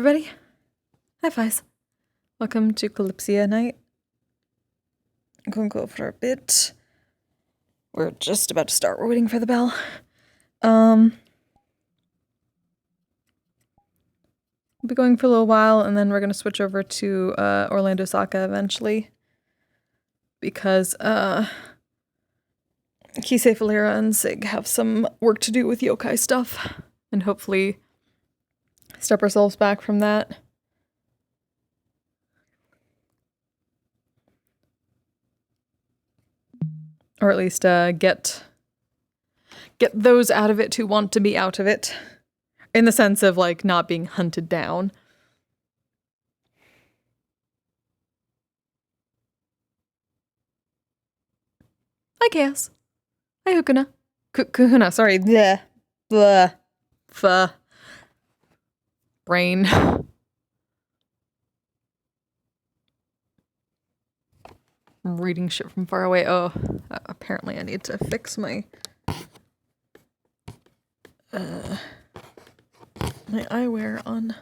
everybody. High fives. Welcome to Kalypsia night. I'm going to go for a bit. We're just about to start. We're waiting for the bell. We'll be going for a little while, and then we're going to switch over to Orlando Saka eventually. Because Kise, Falera, and Sig have some work to do with yokai stuff. And hopefully step ourselves back from that. Or at least get those out of it who want to be out of it. In the sense of, like, not being hunted down. Hi, Chaos. Hi, Hukuna. Kahuna, sorry. Bleh. Blah. Fuh. Brain. I'm reading shit from far away. Oh, apparently I need to fix my my eyewear on.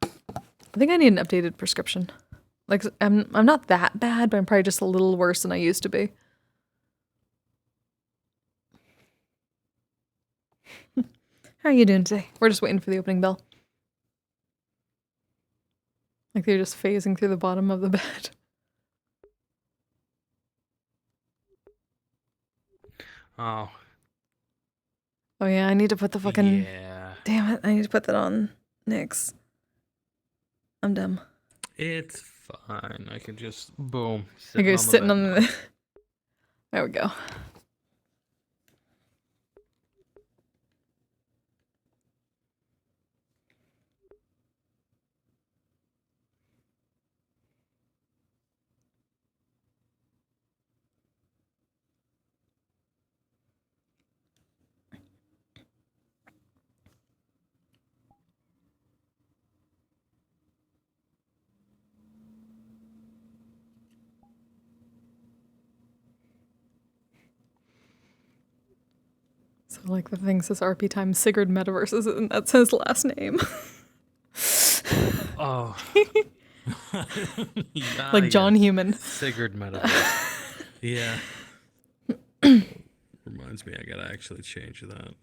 I think I need an updated prescription. Like, I'm not that bad, but I'm probably just a little worse than I used to be. How are you doing today? We're just waiting for the opening bell. Like they're just phasing through the bottom of the bed. Oh. Oh yeah, I need to put the fucking... Yeah. Damn it, I need to put that on Nyx. I'm dumb. It's fine. I can just, boom. Okay, sitting on the... There we go. So, like, the thing says RP times Sigurd Metaverse, and that's his last name. Oh. Yeah, like John Human. Sigurd Metaverse. Yeah. Reminds me, I gotta actually change that.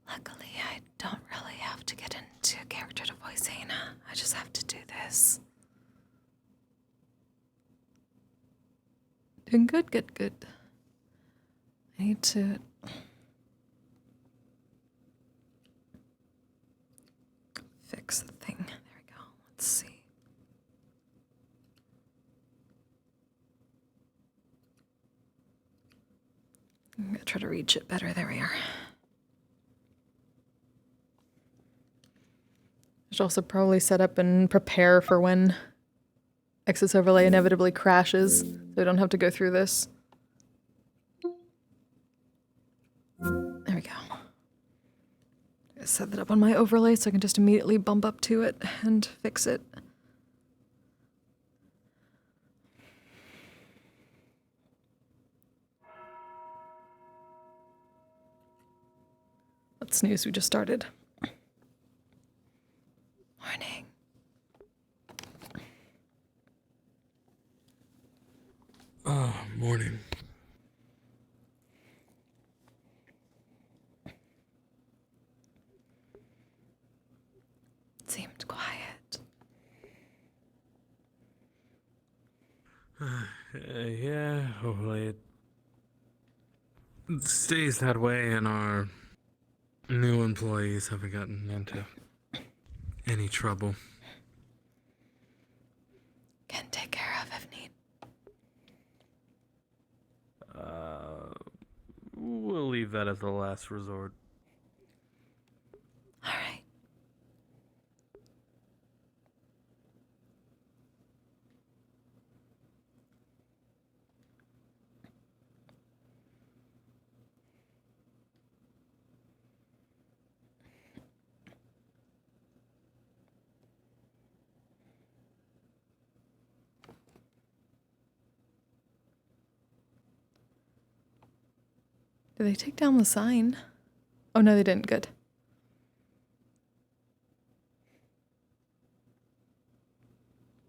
Luckily, I don't really have to get into character to voice Ayna. I just have to do this. Doing good, good, good. I need to... fix the thing. There we go. Let's see. I'm gonna try to reach it better. There we are. I should also probably set up and prepare for when Access Overlay inevitably crashes, so I don't have to go through this. There we go. Set that up on my overlay so I can just immediately bump up to it and fix it. Let's snooze, we just started. Morning. Oh, morning. It seemed quiet. Yeah, hopefully it stays that way and our new employees haven't gotten into any trouble. Can take care of if need. We'll leave that as the last resort. All right. Did they take down the sign? Oh no, they didn't. Good.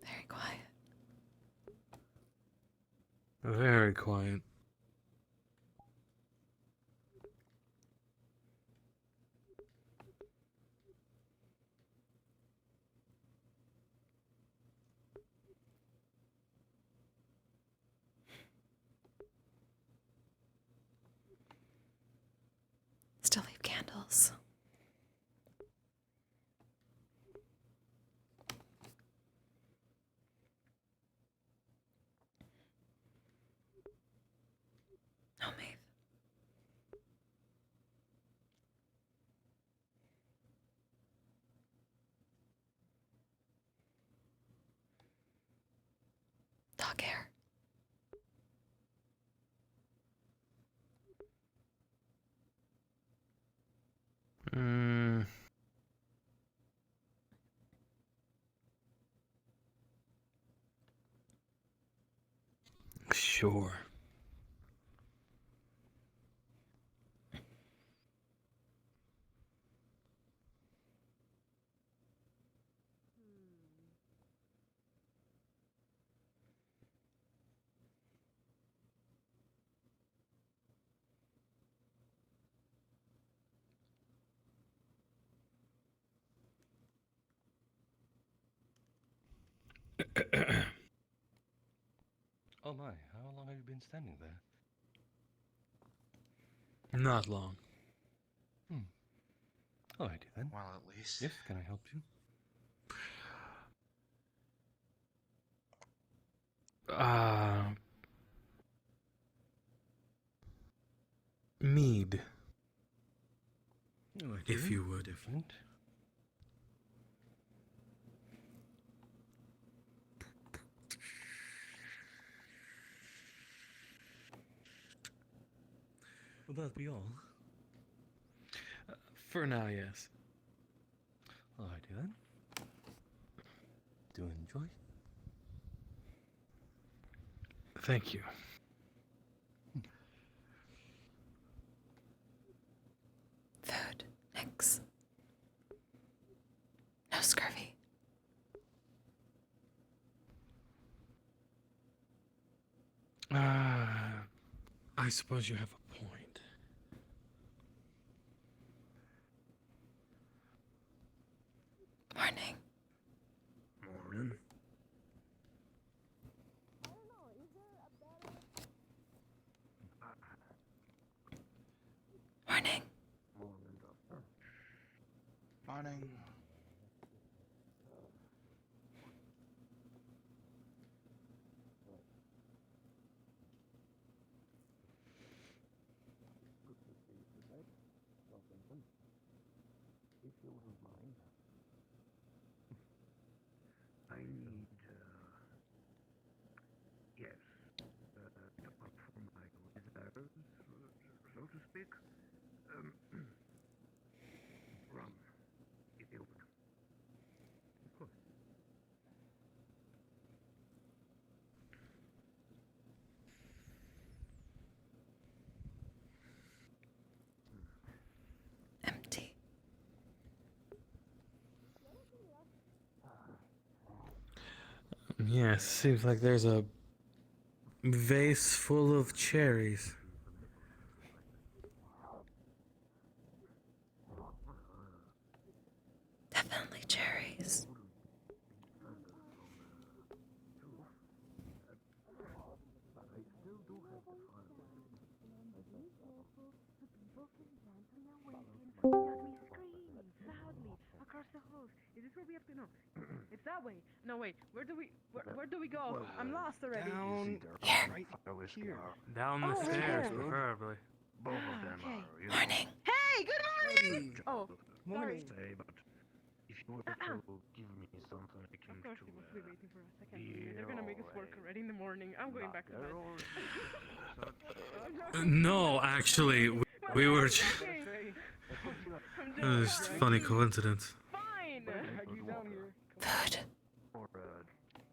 Very quiet. Very quiet. Still leave candles. Oh, Maeve. Dog hair. Sure. Oh my, how long have you been standing there? Not long. Alrighty then. Well, at least. Yes, can I help you? Mead, Alrighty if then. you would. Different. Will that be all? For now, yes. Alrighty then. Do enjoy. Thank you. Food. Nix. No scurvy. I suppose you have a point. Morning. Morning. Morning. Morning. I need, yes, top up for my reserves, so to speak. Rum, if you would. Of course. Empty. Yes, seems like there's a vase full of cherries. Definitely cherries. Across the halls. Is this where we have to know? It's that way. No, wait. Where do we go? I'm lost already. Down, Right here. down the Oh, right stairs, there. preferably. Both of them okay. are, you Morning. Hey, good morning! Oh, sorry. say, but if you were to give me something akin Of course to they must be waiting for us. I can't beer believe it. They're gonna make us work or already in the morning. I'm going back to bed. lager or No, actually, we were. Okay. I'm It doing was just fine. funny coincidence. Fine. drag you down here. Food. Or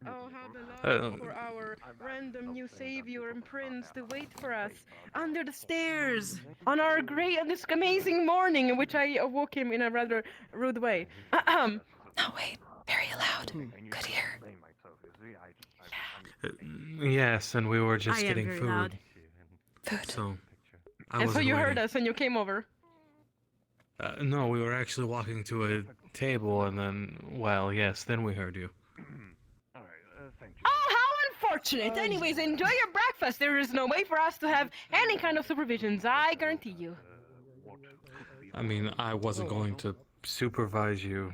Oh, how Uh, beloved for our random new savior and prince to wait for us under the stairs on our great and this amazing morning in which I awoke him in a rather rude way. Ahem. No, wait. Very loud. Could hear. Yes, and we were I just am getting very food. loud. Food. So I And so wasn't you heard waiting. us and you came over. No, we were actually walking to a table, and then, well, yes, then we heard you. Thank you. Oh, how unfortunate! Anyways, enjoy your breakfast. There is no way for us to have any kind of supervisions, I guarantee you. What could be I mean, I wasn't going to supervise you.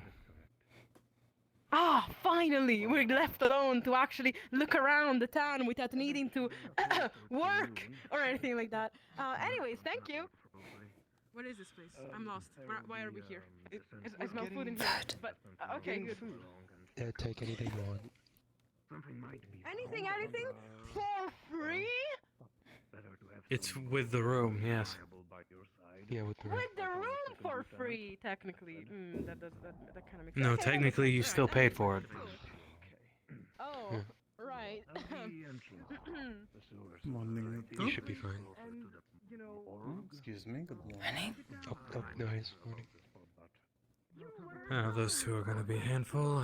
Ah, finally, we're left alone to actually look around the town without needing to work or anything like that. Anyways, thank you. What is this place? I'm lost. Why are we here? I smell food in here. Food. But okay, good. Take anything you want. Something might be Anything for free? better to have It's someone with the room, yes. reliable by your side. Yeah, with the With the room for free, technically. That kind of makes sense. No, Okay, that makes technically, sense. you Alright, still that paid makes for it. sense. Cool. Oh, Yeah. right. The entrance. The sewer Morning. society You is should be fine. closer And, to the you know, forum. Excuse me, good morning. Morning. Oh, nice morning. Those two are gonna be a handful.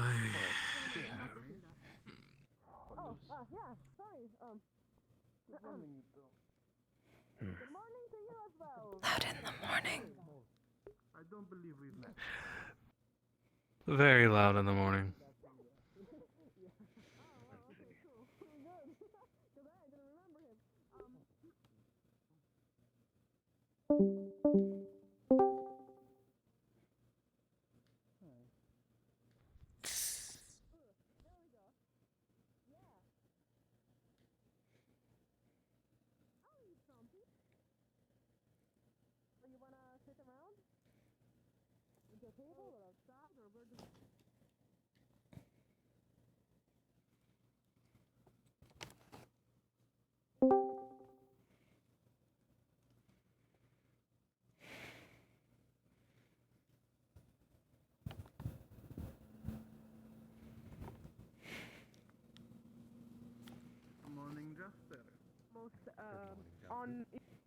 Loud in the morning. I don't believe we've met. Very loud in the morning. Morning, Jasper. most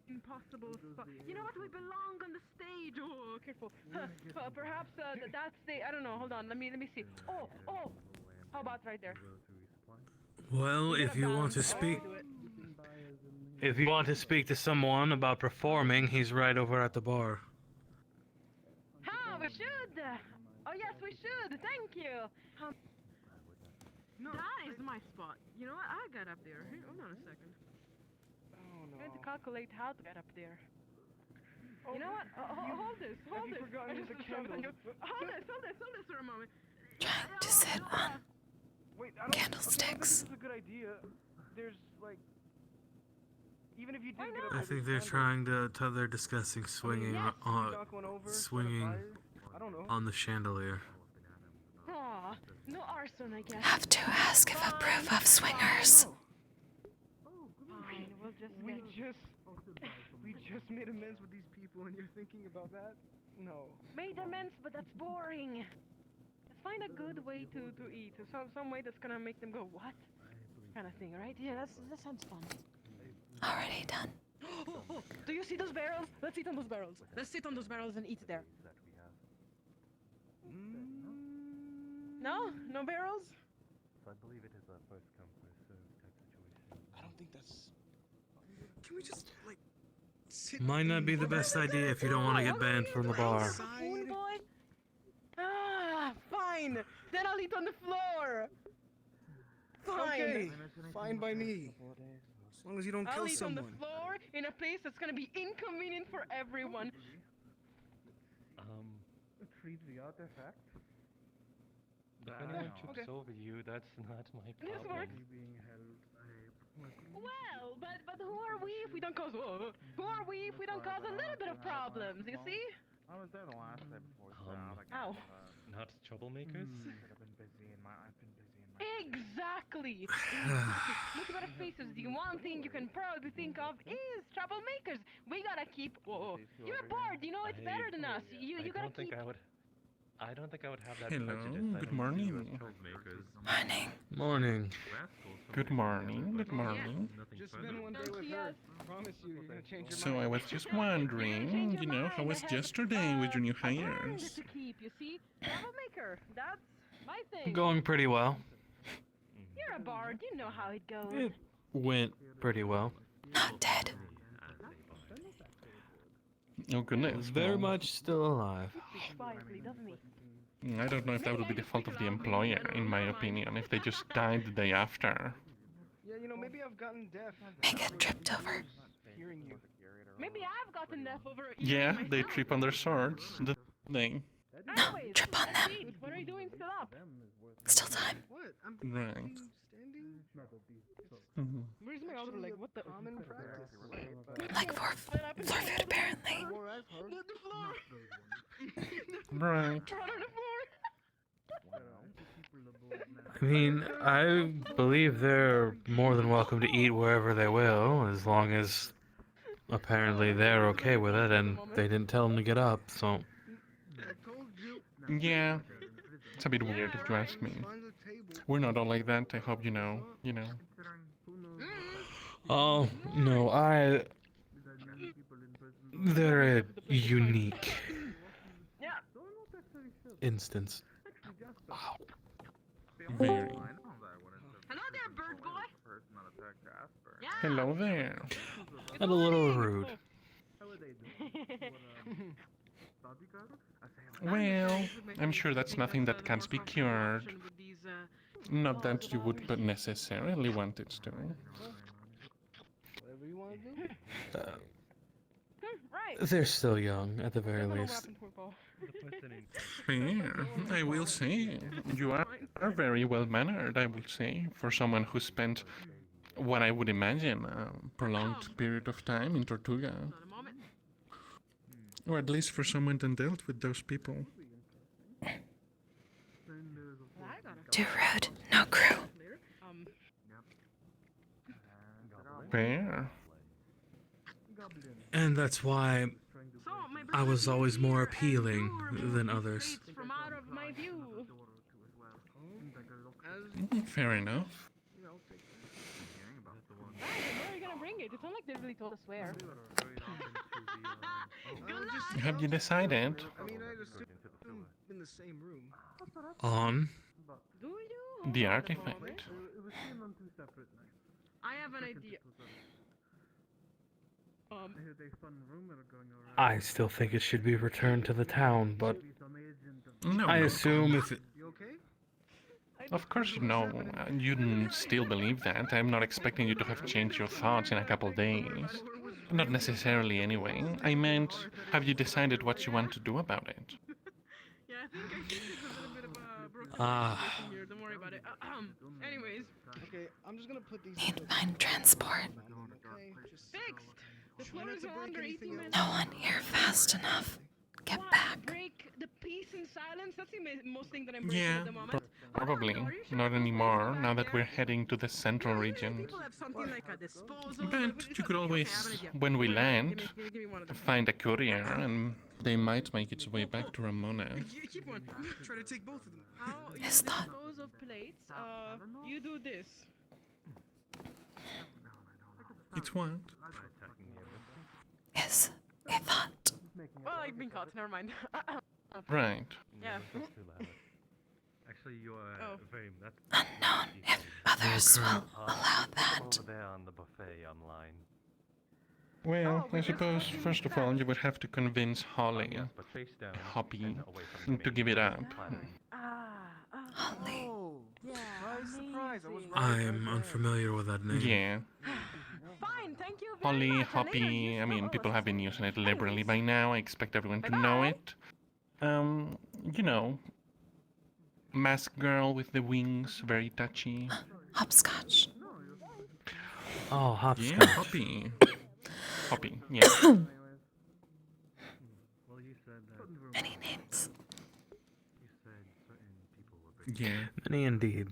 impossible spot. You know what? We belong on the stage. Oh, careful. Perhaps that's the. I don't know. Hold on. Let me see. Oh. How about right there? Well, We if gotta you want to balance how we speak, do it. if you want to speak to someone about performing, he's right over at the bar. We should. Oh yes, we should. Thank you. No, that is my spot. You know what? I got up there. Here, hold on a second. I had to calculate how to get up there. You know what? Hold this. Hold this. I just hold this for a moment. Trying to sit on Wait, I don't candlesticks. think this is a good idea. There's like, even if you did get I think they're trying to. They're discussing swinging swinging on the chandelier. Aw, no arson, I guess. Have to ask if approve of swingers. Fine, we'll just we just made amends with these people, and you're thinking about that? No. made amends, but that's boring. Let's find a good way to eat. Some way that's gonna make them go, what? Kind of thing, right? Yeah, that sounds fun. Already done. Do you see those barrels? Let's eat on those barrels. Let's sit on those barrels and eat there. No? No barrels? I believe it is a first come, first served type situation. I don't think that's. Can we just like sit? Might not be the best idea if you don't want to get banned from the bar. Spoon boy? Ah, fine. Then I'll eat on the floor. Fine. Okay, fine by me. As long as you don't I'll kill eat on the someone. floor in a place that's gonna be inconvenient for everyone. Retrieve the artifact. If anyone no. trips Okay. over you, that's not my This problem. works. Being held Well, but who are we if we don't cause who are we if we don't cause a little bit of problems? You see? I was there the last day before Ow. Not troublemakers? I've been busy in my. Exactly. Look at our faces. The one thing you can probably think of is troublemakers. We gotta keep. Whoa. You're bored. You know it's better than us. You I gotta don't think keep. I would. I don't think I would have that Hello, prejudice. I good don't see you as morning. troublemakers. Morning. Morning. Good morning, good morning. Just spend one day with her. Promise you, you're gonna change your So mind. I was just wondering, you know, how was yesterday with your new hires? To keep, you see? Troublemaker. That's my thing. Going pretty well. You're a bard. You know how it goes. It went pretty well. Not dead. Oh goodness. Very well, much still alive. Quietly, doesn't he? I don't know if that would be the fault of the employer, in my opinion, if they just died the day after. Yeah, you know, maybe I've gotten deaf. They get tripped over. Hearing you. Maybe I've gotten deaf over. Yeah, they trip on their swords. The thing. No, trip on them. What are you doing still up? Still time. What? I'm Right. standing? Mhm. Where's my other leg? What the? Common practice. Like for food, apparently. More I've heard. The floor. Right. On the floor. I mean, I believe they're more than welcome to eat wherever they will, as long as apparently they're okay with it and they didn't tell them to get up, so. Yeah. It's a bit weird if you ask me. We're not all like that, I hope you know. Oh, no, they're a unique Yeah. instance. Very. Hello there, bird boy. Yeah. Hello there. And a little rude. Well, I'm sure that's nothing that can't be cured. Not that you would but necessarily want it to. Whatever you want to do. Right. They're still young, at the very least. Fair, I will say. You are very well mannered, I will say, for someone who spent what I would imagine a prolonged period of time in Tortuga. Not a moment. Or at least for someone that dealt with those people. Too rude. No crew. Um. Fair. And that's why So my I was brother always here more and appealing you removed than these others. traits from out of my view. Fair enough. Right, and where are you gonna bring it? It's not like they really told us where. Good luck. Have you decided? I mean, I'd assume in the same room. On. Do you? The Hold on a artifact. moment. I have an idea. I still think it should be returned to the town, but No, I no. assume if it, You okay? Of course you know. You still believe that. I'm not expecting you to have changed your thoughts in a couple days. Not necessarily, anyway. I meant, have you decided what you want to do about it? Yeah, I think there's a little bit of a broken Ah. situation here. Don't worry about it. Anyways, Okay, I'm just gonna put these. Need mind transport. Okay, just fixed. The Try floor not is to break under anything 18 else. minutes. No one here fast enough. Get What? back. Break the peace and silence. That's the most thing that I'm breaking Yeah, at the moment. probably. Not anymore, now that we're heading to the central region. People have something like a disposal. But you could always, when we land, Give me one of them. find a courier and they might make its way back to Ramona. Keep one. Try to take both of them. How you Is that- dispose of plates? You do this. It's what? Is a thought. Well, I've been caught. Never mind. Right. Yeah. Actually, you are Oh. very. That's Unknown if others will allow that. over there on the buffet online. Well, I suppose, first of all, you would have to convince Holly, Yes, but face down. Hoppy, and away from the to main give it up. plattering. Holly. Oh, surprise, surprise. I was right. I'm unfamiliar with that name. Yeah. Fine, thank you very Holly, much. Hoppy, I mean, people have been using it liberally by now. I expect everyone to know it. You know, mask girl with the wings, very touchy. Hopscotch. Oh, Yeah, hopscotch. Hoppy. Hoppy, yeah. Well, you said that. Many names. You said certain people were bringing. Yeah. Many indeed.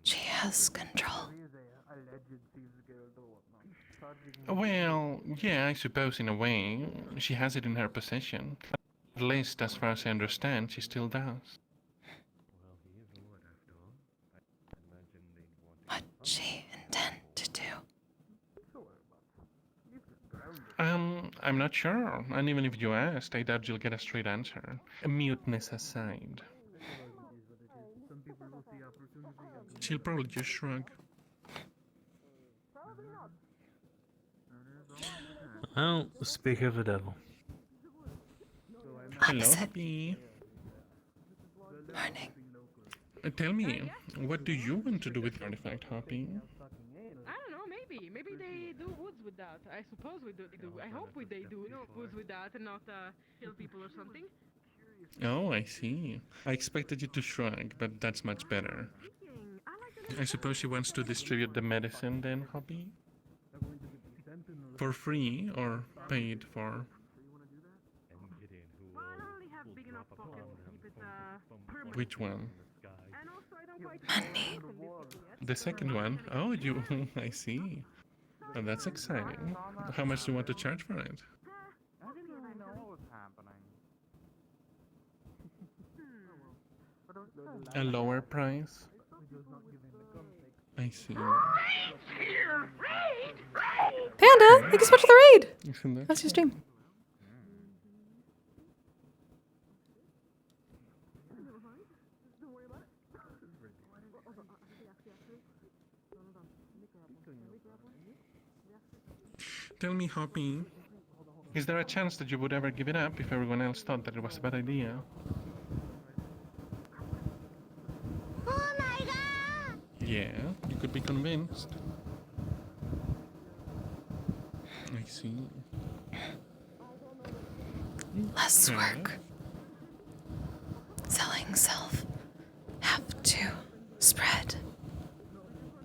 She has control. Well, yeah, I suppose in a way, she has it in her possession. At least, as far as I understand, she still does. she intend to do? I'm not sure. And even if you asked, I doubt you'll get a straight answer. Muteness aside. She'll probably just shrug. Well, speak of the devil. Hello, Opposite. Happy. Morning. Tell me, what do you want to do with the artifact, Happy? I don't know, maybe. Maybe they do woods with that. I suppose we do. I hope they do woods with that and not kill people or something. Oh, I see. I expected you to shrug, but that's much better. I suppose she wants to distribute the medicine then, Happy? For free or paid for? Well, I only have big enough pockets to keep it permanent. Which one? And also, I don't quite Money. The second one? Oh, you. I see. Oh, that's exciting. How much do you want to charge for it? A lower price? I see. Panda, thank you so much for the raid. Isn't that? How's your stream? Tell me, Hoppy, is there a chance that you would ever give it up if everyone else thought that it was a bad idea? Oh my god! Yeah, you could be convinced. I see. Less Fair work. Selling self. Have to spread.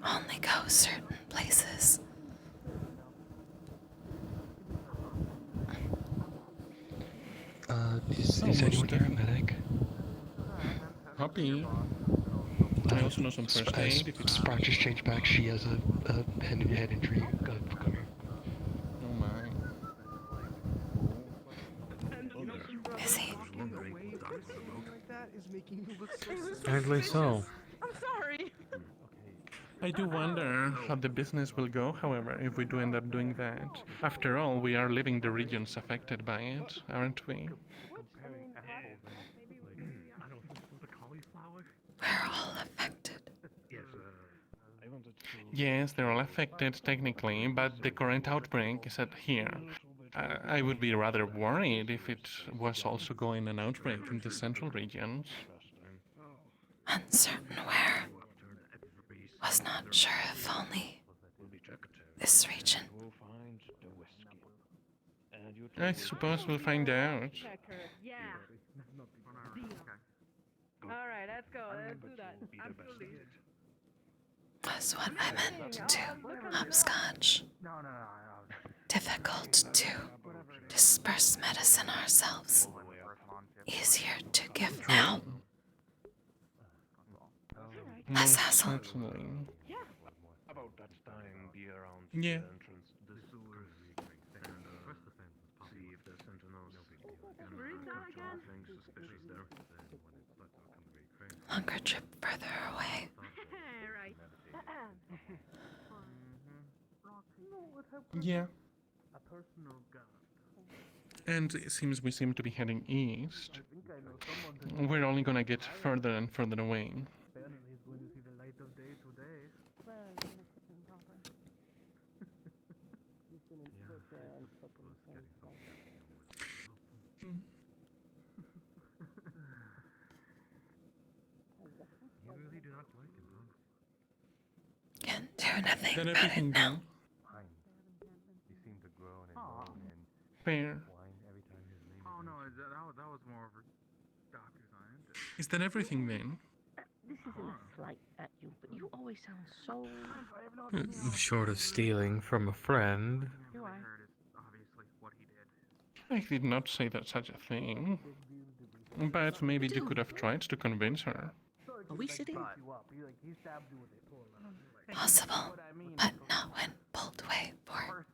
Only go certain places. Is Almost anyone here a there. medic? Hoppy. I also know some first aid if it's... Sprout just changed back. She has a head injury. Come here. Oh my. Busy. Like that is making you look so Apparently so. I'm sorry. I do wonder how the business will go, however, if we do end up doing that. After all, we are living the regions affected by it, aren't we? We're all affected. Yes, they're all affected technically, but the current outbreak is at here. I would be rather worried if it was also going an outbreak in the central regions. Uncertain where. Was not sure if only this region. I suppose we'll find out. Checker. Yeah. All right, let's go. Let's do that. Absolutely. Was what I meant to hopscotch. Difficult to disperse medicine ourselves. Easier to give now. Less hassle. Certainly. Yeah. Longer trip further away. Right. Yeah. And it seems we seem to be heading east. We're only gonna get further and further away. He's going to see the light of day today. You really do not like him, huh? Can't do nothing Then about it everything now. done. You seem to groan and moan and Fair. whine every time his name Oh is no, that was more of a doctor scientist. Is that everything then? This isn't a slight at you, but you always sound so... Short of stealing from a friend. Do I? Heard is obviously what he did. I did not say that such a thing. But maybe you could have tried to convince her. Are we sitting? Possible, but not when pulled away for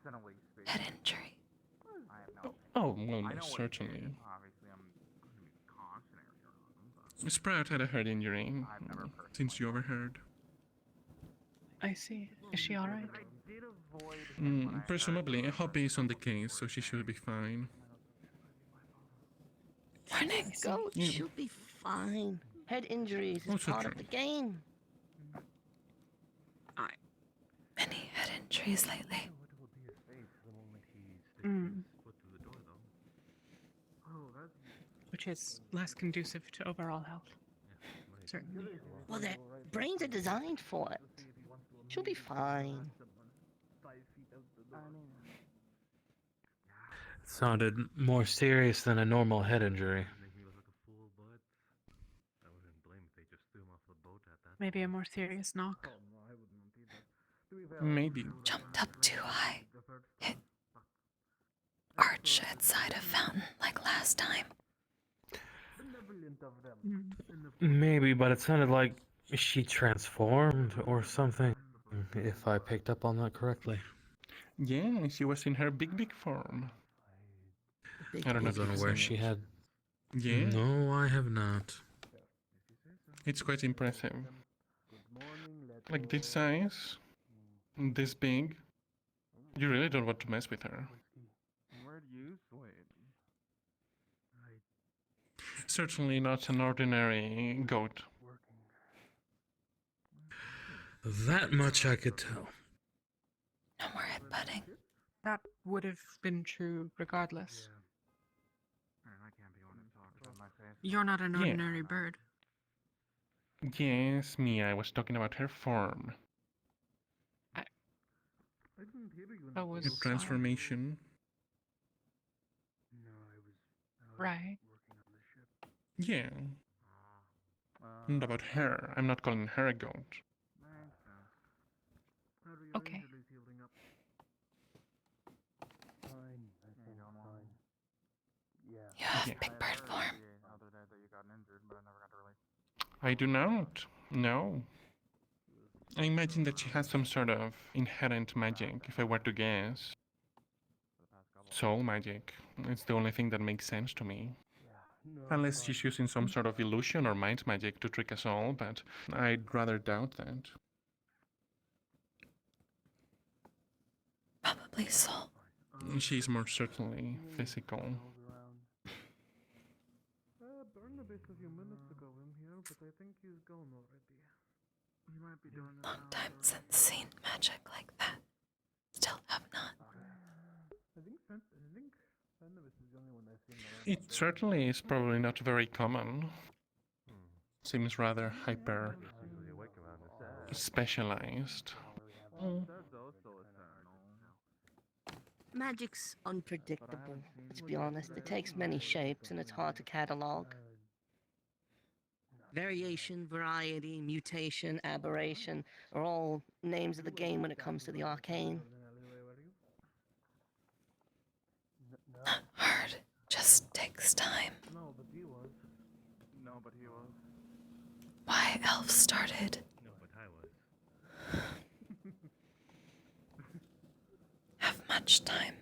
head injury. Oh, well, most certainly. Obviously, I'm going to be cautionary around him, but Sprout had a head injury, since you overheard. I see. Is she alright? Presumably, a hobby is on the case, so she should be fine. Morning. Go, Yeah. she'll be fine. Head injuries is Also part true. of the game. Any head injuries lately? What will be his face the moment he sticks Mm. his foot through the door, though? Oh, that's Which is less conducive to overall health. Right. Certainly. Well, their brains are designed for it. She'll be fine. 5 feet out the door. It sounded more serious than a normal head injury. Make me look like a fool, but I wouldn't blame if they just threw him off the boat at that. Maybe a more serious knock. Oh no, I wouldn't want either. To be fair, Maybe. Jumped up too high. the third Hit stuff. arch outside a fountain like last time. Benevolent of them. Maybe, but it sounded like she transformed or something. If I picked up on that correctly. Yeah, she was in her big form. Big I don't know I if don't know you've where seen she it. had. Yeah, No, I have not. it's quite impressive. Good morning, let Like this size, this big. You really don't want to mess with her. Where do you swim? Certainly not an ordinary goat. That much I could tell. No more headbutting. That would have been true regardless. I can't be honest talking on my face. You're not an Yeah. ordinary bird. Yes, Mia, I was talking about her form. I didn't hear you. That was Her transformation. No, I was right. working on the ship. Yeah, not about her. I'm not calling her a goat. How are your Okay. injuries healing up? Fine, I think I'm fine. Yeah. You have Yeah. big bird form. Other day that you got injured, but I never got to really. I do not. No. I imagine that she has some sort of inherent magic, if I were to guess. Soul magic. It's the only thing that makes sense to me. No, Unless she's using some sort of illusion or mind magic to trick us all, but I'd rather doubt that. Probably soul. She's more certainly physical. Barnabas a few minutes ago in here, but I think he's gone already. He might be doing it Long now, time so- since seen magic like that. Still have not. I think Barnabas is the only one I've seen. It certainly is probably not very common. Seems rather hyper Usually awake around this. specialized. That's also eternal. Magic's unpredictable. Let's be honest, it takes many shapes and it's hard to catalog. Variation, variety, mutation, aberration are all names of the game when it comes to the arcane. Not hard. Just takes time. No, but he was. No, but he was. Why elves started. No, but I was. Have much time.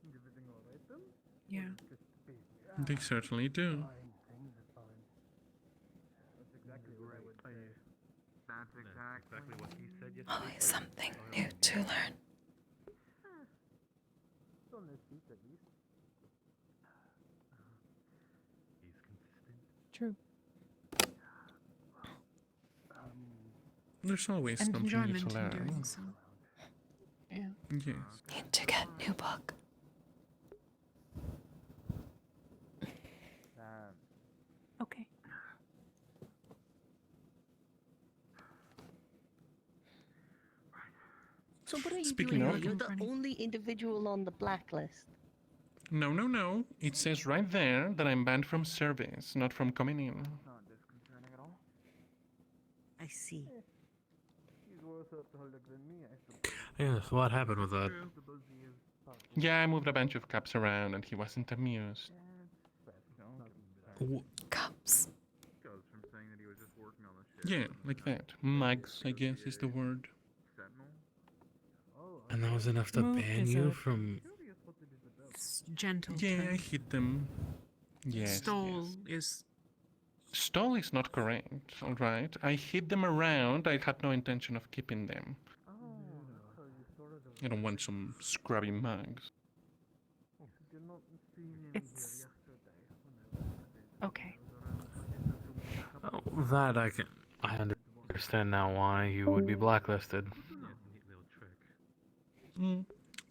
Everything alright then? Yeah. They certainly do. Fine, things are fine. That's exactly what I would say. That's Exactly what he said yesterday. Always something new to learn. on his feet at least. He's consistent. True. There's always And something new enjoyment to in learn. doing so. Yeah. Yes. Need to get new book. Okay. So what are you Speaking doing of- here? You're the Running. only individual on the blacklist. No. It says right there that I'm banned from service, not from coming in. Not disconcerting at all. I see. He's worse off to hold it than me, I suppose. Yes, what happened with that? The buzzy is possible. Yeah, I moved a bunch of cups around and he wasn't amused. W- Cups. Goes from saying that he was just working on the ship. Yeah, like that. Mugs, I guess, is the word. Sentinel? And that was enough to Move ban is you a- from. Curious what it is about. It's gentle. Yeah, I term. hit them. Yes. Stole yes. is Stall is not correct, alright? I hid them around, I had no intention of keeping them. Oh, so you sort of I don't want some scrubby mugs. did not see me in here It's yesterday when I was okay. Oh, that I understand now why you would be blacklisted. Neat little trick. Mm,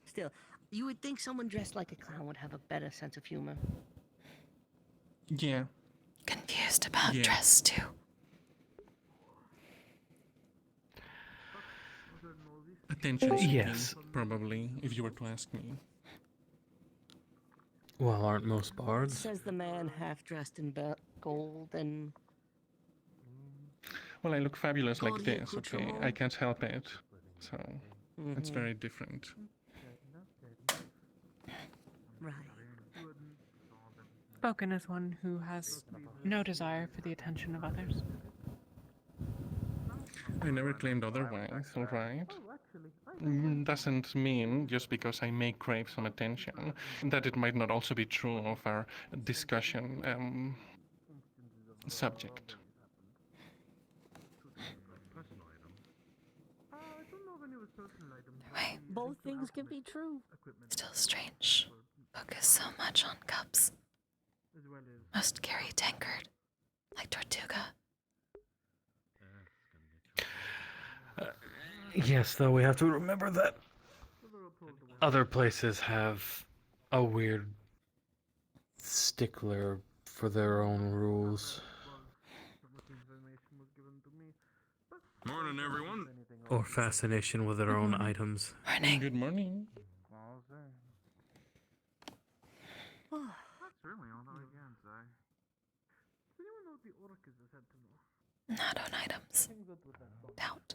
Still, you would think someone dressed like a clown would have a better sense of humor. yeah. Confused about Yeah. dress too. Attention seeking, Yes. probably, if you were to ask me. Well, aren't most bards? Says the man half dressed in gold and Well, I look fabulous like Gaudy this, okay? I accoutrement. can't help it. So, it's Mhm. very different. Right. Spoken as one who has no desire for the attention of others. I never claimed otherwise, alright? Doesn't mean, just because I may crave some attention, that it might not also be true of our discussion subject. Personal item. I don't know if any was personal items. Wait, Both things can be true. still strange. Focus so much on cups. As well as Must carry a tankard. Like Tortuga. Yes, though we have to remember that other places have a weird stickler for their own rules. information was given to me. Morning, everyone. Or fascination with their own items. Morning. Good morning. That's really all that I can say. Does anyone know what the orcas is said to know? Not on items. Doubt.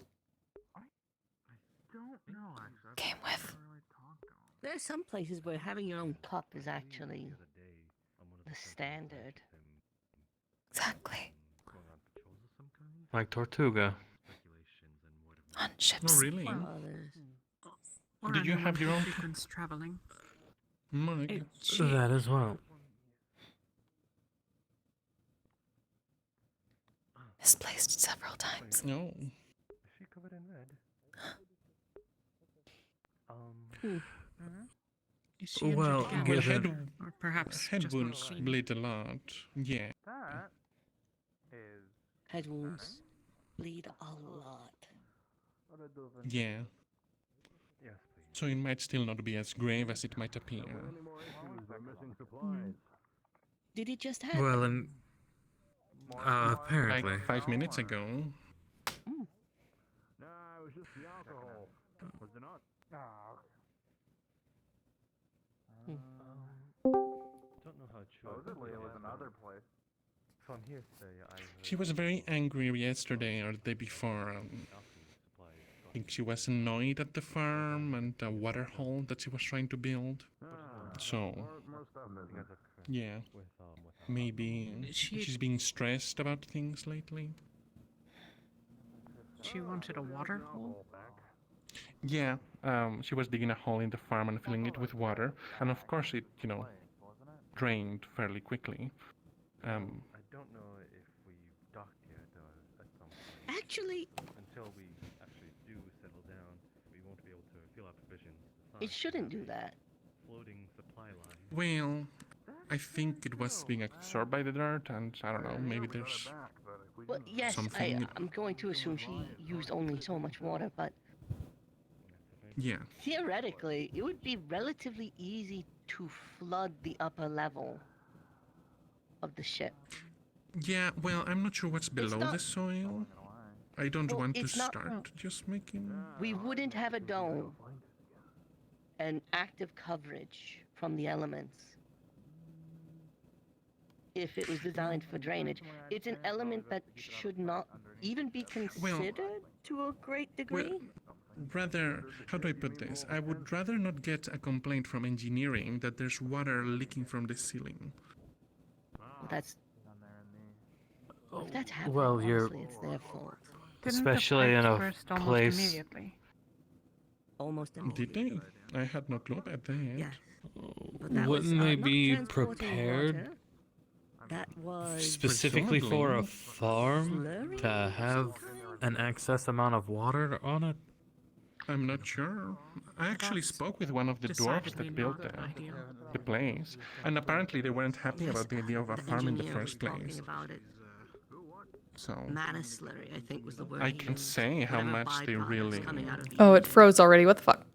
Don't know actually. Came with. Really talk to 'em. There's some places where having your own cup is actually the standard. Exactly. Like Tortuga. On Oh, ships. really? Well, there's Or Did you anyone have your who own- frequents traveling? Mug. It's That as well. Misplaced several times. No. Is she covered in red? Is she injured Well, again? Well, given Or perhaps head just not wounds seen? bleed a lot. Yeah. That is head wounds bleed a lot. what I do for Yeah. Yes, please. So it might still not be as grave as it might appear. Any more issues? I'm missing supplies. Did it just happen? Well, and apparently. Like 5 minutes ago. Nah, it was just the alcohol. Was it not? Don't know how true. Supposedly it was another place. So I'm here today. I She was very angry yesterday or the day before. I think she was annoyed at the farm and the water hole that she was trying to build. So, More stuff business. yeah, with maybe she's being stressed about things lately. She wanted a water hole? Yeah, she was digging a hole in the farm and filling it with water, and of course it, drained fairly quickly. I don't know if we docked yet at some point. Actually, Until we actually do settle down, we won't be able to fill our provisions. it shouldn't do that. Floating supply line. Well, I think it was being absorbed by the dirt, and I don't know, maybe there's... Well, yes, Something- I'm going to assume she used only so much water, but Yeah, theoretically, it would be relatively easy to flood the upper level of the ship. yeah, well, I'm not sure what's below not- the soil. I don't Well, want to it's not- start just making... We wouldn't have a dome and active coverage from the elements if it was designed for drainage. It's an element that should not even be considered to a great degree. Well, rather, how do I put this? I would rather not get a complaint from engineering that there's water leaking from the ceiling. That's if that's happening. Well, you're- honestly, it's their fault. Didn't Especially the in pipes a burst almost place- immediately? Almost Did immediately. they? I had no clue about that. Yes. But that was, Wouldn't they not be transporting prepared? water. That was Specifically for a Presumably. farm slurry to of have some kind? an excess amount of water on it? I'm not sure. I actually That's spoke with one of the dwarves decidedly that built not ideal. the place, and apparently they weren't happy Yes, about the idea of a the farm in the engineer was first talking place. about it. So Mana slurry, I think, was the word I he can't used. say how Whatever much they byproducts really coming out of the Oh, it engine. froze already. What the fuck?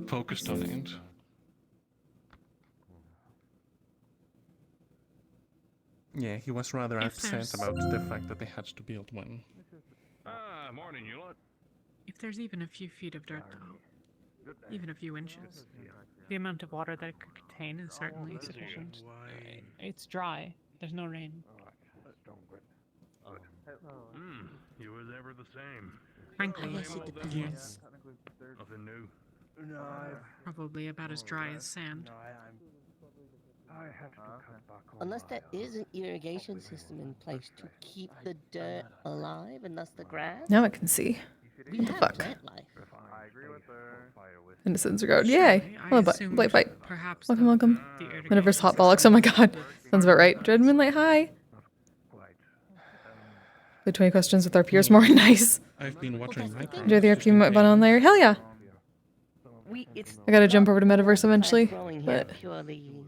focused on it. Yeah, he was rather If upset there's- about the fact that they had to build one. Ah, morning, you lot. If there's even a few feet of dirt, though, even a few inches, the amount of water that it could contain is certainly sufficient. It's dry. There's no rain. You was ever the same. Frankly, Yes, it depends. Yes. Nothing new. No, probably about as dry as sand. I have to cut back on Unless my, there is an irrigation system in place to keep the dirt alive and thus the grass, Now I can see. we What the have fuck? plant life. I agree with her. Innocence regard. Surely, Yay! I Hello, assumed Blake, bite. perhaps Welcome, the- welcome. the irrigation Metaverse hot system bollocks. Oh my god. would Sounds about right. Dread Moonlight, hi. Play 20 questions with RPers more. Nice. I've been watching that's the thing. Minecraft. Enjoy the just RP in button on case. layer. Hell yeah. It's I gotta jump not over to Metaverse all eventually, plants growing here but- purely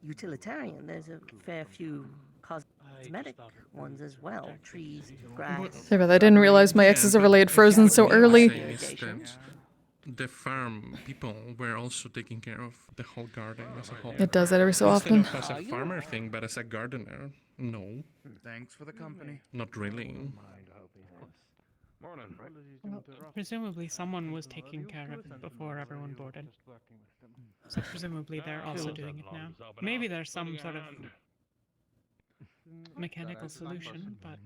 utilitarian. There's a fair few cosmetic ones as well. Trees, grass. Sorry about that. I didn't realize my X's overlay had frozen so What I'm early. saying is that the farm people were also taking care of the whole garden as a whole. It does that every so Instead often. of as a farmer thing, but as a gardener, no, Thanks for the company. not really. Morning. Well, presumably someone was taking care of it before everyone boarded. So presumably they're also doing it now. Maybe there's some sort of mechanical solution, but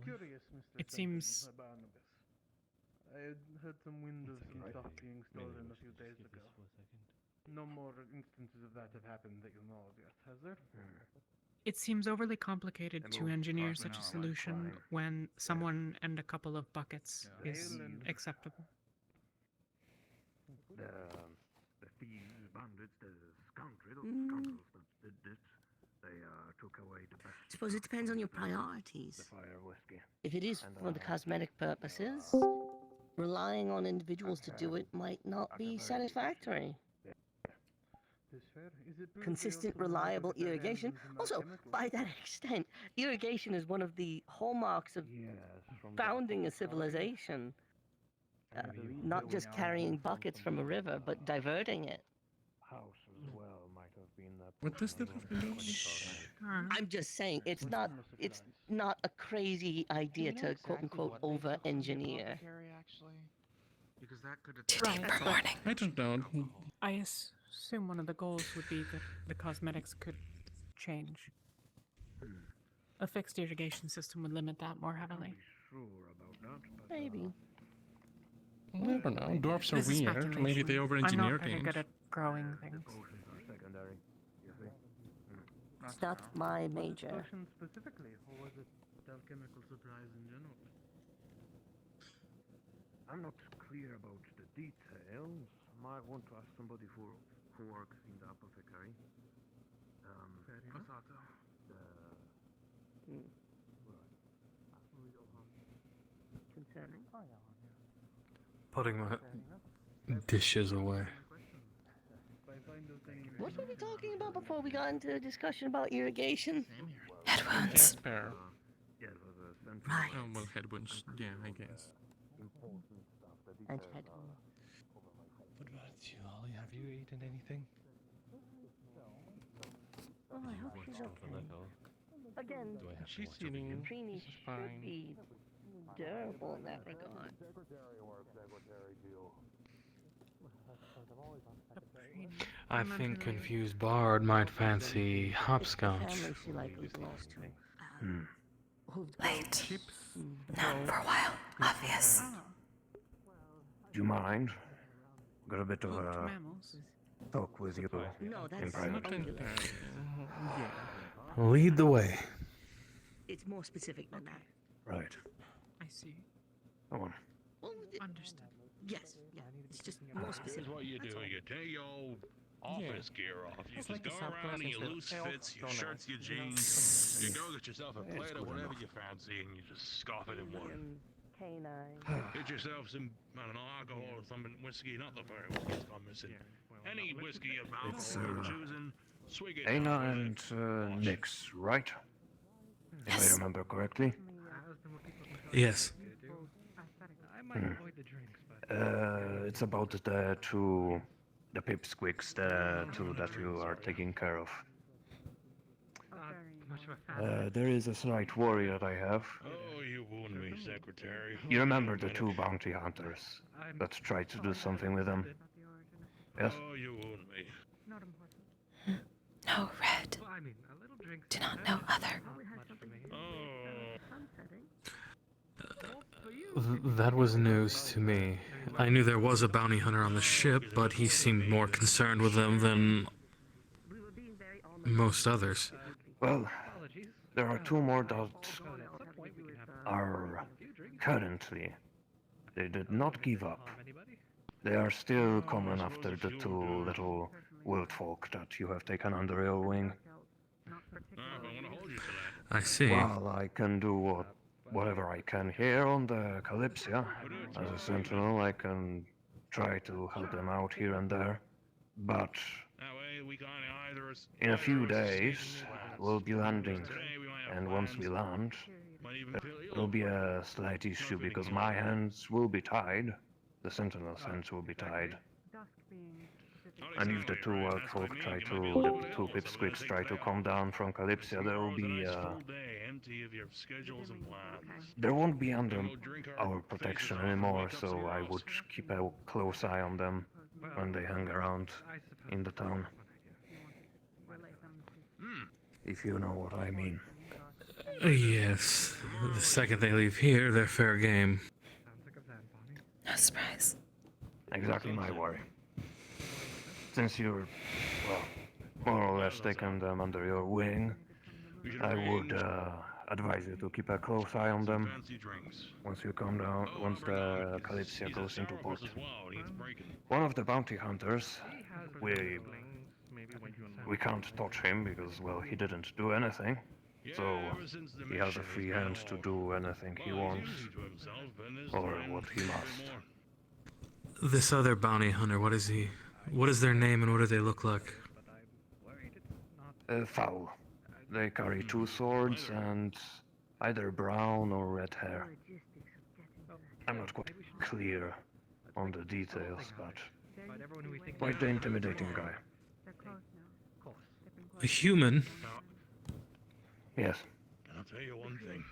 Curious, Mr. it seems Barnabas. I had heard some windows and stuff being stolen a few days ago. No more instances of that have happened that you know of yet, has there? it seems overly complicated to engineer such a solution when someone and a couple of buckets is acceptable. The thieves, bandits, the scoundrels that did this, they took away the best. I suppose it depends on your priorities. The fire whiskey. If it is for the cosmetic purposes, relying on individuals to do it might not be satisfactory. Consistent, reliable irrigation. Also, by that extent, irrigation is one of the hallmarks of founding a civilization. Not just carrying buckets from a river, but diverting it. House as well might have been that. What does that have to do with? I'm just saying, it's not a crazy idea to quote-unquote over-engineer. Today per morning. I don't know. I assume one of the goals would be that the cosmetics could change. A fixed irrigation system would limit that more heavily. Sure about that, but Maybe. I don't know. Dwarfs are This is weird. Maybe they speculation. I'm over-engineer not very things. good at growing things. potions are secondary. You see. It's not my major. Potion specifically, or was it alchemical supplies in general? I'm not clear about the details. Might want to ask somebody who works in the apothecary. Passato. Concerning. Putting my dishes away. What were we talking about before we got into a discussion about irrigation? Head wounds. Jasper. Yeah, it was a central Right. Oh, well, head wounds. Yeah, I guess. important stuff that he And said, head What about you, Ollie? Have you eaten anything? Oh, I hope she's okay. Again, Do I have to She's watch over eating. you? Trini This is should fine. be durable in that regard. I think confused bard might fancy hopscotch. Family she likely belongs to. Who've Late. Mm. Known for a while. Obvious. do you mind? Got a bit of Hooked a mammals. talk with you. No, that's private. Not ungulate. entirely. Yeah. Lead the way. It's more specific than that. Right. I see. Go on. Well, Understood. yes, yeah. It's just more specific. What you do. You take your office gear off. You It's just like a go around in subclass your instead. loose They all fits, your so shirts, nice, your you know? jeans. You go get yourself a It's plate of good whatever enough. you fancy, and you just scoff it in one. Canine. Get yourself some, I don't know, alcohol or something, whiskey, not the fire whiskey's gone missing. Any whiskey of It's, alcohol you're choosing, swig it Ayna down and with it. Watch it. Nix, right? If I Yes. remember correctly. Yes. It's about the pipsqueaks, the two that you are taking care of. There is a slight worry that I have. Oh, you wound me, secretary. You remember the two bounty hunters that tried to do something with them? Yes? Oh, you wound me. No, Red. Do not know other. That was news to me. I knew there was a bounty hunter on the ship, but he seemed more concerned with them than most others. Well, there are two more that are currently. They did not give up. They are still coming after the two little wild folk that you have taken under your wing. I see. Well, I can do whatever I can here on the Kalypsia. As a sentinel, I can try to help them out here and there. But in a few days, we'll be landing. And once we land, there will be a slight issue because my hands will be tied. The sentinel's hands will be tied. And if the two folk the two pipsqueaks try to come down from Kalypsia, there will be there won't be under our protection anymore, so I would keep a close eye on them when they hang around in the town. If you know what I mean. Yes. The second they leave here, they're fair game. No surprise. Exactly my worry. Since you're, well, more or less taken them under your wing, I would advise you to keep a close eye on them once you come down, once the Kalypsia goes into port. One of the bounty hunters, we can't touch him because, well, he didn't do anything. So he has a free hand to do anything he wants, or what he must. This other bounty hunter, what is he? What is their name and what do they look like? Foul. They carry two swords and either brown or red hair. I'm not quite clear on the details, but quite the intimidating guy. A human? Yes. I'll tell you one thing.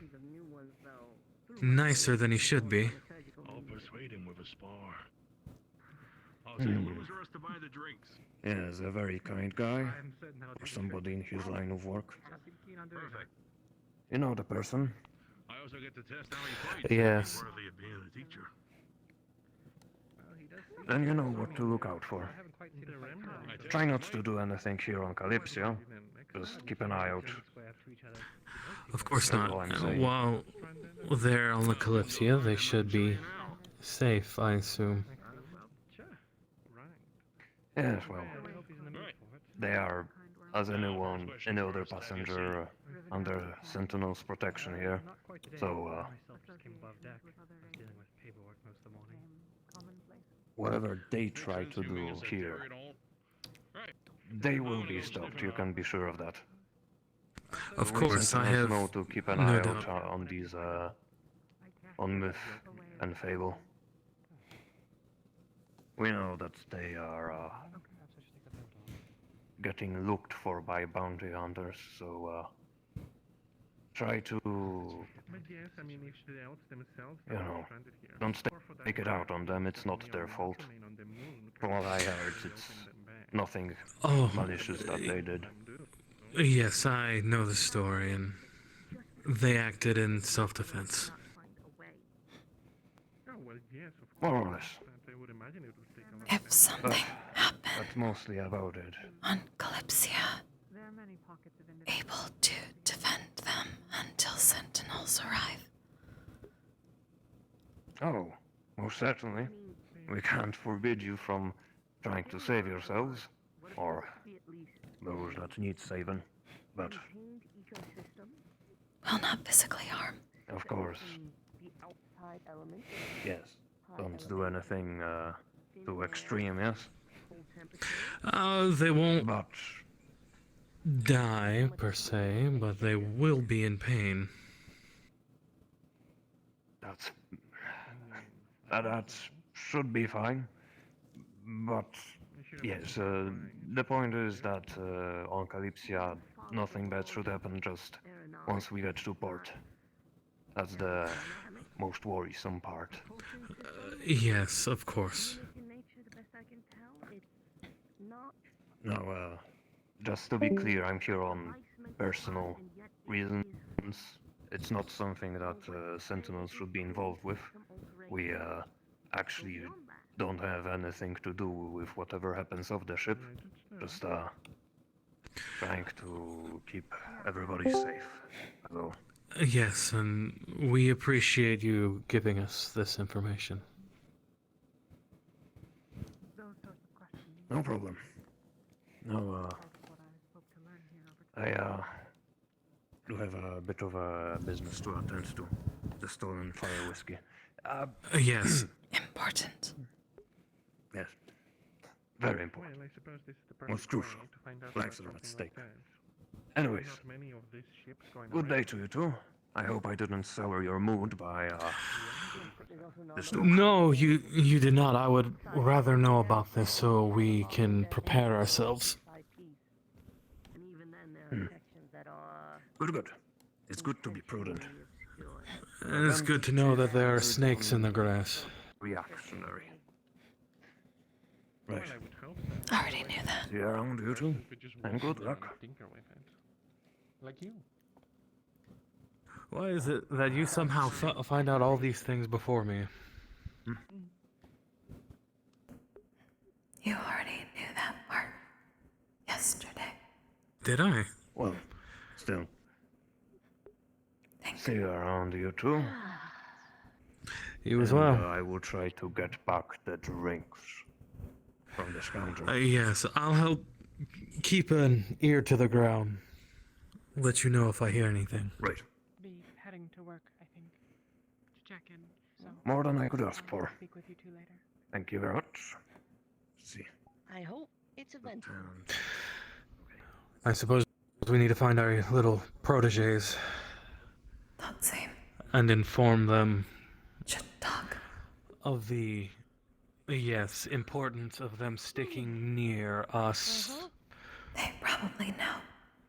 Nicer than he should be. I'll persuade him with a spar. I'll say, what was yours to buy the drinks? Yes, a very kind guy, or somebody in his line of work. Perfect. You know the person? I also get to test how he fights. Yes. Worthy of being a teacher. Then you know what to look out for. Try not to do anything here on Kalypsia. Just keep an eye out. Of course That's not. all I'm saying. While they're on the Kalypsia, they should be safe, I assume. Yes, well, they are, as any other passenger, under Sentinel's protection here. So, whatever they try to do here, they will be stopped. You can be sure of that. Of We course, I Sentinels have know to keep an no eye doubt. out on these, on myth and fable. We know that they are getting looked for by bounty hunters, so try to, don't take it out on them. It's not their fault. From what I heard, it's nothing malicious that they did. Yes, I know the story, and they acted in self-defense. More or less. If something happened That's mostly about it. on Kalypsia, able to defend them until sentinels arrive. Oh, most certainly. We can't forbid you from trying to save yourselves. or those that need saving. But, Will not physically harm. of course, yes, don't do anything too extreme, yes? They won't But, die, per se, but they will be in pain. that should be fine. But, yes, the point is that on Kalypsia, nothing bad should happen just once we get to port. That's the most worrisome part. Yes, of course. Now, just to be clear, I'm here on personal reasons. It's not something that Sentinels should be involved with. We actually don't have anything to do with whatever happens off the ship. Just trying to keep everybody safe. So, Yes, and we appreciate you giving us this information. no problem. Now, I do have a bit of a business to attend to. The stolen fire whiskey. Yes. Important. Yes. Very important. Well, I suppose this is the Most perfect way crucial. to find out Lives about are at something stake. like that. Anyways, Not many of these ships going good day around. to you two. I hope I didn't sour your mood by this talk. No, you did not. I would rather know about this so we can prepare ourselves. Good. It's good to be prudent. It's good to know that there are snakes in the grass. Reactionary. Right. Well, I would hope so. I already knew that. See you around, you two. We just And walk good in luck. and tinker with it. Like you. Why is it that you somehow find out all these things before me? You already knew that part yesterday. Did I? Well, still. Thank See you around, you two. You as And, well. I will try to get back the drinks from the scoundrel. Yes, I'll help keep an ear to the ground. Let you know if I hear anything. Right. Be heading to work, I think, to check in. So More than I could ask I'll for. speak with you two later. Thank you very much. See. I hope it's eventful. And I suppose we need to find our little proteges Don't seem. and inform them Should talk. of the, yes, importance of them sticking near us. They probably know.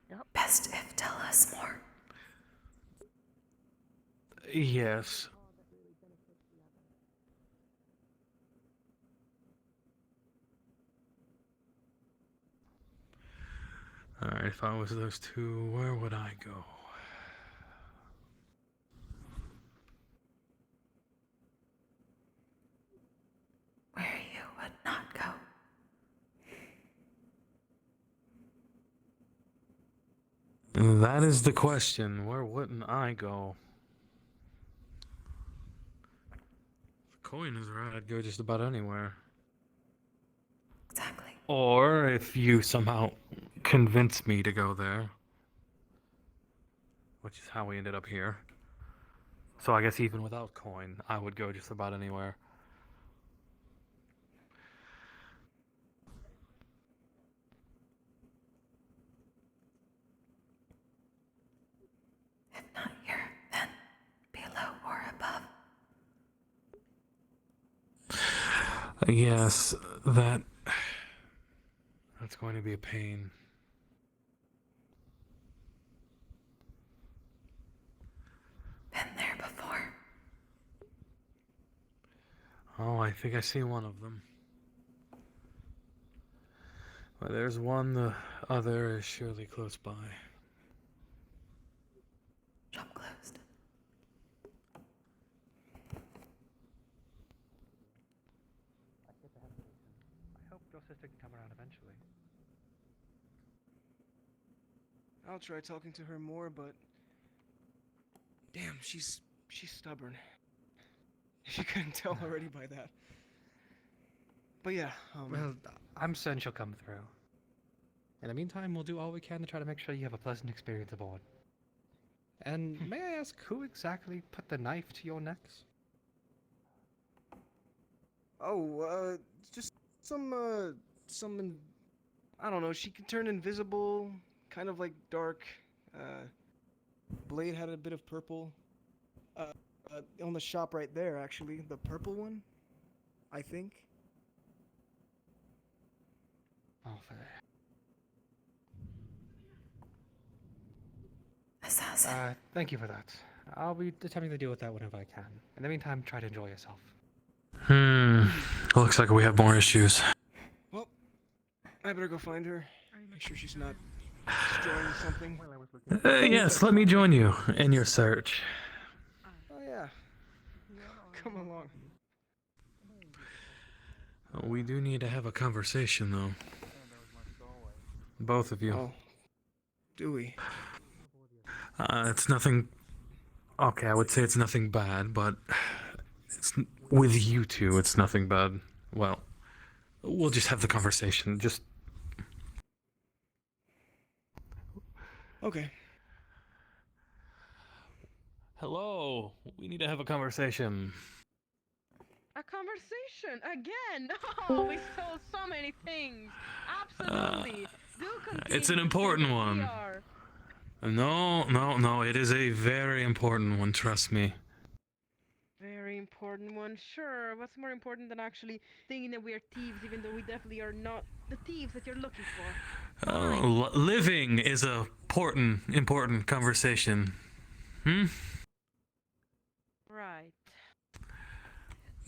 Yep. Best if tell us more. Yes. Alright, if I was those two, where would I go? Where you would not go. That is the question. Where wouldn't I go? If the coin is right, I'd go just about anywhere. Exactly. Or if you somehow convince me to go there. Which is how we ended up here. So I guess even without coin, I would go just about anywhere. If not here, then below or above. Yes, that's going to be a pain. Been there before. Oh, I think I see one of them. Well, there's one, the other is surely close by. Shop closed. I hope your sister can come around eventually. I'll try talking to her more, but damn, she's stubborn. If you couldn't tell already by that. But yeah, Well, I'm certain she'll come through. In the meantime, we'll do all we can to try to make sure you have a pleasant experience aboard. And may I ask who exactly put the knife to your necks? Oh, just some, I don't know, she can turn invisible, kind of like dark. Blade had a bit of purple. On the shop right there, actually, the purple one, I think. Oh, fair. Assassin. Thank you for that. I'll be attempting to deal with that whenever I can. In the meantime, try to enjoy yourself. Looks like we have more issues. Well, I better go find her. Make sure she's not destroying something. Yes, let me join you in your search. Oh yeah. Come along. We do need to have a conversation, though. Both of you. Oh. Do we? It's nothing... Okay, I would say it's nothing bad, but... With you two, it's nothing bad. Well, we'll just have the conversation. Just... Okay. Hello. We need to have a conversation. A conversation again. Oh, we saw so many things. Absolutely. Do continue. It's an important one. No. It is a very important one, trust me. Very important one, sure. What's more important than actually thinking that we are thieves, even though we definitely are not the thieves that you're looking for? Living is a important conversation. Right.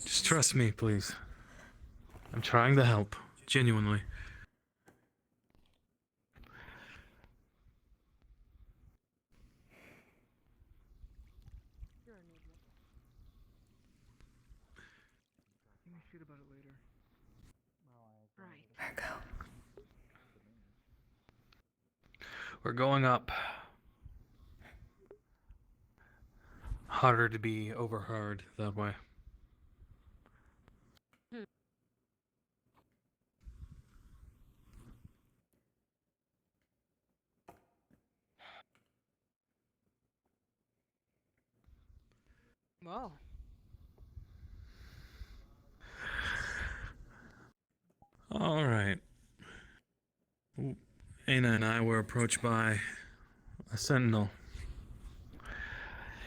Just trust me, please. I'm trying to help, genuinely. Give me shit about it later. Right. Virgo. We're going up. Harder to be overheard that way. Well. All right. Ayna and I were approached by a sentinel.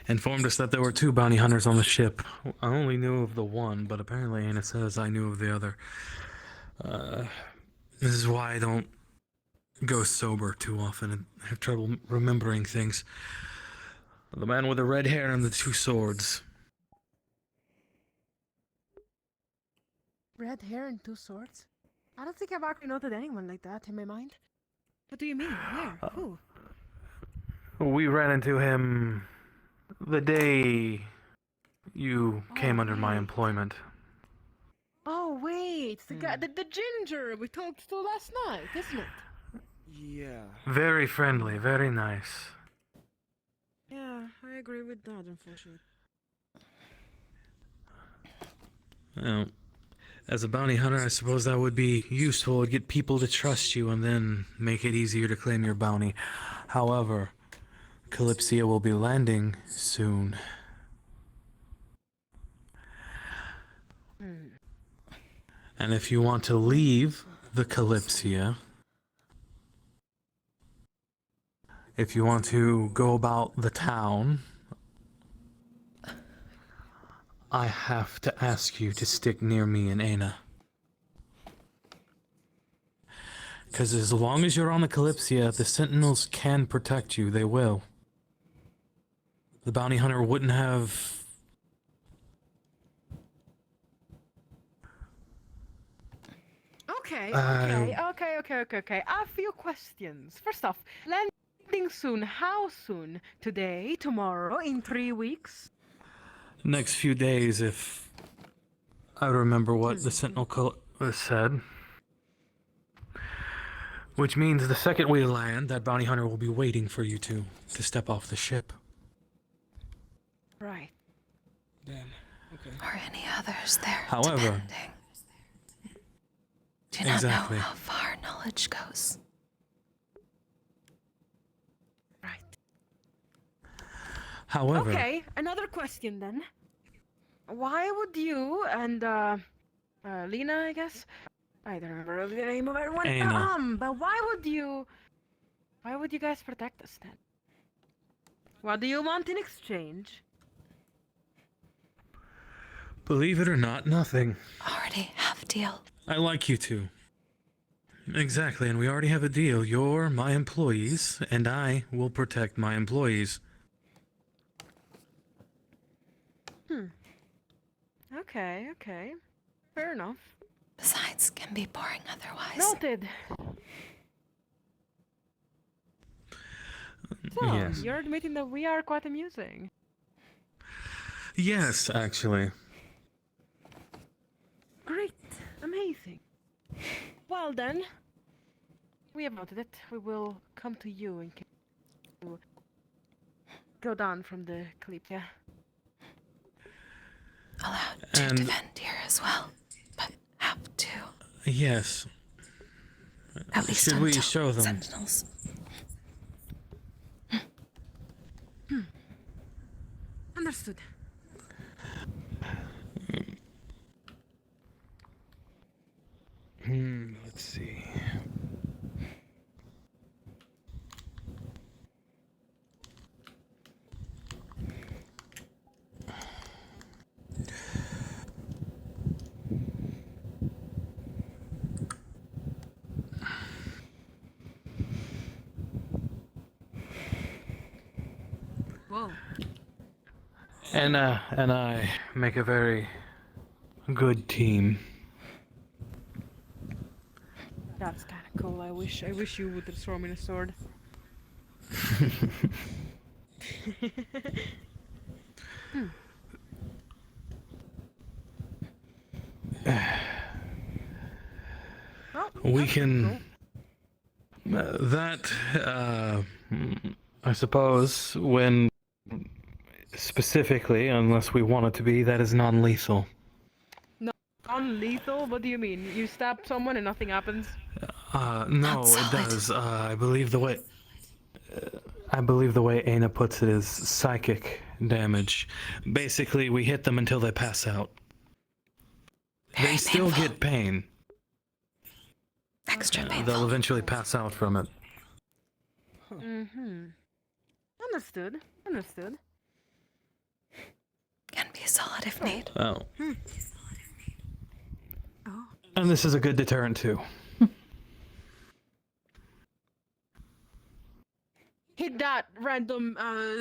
Informed us that there were 2 bounty hunters on the ship. I only knew of the one, but apparently Ayna says I knew of the other. This is why I don't go sober too often and have trouble remembering things. The man with the red hair and the 2 swords. Red hair and 2 swords? I don't think I've actually noted anyone like that in my mind. What do you mean? Where? Who? We ran into him the day you came under my employment. Oh, wait. The guy, the ginger we talked to last night, isn't it? Yeah. Very friendly, very nice. Yeah, I agree with that, unfortunately. Well, as a bounty hunter, I suppose that would be useful to get people to trust you and then make it easier to claim your bounty. However, Kalypsia will be landing soon. And if you want to leave the Kalypsia, if you want to go about the town, I have to ask you to stick near me and Ayna. Because as long as you're on the Kalypsia, the Sentinels can protect you. They will. The bounty hunter wouldn't have... Okay. I have a few questions. First off, landing soon. How soon? Today? Tomorrow? In 3 weeks? Next few days, if I remember what the Sentinel said. Which means the second we land, that bounty hunter will be waiting for you to step off the ship. Right. Damn. Okay. Or any others there. However, Do not exactly. know how far knowledge goes. However, Okay, another question then. Why would you and Lena, I guess? I don't remember the name of everyone. Ayna. But why would you guys protect us then? What do you want in exchange? Believe it or not, nothing. Already have a deal. I like you two. Exactly, and we already have a deal. You're my employees, and I will protect my employees. Okay, okay. Fair enough. Besides, can be boring otherwise. Noted. So, Yes. you're admitting that we are quite amusing. Yes, actually. Great. Amazing. Well then, we have noted it. We will come to you in case you go down from the Kalypsia. Allowed to And- defend here as well, but have to. Yes. At least Should we until show them? Sentinels. Understood. Let's see. Whoa. Anna and I make a very good team. That's kind of cool. I wish you would throw me a sword. Well, We that's can. I suppose, when specifically, unless we want it to be, that is non-lethal. Non-lethal? What do you mean? You stab someone and nothing happens? No, Not it solid. does. I believe the way. I believe the way Ayna puts it is psychic damage. Basically, we hit them until they pass out. Very They still painful. get pain. Extra They'll painful. eventually pass out from it. Mm-hmm. Understood. Understood. Can be solid if need. Oh. Oh. And this is a good deterrent too. Hit that random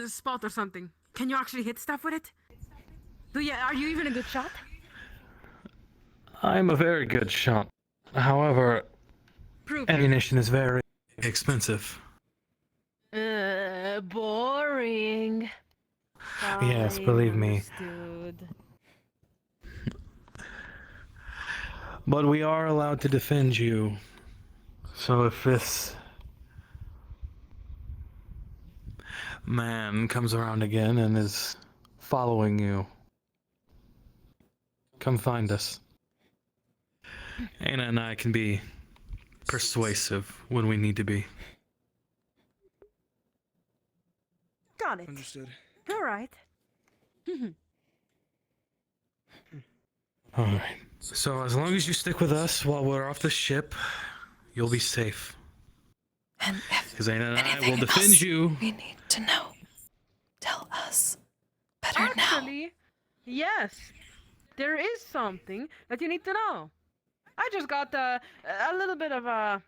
spot or something. Can you actually hit stuff with it? Are you even a good shot? I'm a very good shot. However, Prove ammunition is very expensive. Boring. Yes, Fine, believe me. understood. But we are allowed to defend you. So if this man comes around again and is following you, come find us. Ayna and I can be persuasive when we need to be. Got it. Understood. All right. Alright. So as long as you stick with us while we're off the ship, you'll be safe. And if Because Ayna and I anything will defend else you. we need to know, tell us. Better now. Actually, yes. There is something that you need to know. I just got a little bit of an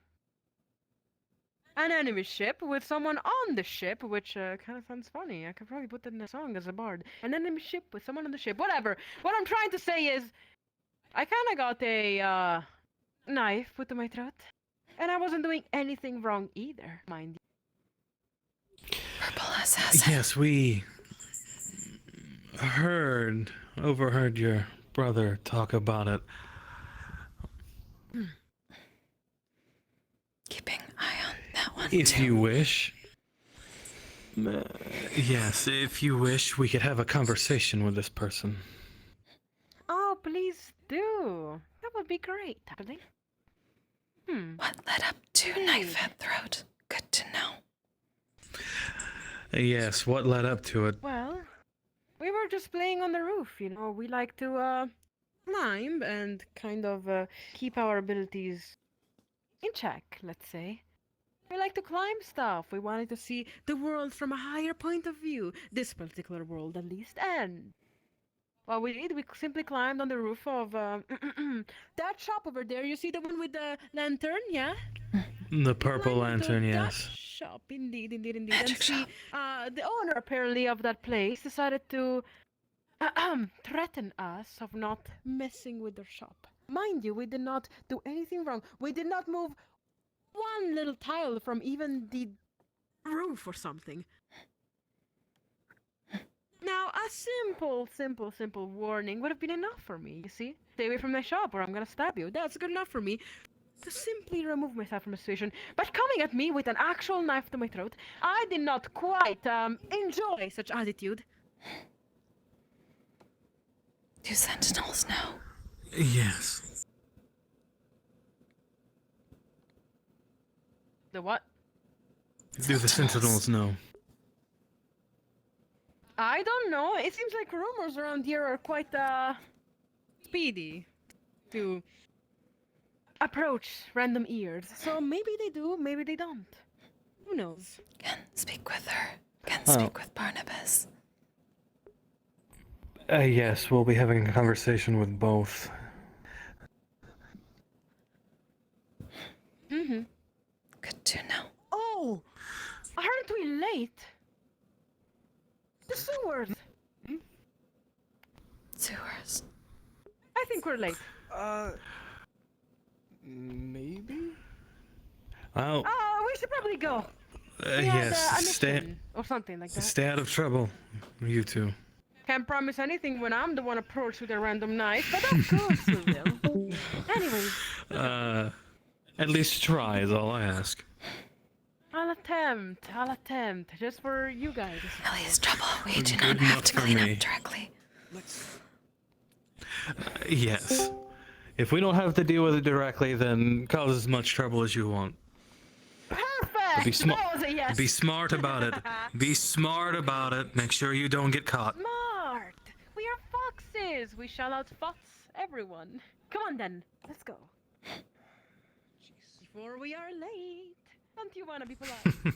enemy ship with someone on the ship, which kind of sounds funny. I could probably put that in a song as a bard. An enemy ship with someone on the ship. Whatever. What I'm trying to say is, I kind of got a knife put to my throat, and I wasn't doing anything wrong either, mind you. Purple assassin. Yes, we overheard your brother talk about it. Keeping eye on that one If too. you wish. Yes, if you wish, we could have a conversation with this person. Oh, please do. That would be great, actually. What led up to knife at throat? Good to know. Yes, what led up to it? Well, roof. You know, we like to climb and kind of keep our abilities in check, let's say. We like to climb stuff. We wanted to see the world from a higher point of view. This particular world, at least. And what we did, we simply climbed on the roof of that shop over there. You see the one with the lantern, yeah? The purple Climbed lantern, that yes. shop, indeed. And see, the owner apparently of that place decided to threaten us of not messing with their shop. Mind you, we did not do anything wrong. We did not move one little tile from even the roof or something. Now, a simple warning would have been enough for me, you see? Stay away from my shop or I'm gonna stab you. That's good enough for me to simply remove myself from the situation. But coming at me with an actual knife to my throat, I did not quite enjoy such attitude. Do sentinels know? Yes. The what? Do the sentinels know? I don't know. It seems like rumors around here are quite speedy to approach random ears. So maybe they do, maybe they don't. Who knows? Can speak with her. Can speak with Barnabas. Yes, we'll be having a conversation with both. Mm-hmm. Good to know. Oh! Aren't we late? The sewers! Sewers. I think we're late. Maybe? Oh, We should probably go. We had, yes, a mission or something like that. stay out of trouble, you two. Can't promise anything when I'm the one approached with a random knife, but of course we will. Anyways. At least try is all I ask. I'll attempt, just for you guys. Ellie's trouble. We do Good not have enough to for clean me. up directly. Yes. If we don't have to deal with it directly, then cause as much trouble as you want. Perfect! Be smart. That was a yes. Be smart about it. Be smart about it. Make sure you don't get caught. Smart! We are foxes! We shall outfox everyone. Come on then, let's go. Before we are late. Don't you want to be polite?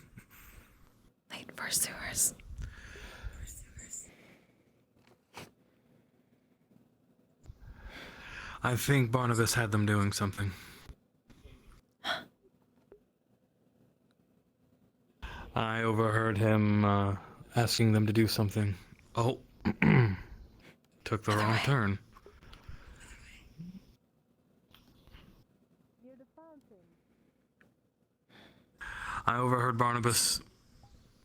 Late for sewers. I think Barnabas had them doing something. I overheard him asking them to do something. Oh, took the wrong turn. Near the fountain. I overheard Barnabas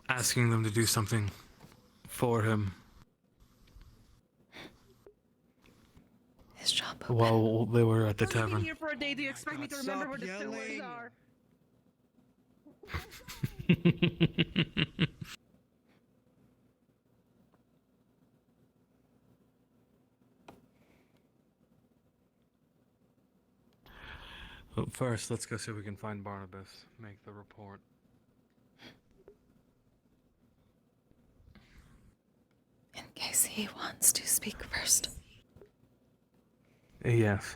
asking them to do something for him. His shop open. While they were at the I've been tavern. here for a day. Do you expect me to remember where the sewers are? Well, first, let's go see if we can find Barnabas. Make the report. In case he wants to speak first. Yes.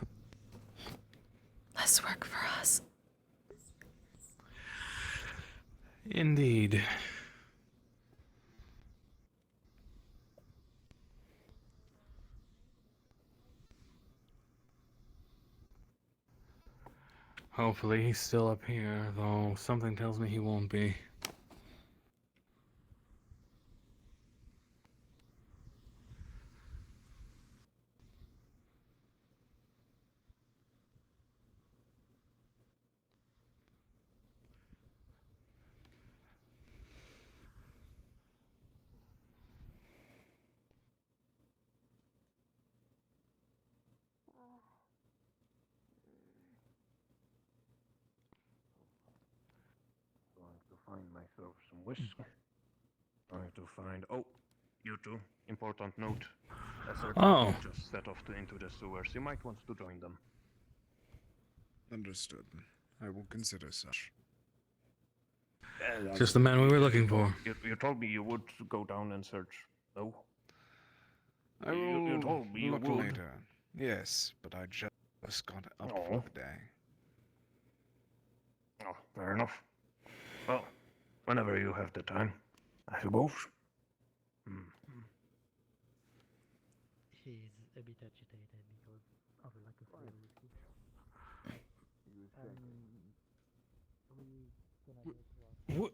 Less work for us. Indeed. Hopefully he's still up here, though something tells me he won't be. Going to find myself some whiskey. Trying to find. Oh, you two. Important note. A certain Oh. group just set off into the sewers. You might want to join them. Understood. I will consider such. Just the man we were looking for. You told me you would go down and search. No? I You will told me you look would. later. Yes, but I just got up Oh. for the day. Oh, fair enough. Well, whenever you have the time, I suppose. Mm. She's a bit agitated because of a lack of food. What?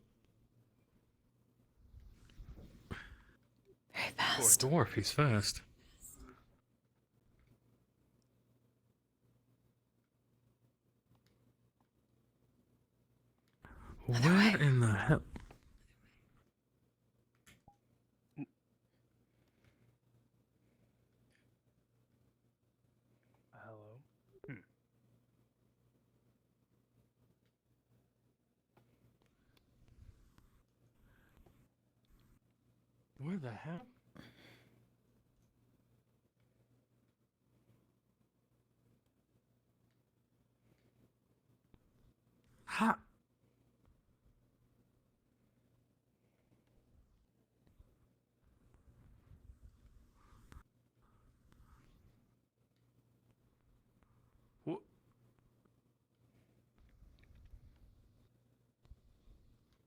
Very Poor fast. dwarf, he's fast. Where in the hell? Hello? Where the hell? Ha! What?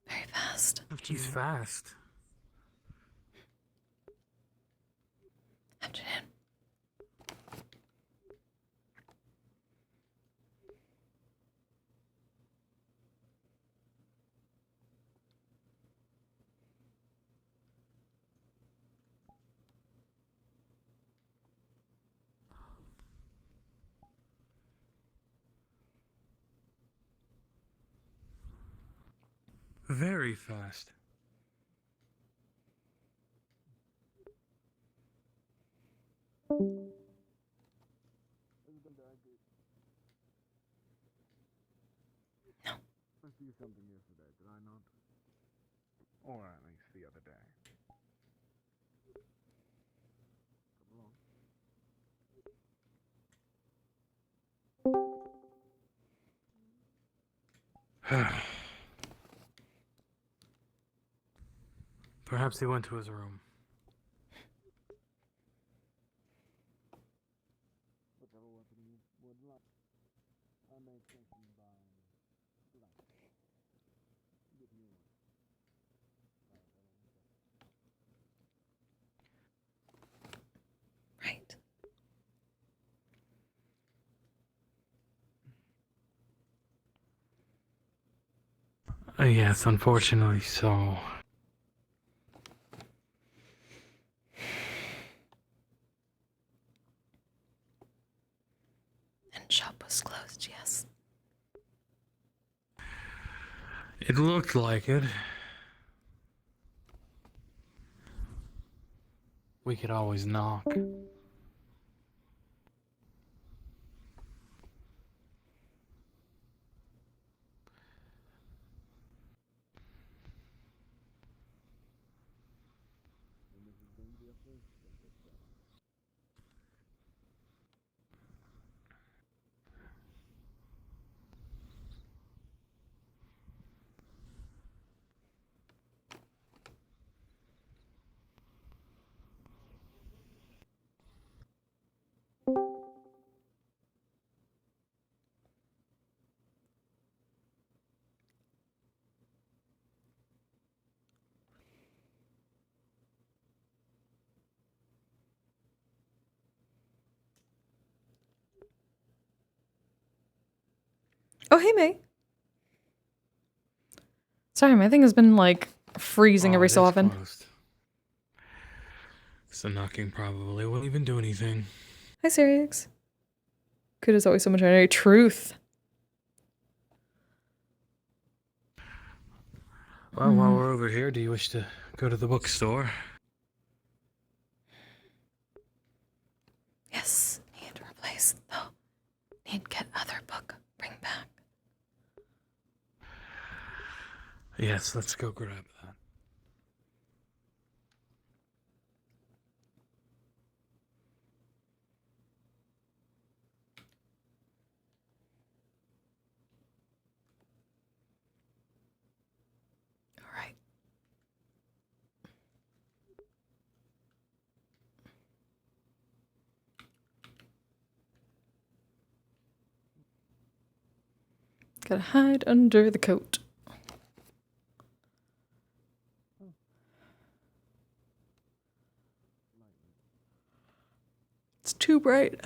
Very fast. He's fast. Afternoon. Very fast. I see something yesterday, did I not? Or at least the other day. Come along. Perhaps he went to his room. Whichever weapon you would like. I may take you by light. Give me one. Right. Yes, unfortunately so. And shop was closed, yes. It looked like it. We could always knock. Oh, hey, May. Sorry, my thing has been, like, freezing every so often. Closed. So knocking probably won't even do anything. Hi, Sirix. Good as always so much energy. Truth. Well, while we're over here, do you wish to go to the bookstore? Yes. Need to replace, though. Need get other book. Bring back. Yes, let's go grab that. All right. Gotta hide under the coat. It's too bright.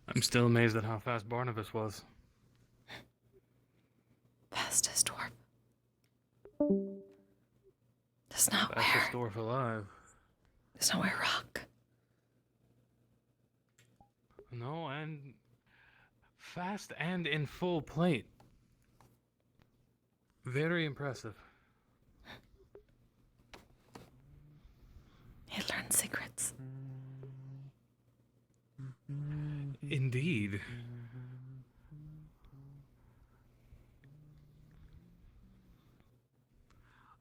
I'm still amazed at how fast Barnabas was. Fastest dwarf. Does not Fastest wear. dwarf alive. Does not wear rock. No, and fast and in full plate. Very impressive. He learned secrets. Indeed.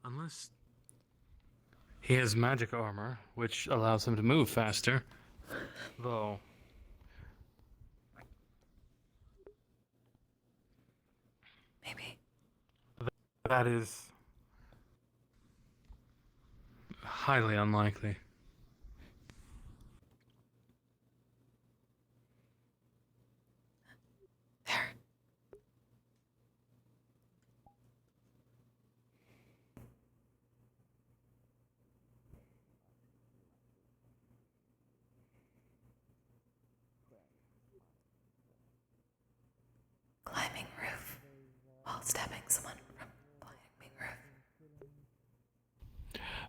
Unless he has magic armor, which allows him to move faster. Though Maybe. that is highly unlikely. There. Climbing roof while stabbing someone from climbing roof.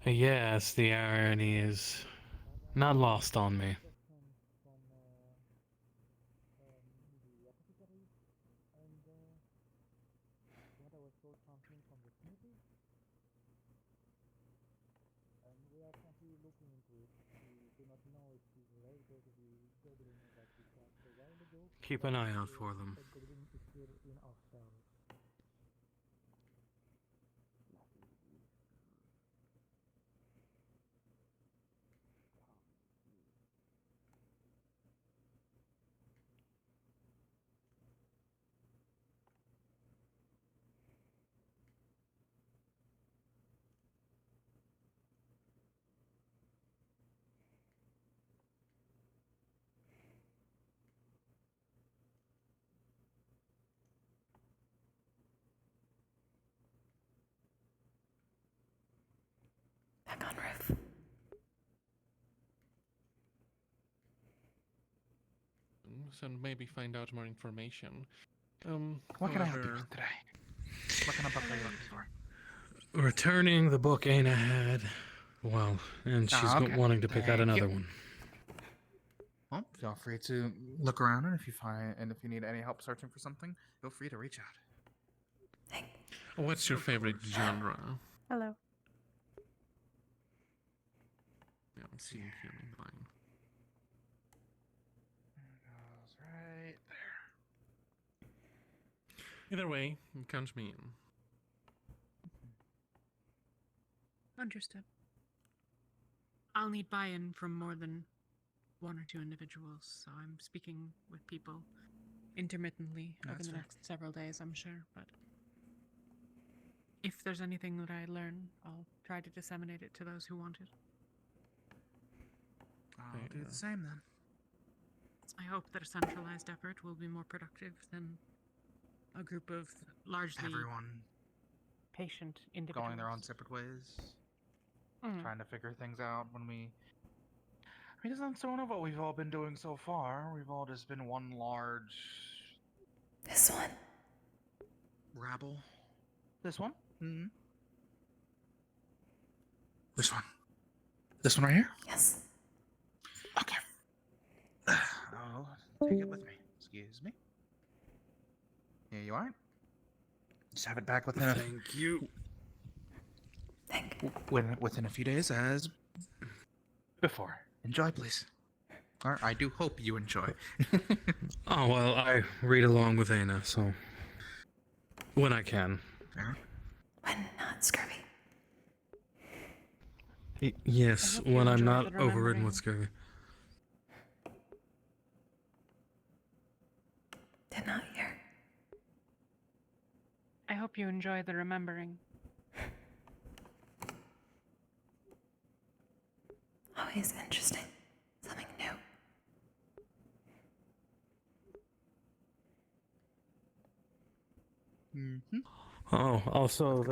Yes, the irony is not lost on me. Keep an eye out for them. Back on roof. So maybe find out more information. What can I help you with today? What kind of book are you looking for? Returning the book Ayna had. Well, and she's Okay. wanting to pick out Thank another you. one. Well, feel free to look around, and if you need any help searching for something, feel free to reach out. What's your favorite genre? Hello. Yeah, I'm seeing feeling fine. Goes right there. Either way, count me in. Understood. I'll need buy-in from more than one or two individuals, so I'm speaking with people intermittently over That's the fair. next several days, I'm sure, but if there's anything that I learn, I'll try to disseminate it to those who want it. I'll do the same then. I hope that a centralized effort will be more productive than a group of largely Everyone patient individuals. going their own separate ways, Mm. trying to figure things out when we. I mean, isn't sort of what we've all been doing so far? We've all just been one large. This one. rabble. This one? Mm-hmm. This one. This one right here? Yes. Okay. I'll take it with me. Excuse me. Here you are. Just have it back within a... Thank you. Within a few days as before. Enjoy, please. Or I do hope you enjoy. Oh, well, I read along with Ayna, so... when I can. When not scurvy. Yes, hope you when I'm enjoy not the overridden remembering. with scurvy. Did not hear. I hope you enjoy the remembering. Always interesting. Something new. Mm-hmm. Oh, also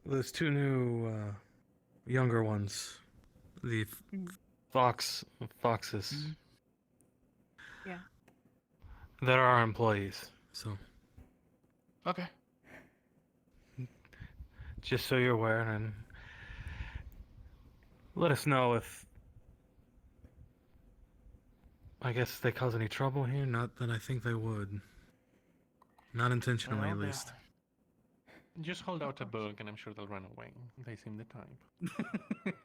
those two new younger ones, the foxes. Yeah. They're our employees, so Okay. just so you're aware, and let us know if I guess they cause any trouble here. Not that I think they would. Not intentionally, at Well, least. Just hold out a book and I'm sure they'll run away. They seem the type.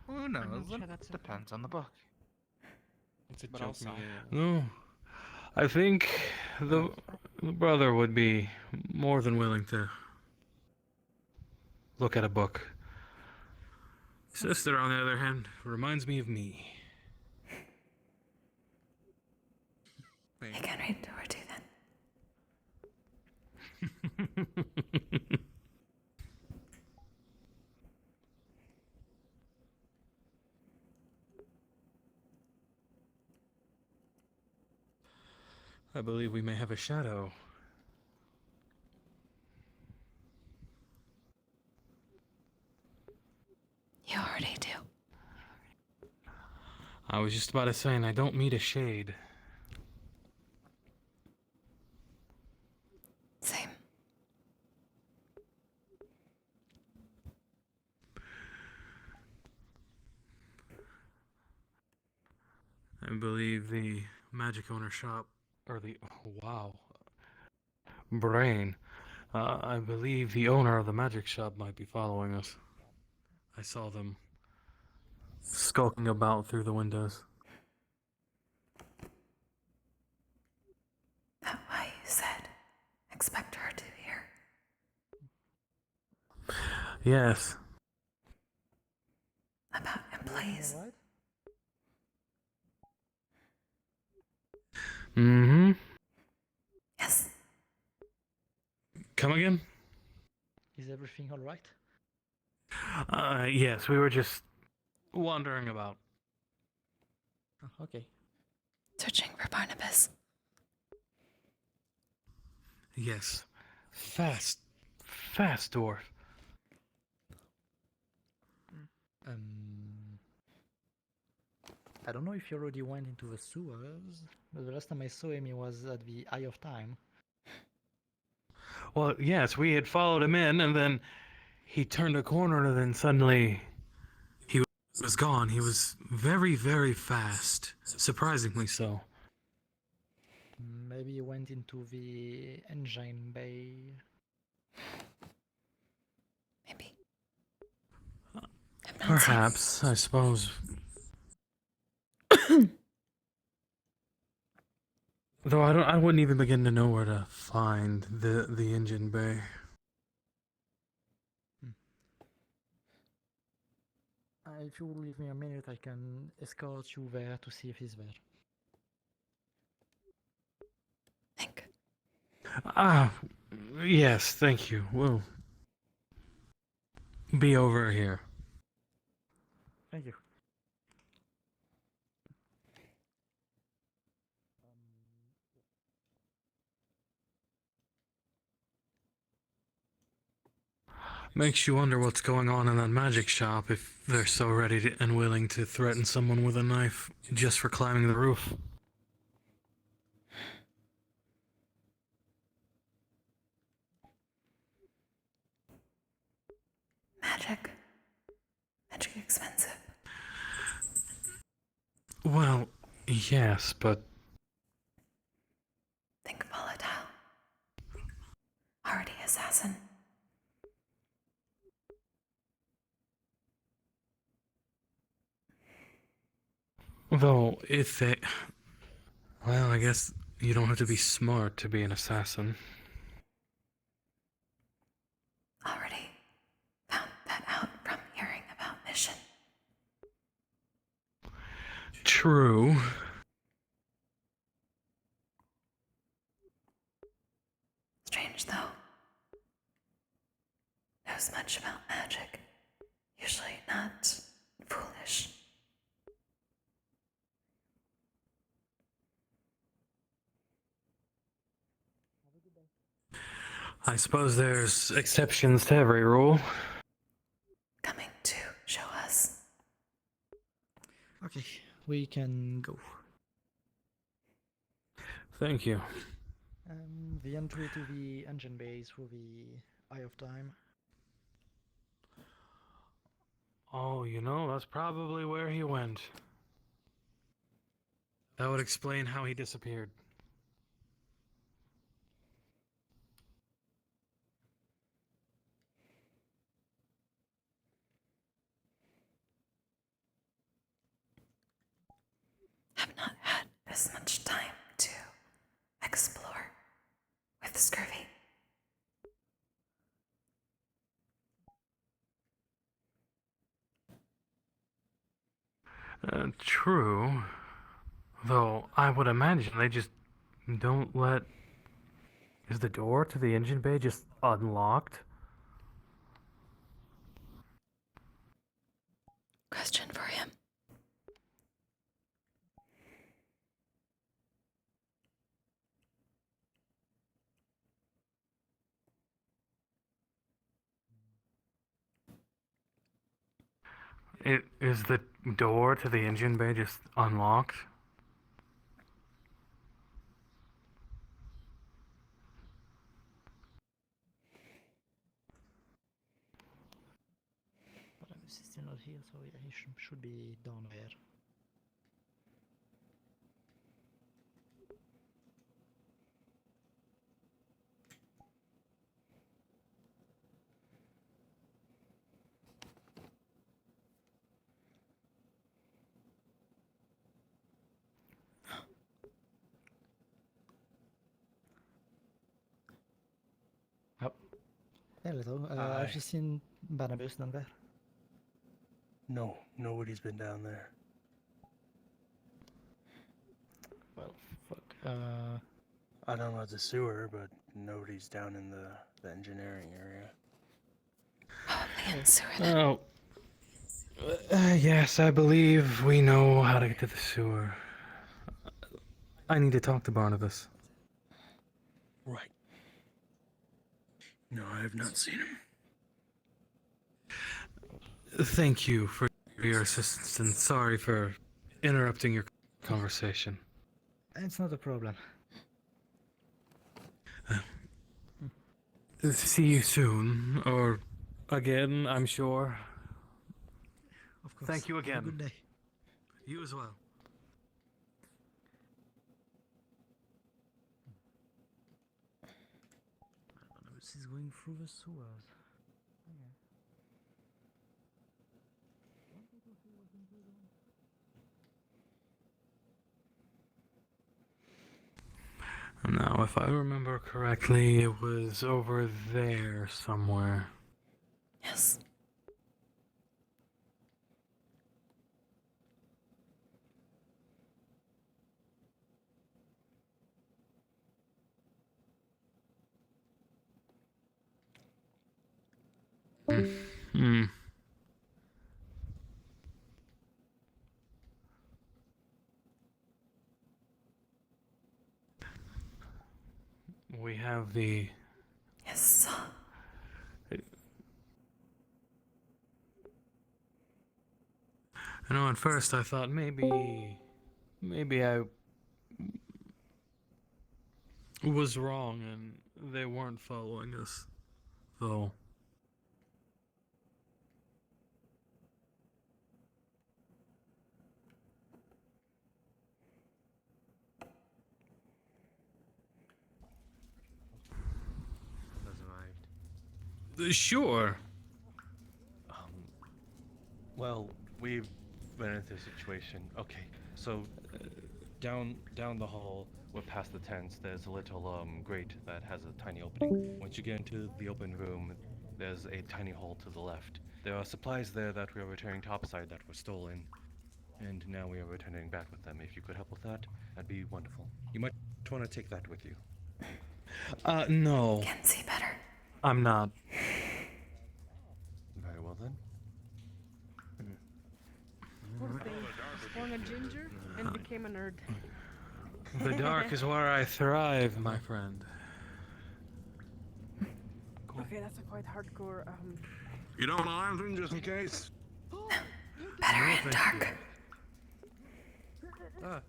Who knows? not sure It that's depends on the book. It's a But joke, also- No, I think the brother would be more than willing to look at a book. Sister, on the other hand, reminds me of me. I can read or two then. I believe we may have a shadow. You already do. I was just about to say, and I don't meet a shade. Same. I believe the magic owner shop, or the, oh, wow, brain. I believe the owner of the magic shop might be following us. I saw them skulking about through the windows. That's why you said expect her to hear. Yes. About employees. Mm-hmm. Yes. Come again? Is everything alright? Yes, we were just wandering about. Oh, okay. Searching for Barnabas. Yes. Fast dwarf. I don't know if you already went into the sewers, but the last time I saw him, he was at the Eye of Time. Well, yes, we had followed him in, and then he turned a corner, and then suddenly he was gone. He was very, very fast. Surprisingly so. Maybe he went into the engine bay. Maybe. Perhaps, I suppose. Though I wouldn't even begin to know where to find the engine bay. If you will leave me a minute, I can escort you there to see if he's there. Ah, yes, thank you. We'll be over here. Thank you. Makes you wonder what's going on in that magic shop if they're so ready and willing to threaten someone with a knife just for climbing the roof. expensive. Well, yes, but Think volatile. Already assassin. though if they, well, I guess you don't have to be smart to be an assassin. Already found that out from hearing about mission. True. Strange though. Knows much about magic. Usually not foolish. I suppose there's exceptions to every rule. Coming to show us. Okay, we can go. Thank you. The entry to the engine bay through the Eye of Time. Oh, you know, that's probably where he went. That would explain how he disappeared. Have not had as much time to explore with scurvy. True. Though, I would imagine they just don't let... Is the door to the engine bay just unlocked? Question for him. Is the door to the engine bay just unlocked? But I'm still not here, so yeah, he should be down there. Hello, have you seen Barnabas down there? No, nobody's been down there. Well, fuck. I don't know the sewer, but nobody's down in the engineering area. Probably in sewer then. Oh. Yes, I believe we know how to get to the sewer. I need to talk to Barnabas. Right. No, I have not seen him. Thank you for your assistance, and sorry for interrupting your conversation. It's not a problem. See you soon, or again, I'm sure. Of course. Thank you Have a again. good day. You as well. Barnabas is going through the sewers. Now, if I remember correctly, it was over there somewhere. Yes. Hmm. We have the... Yes. I know at first I thought maybe I was wrong and they weren't following us, though. Sure. Well, we've been into a situation. Okay, so down the hall, we're past the tents. There's a little grate that has a tiny opening. Once you get into the open room, there's a tiny hall to the left. There are supplies there that we are returning topside that were stolen, and now we are returning back with them. If you could help with that, that'd be wonderful. You might want to take that with you. No. Can see better. I'm not. Very well then. Poor thing. Was born a ginger and became a nerd. The dark is where I thrive, my friend. Okay, that's a quite hardcore. You don't want anything just in case? Better in dark. Alright.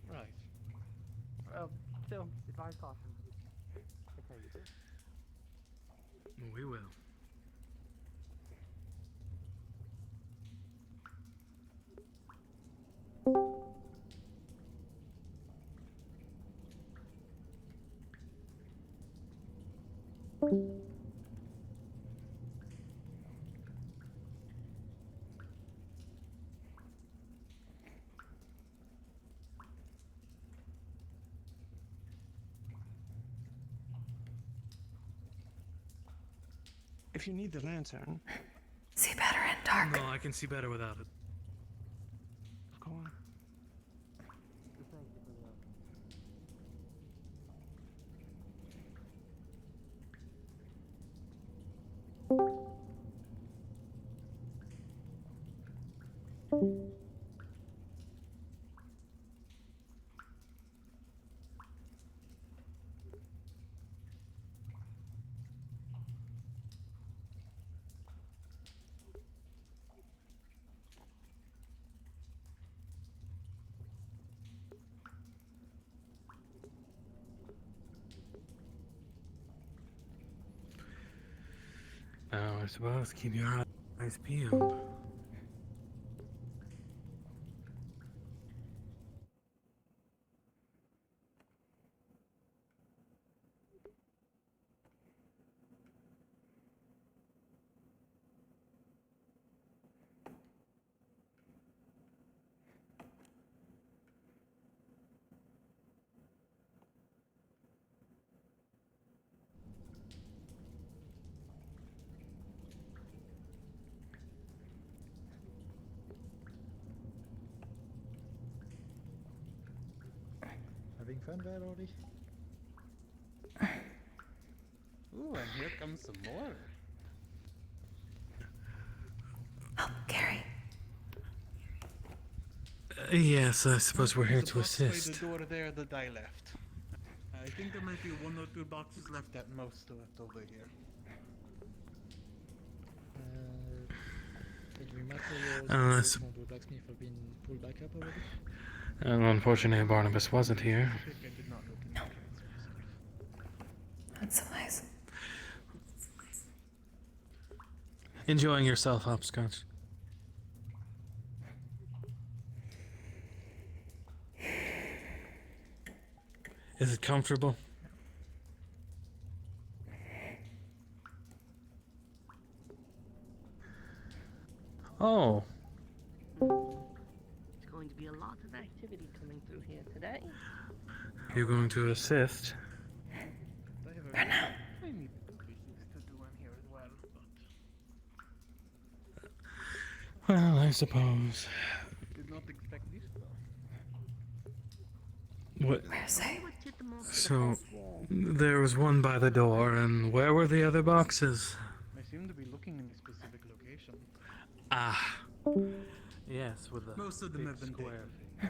Right. Still, advise caution. Okay. We will. If you need the lantern, See better in dark. No, I can see better without it. go on. Now, I suppose keep your eyes peeled. Having fun there, Lordy? Ooh, and here comes some more. Oh, Gary. Yes, I suppose we're here There's a to box by assist. the door there that I left. I think there might be 1 or 2 boxes left at most left over here. Any materials Unless- from the blacksmith have been pulled back up already? Unfortunately, Barnabas wasn't here. I think I did not look into it. That's so nice. Enjoying yourself, Hopscotch. Is it comfortable? Oh, There's going to be a lot of activity coming through here today. you're going to assist? They have a For now. tiny bit of business to do in here as well, but Well, I suppose. did not expect this though. What? Where's they? So, there was one by the door, and where were the other boxes? I seem to be looking in a specific location. Ah. Yes, with the Most of them big have been square taken. thing.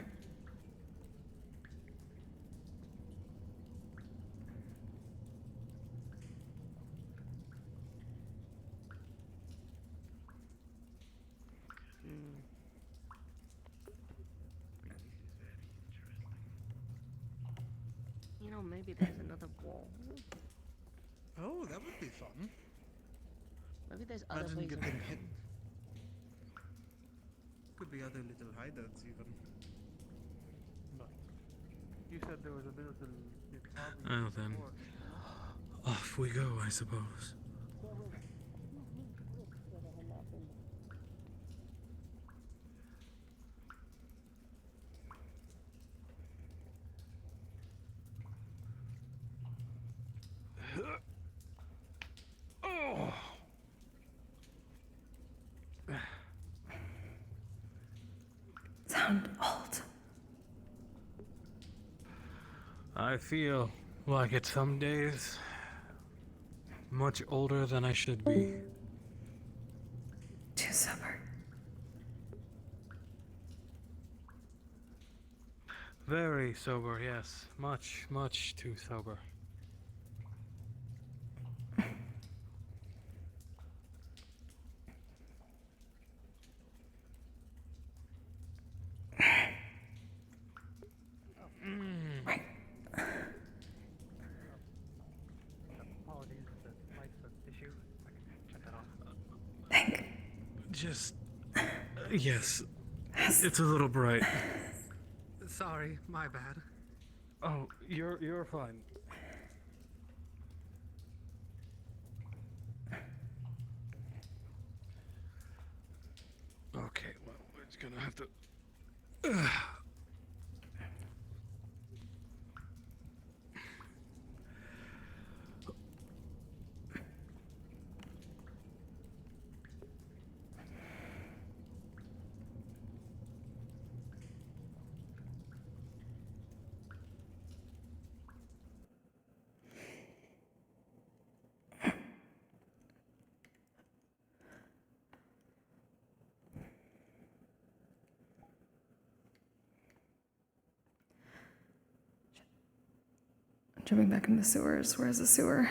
You know, maybe there's another wall. Oh, that would be fun. Maybe there's other Imagine ways getting around. hidden. Could be other little hideouts even. But you said there was a little bit Oh, then. Off we go, I suppose. Sound old. I feel like it some days. Much older than I should be. Too sober. Very sober, yes. Much, much too sober. Right. Apologies, the light's an issue. I can check that off. Think. Just... yes. It's a little bright. Sorry, my bad. Oh, you're fine. Okay, well, we're just gonna have to... Jumping back in the sewers. Where's the sewer?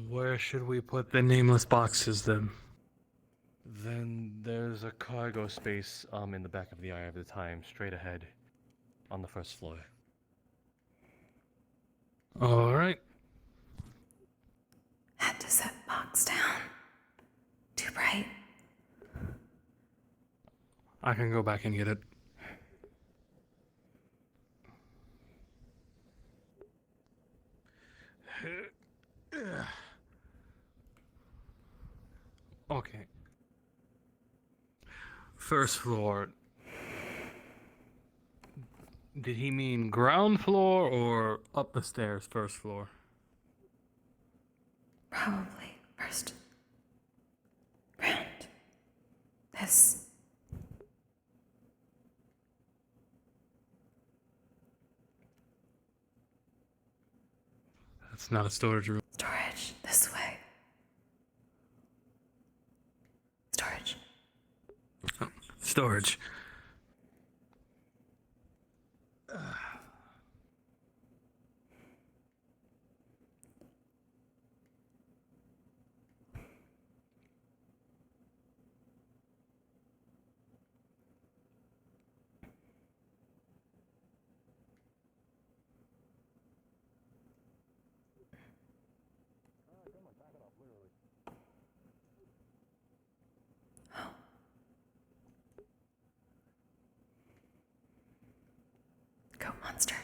Where should we put the nameless boxes then? Then there's a cargo space in the back of the Eye of the Time, straight ahead, on the first floor. Alright. Had to set box down. Too bright. I can go back and get it. Okay. First floor. Did he mean ground floor or up the stairs, first floor? Probably first. Ground. This. That's not a storage room. Storage. This way. Storage. Oh, storage. Goat monster.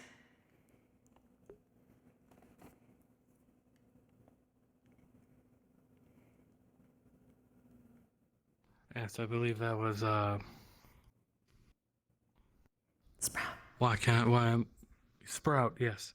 Yes, I believe that was, Sprout. Sprout, yes.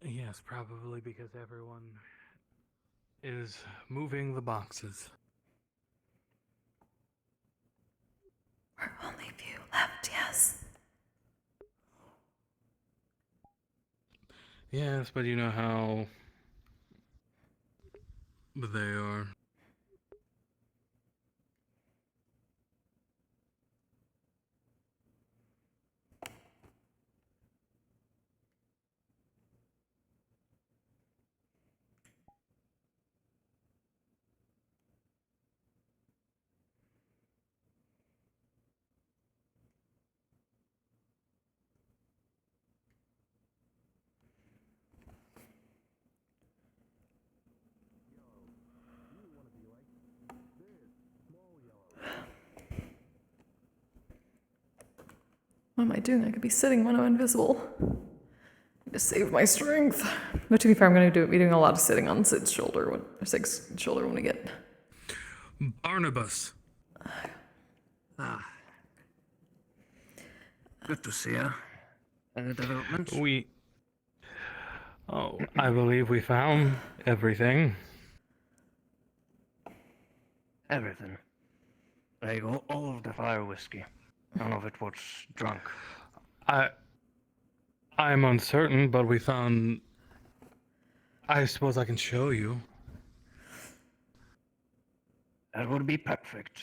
Yes, probably because everyone is moving the boxes. We're only a few left, yes. Yes, but you know how they are. What am I doing? I could be sitting when I'm invisible. To save my strength. But to be fair, I'm going to be doing a lot of sitting on Sid's shoulder when we get. Barnabas. Ah. Good to see you. Any developments? I believe we found everything. Everything. Like all of the fire whiskey. None of it was drunk. I'm uncertain, but we found. I suppose I can show you. That would be perfect,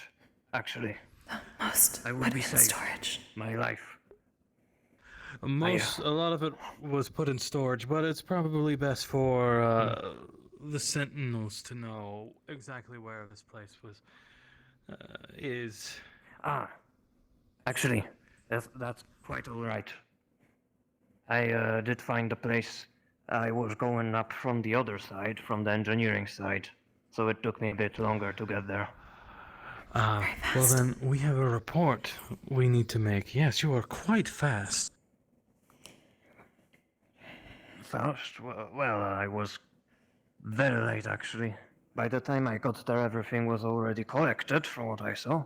actually. Most I would put be in safe. storage. My life. A lot of it was put in storage, but it's probably best for the sentinels to know exactly where this place is. Ah, actually, that's quite all right. I did find a place. I was going up from the other side, from the engineering side, so it took me a bit longer to get there. Well then, we have a report we need to make. Yes, you are quite fast. Fast? Well, I was very late, actually. By the time I got there, everything was already collected, from what I saw.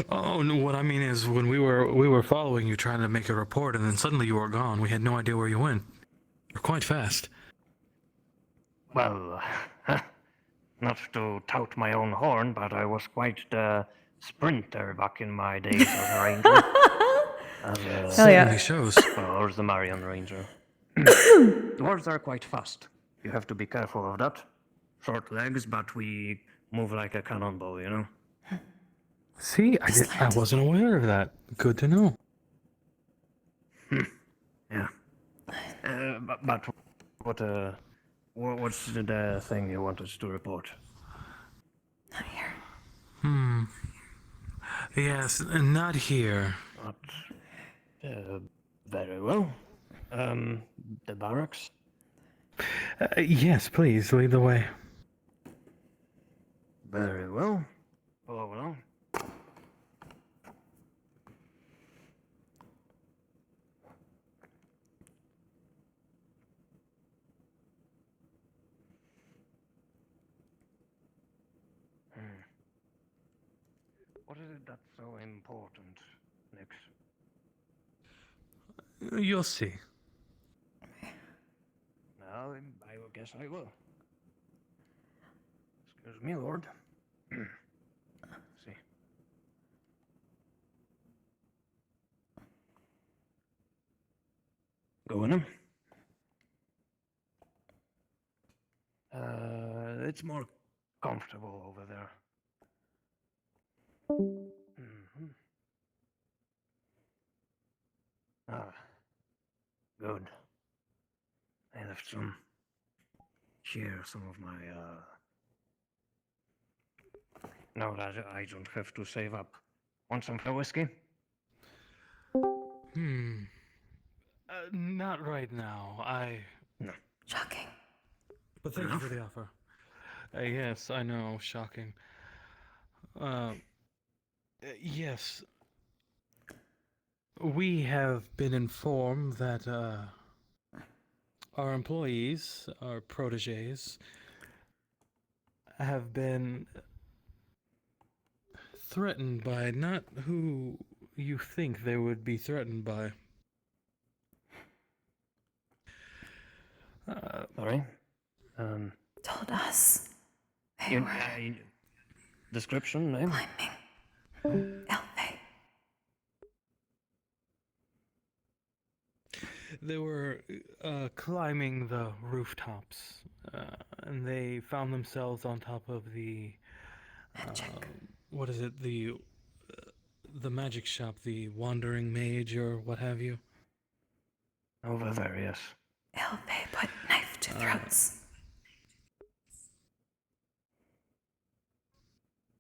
Oh no! What I mean is, when we were following you, trying to make a report, and then suddenly you were gone. We had no idea where you went. You're quite fast. Well, not to tout my own horn, but I was quite the sprinter back in my days as a ranger. Certainly shows. Or the Marion Ranger. Dwarves are quite fast. You have to be careful of that. Short legs, but we move like a cannonball, you know? See, I wasn't aware of that. Good to know. Yeah. But what's the thing you wanted to report? Not here. Yes, not here. Not very well. The barracks? Yes, please, lead the way. Very well. Follow along. What is it that's so important, Nix? You'll see. Now, I guess I will. Excuse me, Lord. See. Go in. It's more comfortable over there. Ah, good. I left some here, some of my, now that I don't have to save up. Want some for whiskey? Not right now. No. Shocking. But thank you for the offer. Yes, I know, shocking. Yes. We have been informed that, our employees, our protégés, have been threatened by not who you think they would be threatened by. Description, name? They were climbing the rooftops, and they found themselves on top of the what is it? The magic shop, the wandering mage, or what have you. Over there, yes. Elfay put knife to throats.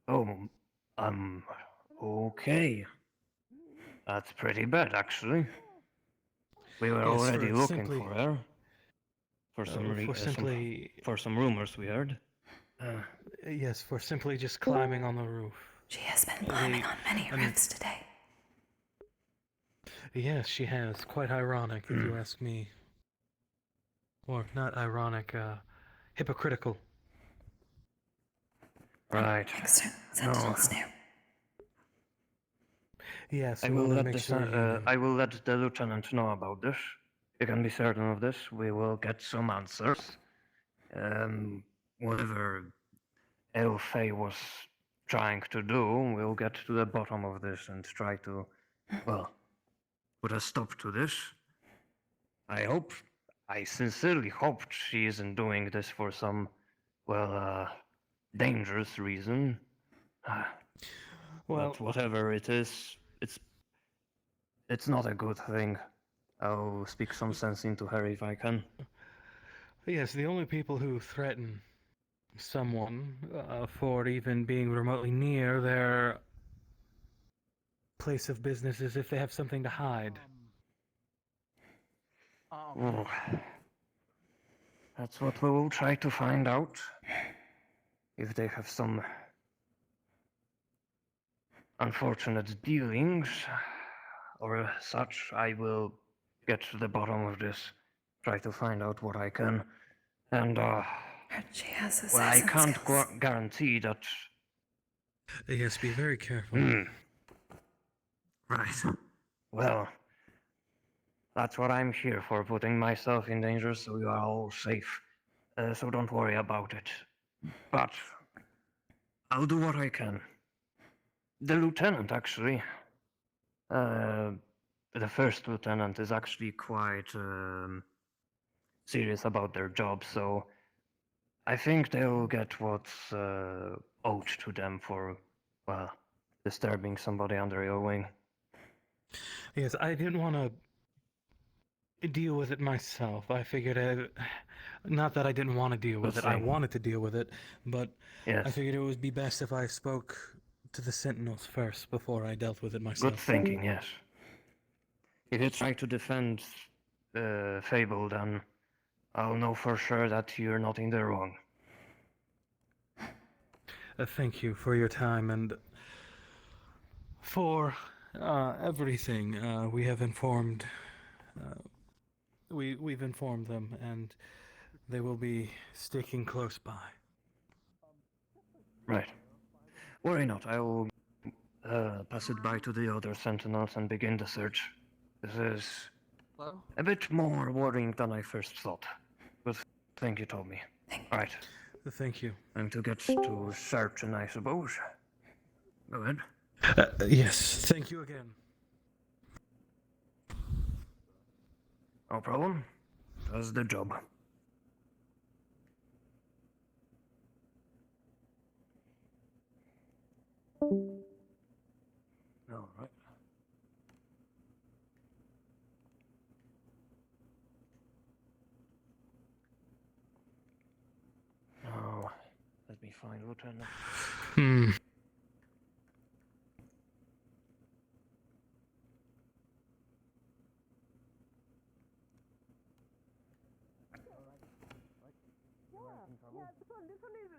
Oh, okay. That's pretty bad, actually. We were Yes, already for looking simply- for her. For some rumors we heard. Yes, for simply just climbing on the roof. She has been climbing on many roofs today. Yes, she has. Quite ironic, if you ask me. Or not ironic, hypocritical. Right. No. Yes, I we will want to let make the sure you... I will let the lieutenant know about this. You can be certain of this. We will get some answers. Whatever Elfay was trying to do, we'll get to the bottom of this and try to, well, put a stop to this. I sincerely hoped she isn't doing this for some, well, dangerous reason. Well, but whatever it is, it's not a good thing. I'll speak some sense into her if I can. Yes, the only people who threaten someone for even being remotely near their place of business is if they have something to hide. Oh. That's what we will try to find out. If they have some unfortunate dealings or such, I will get to the bottom of this. Try to find out what I can. And, She has well, I assassin can't skills. guarantee that. Yes, be very careful. Right. Well, that's what I'm here for, putting myself in danger so you are all safe. So don't worry about it. But I'll do what I can. The lieutenant, actually. The first lieutenant is actually quite serious about their job, so I think they'll get what's owed to them for, well, disturbing somebody under your wing. Yes, I didn't want to deal with it myself. I figured, not that I didn't want to deal with it, I wanted to deal with it, but I figured it would be best if I spoke to the Sentinels first before I dealt with it myself. Good thinking, yes. If you try to defend Fable, then I'll know for sure that you're not in the wrong. Thank you for your time and for everything. We have informed. We've informed them, and they will be sticking close by. Right. Worry not. I will pass it by to the other sentinels and begin the search. This is a bit more worrying than I first thought. But thank you told me. Right. Thank you. Time to get to searching, I suppose. Go ahead. Yes, thank you again. No problem. Does the job. All right. Now, let me find Lieutenant.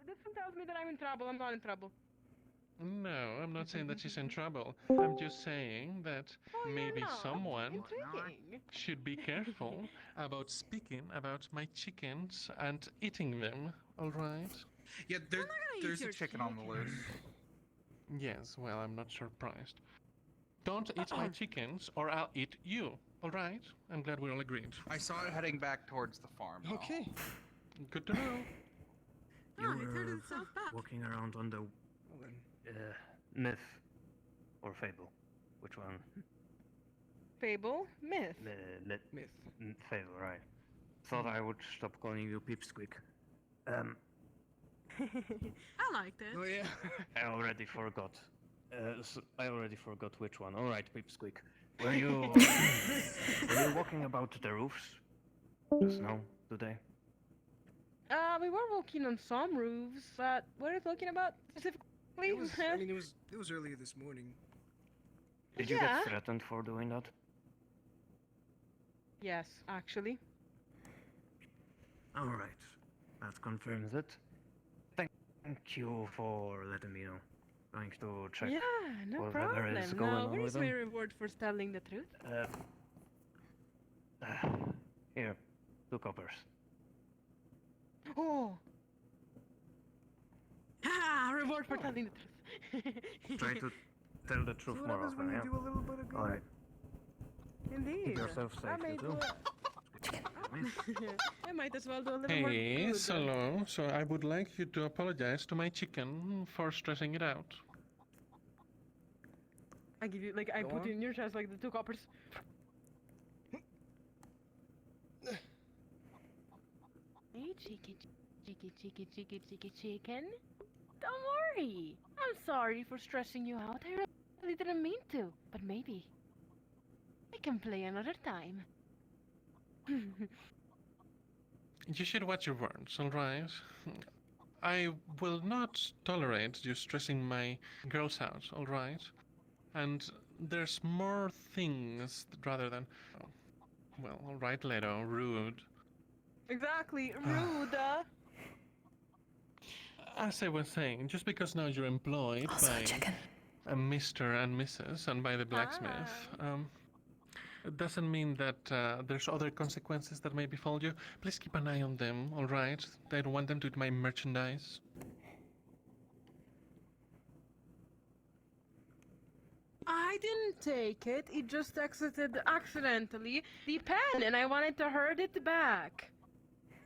This one tells me that I'm in trouble. I'm not in trouble. No, I'm not saying that she's in trouble. I'm just saying that maybe someone should be careful about speaking about my chickens and eating them, alright? Yeah, there's a chicken on the loose. Yes, well, I'm not surprised. Don't eat my chickens or I'll eat you, alright? I'm glad we're all agreed. I saw it heading back towards the farm. Okay. Good to know. You Oh, it turned were itself back. walking around on the myth or fable. Which one? Fable? Myth. Myth. Fable, right. Thought I would stop calling you Pipsqueak. I liked it. Oh yeah. I already forgot. I already forgot which one. All right, Pipsqueak. Were you walking about the roofs just now today? We were walking on some roofs, but what are you talking about specifically? It was earlier this morning. Did you Yeah. get threatened for doing that? Yes, actually. All right, that confirms it. Thank you for letting me know. Going to check. Yeah, no whatever problem. is going Now, on what with is my them. reward for telling the truth? Here, 2 coppers. Oh! Ha! Reward for telling the truth. Try to tell the truth See what more happens when often, you yeah? do a little bit of good? All right. Indeed. Keep yourself I safe, may you do too. I might as well do a little more Hey, good. hello. So I would like you to apologize to my chicken for stressing it out. I give you, like, I Go put on. you in your chest like the 2 coppers. Hey, chicken. Don't worry. I'm sorry for stressing you out. I really didn't mean to, but maybe I can play another time. You should watch your words, alright? I will not tolerate you stressing my girls out, alright? And there's more things rather than. Oh, well, alright, Leto, rude. Exactly, rude. As I was saying, just because now you're employed Also by a chicken. a Mr. and Mrs. and by the blacksmith, it doesn't mean that there's other consequences that may befall you. Please keep an eye on them, alright? I don't want them to eat my merchandise. I didn't take it. It just exited accidentally the pen, and I wanted to herd it back.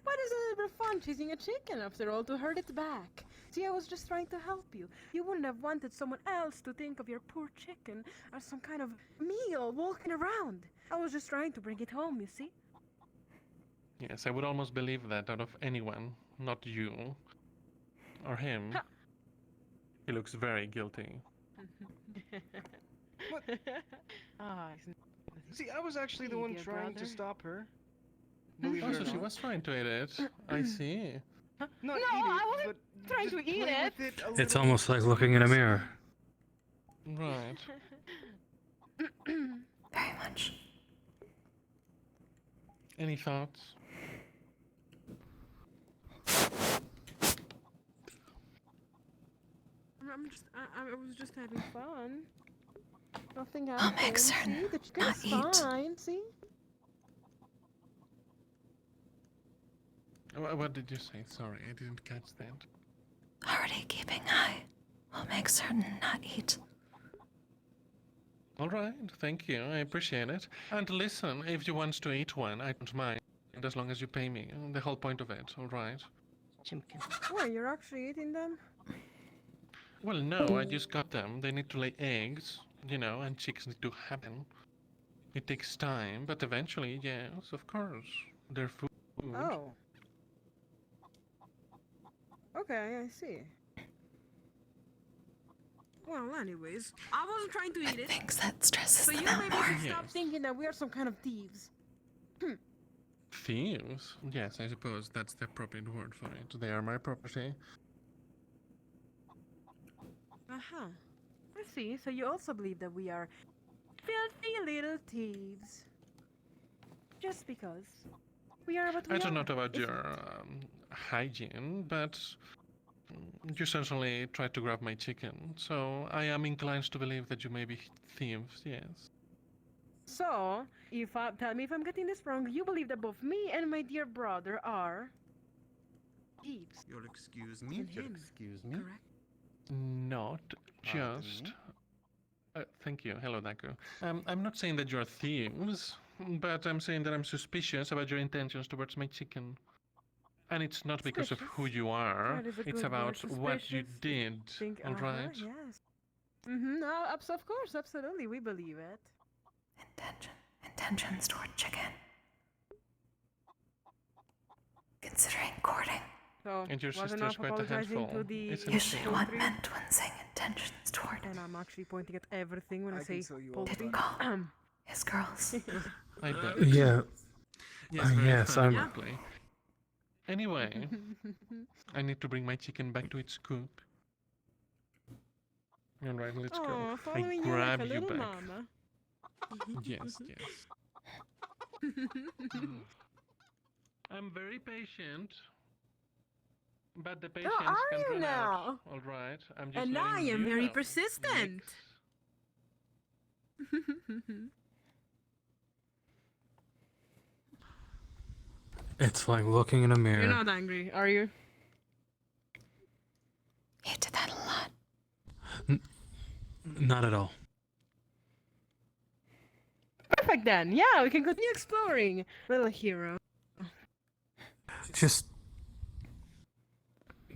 But it's a little bit fun chasing a chicken, after all, to herd it back. See, I was just trying to help you. You wouldn't have wanted someone else to think of your poor chicken as some kind of meal walking around. I was just trying to bring it home, you see? Yes, I would almost believe that out of anyone, not you. Or him. Ha. He looks very guilty. What? Ah, See, I was actually the Hey, one dear trying brother. to stop her. Believe Oh, it so or she not. was trying to eat it. I see. Not No, eat it, I wasn't but trying to just eat play it. with it a It's little almost bit like so looking in a you mirror. Right. Very much. Any thoughts? I was just having fun. Nothing I'll happened. make certain See, the chicken not is eat. fine. See? What did you say? Sorry, I didn't catch that. Already keeping high. We'll make certain not eat. All right, thank you. I appreciate it. And listen, if you want to eat one, I don't mind, as long as you pay me. The whole point of it, all right? Chimkin. Wait, you're actually eating them? Well, no, I just got them. They need to lay eggs, you know, and chicks need to happen. It takes time, but eventually, yes, of course. They're food. Oh. Okay, I see. Well, anyways, I wasn't trying to eat it. Things that stresses So them you out maybe more. should stop Yes. thinking that we are some kind of thieves. Thieves? Yes, I suppose that's the appropriate word for it. They are my property. Uh-huh. I see. So you also believe that we are filthy little thieves. Just because we are what we I don't know are. about If- your hygiene, but you certainly tried to grab my chicken, so I am inclined to believe that you may be thieves, yes. So, tell me if I'm getting this wrong, you believe that both me and my dear brother are thieves. You'll excuse me? And You'll him, excuse me? correct? Not Pardon just... me? Thank you. Hello, Daku. I'm not saying that you're thieves, but I'm saying that I'm suspicious about your intentions towards my chicken. And it's not because of who you are, That is a it's good word, about what you suspicious. did, Think, alright? yes. Mm-hmm, no, of course, absolutely, we believe it. Intentions toward chicken. Considering courting. So, And your was sister's enough quite a apologizing handful. to the Isn't Usually she? one poultry? meant when saying intentions toward. And I'm actually pointing at everything when I say can sell you all poultry. Didn't call his girls. I bet. Yeah. Yes, very yes, funny, I'm. Ripley. Anyway, I need to bring my chicken back to its coop. Alright, let's go. Aw, I following you like grab a you little back. mama. Yes, yes. I'm very patient. But the patience are can you run now? out. Alright, I'm just And I letting am you very know. persistent. It's like looking in a mirror. You're not angry, are you? He did that a lot. Not at all. Perfect then. Yeah, we can continue exploring. Little hero. Just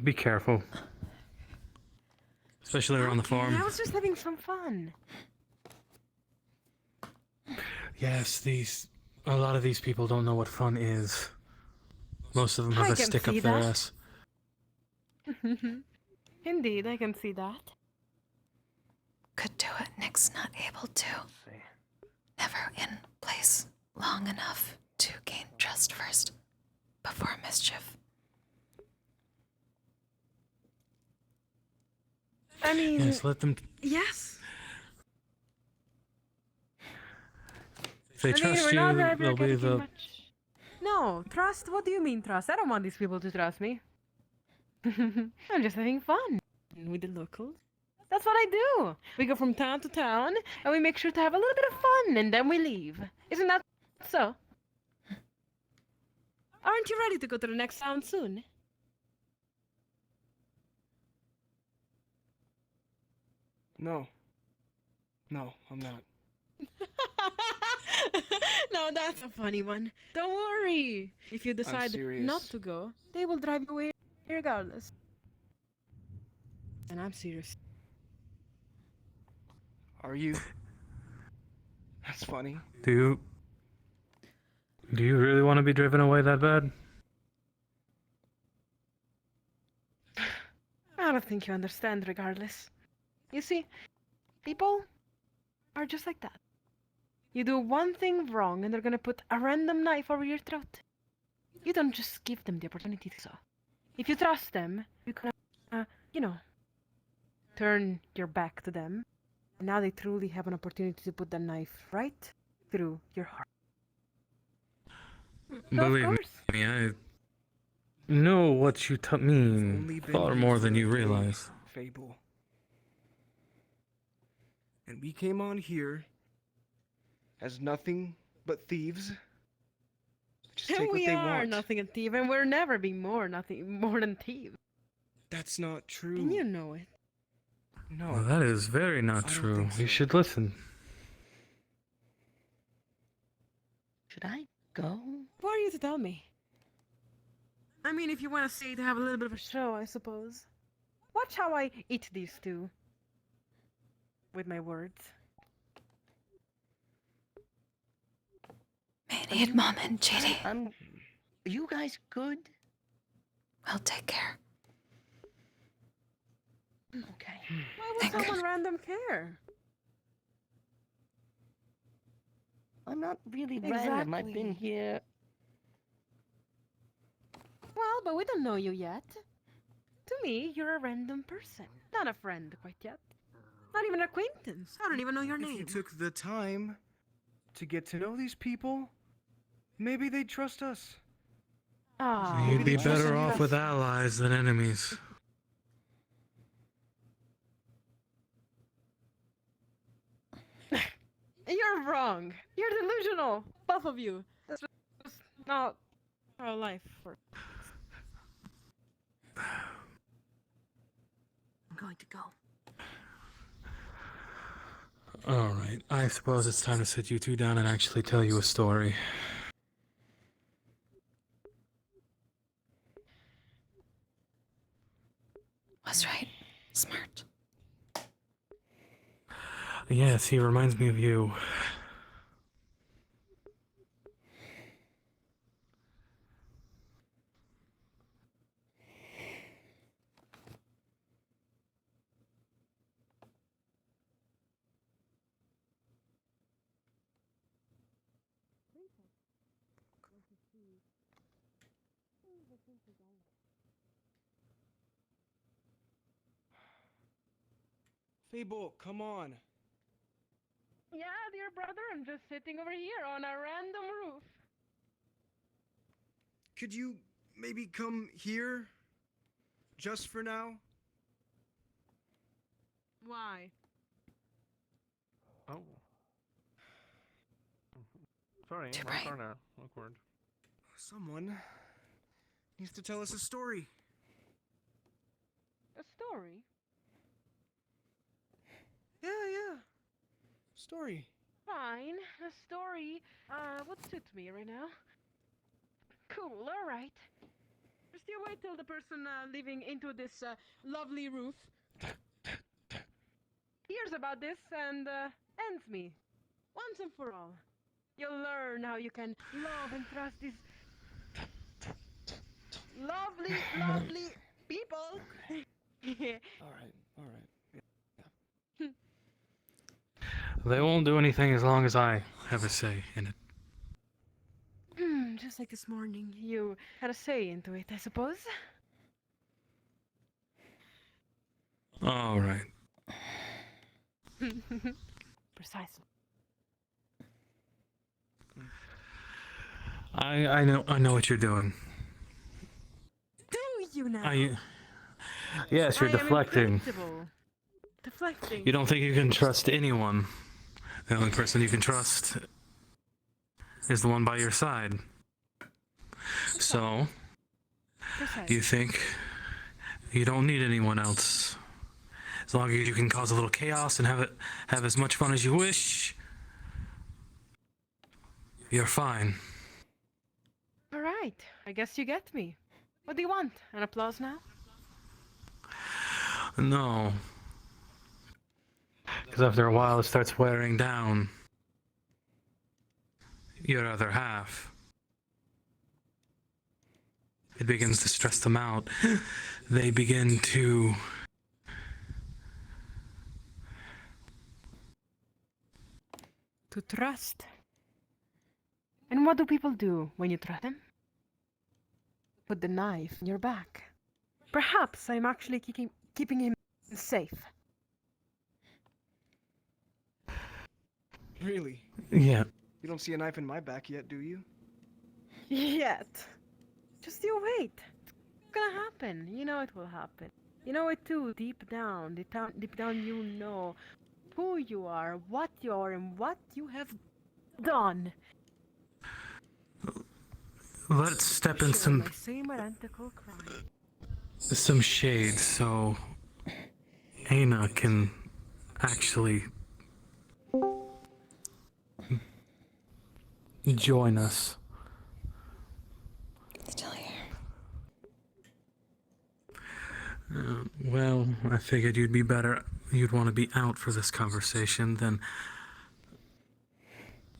be careful. Especially around the farm. I was just having some fun. Yes, a lot of these people don't know what fun is. Most of them have I a can stick up see their that. ass. Indeed, I can see that. Could do it. Nick's not able to. Never in place long enough to gain trust first, before mischief. I mean, Yes, let them. yes. If they I mean, trust we're not you, ever they'll be getting the. much. No, trust? What do you mean trust? I don't want these people to trust me. I'm just having fun with the locals. That's what I do. We go from town to town, and we make sure to have a little bit of fun, and then we leave. Isn't that so? Aren't you ready to go to the next town soon? No. No, I'm not. No, that's a funny one. Don't worry. If you decide serious. not to go, they will drive you away regardless. And I'm serious. Are you? That's funny. Do you really want to be driven away that bad? I don't think you understand regardless. You see, people are just like that. You do one thing wrong and they're gonna put a random knife over your throat. You don't just give them the opportunity to so. If you trust them, you can, turn your back to them. And now they truly have an opportunity to put the knife right through your heart. Believe me, I know what you mean Only been far here more for than a you day, realize. Fable. And we came on here as nothing but thieves. Just take And what we they are want. nothing a thief, and we'll never be more than thieves. That's not true. And you know it. No. Well, that is very not I don't true. think so. You should listen. Should I go? Who are you to tell me? I mean, if you want to stay to have a little bit of a show, I suppose. Watch how I eat these two. With my words. May need Mom and JD. Are you guys good? We'll take care. Okay. Why would someone random care? I'm not really random. I've been Exactly. here. Well, but we don't know you yet. To me, you're a random person. Not a friend quite yet. Not even an acquaintance. I don't even know your If name. you took the time to get to know these people, maybe they'd trust us. Ah, You'd be Maybe just better off us. with allies than enemies. You're wrong. You're delusional. Both of you. That's just not how life works. I'm going to go. Alright, I suppose it's time to sit you two down and actually tell you a story. Was right. Smart. Yes, he reminds me of you. Fable, come on. Yeah, dear brother, I'm just sitting over here on a random roof. Could you maybe come here? Just for now? Why? Oh. Sorry, Too I'm bright. kinda awkward. Someone needs to tell us a story. A story? Yeah. Story. Fine, a story would suit me right now. Cool, alright. Just you wait till the person living into this lovely roof hears about this and ends me. Once and for all. You'll learn how you can love and trust these lovely, lovely people. Alright. They won't do anything as long as I have a say in it. Just like this morning, you had a say into it, I suppose. All right. Precisely. I know what you're doing. Do you now? Yes, you're I am deflecting. unpredictable. Deflecting. You don't think you can trust anyone. The only person you can trust is the one by your side. So, Precisely. you think you don't need anyone else. As long as you can cause a little chaos and have as much fun as you wish, you're fine. Alright, I guess you get me. What do you want? An applause now? No. Because after a while it starts wearing down your other half. It begins to stress them out. They begin to trust. And what do people do when you trust them? Put the knife in your back. Perhaps I'm actually keeping him safe. Really? Yeah. You don't see a knife in my back yet, do you? Yet. Just you wait. It's gonna happen. You know it will happen. You know it too, deep down. Deep down you know who you are, and what you have done. let's step in My same identical crime. some shade so Ayna can actually join us. Still here. Well, I figured you'd want to be out for this conversation than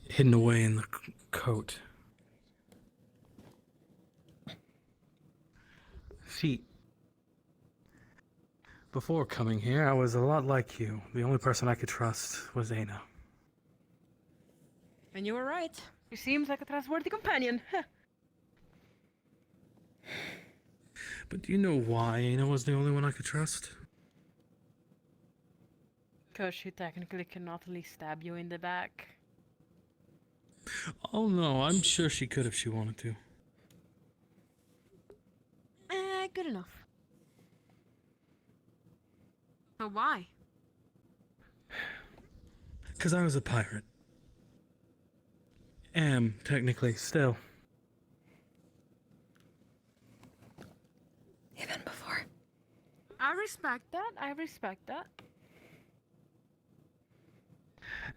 hidden away in the coat. See, before coming here, I was a lot like you. The only person I could trust was Ayna. And you were right. He seems like a trustworthy companion. But do you know why Ayna was the only one I could trust? Because she technically cannot at least stab you in the back. Oh no, I'm sure she could if she wanted to. Good enough. So why? Because I was a pirate. Am, technically, still. Even before. I respect that.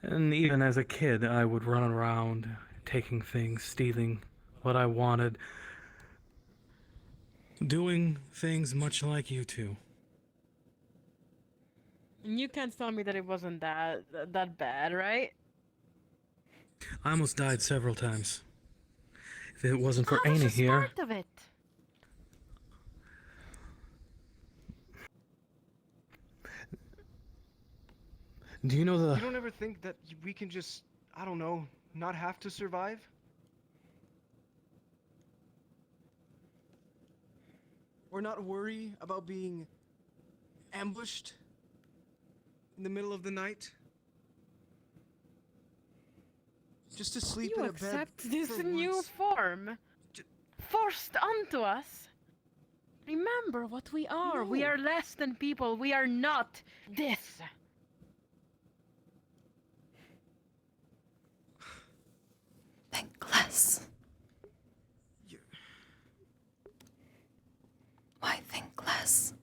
And even as a kid, I would run around, taking things, stealing what I wanted. Doing things much like you two. And you can't tell me that it wasn't that bad, right? I almost died several times. If it wasn't for Oh, that's Ayna just here, part of it. do you know the... You don't ever think that we can just, I don't know, not have to survive? Or not worry about being ambushed in the middle of the night? Just to sleep You in a bed accept this for new once. form, forced onto us. Remember what we are. We No. are less than people. We are not this. Think less. Why think less?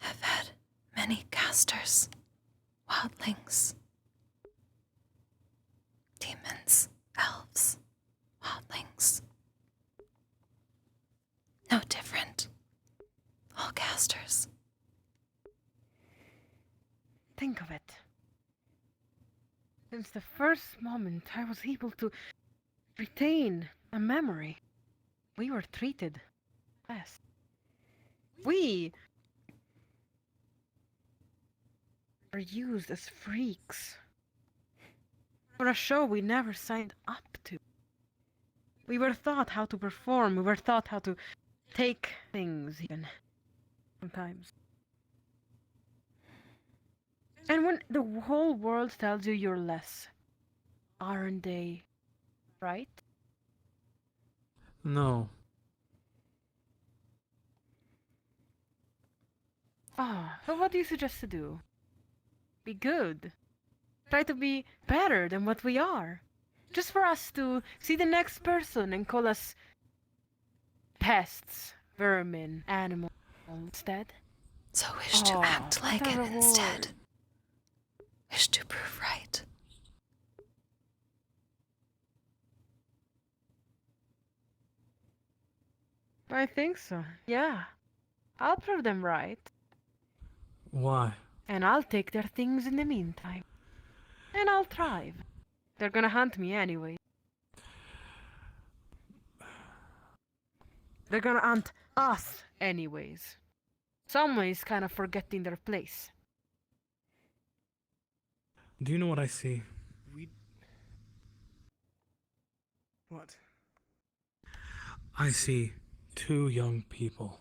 I've had many casters, wildlings, demons, elves, wildlings. No different. All casters. Think of it. Since the first moment I was able to retain a memory, we were treated less. We were used as freaks for a show we never signed up to. We were taught how to perform, we were taught how to take things even, sometimes. And when the whole world tells you you're less, aren't they right? No. Ah, so what do you suggest to do? Be good. Try to be better than what we are. Just for us to see the next person and call us pests, vermin, animals instead. So wish to act like it instead. Wish to prove right. I think so, yeah. I'll prove them right. Why? And I'll take their things in the meantime. And I'll thrive. They're gonna hunt me anyway. They're gonna hunt us anyways. Someone's kind of forgetting their place. Do you know what I see? What? I see 2 young people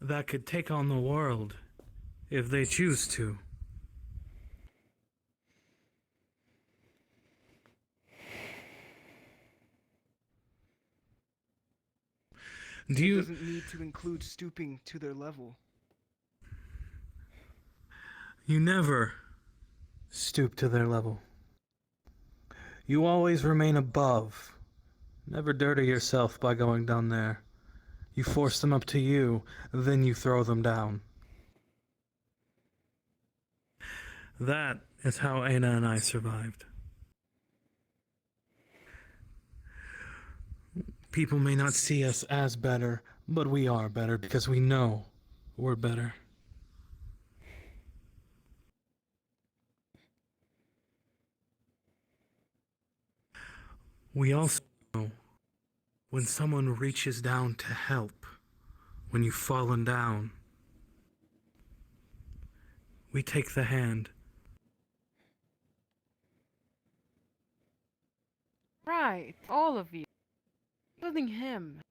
that could take on the world if they choose to. It doesn't need to include stooping to their level. You never stoop to their level. You always remain above. Never dirty yourself by going down there. You force them up to you, then you throw them down. That is how Ayna and I survived. People may not see us as better, but we are better because we know we're better. We also know when someone reaches down to help, when you've fallen down, we take the hand. Right, all of you. Including him.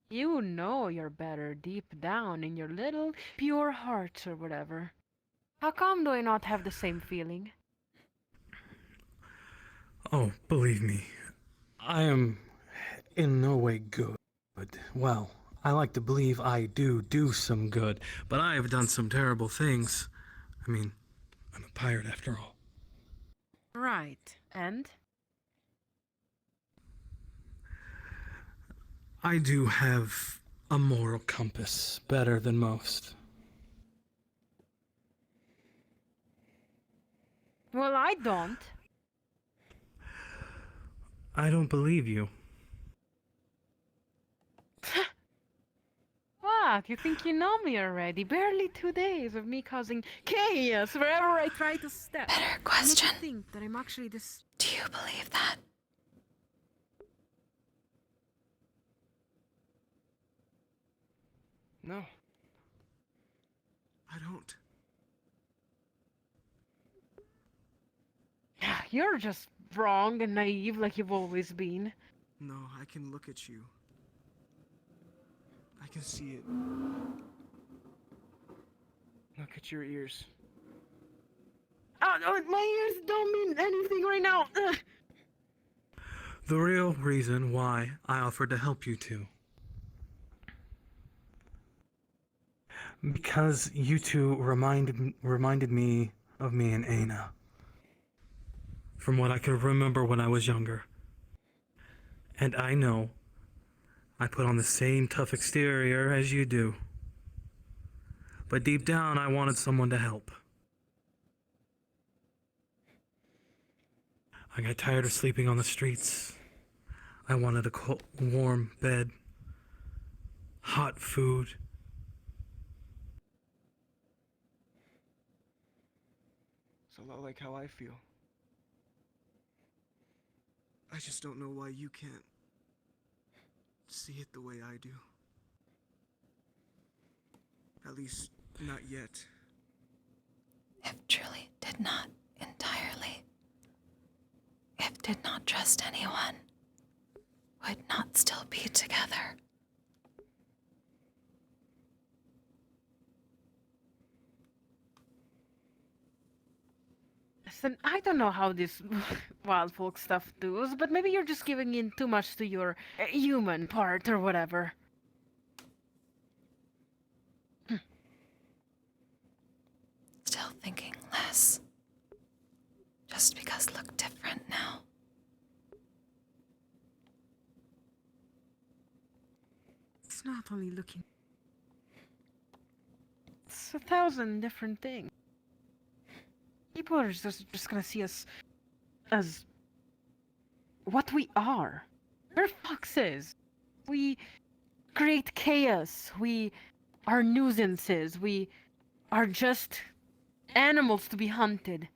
You know you're better deep down in your little pure hearts or whatever. How come do I not have the same feeling? Oh, believe me, I am in no way good. Well, I like to believe I do some good, but I have done some terrible things. I mean, I'm a pirate after all. Right, and? I do have a moral compass better than most. Well, I don't. I don't believe you. that? You think you know me already? Barely 2 days of me causing chaos wherever I try to step. Better question. And yet you think that I'm actually this... Do you believe that? No. I don't. You're just wrong and naive like you've always been. No, I can look at you. I can see it. Look at your ears. Oh, my ears don't mean anything right now. Ugh. The real reason why I offered to help you two. Because you two reminded me of me and Ayna. From what I could remember when I was younger. And I know I put on the same tough exterior as you do. But deep down, I wanted someone to help. I got tired of sleeping on the streets. I wanted a cold, warm bed, hot food. It's a lot like how I feel. I just don't know why you can't see it the way I do. At least, not yet. If truly did not entirely, if did not trust anyone, would not still be together. Listen, I don't know how this wild folk stuff does, but maybe you're just giving in too much to your human part or whatever. Still thinking less. Just because look different now. It's not only looking. It's 1,000 different things. People are just gonna see us as what we are. We're foxes. We create chaos. We are nuisances. We are just animals to be hunted.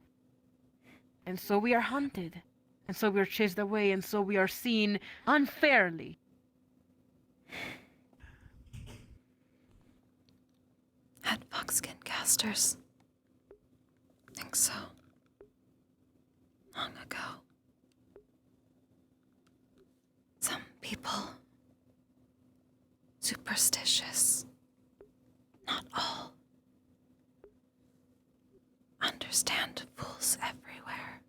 And so we are hunted. And so we are chased away. And so we are seen unfairly. Had foxskin casters. Think so. Long ago. Some people. Superstitious. Not all. Understand fools everywhere.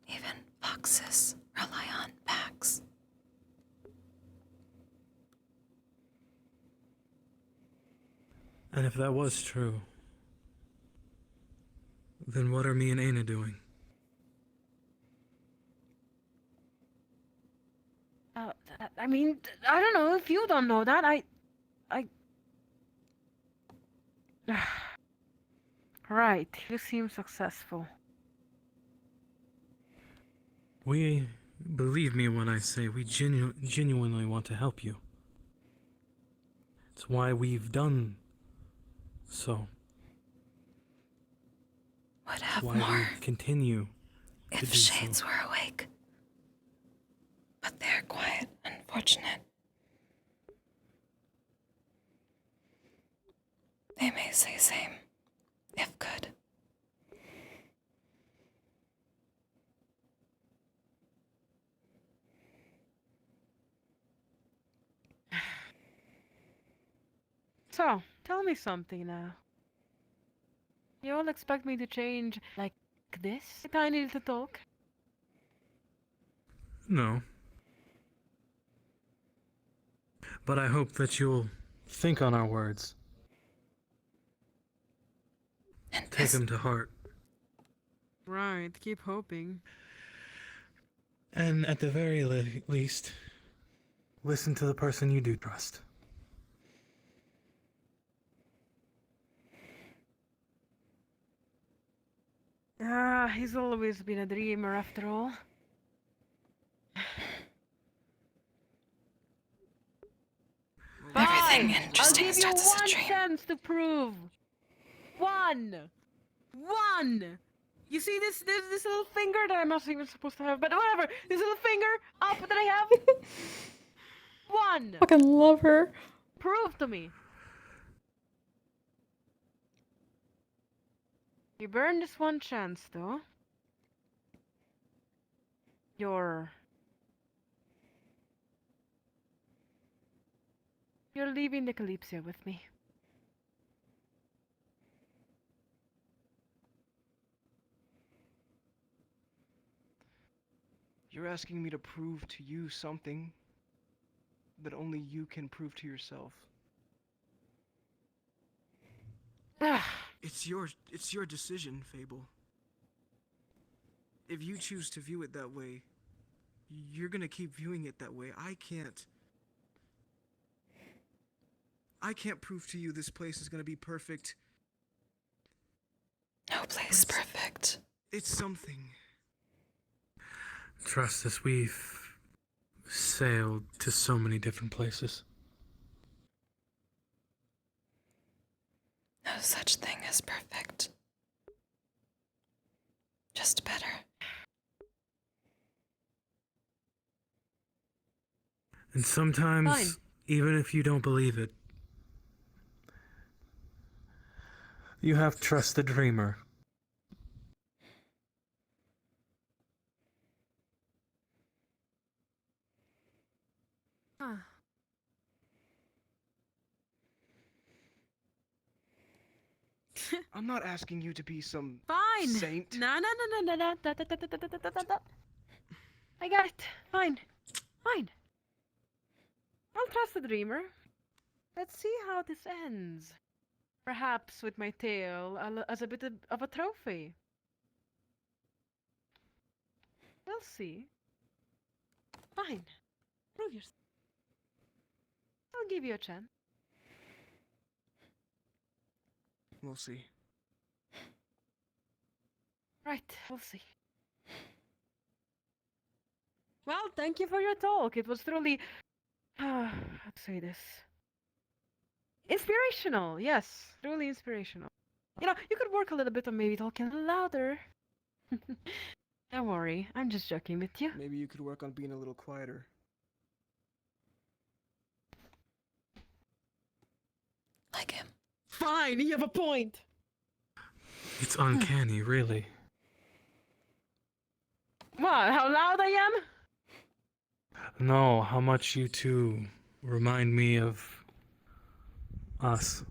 Even foxes rely on packs. And if that was true, then what are me and Ayna doing? I mean, I don't know if you don't know that. Right, you seem successful. We, believe me when I say we genuinely want to help you. It's why we've done so. Would have Why more we continue to if do shades so. were awake. But they're quiet, unfortunate. They may say same, if could. So, tell me something now. You all expect me to change like this? A tiny little talk? No. But I hope that you'll think on our words. Take them to heart. Right, keep hoping. And at the very least, listen to the person you do trust. He's always been a dreamer after all. Nothing I'll interesting give you starts as a one dream. chance to prove. One. You see this little finger that I'm not even supposed to have, but whatever. This little finger up that I have. One. Fucking love her. Prove to me. You burn this one chance, though. You're leaving the Kalypsia with me. You're asking me to prove to you something that only you can prove to yourself. It's your decision, Fable. If you choose to view it that way, you're gonna keep viewing it that way. I can't prove to you this place is gonna be perfect. No place is perfect. It's something. Trust us, we've sailed to so many different places. No such thing as perfect. Just better. And sometimes, Fine. even if you don't believe it, you have to trust the dreamer. Huh. I'm not asking you to be some Fine. saint. No. I got it. Fine. I'll trust the dreamer. Let's see how this ends. Perhaps with my tail as a bit of a trophy. We'll see. Fine. Prove yourself. I'll give you a chance. We'll see. Right, we'll see. Well, thank you for your talk. It was truly, how to say this? Inspirational, yes. Truly inspirational. You know, you could work a little bit on maybe talking a little louder. Don't worry, I'm just joking with you. Maybe you could work on being a little quieter. Like him. Fine, you have a point. It's uncanny, really. What, how loud I am? No, how much you two remind me of us.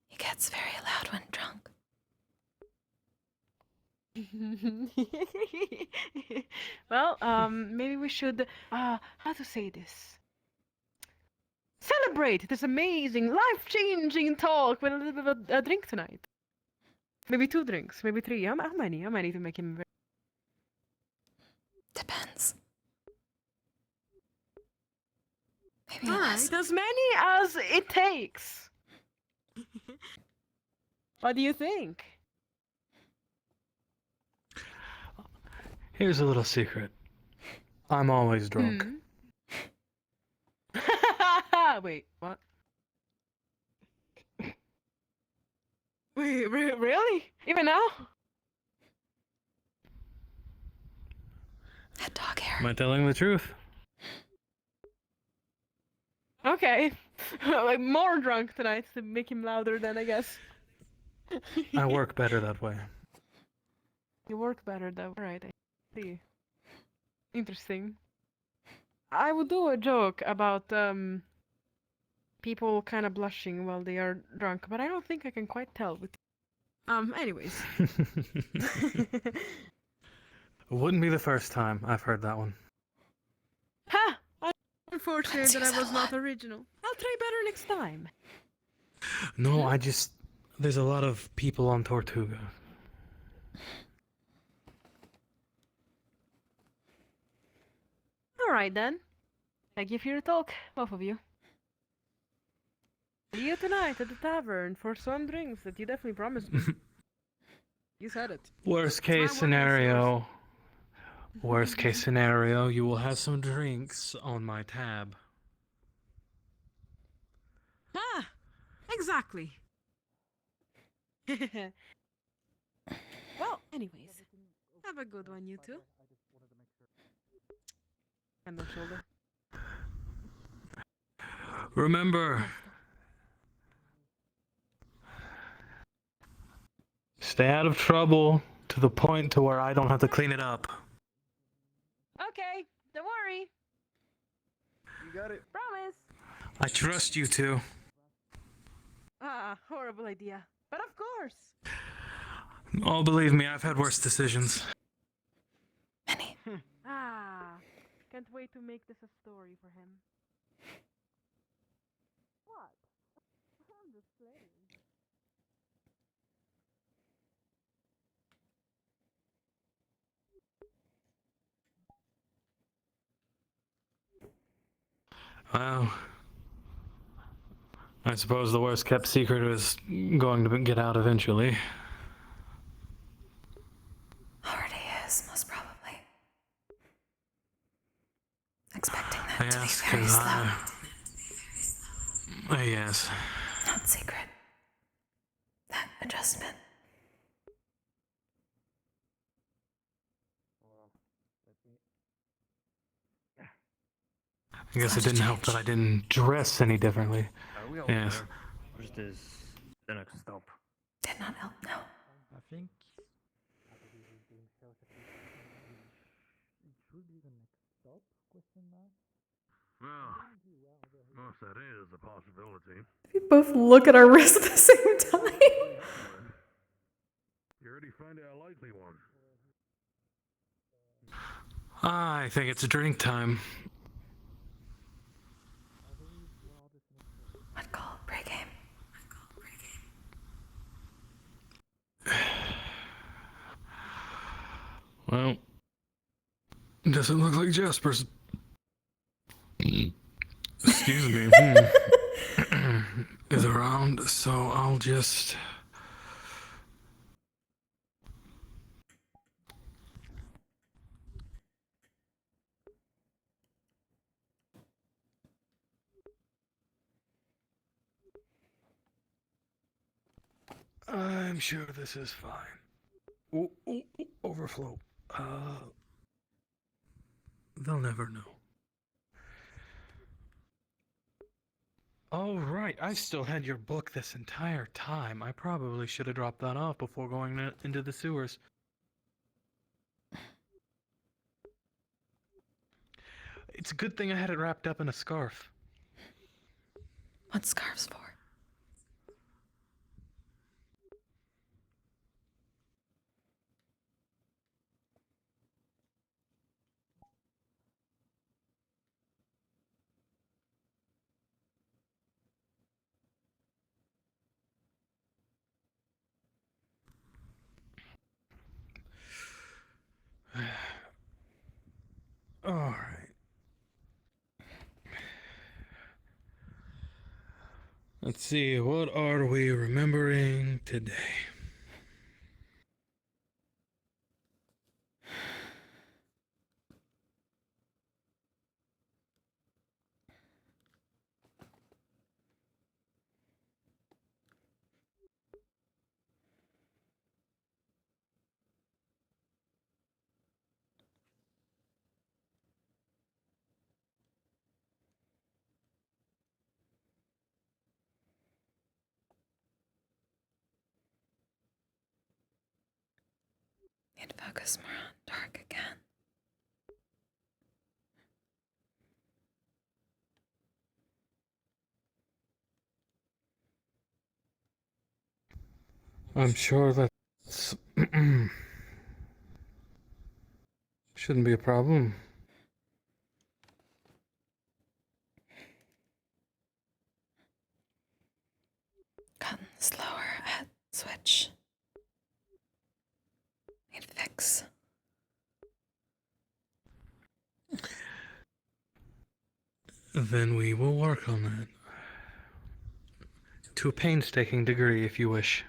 He gets very loud when drunk. Well, maybe we should, how to say this? Celebrate this amazing, life-changing talk with a little bit of a drink tonight. Maybe 2 drinks, maybe 3. How many? How many to make him... Depends. Maybe Alright, as many as it takes. What do you think? Here's a little secret. I'm always drunk. Wait, what? Wait, really? Even now? That dog hair. Am I telling the truth? Okay. Like more drunk tonight to make him louder then, I guess. I work better that way. You work better though. Right, I see. Interesting. I would do a joke about people kind of blushing while they are drunk, but I don't think I can quite tell with anyways. Wouldn't be the first time I've heard that one. Ha! Unfortunate that I was not original. I'll try better next time. No, there's a lot of people on Tortuga. Alright then. Thank you for your talk, both of you. See you tonight at the tavern for some drinks that you definitely promised me. You said it. Worst case scenario, you will have some drinks on my tab. Ah, exactly. Well, anyways, have a good one, you two. And on shoulder. Remember, stay out of trouble to the point to where I don't have to clean it up. Okay, don't worry. You got it. Promise. I trust you two. Ah, horrible idea. But of course. Oh, believe me, I've had worse decisions. Ah, can't wait to make this a story for him. What? I'm just playing. Well, I suppose the worst kept secret is going to get out eventually. Already is, most probably. Expecting that to be very slow. Yes. Not secret. That adjustment. I guess it didn't help that I didn't dress any differently. Are we all Yes. there? Or is this the next stop? Did not help, no. I think it should be the next stop, question mark. Well, that is a possibility. We both look at our wrists at the same time. You already find a likely one. I think it's drink time. What call? Pre-game. Well, doesn't look like Jasper's. Excuse me. Is around, so I'll just. I'm sure this is fine. Overflow. They'll never know. Oh, right. I still had your book this entire time. I probably should have dropped that off before going into the sewers. It's a good thing I had it wrapped up in a scarf. What scarves for? All right. Let's see, what are we remembering today? Need to focus more on dark again. I'm sure that's shouldn't be a problem. Gotten slower at switch. Need fix. Then we will work on that. To a painstaking degree, if you wish.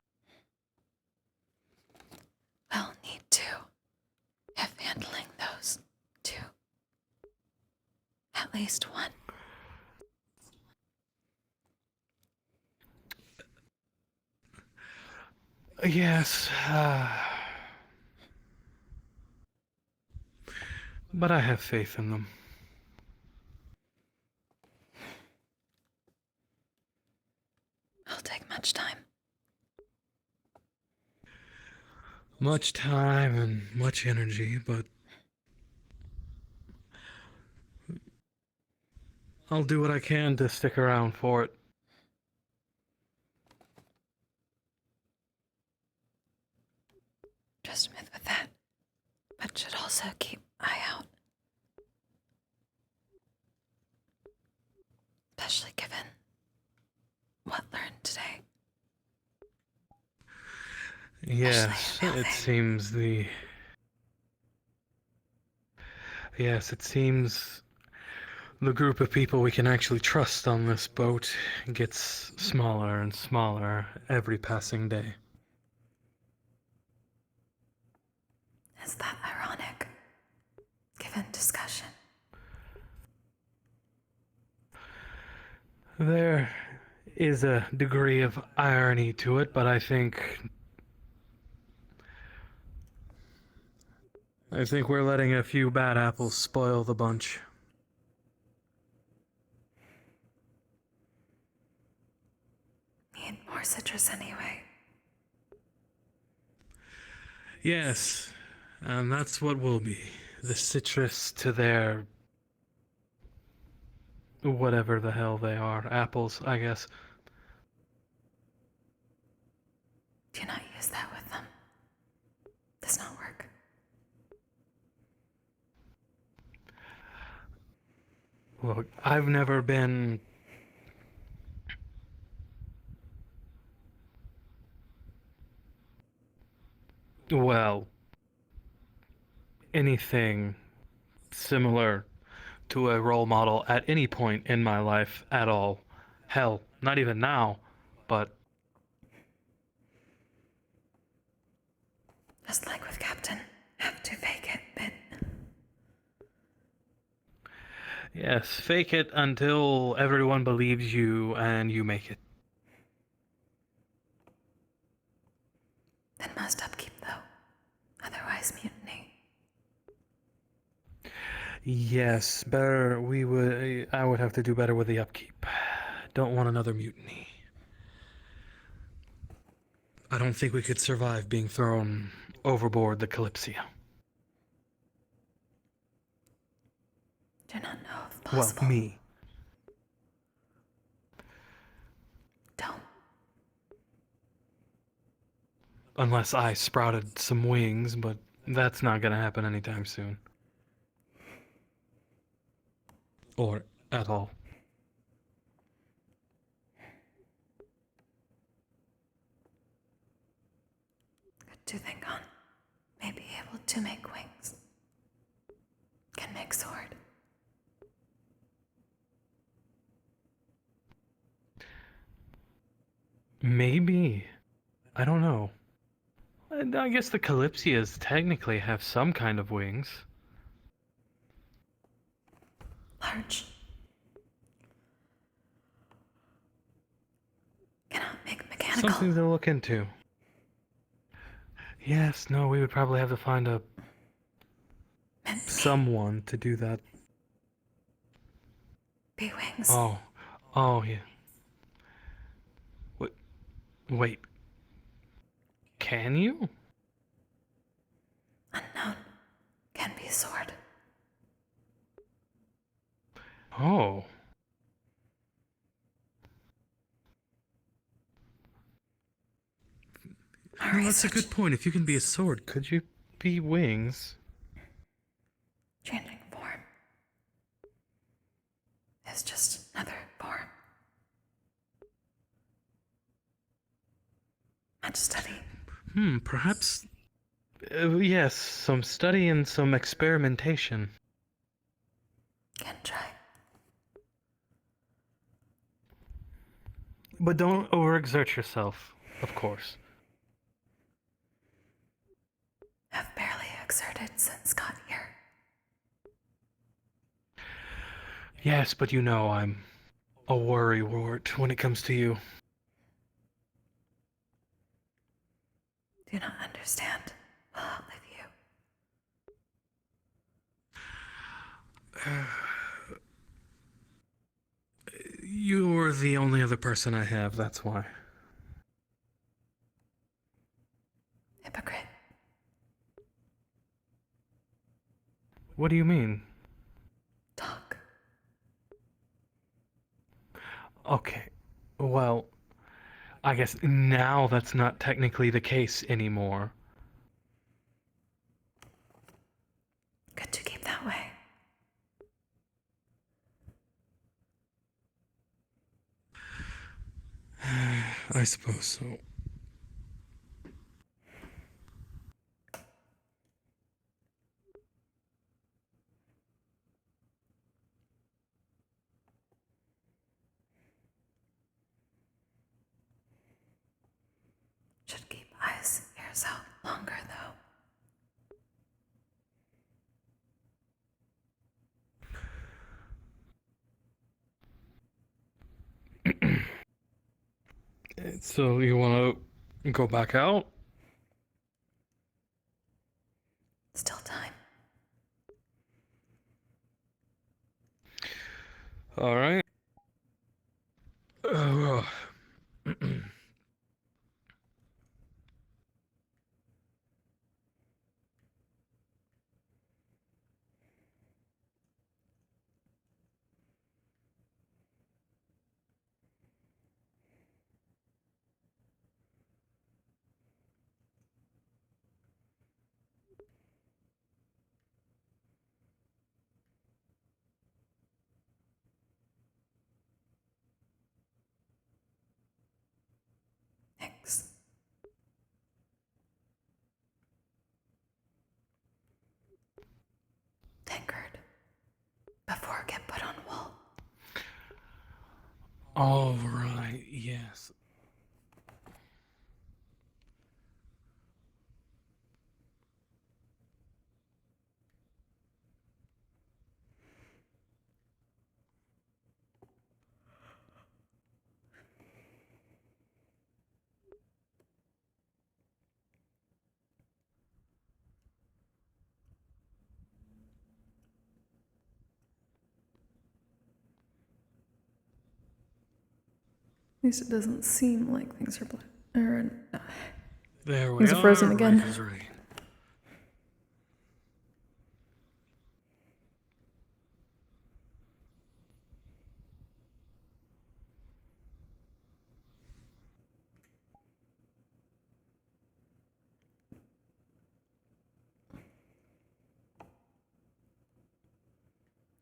We'll need to. If handling those two. At least one. Yes, but I have faith in them. It'll take much time. Much time and much energy, but I'll do what I can to stick around for it. Just myth with that. But should also keep eye out. Especially given what learned today. Yes, it seems the group of people we can actually trust on this boat gets smaller and smaller every passing day. Is that ironic? Given discussion. There is a degree of irony to it, but I think we're letting a few bad apples spoil the bunch. Need more citrus anyway. Yes, and that's what will be. The citrus to their whatever the hell they are. Apples, I guess. Do not use that with them. Does not work. Look, I've never been... well, anything similar to a role model at any point in my life at all. Hell, not even now, but... Just like with Captain, have to fake it, bit. yes, fake it until everyone believes you and you make it. Then must upkeep, though. Otherwise, mutiny. Yes, better, I would have to do better with the upkeep. Don't want another mutiny. I don't think we could survive being thrown overboard the Kalypsia. Do not know if possible. Well, me. Don't. Unless I sprouted some wings, but that's not gonna happen anytime soon. Or at all. Good to think on. May be able to make wings. Can make sword. Maybe. I don't know. I guess the Kalypsias technically have some kind of wings. Large. Cannot make mechanical. Something to look into. Yes, no, we would probably have to find someone to do that. Bee wings. Oh, yeah. Wait. Can you? Unknown. Can be a sword. Oh. Well, that's a good point. If you can be a sword, could you be wings? Changing form. Is just another form. Much study. Perhaps... yes, some study and some experimentation. Can try. But don't overexert yourself, of course. Have barely exerted since got here. Yes, but you know I'm a worrywart when it comes to you. do not understand. Well, with you. You're the only other person I have, that's why. Hypocrite. What do you mean? Talk. Okay, well, I guess now that's not technically the case anymore. Good to keep that way. I suppose so. Should keep eyes, ears out longer, though. So you want to go back out? Still time. All right. Thanks. Tankard. Before get put on wall. All right, yes. At least it doesn't seem like things are There we things are frozen again. Right is right.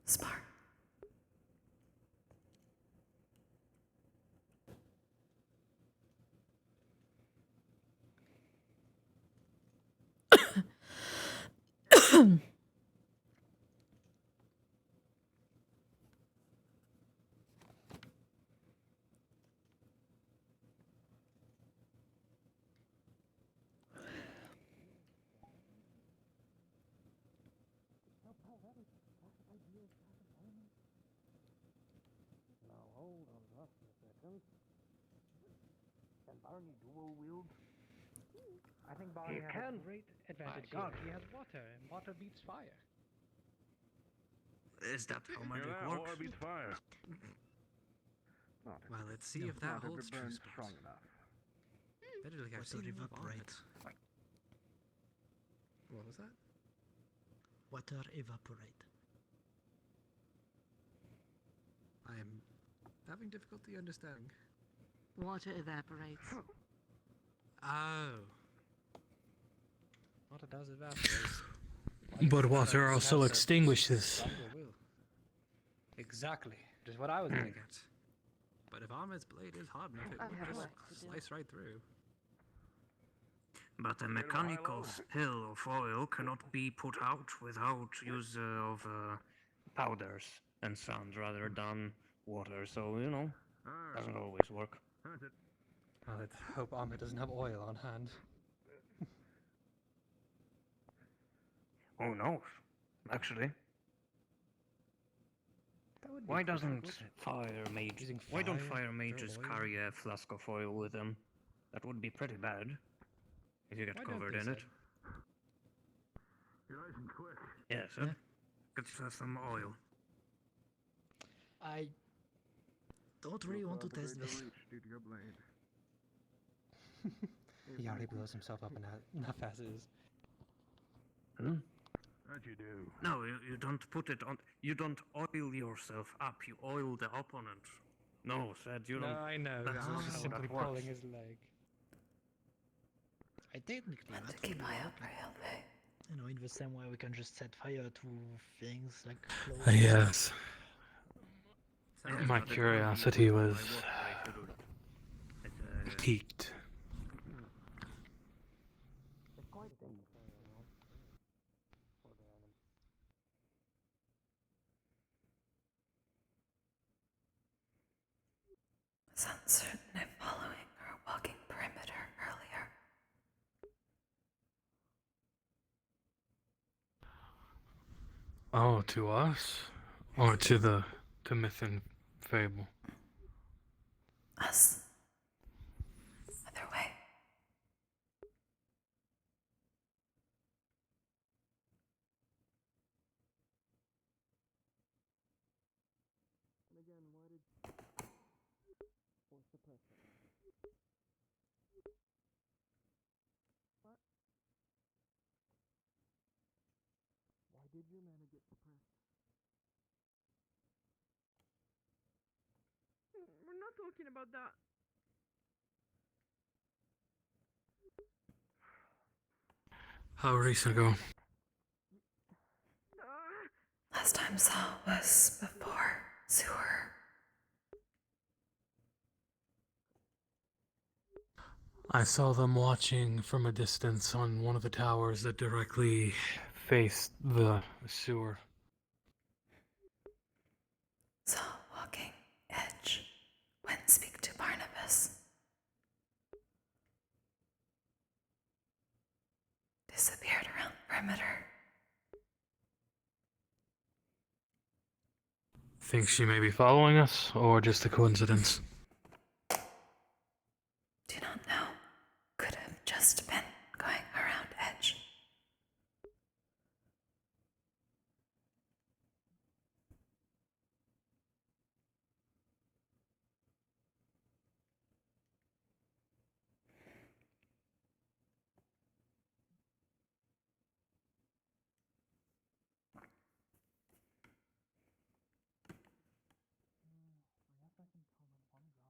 Smart. Now hold on just a second. Can Barney dual wield? I think Barney has a great advantage here. He has water, and water beats fire. Is that how magic works? Water beats fire. Well, let's see if that holds true. Strong enough. Better like Water evaporate. What was that? Water evaporate. I am having difficulty understanding. Water evaporates. Oh. Water does evaporate. But water also extinguishes. Exactly. Just what I was getting at. But if Ahmed's blade is hard enough, it would just slice right through. But a mechanical spill of oil cannot be put out without use of powders and sand rather than water, so, you know, doesn't always work. Well, let's hope Ahmed doesn't have oil on hand. Who knows, actually. Why don't fire mages carry a flask of oil with them? That would be pretty bad. If you get Why don't covered they, in sir? it. You're nice and quick. Yeah, sir. Yeah. Get yourself some oil. I don't really want to test this. Due to your blade. He already blows himself up enough as is. Hmm? That you do. No, you don't put it on. You don't oil yourself up. You oil the opponent. No, said you No, don't. I know. That's I'm not just how simply that works. pulling his leg. I technically Meant that to keep would my work. up rail, eh? You know, in the same way we can just set fire to things like clothes. Yes. Yes, My but it curiosity wouldn't be was my work that I should do. piqued. Was uncertain if following or walking perimeter earlier. Oh, to us? Or to myth and fable? Us. Either way. And again, why did force the pressure? What? Why did your mana get suppressed? We're not talking about that. How recent ago? Last time saw was before sewer. I saw them watching from a distance on one of the towers that directly faced the sewer. Saw walking edge. When speak to Barnabas. Disappeared around perimeter. Think she may be following us, or just a coincidence? Do not know. Could have just been going around edge. I guess I can come in one go.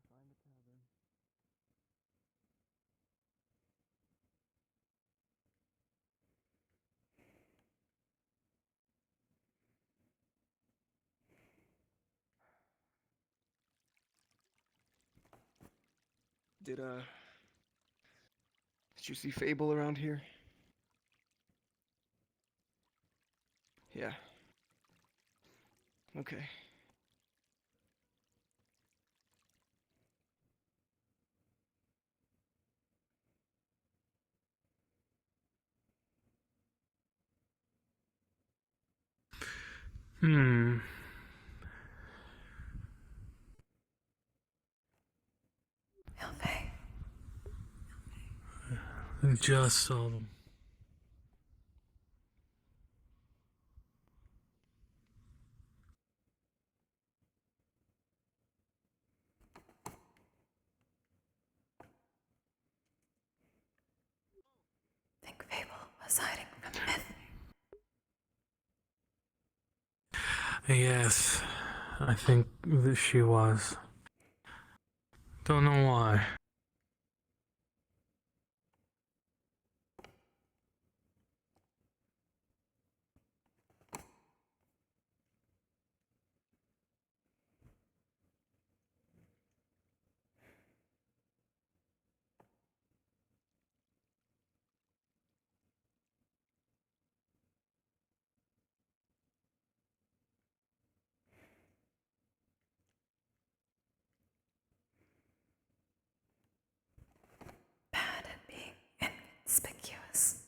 Find the tavern. Did you see Fable around here? Yeah. Okay. Okay. Just saw them. was hiding from Myth. Yes, I think that she was. Don't know why. Bad at being inconspicuous.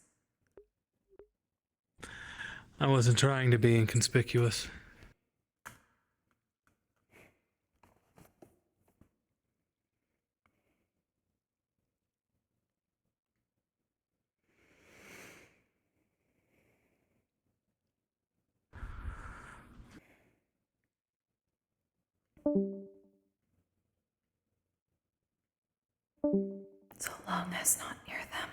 I wasn't trying to be inconspicuous. So long as not near them.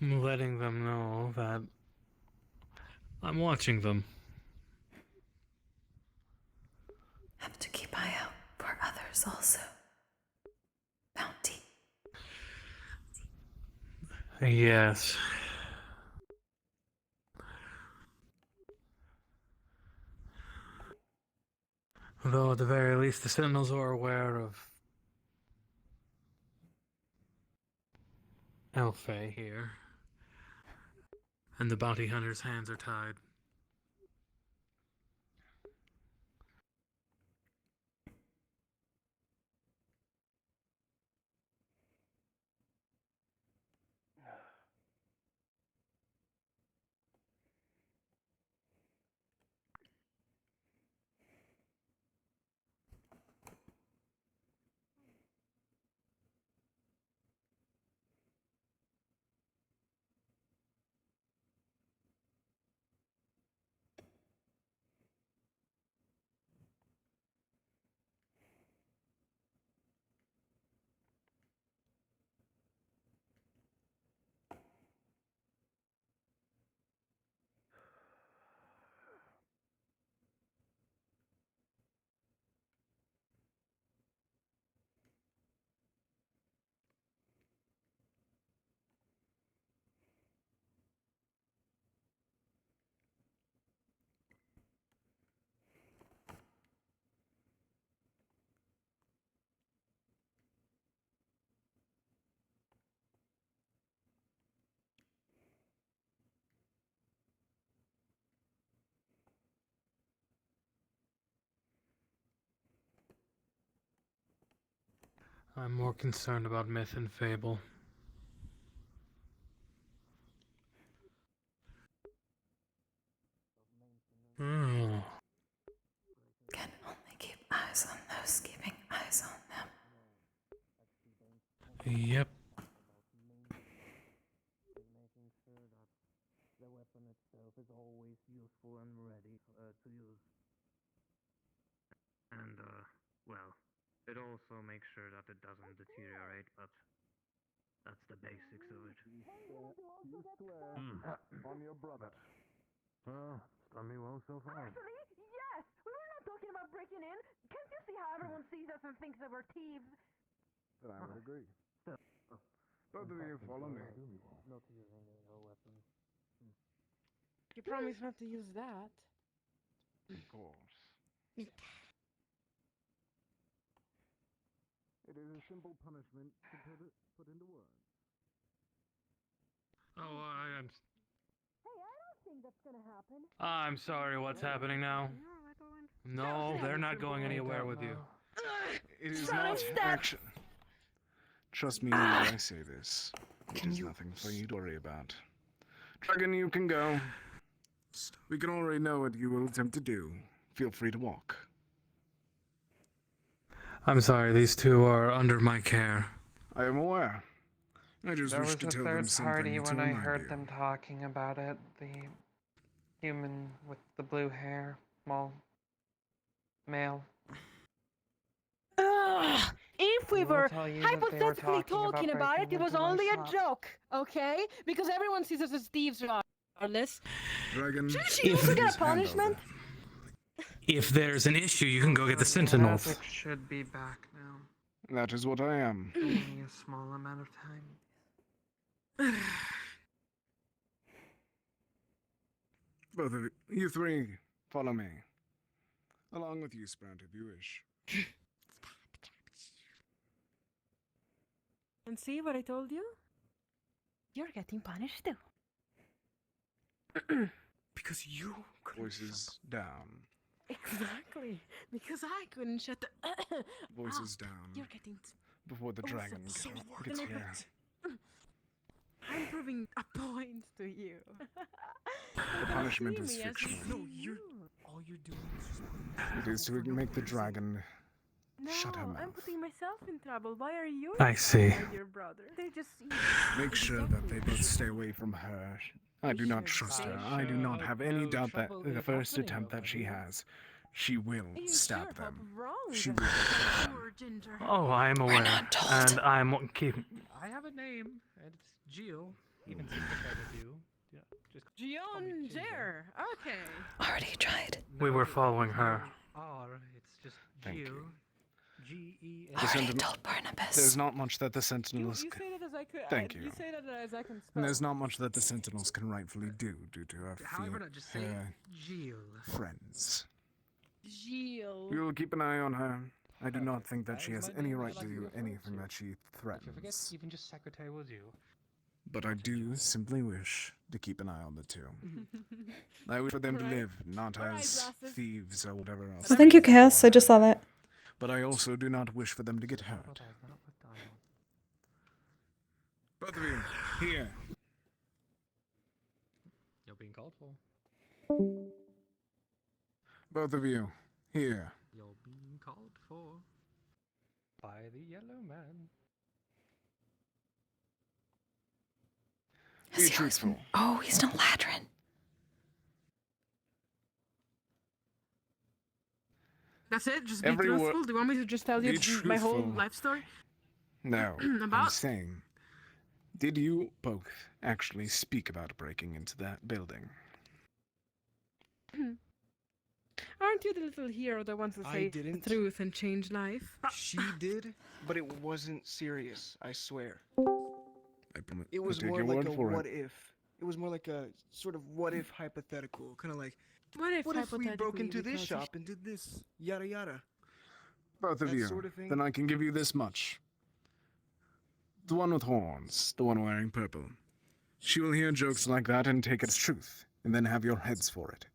I'm letting them know that I'm watching them. Have to keep eye out for others also. Bounty. Yes. Though at the very least the Sentinels are aware of Elfay here. And the bounty hunter's hands are tied. I'm more concerned about myth and fable. Oh. Can only keep eyes on those keeping eyes on them. Yep. Making sure that the weapon itself is always useful and ready to use. And, well, it also makes sure that it doesn't deteriorate, but that's the basics of it. You swear on your brother. Well, it's done me well so far. Actually, yes! We were not talking about breaking in. Can't you see how everyone sees us and thinks that we're thieves? Then I would agree. Both of you follow me. Not using a weapon. You promise not to use that. Of course. It is a simple punishment to put into words. Oh, I'm Hey, I don't think that's gonna happen. I'm sorry, what's happening now? No, they're not going anywhere with you. It is not action. Trust me when I say this. It is nothing for you to worry about. Dragon, you can go. We can already know what you will attempt to do. Feel free to walk. I'm sorry, these two are under my care. I am aware. I just There wish was to a tell them third something party to when I remind heard you. them talking about it. The human with the blue hair, well, male. If if we I will were tell you that they were hypothetically talking talking about it, breaking it was into my only a shop. joke, okay? Because everyone sees us as thieves regardless. Dragon, Shouldn't she also If- get a punishment? If there's an issue, you can go get the Sentinels. Magic should be back now. that is what I am. Only a small amount of time. Both of you three, follow me. Along with you, Sprout, if you wish. And see what I told you? You're getting punished too. Because you couldn't Voices down. Exactly. Because I couldn't shut the Voices Ah, down. You're getting Before the dragon so gets here. I'm proving a point to you. The punishment is fictional. No, you're all you're doing is just It is to make the dragon No, shut her I'm mouth. putting myself in trouble. Why are you? I see. My dear brother. They just see. Make sure that they both stay away from her. I do not trust her. I do not have any doubt that the first attempt that she has, she will Are you stab sure, them. Papa? Wrong. She will. Poor Ginger. Oh, I am aware, not told. and I'm keeping. I have a name, and it's Jill. Even sympathize with you. Yeah, just call me Ginger. Ginger. Okay. Already tried. We were following her. R. It's just Thank Jill. you. G-E-N. The Already Sentinel- told Barnabas. There's not much that the You Sentinels say can. that as I could. Thank You you. say that as I can spell. And there's not much that the Sentinels can rightfully do due to her, However, not just say Jill. friends. Gilles. We will keep an eye on her. I do not think that That she is has my any name, right I'd to like to do refer anything to. that she If you forget, threatens. even just secretary will do. But I do simply wish to keep an eye on the two. I wish for them to Right. live, not Alright, as glasses. thieves or whatever else. So thank you, Cass. I just saw that. But I also do not wish for them to get hurt. But I've not put down. Both of you, here. You're being called for. Both of you, here. You're being called for by the yellow man. Be truthful. Oh, he's no ladrin. That's it. Just be Every wo- truthful. Do you want me to just tell you Be my whole truthful. life story? No, I'm About? saying, did you both actually speak about breaking into that building? Aren't you the little hero that wants to I say didn't. the truth and change life? She did, but it wasn't serious. I swear. I promise. It was I take more your like word a for what it. if. It was more like a sort of what if hypothetical, kind of like What if what if we broke hypothetically into this because shop and did this, yada yada. Both of that you. sort of thing? Then I can give you this much. The one with horns, the one wearing purple. She will hear jokes like that and take it as truth, and then have your heads for it.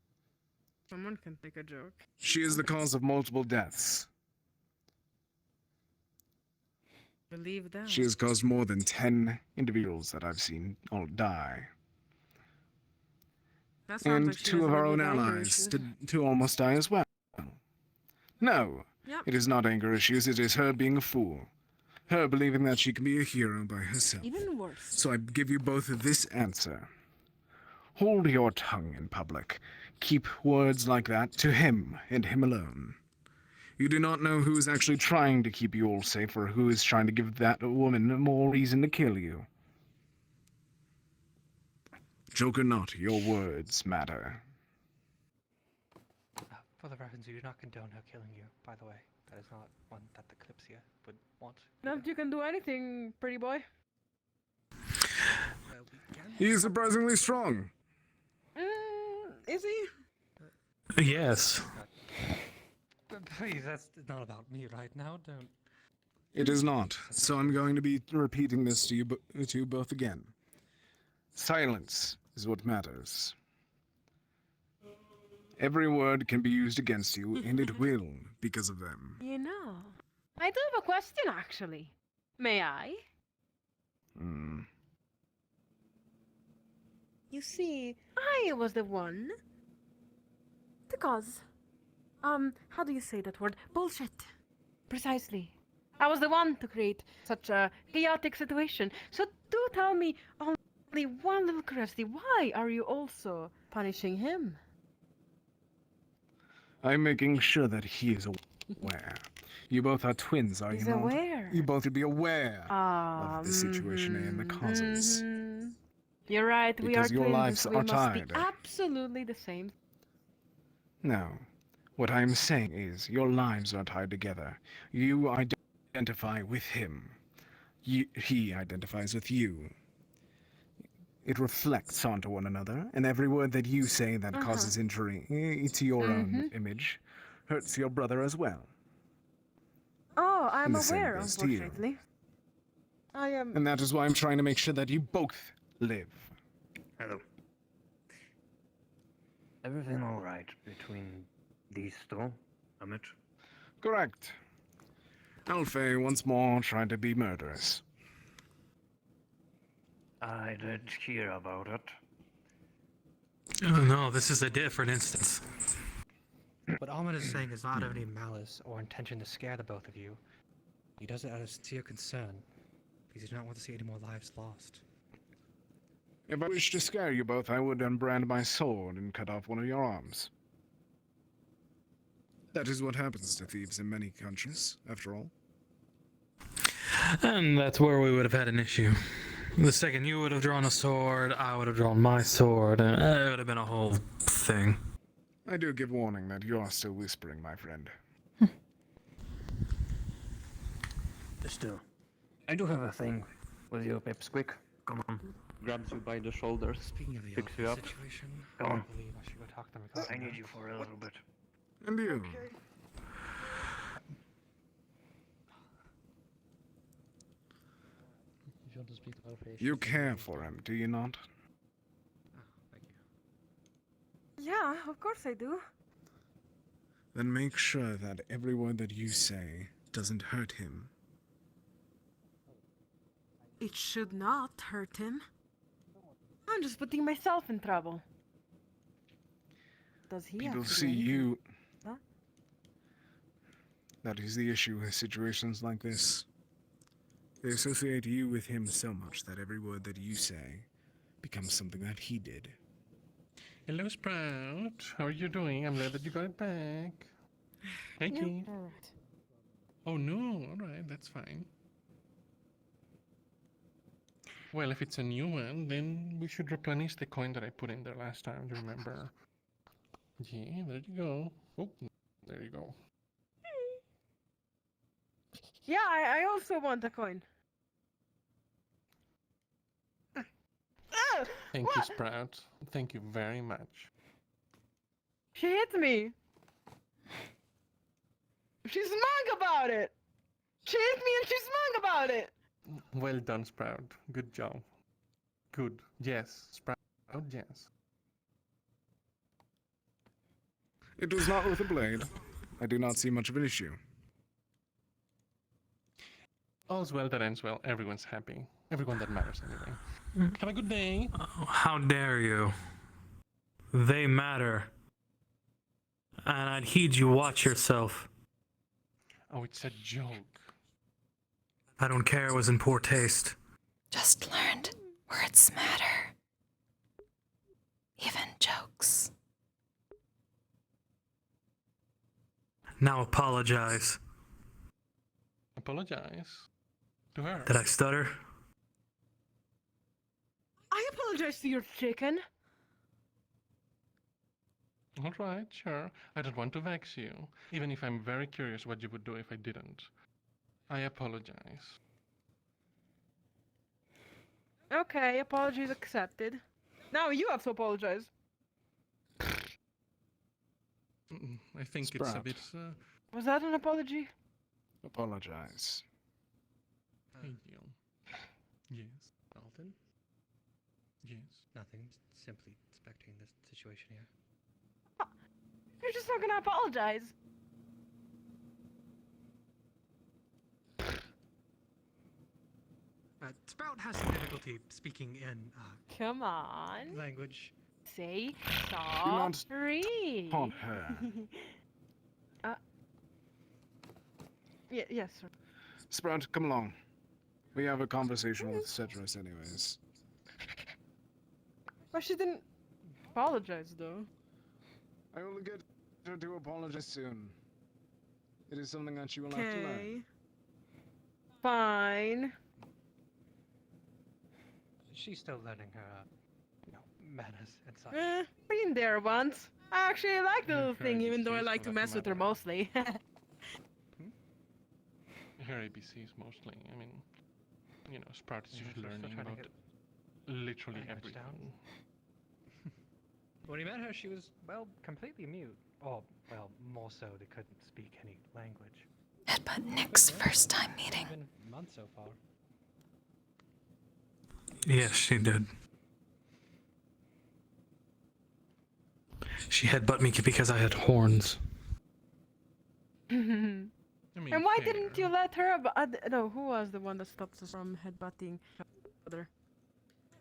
Someone can take a joke. She is the cause of multiple deaths. Believe that. She has caused more than 10 individuals that I've seen all die. That sounds And like she two has of our maybe own anger allies issues. to almost die as well. No, Yep. it is not anger issues, it is her being a fool. Her believing that she can be a hero by herself. Even worse. So I give you both this answer. Hold your tongue in public. Keep words like that to him and him alone. You do not know who is actually trying to keep you all safe or who is trying to give that woman more reason to kill you. Joke or not, your words matter. For the reference, you do not condone her killing you, by the way. That is not one that the Kalypsia would want. Not you can do anything, pretty boy. Well, we can. He is surprisingly strong. Is he? Yes. Please, that's not about me right now. Don't. It is not, so I'm going to be repeating this to you both again. Silence is what matters. Every word can be used against you, and it will because of them. You know, I do have a question actually. May I? Hmm. You see, I was the one to cause, how do you say that word? Bullshit. Precisely. I was the one to create such a chaotic situation. So do tell me only one little curiosity. Why are you also punishing him? I'm making sure that he is aware. You both are twins, are He's you not? aware. You both should be aware of the situation and the causes. You're right, we are Because your twins, lives so we are must be tied. absolutely the same. No. What I am saying is, your lives are tied together. You identify with him. He identifies with you. It reflects onto one another, and every word that you say that causes injury to your own image hurts your brother as well. Oh, I'm And the same aware, goes to you. unfortunately. I am... And that is why I'm trying to make sure that you both live. Hello. Everything all right between these two, Amit? Correct. Alfei once more tried to be murderous. I did hear about it. Oh no, this is a different instance. What Ahmed is saying is not of any malice or intention to scare the both of you. He does it out of sincere concern, because he does not want to see any more lives lost. If I wished to scare you both, I would unbrand my sword and cut off one of your arms. That is what happens to thieves in many countries, after all. And that's where we would have had an issue. The second you would have drawn a sword, I would have drawn my sword, and it would have been a whole thing. I do give warning that you are still whispering, my friend. Still, I do have a thing with you, Pipsqueak. Come on. Grabs you by the shoulders. Speaking of the picks you up. situation, Come on. I believe I should go talk to them. I need you for a little bit. And you? If you want to speak to Alfei, You care for him, do you not? Thank you. Yeah, of course I do. Then make sure that every word that you say doesn't hurt him. It should not hurt him. I'm just putting myself in trouble. Does he People have to do see anything? you. Huh? That is the issue with situations like this. They associate you with him so much that every word that you say becomes something that he did. Hello, Sprout. How are you doing? I'm glad that you got it back. Thank you. Alright. Oh no, alright, that's fine. Well, if it's a new one, then we should replenish the coin that I put in there last time, do you remember? Yeah, there you go. Oh, there you go. Yeah, I also want a coin. Thank you, Sprout. Thank you very much. She hit me. She's smug about it. She hit me and she's smug about it. Well done, Sprout. Good job. Good. Yes, Sprout. Yes. It was not with a blade. I do not see much of an issue. All's well that ends well. Everyone's happy. Everyone that matters, anyway. Have a good day. Oh, how dare you? They matter. And I'd heed you. Watch yourself. Oh, it's a joke. I don't care. It was in poor taste. Just learned words matter. Even jokes. Now apologize. Apologize. To her. Did I stutter? I apologize to your chicken. Alright, sure. I don't want to vex you, even if I'm very curious what you would do if I didn't. I apologize. Okay, apologies accepted. Now you have to apologize. I think it's a Sprout. bit. Was that an apology? Apologize. Thank you. Yes. Alton? Yes. Nothing. Simply inspecting this situation here. You're just not gonna apologize. Sprout has some difficulty speaking in Come on. language. Say not sorry. taunt her. Yes, sir. Sprout, come along. We have a conversation with Cedrus anyways. But she didn't apologize, though. I will get her to apologize soon. It is something that you will have to learn. Okay. Fine. She's still learning her, manners and such. Been there once. I actually like the little thing, even though I like to mess with her mostly. Her ABCs mostly. I mean, you know, Sprout is usually learning trying to about literally language everything. down. When we met her, she was, well, completely mute. Or, well, more so, they couldn't speak any language. Headbutt Nick's first time meeting. It's been a month so far. Yes, she did. She headbutt me because I had horns. And why didn't you let her? No, who was the one that stopped us from headbutting each other?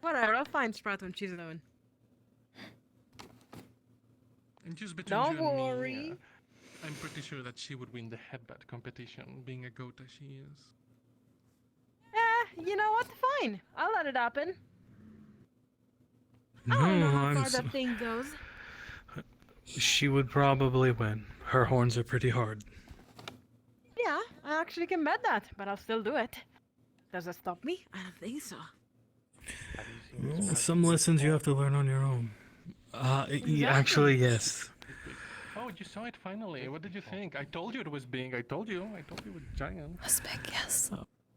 Whatever, I'll find Sprout when she's alone. And just between Don't you and worry. me, I'm pretty sure that she would win the headbutt competition, being a goat as she is. You know what? Fine. I'll let it happen. No, I don't know how I'm far so- that thing goes. She would probably win. Her horns are pretty hard. Yeah, I actually can bet that, but I'll still do it. Does that stop me? I don't think so. Well, some lessons you have to learn on your own. Actually, yes. Oh, you saw it finally. What did you think? I told you it was big. I told you it was giant. It was big, yes.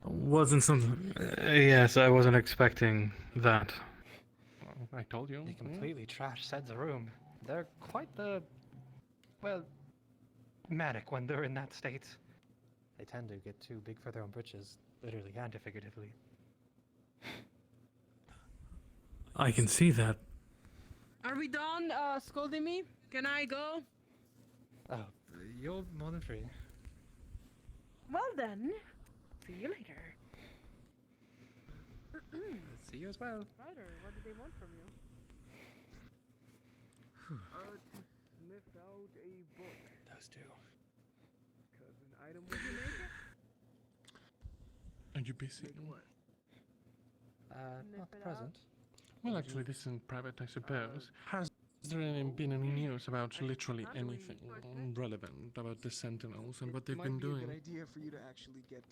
Wasn't something. Yes, I wasn't expecting that. I told you. They completely trashed Sed's room. They're quite the, well, manic when they're in that state. They tend to get too big for their own britches, literally and figuratively. I can see that. Are we done scolding me? Can I go? Oh, you're more than free. Well then, see you later. See you as well. Ryder, what did they want from you? To sniff out a book. Those two. Because an item was make it? Are you busy? Not at present. Well, actually, this isn't private, I suppose. Has there been any news about literally anything relevant about the Sentinels and what they've been Might be a doing? good idea for you to actually get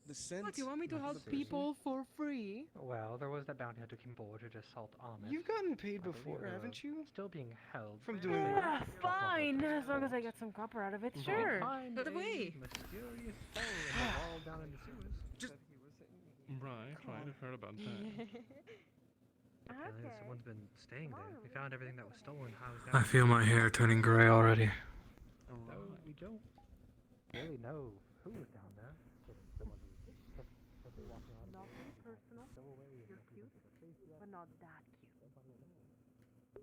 the sense. What, you want me to of help the person. people for free? Well, there was that bounty hunter came forward to assault Ahmed. You've gotten paid I believe before, they're haven't you? Still being held. From doing Yeah, that. fine, as long as I get some copper out of it, sure. But away. Mysterious soul in the wall down in the sewers. Just right, I've heard about that. Apparently someone's been staying there. We found everything that was stolen. I feel my hair turning gray already. No, we don't really know who was down there. Just someone who walking around. Nothing personal. You're cute, but not that cute.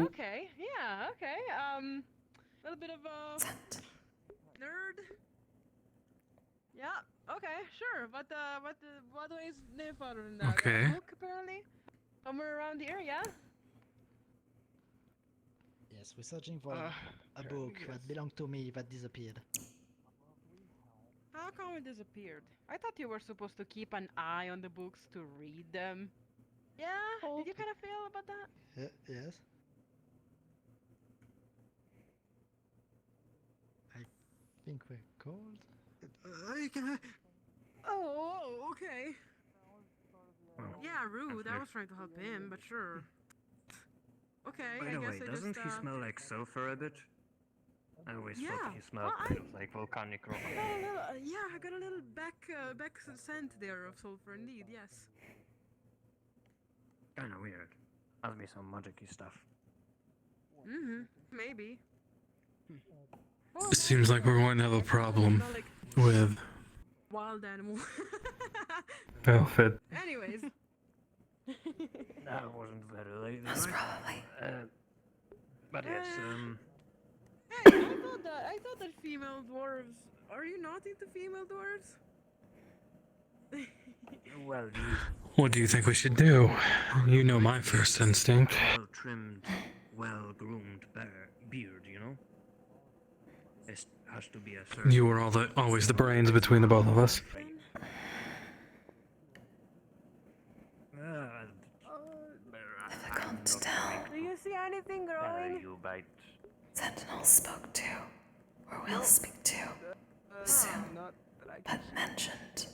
Okay, yeah, okay. A little bit of nerd. Yeah, okay, sure. What is Niff other than that? Okay. A book, apparently? Somewhere around the area? Yes, we're searching for a book that belonged to me that disappeared. How come it disappeared? I thought you were supposed to keep an eye on the books to read them. Yeah? Did you kind of feel about that? Yes. I think we're cold. Oh, okay. Yeah, rude. I was trying to help him, but sure. Okay, By I the guess way, I doesn't just, he smell like sulfur a bit? I always Yeah, thought he smelled well, kind of like volcanic rock. I got a little, yeah, I got a little back scent there of sulfur, indeed, yes. Kinda weird. Must be some magic-y stuff. Maybe. Seems like we're going to have a problem with Wild animal. outfit. Anyways. That wasn't very late. That's right? probably. But yes, Hey, I thought that female dwarves. Are you not into female dwarves? well, What do you think we should do? You know my first instinct. well-trimmed, well-groomed beard, you know? It has to be a certain... You were always the brains between the both of us. Difficult to tell. Do you see anything growing? You bite. Sentinels spoke to, or will speak to, soon, Not that I but mentioned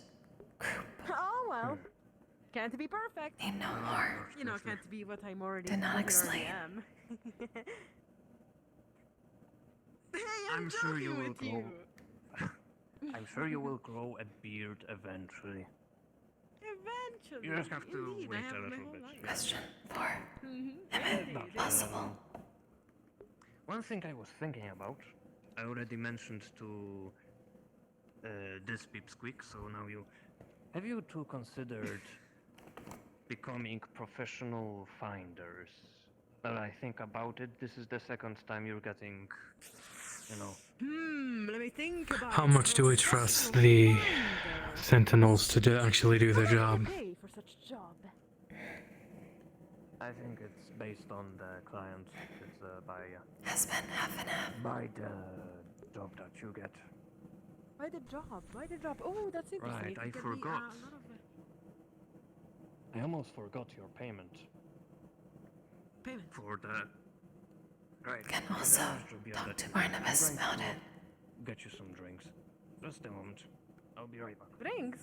group. Oh well. Can't be perfect. Need no more. You know, can't be what I'm already. Did not what I explain. already am. Hey, I'm sure you joking will with grow. I'm sure you will grow a beard eventually. Eventually. You just have to Indeed, wait I have a my little whole bit. life. Question 4. Indeed, Not possible. One thing I was thinking about, I already mentioned to this Pipsqueak, so now you. Have you two considered becoming professional finders? Well, I think about it, this is the second time you're getting, you know. Let me think about How it. much do we trust the Sentinels to actually do their job? Pay for such job. I think it's based on the client. It's by Has been half and half. by the job that you get. Why the job? Why the job? Oh, that's interesting. Right, It I could be, forgot. a lot of I almost forgot your payment. payment. For the. Right. Can for the also last job you had talk that to you did. Barnabas I'm going about to it. Get you some drinks. Just a moment. I'll be right back. Drinks.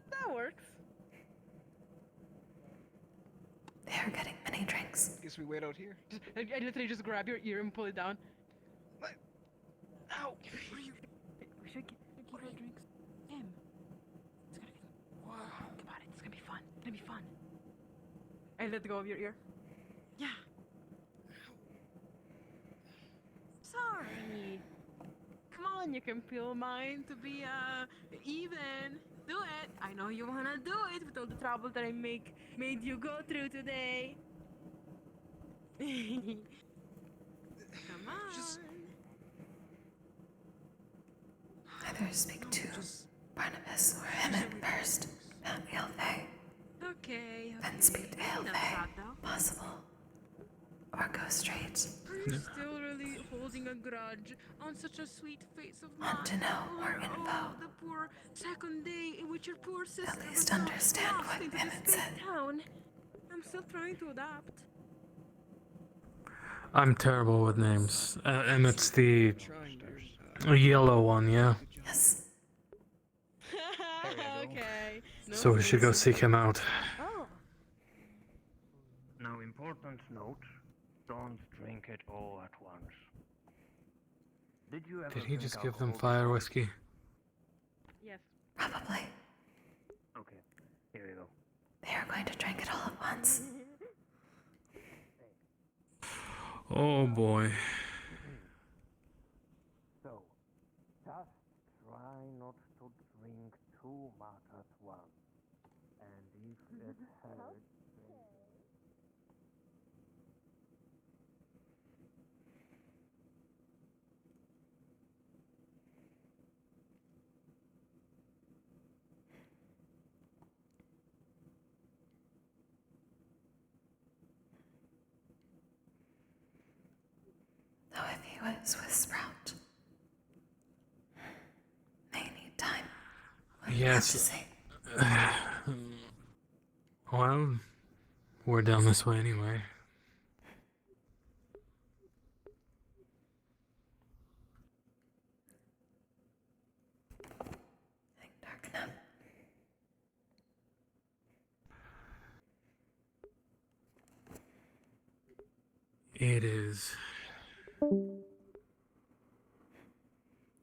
That works. They are getting many drinks. Guess we wait out here. I literally just grab your ear and pull it down. Ow! We should give her drinks. Him. It's gonna get. Whoa. Think about it. It's gonna be fun. It's gonna be fun. I let go of your ear. Yeah. Sorry. Come on, you can feel mine to be even. Do it. I know you wanna do it with all the trouble that I made you go through today. Come on. Either speak to Barnabas or him first about Ilve. Okay. Then speak to Not Ilve, bad, though. possible. Or go straight. Are you still really holding a grudge on such a sweet face of mine? Want to know more info. Oh, the poor second day in which your poor sister At was least so understand lost what into Emmett this big said. town. I'm still trying to adapt. I'm terrible with names. Emmett's the yellow one, yeah? Yes. Okay. No So we should go worries. seek him out. Oh. Now, important note: don't drink it all at once. Did you ever? Did he drink just give them alcohol fire before? whiskey? Yes. Probably. Okay, here you go. They are going to drink it all at once. Oh boy. So, just try not to drink too much at once. And if it hurts, Though if he was with Sprout, may need time. What do you have to Yes. say? Well, we're down this way anyway. Think dark enough. It is.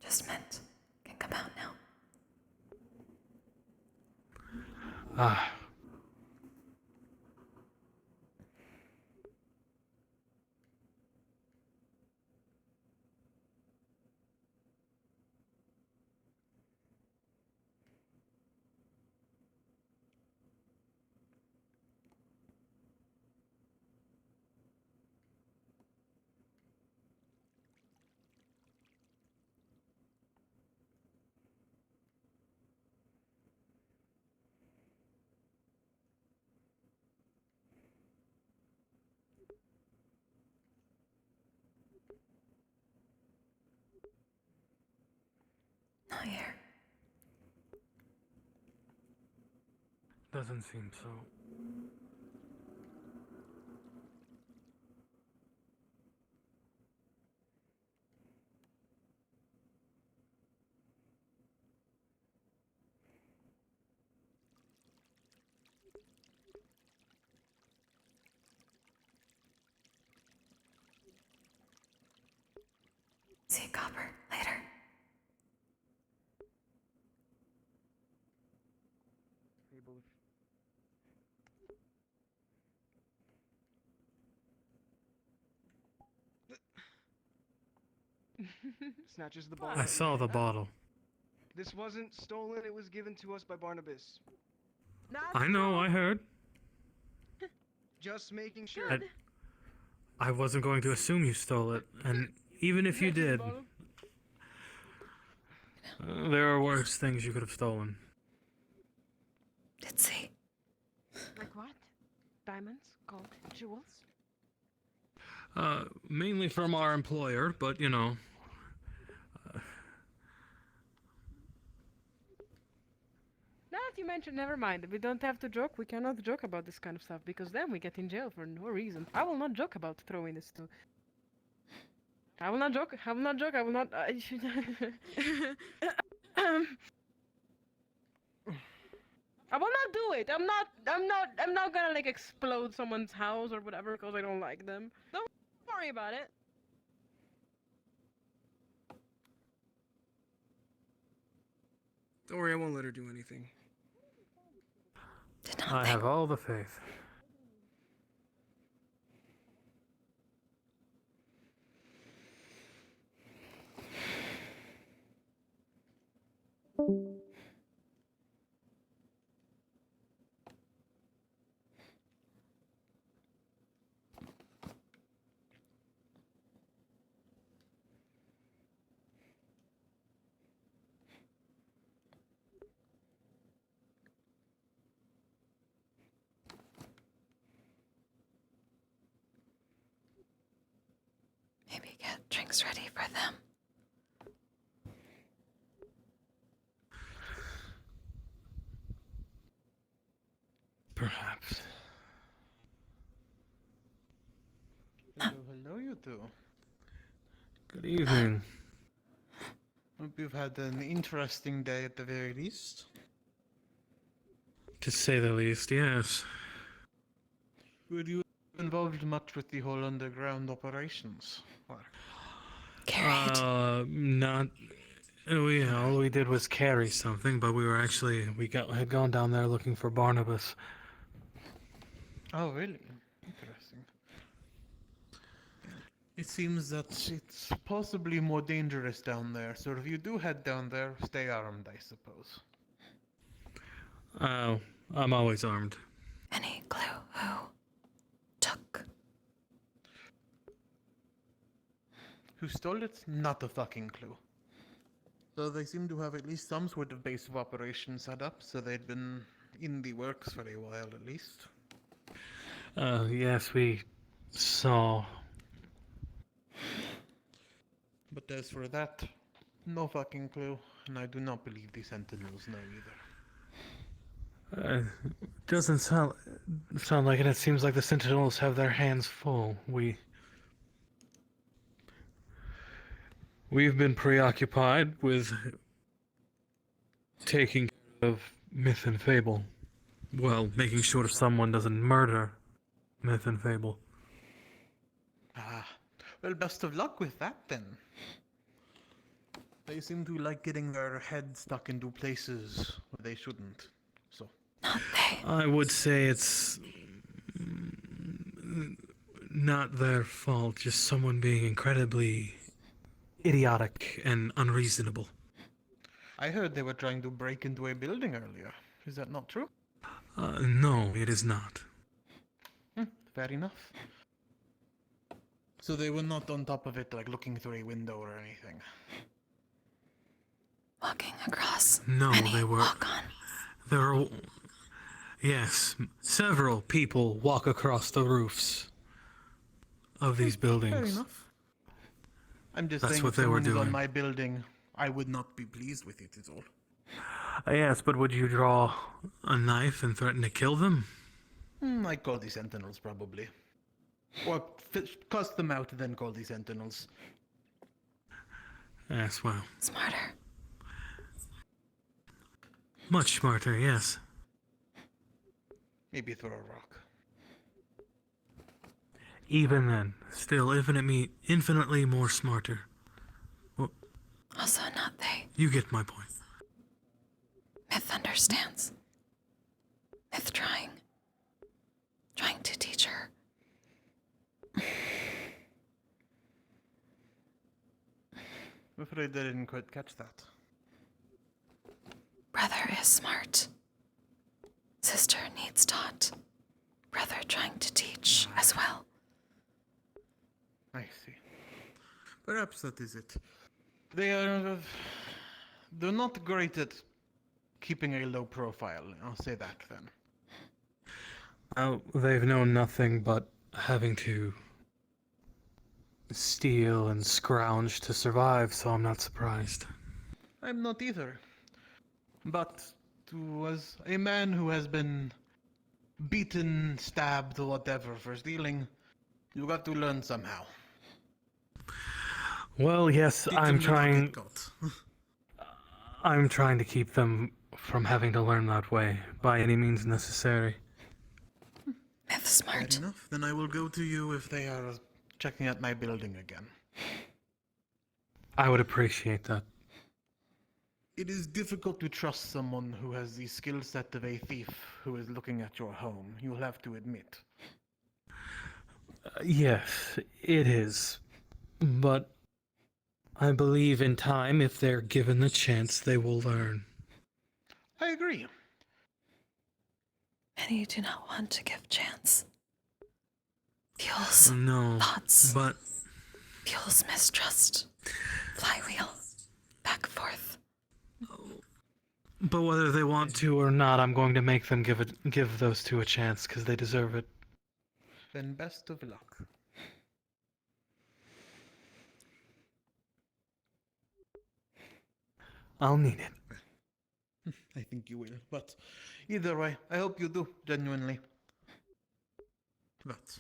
Just meant. Can come out now. Ah. Not here. Doesn't seem so. Think dark enough. See you, Copper. Later. Snatches the bottle. I that you saw hand the out. bottle. This wasn't stolen, it was given to us by Barnabas. I know, I heard. Just making sure. I wasn't going to assume you stole it, and even if you did, there are worse things you could have stolen. Did see. Like what? Diamonds? Gold? Jewels? Mainly from our employer, but you know. Now that you mention, never mind. We don't have to joke. We cannot joke about this kind of stuff because then we get in jail for no reason. I will not joke about throwing this to. I will not joke. I will not joke. I will not. I will not do it. I'm not gonna like explode someone's house or whatever because I don't like them. Don't worry about it. Don't worry, I won't let her do anything. I have all the faith. Maybe get drinks ready for them. Perhaps. Hello, you two. Good evening. Hope you've had an interesting day at the very least. To say the least, yes. Were you involved much with the whole underground operations? Or? Not. All we did was carry something, but we were actually had gone down there looking for Barnabas. Oh, really? Interesting. It seems that it's possibly more dangerous down there, so if you do head down there, stay armed, I suppose. Oh, I'm always armed. Any clue who took? Who stole it? Not a fucking clue. So they seem to have at least some sort of base of operations set up, so they'd been in the works for a while at least. Yes, we saw. But as for that, no fucking clue, and I do not believe the Sentinels know either. Doesn't sound like it. It seems like the Sentinels have their hands full. We've been preoccupied with taking care of myth and fable. Well, making sure someone doesn't murder myth and fable. Ah, well, best of luck with that then. They seem to like getting their heads stuck into places where they shouldn't, so. I would say it's not their fault, just someone being incredibly idiotic and unreasonable. I heard they were trying to break into a building earlier. Is that not true? No, it is not. Fair enough. So they were not on top of it, like looking through a window or anything? Walking across. No, they were. Walk on. There are. Yes, several people walk across the roofs of these buildings. Fair enough. I'm just That's saying, what if they were someone was doing. on my building, I would not be pleased with it at all. Yes, but would you draw a knife and threaten to kill them? I'd call the Sentinels, probably. Or cuss them out, then call the Sentinels. Yes, well. Smarter. Much smarter, yes. Maybe throw a rock. Even then, still infinitely more smarter. Also, not they. You get my point. Myth understands. Myth trying to teach her. I'm afraid I didn't quite catch that. Brother is smart. Sister needs taught. Brother trying to teach as well. I see. Perhaps that is it. They're not great at keeping a low profile. I'll say that then. Well, they've known nothing but having to steal and scrounge to survive, so I'm not surprised. I'm not either. But as a man who has been beaten, stabbed, whatever for stealing, you got to learn somehow. Well, yes, Teach I'm them to not trying. get caught. I'm trying to keep them from having to learn that way by any means necessary. Myth smart. Fair enough. Then I will go to you if they are checking out my building again. I would appreciate that. It is difficult to trust someone who has the skill set of a thief who is looking at your home. You'll have to admit. Yes, it is. But I believe in time, if they're given the chance, they will learn. I agree. Many do not want to give chance. Fuels No, thoughts. but Fuels mistrust. Flywheel. Back forth. But whether they want to or not, I'm going to make them give those two a chance because they deserve it. Then best of luck. I'll need it. I think you will. But either way, I hope you do, genuinely. But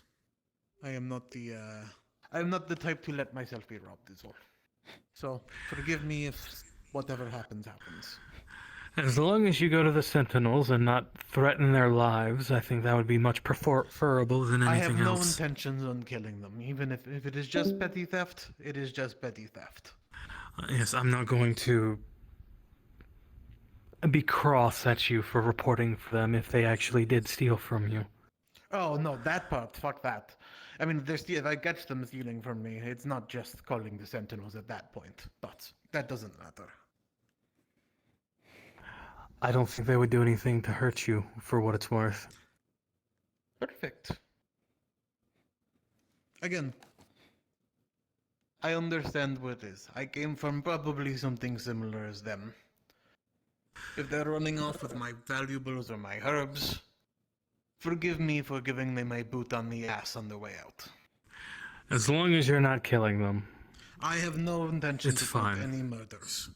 I am not the type to let myself be robbed, is all. So forgive me if whatever happens, happens. As long as you go to the Sentinels and not threaten their lives, I think that would be much preferable than I have anything no else. intentions on killing them. Even if it is just petty theft, it is just petty theft. Yes, I'm not going to be cross at you for reporting for them if they actually did steal from you. Oh no, that part, fuck that. I mean, if I catch them stealing from me, it's not just calling the Sentinels at that point. But that doesn't matter. I don't think they would do anything to hurt you, for what it's worth. Perfect. Again, I understand what it is. I came from probably something similar as them. If they're running off with my valuables or my herbs, forgive me for giving them a boot on the ass on the way out. As long as you're not killing them. I have no intention It's to fine. commit any murders.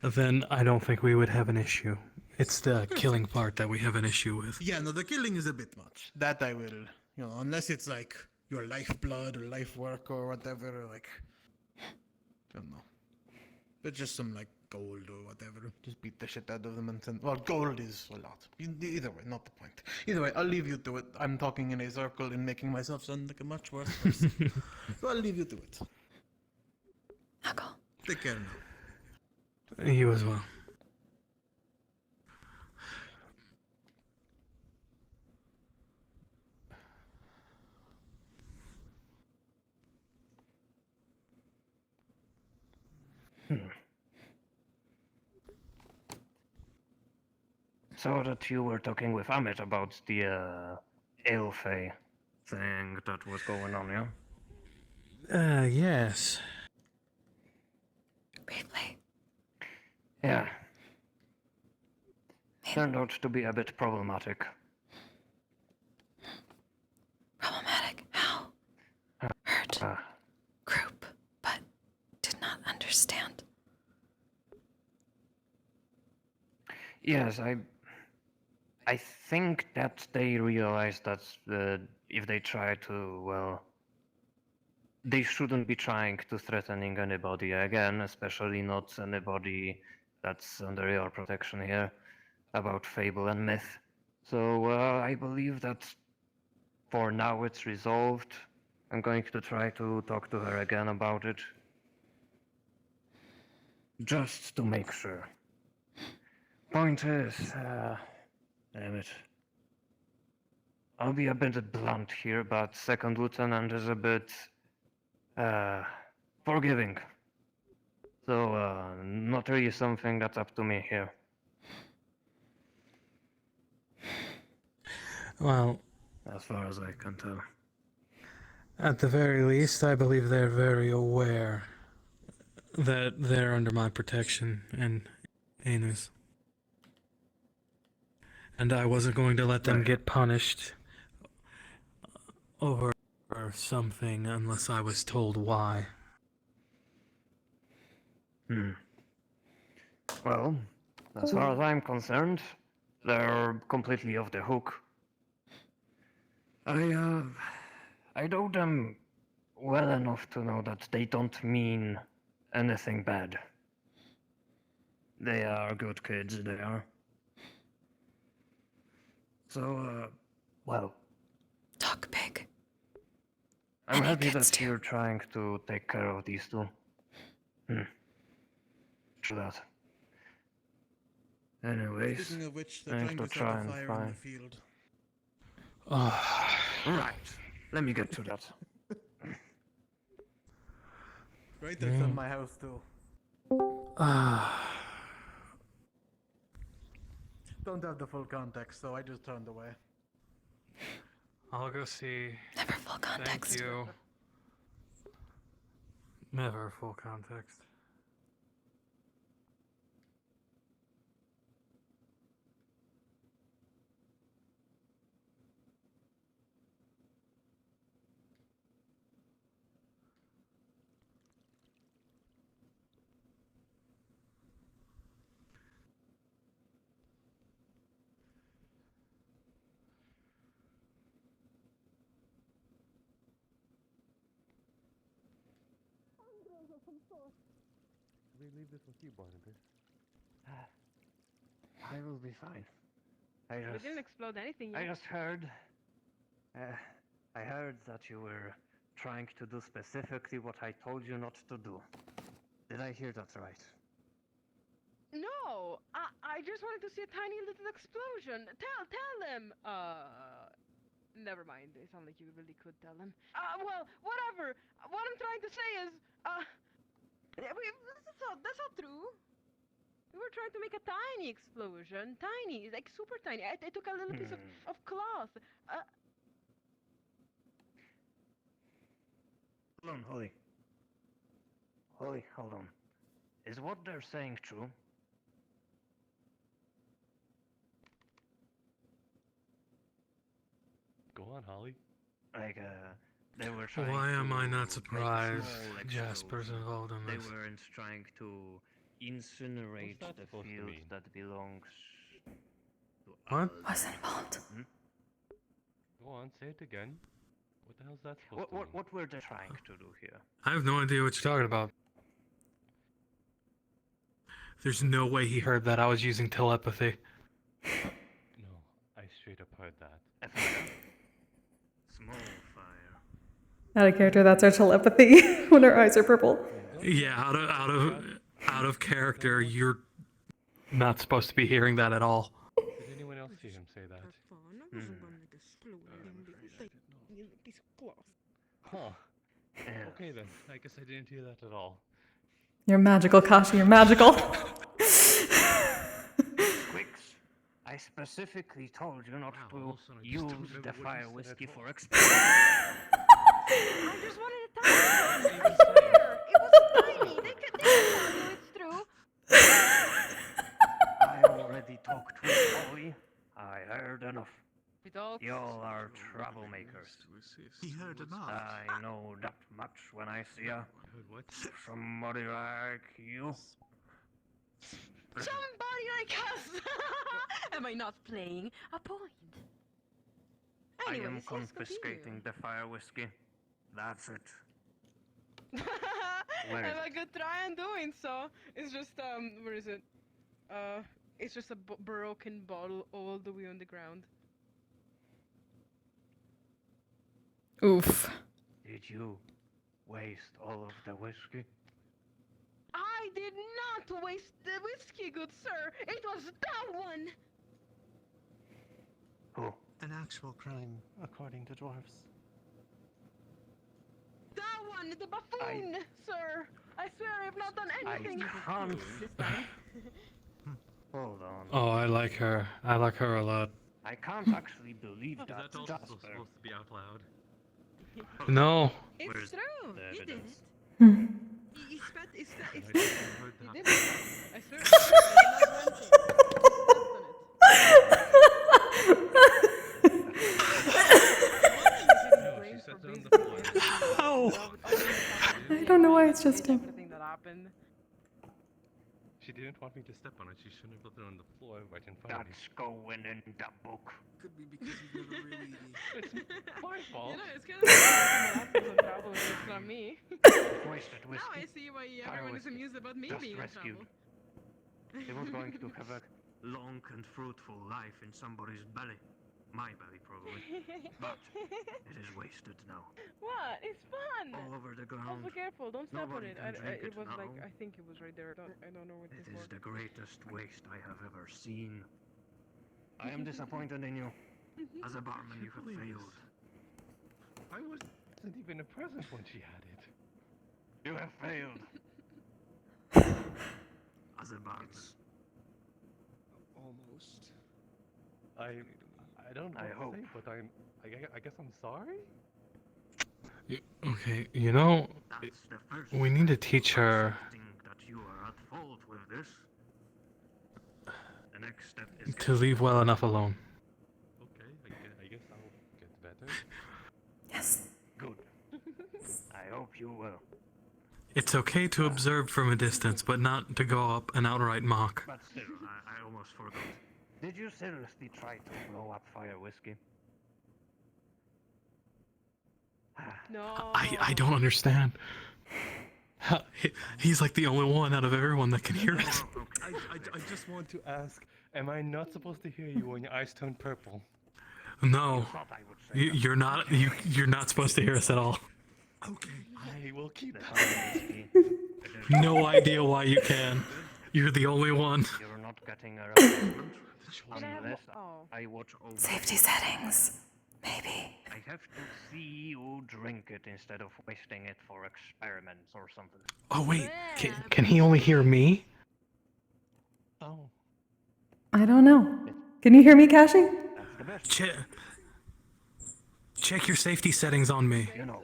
Then I don't think we would have an issue. It's the killing part that we have an issue with. Yeah, no, the killing is a bit much. That I will, unless it's like your lifeblood or life work or whatever, like, I don't know. But just some, like, gold or whatever. Just beat the shit out of them and send. Well, gold is a lot. Either way, not the point. Either way, I'll leave you to it. I'm talking in a circle and making myself sound like a much worse person. So I'll leave you to it. Knuckle. Take care now. You as well. So that you were talking with Amit about the Aelfey thing that was going on, yeah? Yes. Briefly. Yeah. Turned out to be a bit problematic. Problematic. How? Heard. Group, but did not understand. Yes, I think that they realized that if they try to, well, they shouldn't be trying to threatening anybody again, especially not anybody that's under your protection here, about fable and myth. So I believe that for now it's resolved. I'm going to try to talk to her again about it. Just to make sure. Point is, damn it. I'll be a bit blunt here, but Second Lieutenant is a bit, forgiving. So, not really something that's up to me here. Well, as far as I can tell. At the very least, I believe they're very aware that they're under my protection and Ayna's. And I wasn't going to let them get punished over something unless I was told why. Well, as far as I'm concerned, they're completely off the hook. I know them well enough to know that they don't mean anything bad. They are good kids, they are. So, well. Talk big. I'm happy that you're trying to take care of these two. True that. Anyways, Speaking of which, they're thanks trying for to set a trying, fire in fine. the field. Right, let me get to that. Right there from my house too. Don't have the full context, so I just turned away. I'll go see. Never full context. Thank you. Never full context. We leave this with you, Barnabas. I will be fine. We didn't explode anything yet. I just heard. I heard that you were trying to do specifically what I told you not to do. Did I hear that right? No, I just wanted to see a tiny little explosion. Tell them. Never mind. It sounds like you really could tell them. Well, whatever. What I'm trying to say is, that's not true. We were trying to make a tiny explosion. Tiny, like super tiny. I took a little piece of cloth. Hold on, Holly. Holly, hold on. Is what they're saying true? Go on, Holly. Like, they were trying Why am I to not make surprised small Jasper's explosions. involved in They this? weren't trying to incinerate What's that the supposed to field mean? that belongs to What? Was involved. Go on, say it again. What the hell's that supposed to mean? What were they trying to do here? I have no idea what you're talking about. There's no way he heard that. I was using telepathy. No, I straight up heard that. A fire? Small fire. Out of character, that's our telepathy when our eyes are purple. Yeah, out of character, you're not supposed to be hearing that at all. Did anyone else see him say that? Huh. Okay then, I guess I didn't hear that at all. You're magical, Kashi. You're magical. Quicks, I specifically told you not to use the fire whiskey for experience. I just wanted a tiny piece of fire. It was tiny. They can tell you it's true. I already talked with Holly. I heard enough. Y'all are troublemakers. He heard enough. I know that much when I see ya. Somebody like you. Somebody like us. Am I not playing a point? Anyways, I am yes, confiscating the fire whiskey. That's it. continue. Where is And I could try on doing so. It's just where is it? It's just a broken bottle all the way on the ground. Oof. Did you waste all of the whiskey? I I did not waste the whiskey, good sir. It was that one. Who? An actual crime, according to dwarves. That one, the buffoon, sir. I swear I've not done anything. I can't. Hold on. Oh, I like her. I like her a lot. I can't actually believe that. That's also Jasper. supposed to be out loud. No. It's true. the He did evidence? it. Hmm. He spat. He spat. He I spat. heard He that. did it. I swear. He Ow! I don't know why it's just him. Everything that happened. She didn't want me to step on it. She shouldn't have left it on the floor right in front of me. That's going in the book. Could be because you've never really. It's my fault. You know, it's kind of like someone else was in trouble and it's not me. Wasted Now whiskey. I see why Fire everyone is whiskey. amused about me Just being in rescued. trouble. He was going to have a long and fruitful life in somebody's belly. My belly, probably. But it is wasted now. What? It's fun. All over the Oh, ground. be careful! Don't step on Nobody it. can drink It it was like now. I think it was right there. I don't know what It this is was. the greatest waste I have ever seen. I am disappointed in you. As a barman, you have failed. I wasn't even present when she had it. You have failed. As a barman. Almost. I don't know I what hope. to say, but I guess I'm sorry. Okay, you know, That's the first we need to step teach towards her accepting that you are at fault with this. The next step is to leave well enough alone. Okay, I guess I'll get better. Yes. good. I hope you will. It's okay to observe from a distance, but not to go up and outright mock. But still, I almost forgot. Did you seriously try to blow up fire whiskey? No. I don't understand. He's like the only one out of everyone that can hear it. I just want to ask, am I not supposed to hear you when your eyes turn purple? No, you're not. You're not supposed to hear us at all. Okay, I will keep No idea why you can. You're the only one. You're not getting a replacement unless I watch over. Safety settings. Maybe. I have to see you drink it instead of wasting it for experiments or something. Oh wait, can he only hear me? Oh. I don't know. Can you hear me, Kashi? Check your safety settings on me. You know,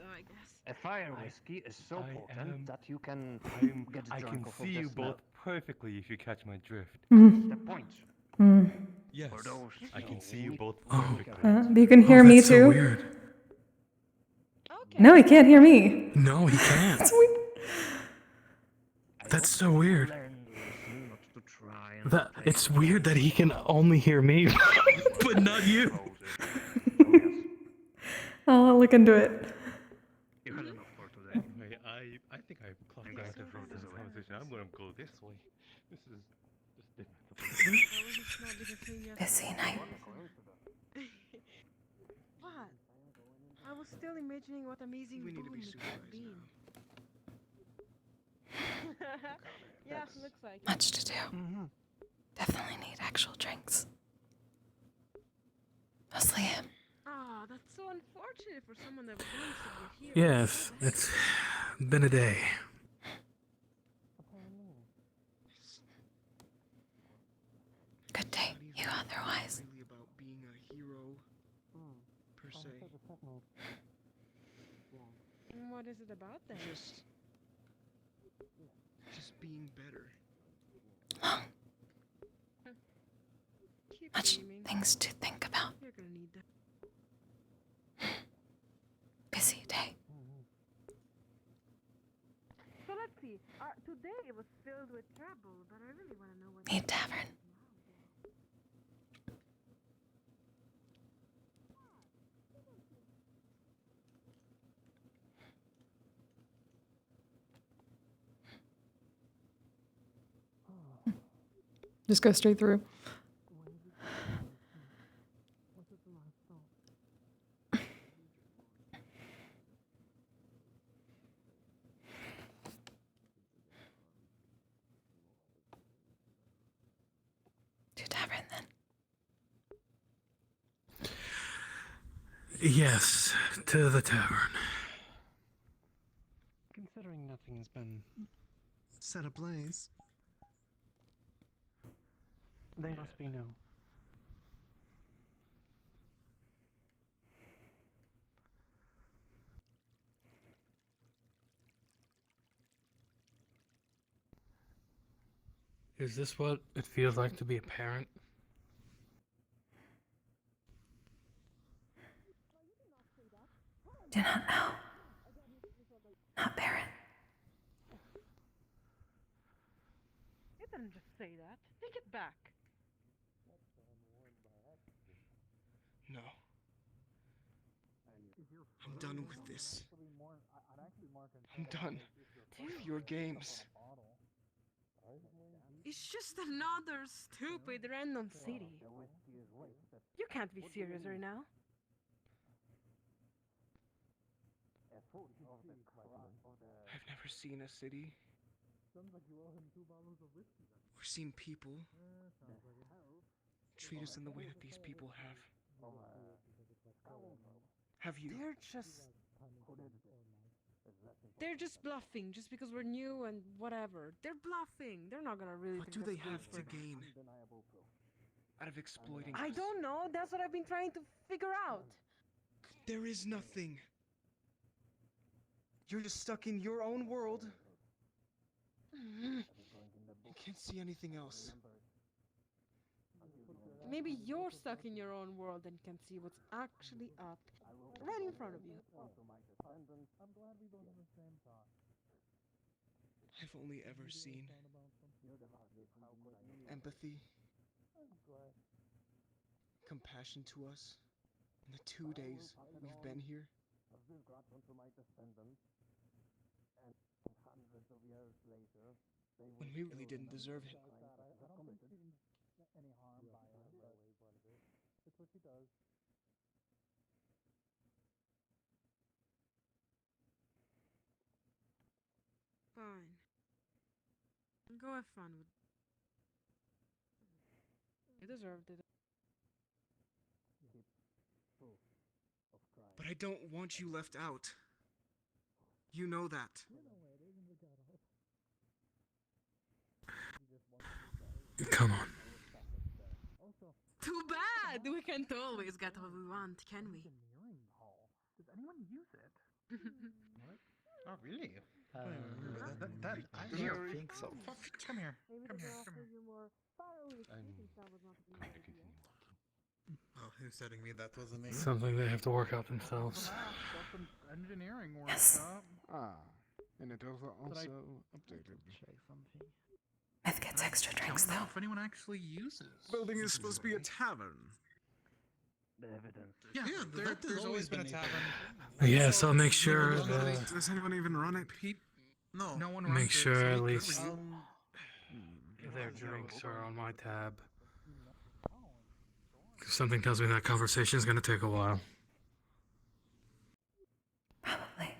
a fire whiskey is so potent that you can get I drunk can off see of you the smell. both perfectly if you catch my drift. Mm. The point. Mm. Yes, For those I can see you both Oh. perfectly. You can hear me that's too? so weird. No, he can't hear me. No, he can't. That's weird. That's so weird. Not to try and That it's weird that he can only hear me, but not you. I'll look into it. You had enough for today. Anyway, I think I've clocked I'm going out to throw this away. conversation. I'm gonna go this way. This is just different. Busy night. What? I was still imagining what amazing We need to be boon it could have supervised been. Yeah, looks like it. Much to do. Definitely need actual drinks. Mostly him. Ah, that's so unfortunate for someone that was once a good hero. Yes, it's been a day. Good day, you otherwise. Really about being a hero, per se. And what is it about then? Just being better. Keep Much dreaming. things to think about. You're gonna need that. Busy day. So let's see. Today it was filled with trouble, but I really want to know what. Need tavern. Just go straight through. Yes, to the tavern. Considering nothing's been set ablaze, they must be new. Is this what it feels like to be a parent? Do not know. Not parent. You didn't just say that. Take it back. No. I'm done with this. I'm done with your games. It's just another stupid random city. You can't be serious right now. I've never seen a city or seen people treat us in the way that these people have. Have you? They're just bluffing just because we're new and whatever. They're bluffing. They're not gonna really. What do think they that's have good to for- gain out of exploiting I us? don't know. That's what I've been trying to figure out. There is nothing. You're just stuck in your own world. You can't see anything else. Maybe you're stuck in your own world and can see what's actually up right in front of you. I've only ever seen empathy, compassion to us in the 2 days we've been here. When we really didn't deserve it. Fine. Go have fun with. You deserved it. But I don't want you left out. You know that. Come on. Too bad! We can't always get what we want, can we? Does anyone use it? Oh, really? I I here. don't think so. Come here. Maybe Come they here. can Come offer here. you more faraway sleeping style was not a good idea. Oh, who's telling me that wasn't me? Something they have to work out themselves. Some engineering Yes. workshop. And it was also updated. Myth gets extra drinks, I don't know though. if anyone actually uses. Building is supposed to be a tavern. The evidence. Yeah, there's always been a tavern. Yes, I'll make sure. Does anyone even run it? No one Make runs it, sure so at we could least review. their drinks are on my tab. 'Cause something tells me that conversation is going to take a while. Probably.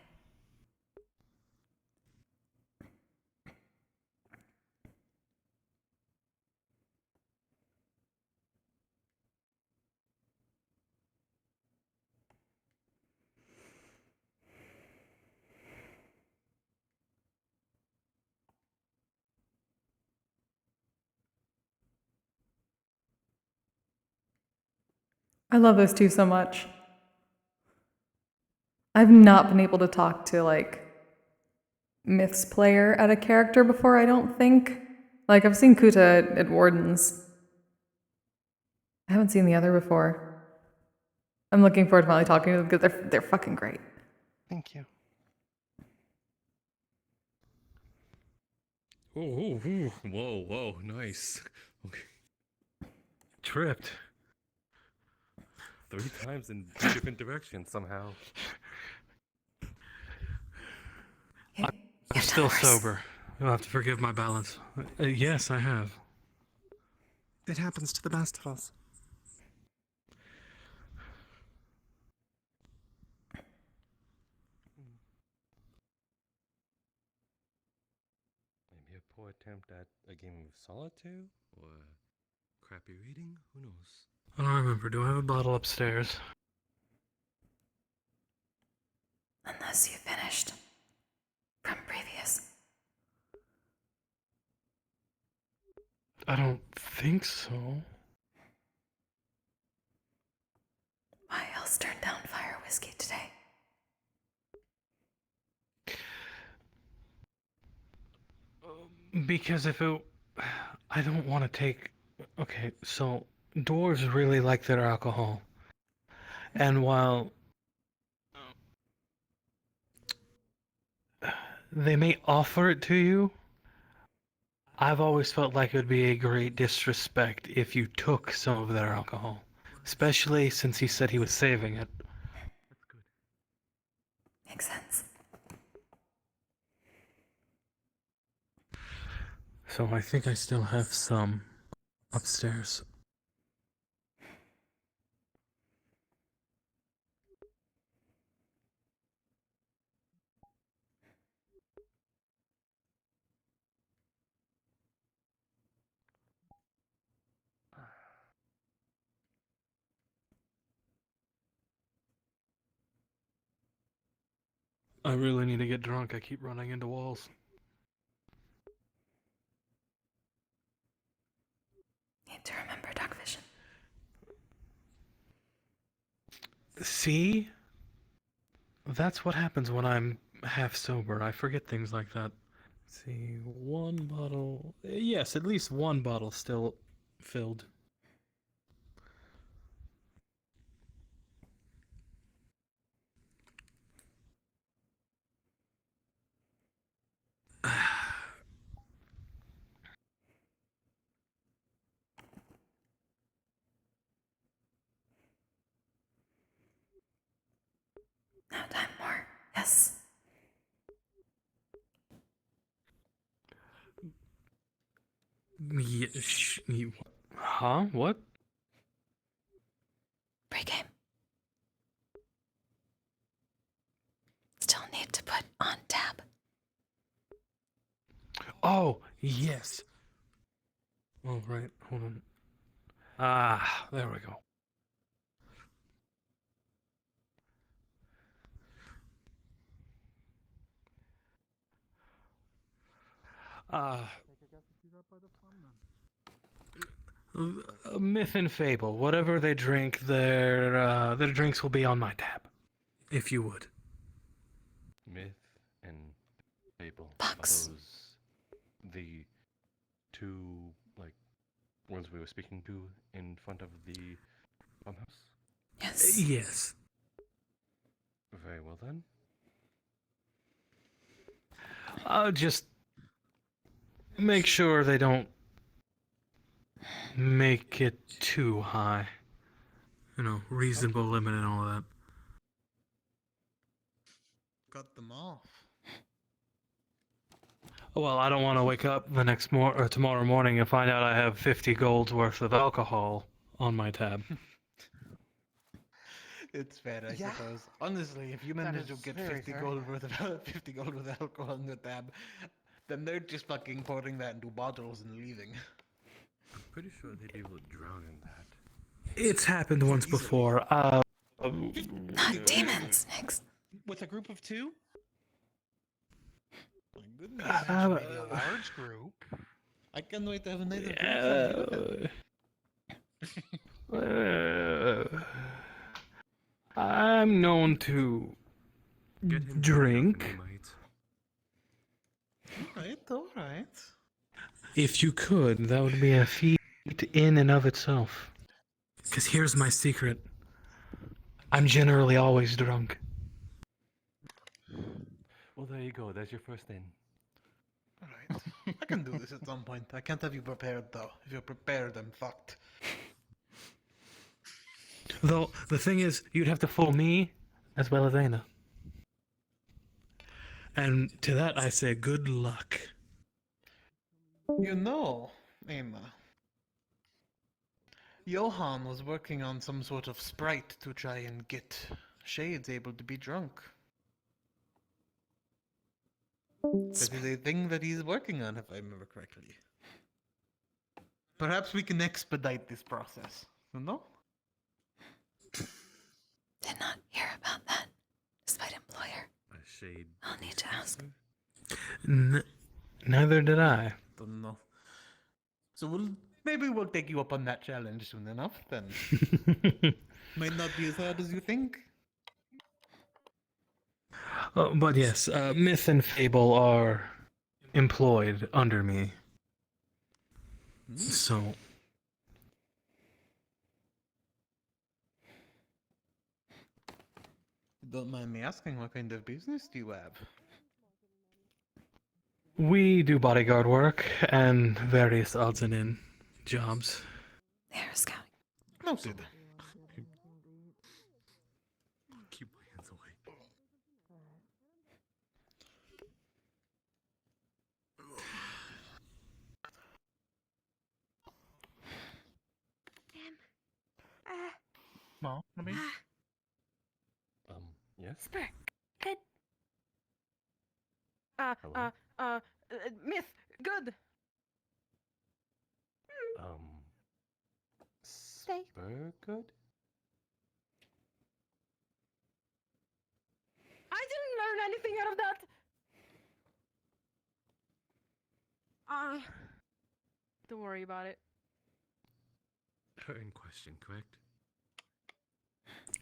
I love those two so much. I've not been able to talk to, like, Myth's player at a character before, I don't think. Like, I've seen Kuta at Warden's. I haven't seen the other before. I'm looking forward to finally talking to them because they're fucking great. Thank you. Oh, whoa, nice. Okay. Tripped. 3 times in different directions somehow. I'm still sober. You'll have to forgive my balance. Yes, I have. It happens to the best of us. Maybe a poor attempt at a game of solitaire? Or crappy reading? Who knows? I don't remember. Do I have a bottle upstairs? Unless you finished from previous. I don't think so. Why else turn down fire whiskey today? Because if it... I don't want to take... Okay, so dwarves really like their alcohol. And while they may offer it to you, I've always felt like it would be a great disrespect if you took some of their alcohol. Especially since he said he was saving it. Makes sense. So I think I still have some upstairs. I really need to get drunk. I keep running into walls. Need to remember dark vision. See? That's what happens when I'm half sober. I forget things like that. Let's see, one bottle. Yes, at least one bottle still filled. Now time more. Yes. Huh? What? Pre-game. Still need to put on tab. Oh, yes. Oh, right. Hold on. Ah, there we go. Myth and fable. Whatever they drink, their drinks will be on my tab, if you would. Myth and fable. Bucks. Are those the two ones we were speaking to in front of the farmhouse? Yes. Yes. Very well then. Just make sure they don't make it too high. You know, reasonable limit and all that. Cut them off. Well, I don't want to wake up the next tomorrow morning and find out I have 50 gold's worth of alcohol on my tab. It's fair, I Yeah. suppose. Honestly, if you That manage to is get very 50 fair. gold worth of 50 gold worth of alcohol on your tab, then they're just fucking pouring that into bottles and leaving. I'm pretty sure they'd be able to drown in that. It's happened once before. Not demons, Nix. With a group of two? My goodness. Maybe a large group. I can't wait to have a night of I'm known to drink. Alright. If you could, that would be a feat in and of itself. Because here's my secret. I'm generally always drunk. Well, there you go. There's your first in. Alright. I can do this at some point. I can't have you prepared, though. If you're prepared, I'm fucked. Though, the thing is, you'd have to fool me as well as Ayna. And to that I say good luck. You know, Ayna, Johan was working on some sort of sprite to try and get Shades able to be drunk. That is a thing that he's working on, if I remember correctly. Perhaps we can expedite this process, you know? Did not hear about that, despite employer shade. I'll need to ask. Neither did I. Don't know. So maybe we'll take you up on that challenge soon enough then. Might not be as hard as you think. But yes, myth and fable are employed under me. So Don't mind me asking, what kind of business do you have? we do bodyguard work and various odds and ends jobs. There, scouting. Noted. Keep my hands away. Mom, I mean? Yes? Spur. Good. Hello? Myth. Good. Spur good? I didn't learn anything out of that. Don't worry about it. Her in question, correct?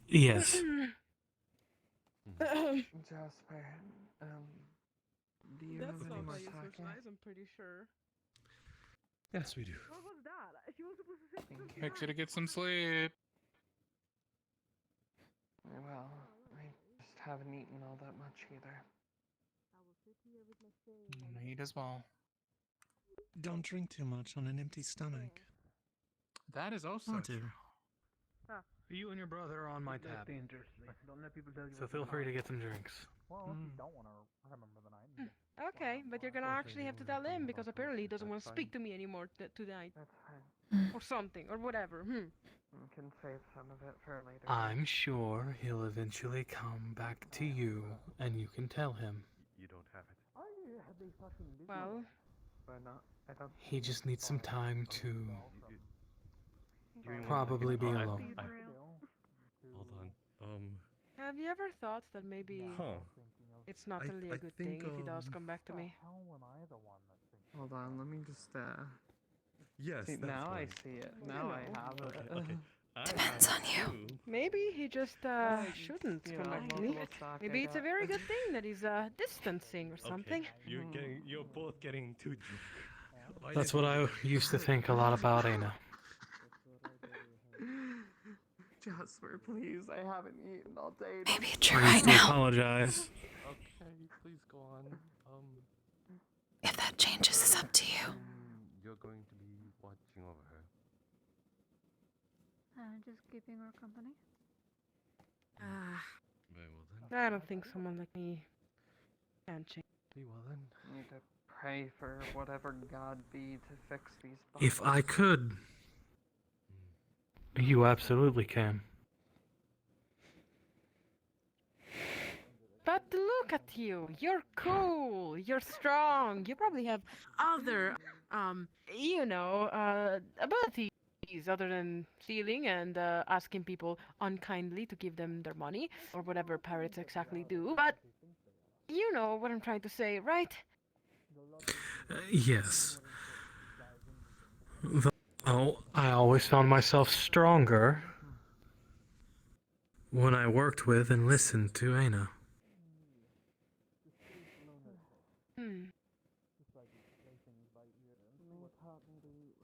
Yes. Jasper, do you That's have any not more how you talking? socialize, I'm pretty sure. Yes, we do. What was that? She was supposed to say something. Make sure to get some sleep. Well, I just haven't eaten all that much either. Eat as well. Don't drink too much on an empty stomach. That is also Want to. true. You and your brother are on my tab. Dangerously. Don't let people tell you So feel free to get some drinks. Well, if you don't want to remember the night. Okay, but you're gonna actually have to tell him because apparently he doesn't want to speak to me anymore tonight. That's fine. Or something, or whatever. We can save some of it for later. I'm sure he'll eventually come back to you, and you can tell him. You don't have it. Well, Why not? I don't. He just needs some time to Give me 1 probably be second. alone. Hold on. have you ever thought that maybe it's not really a good thing if he does come back to me? Hold on, let me just. Yes, See, that's now I fine. see it. Now I have it. Okay. Depends on you. Maybe he just shouldn't You come know, back to most me. of the stock I Maybe it's a got- very good thing that he's distancing or something. You're both getting too drunk. That's what I used to think a lot about Ayna. Jasper, please, I haven't eaten all day. Maybe Don't- it's true I right used to now. apologize. Okay, please go on. If that changes, it's up to you. You're going to be watching over her. Just keeping her company. Very well then. I don't think someone like me can change. Very well then. I need to pray for whatever God be to fix these If bugs. I could, you absolutely can. But look at you. You're cool. You're strong. You probably have other, abilities other than stealing and asking people unkindly to give them their money or whatever pirates exactly do. But you know what I'm trying to say, right? Yes. Though I always found myself stronger when I worked with and listened to Ayna.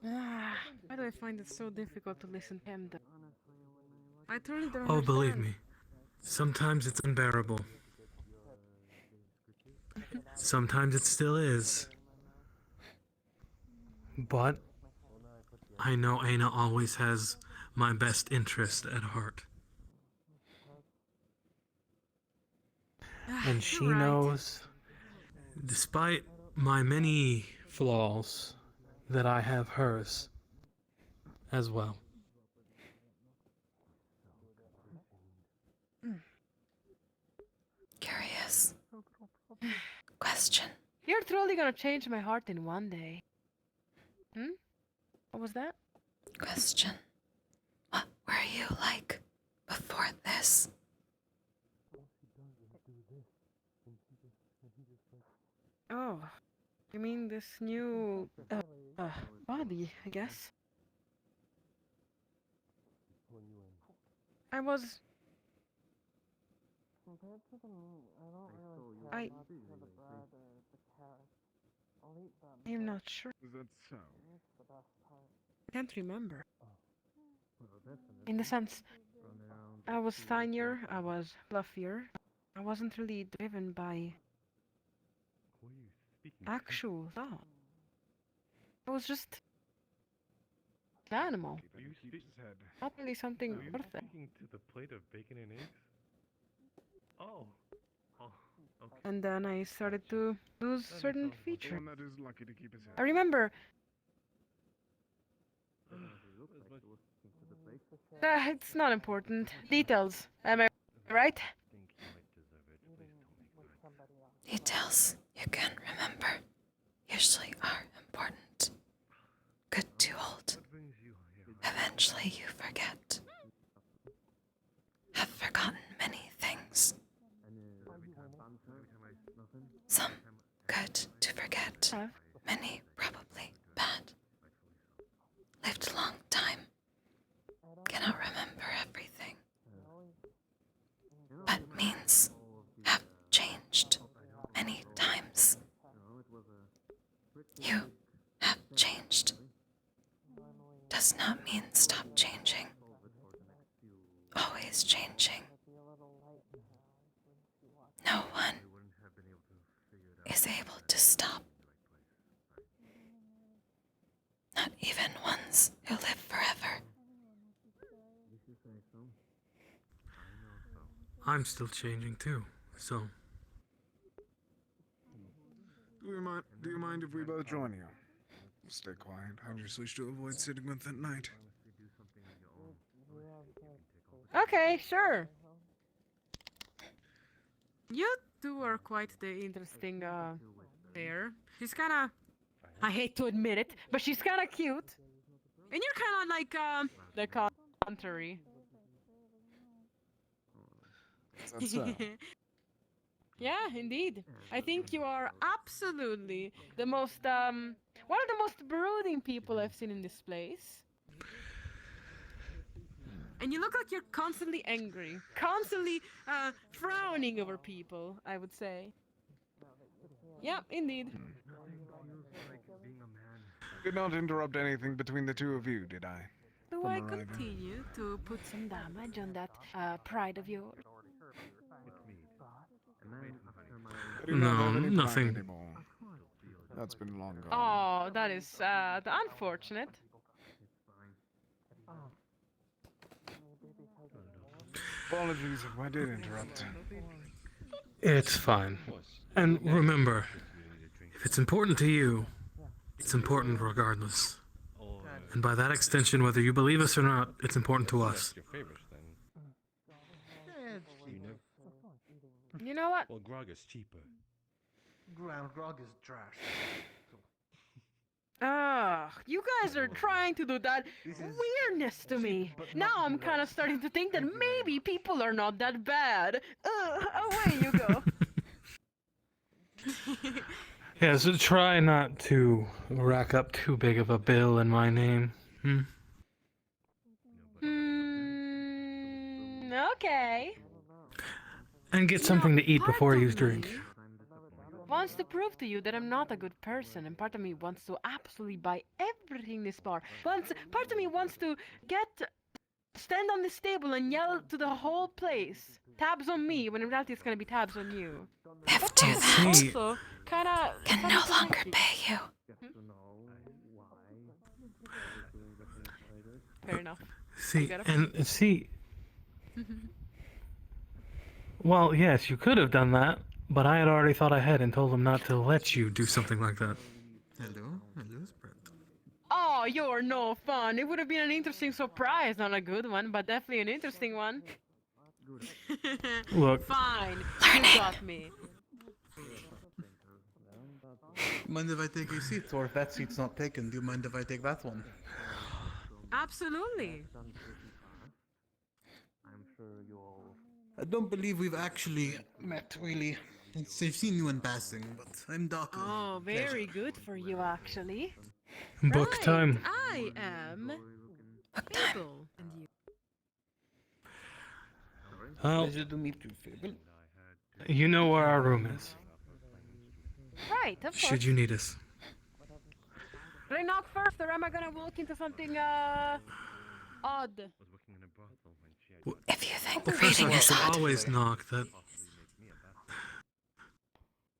Why do I find it so difficult to listen to him? I totally don't Oh, believe understand. me, sometimes it's unbearable. Sometimes it still is. But I know Ayna always has my best interest at heart. And she Right. knows, despite my many flaws, that I have hers as well. Curious. Question. You're truly gonna change my heart in one day. What was that? Question. What were you like before this? Oh, you mean this new body, I guess? I was. Compared to the meat, I don't really care I. much for the bread or the carrot. I'll eat them. I'm not sure. Is that so? Meat's the best part. I can't remember. In the sense, I was tinier, I was fluffier. I wasn't really driven by actual thought. I was just an animal. Not really something Are you worth it. speaking to the plate of bacon and eggs? Oh. Oh, okay. And then I started to lose certain features. One that is lucky to keep his head. I remember. It's not important. Details. Am I right? Details you can remember usually are important. Good to hold. Eventually you forget. Have forgotten many things. Some good to forget. Many probably bad. Lived a long time. Cannot remember everything. But means have changed many times. You have changed. Does not mean stop changing. Always changing. No one is able to stop. Not even ones who live forever. I'm still changing too, so. Do you mind if we both join you? Stay quiet. I just wish to avoid sitting with at night. Okay, sure. You two are quite the interesting pair. She's kinda, I hate to admit it, but she's kinda cute. And you're kinda like the contrary. That's so. Yeah, indeed. I think you are absolutely the most one of the most brooding people I've seen in this place. And you look like you're constantly angry, constantly frowning over people, I would say. Yeah, indeed. Did not interrupt anything between the two of you, did I? Do From I arriving? continue to put some damage on that pride of yours? I do not No, have any pride nothing. anymore. That's been long gone. Oh, that is unfortunate. Apologies if I did interrupt. It's fine. And remember, if it's important to you, it's important regardless. And by that extension, whether you believe us or not, it's important to us. Your favorites, then. You know what? Well, grog is cheaper. Grog is trash. You guys are trying to do that weirdness to me. Now I'm kind of starting to think that maybe people are not that bad. Away you go. Yeah, so try not to rack up too big of a bill in my name. Okay. And get something to eat before you drink. Wants to prove to you that I'm not a good person, and part of me wants to absolutely buy everything in this bar. Part of me wants to stand on this table and yell to the whole place, "Tabs on me," when in reality it's gonna be tabs on you. If do that, Also, kinda can no longer pay you. Fair enough. See, and see. Well, yes, you could have done that, but I had already thought ahead and told him not to let you do something like that. Hello, spread. Oh, you're no fun. It would have been an interesting surprise, not a good one, but definitely an interesting one. Look. Fine. You got me. Mind if I take a seat? Or if that seat's not taken, do you mind if I take that one? Absolutely. I'm sure you all. I don't believe we've actually met, really, I've seen you in passing, but I'm Doc. Oh, very good for you, actually. Book Right, time. I am Fable, and you. Well, Pleasure to meet you, Fable. you know where our room is. Right, of course. Should you need us. Should I knock first, or am I gonna walk into something odd? If you think Well, the first reading off, you is should odd. always knock.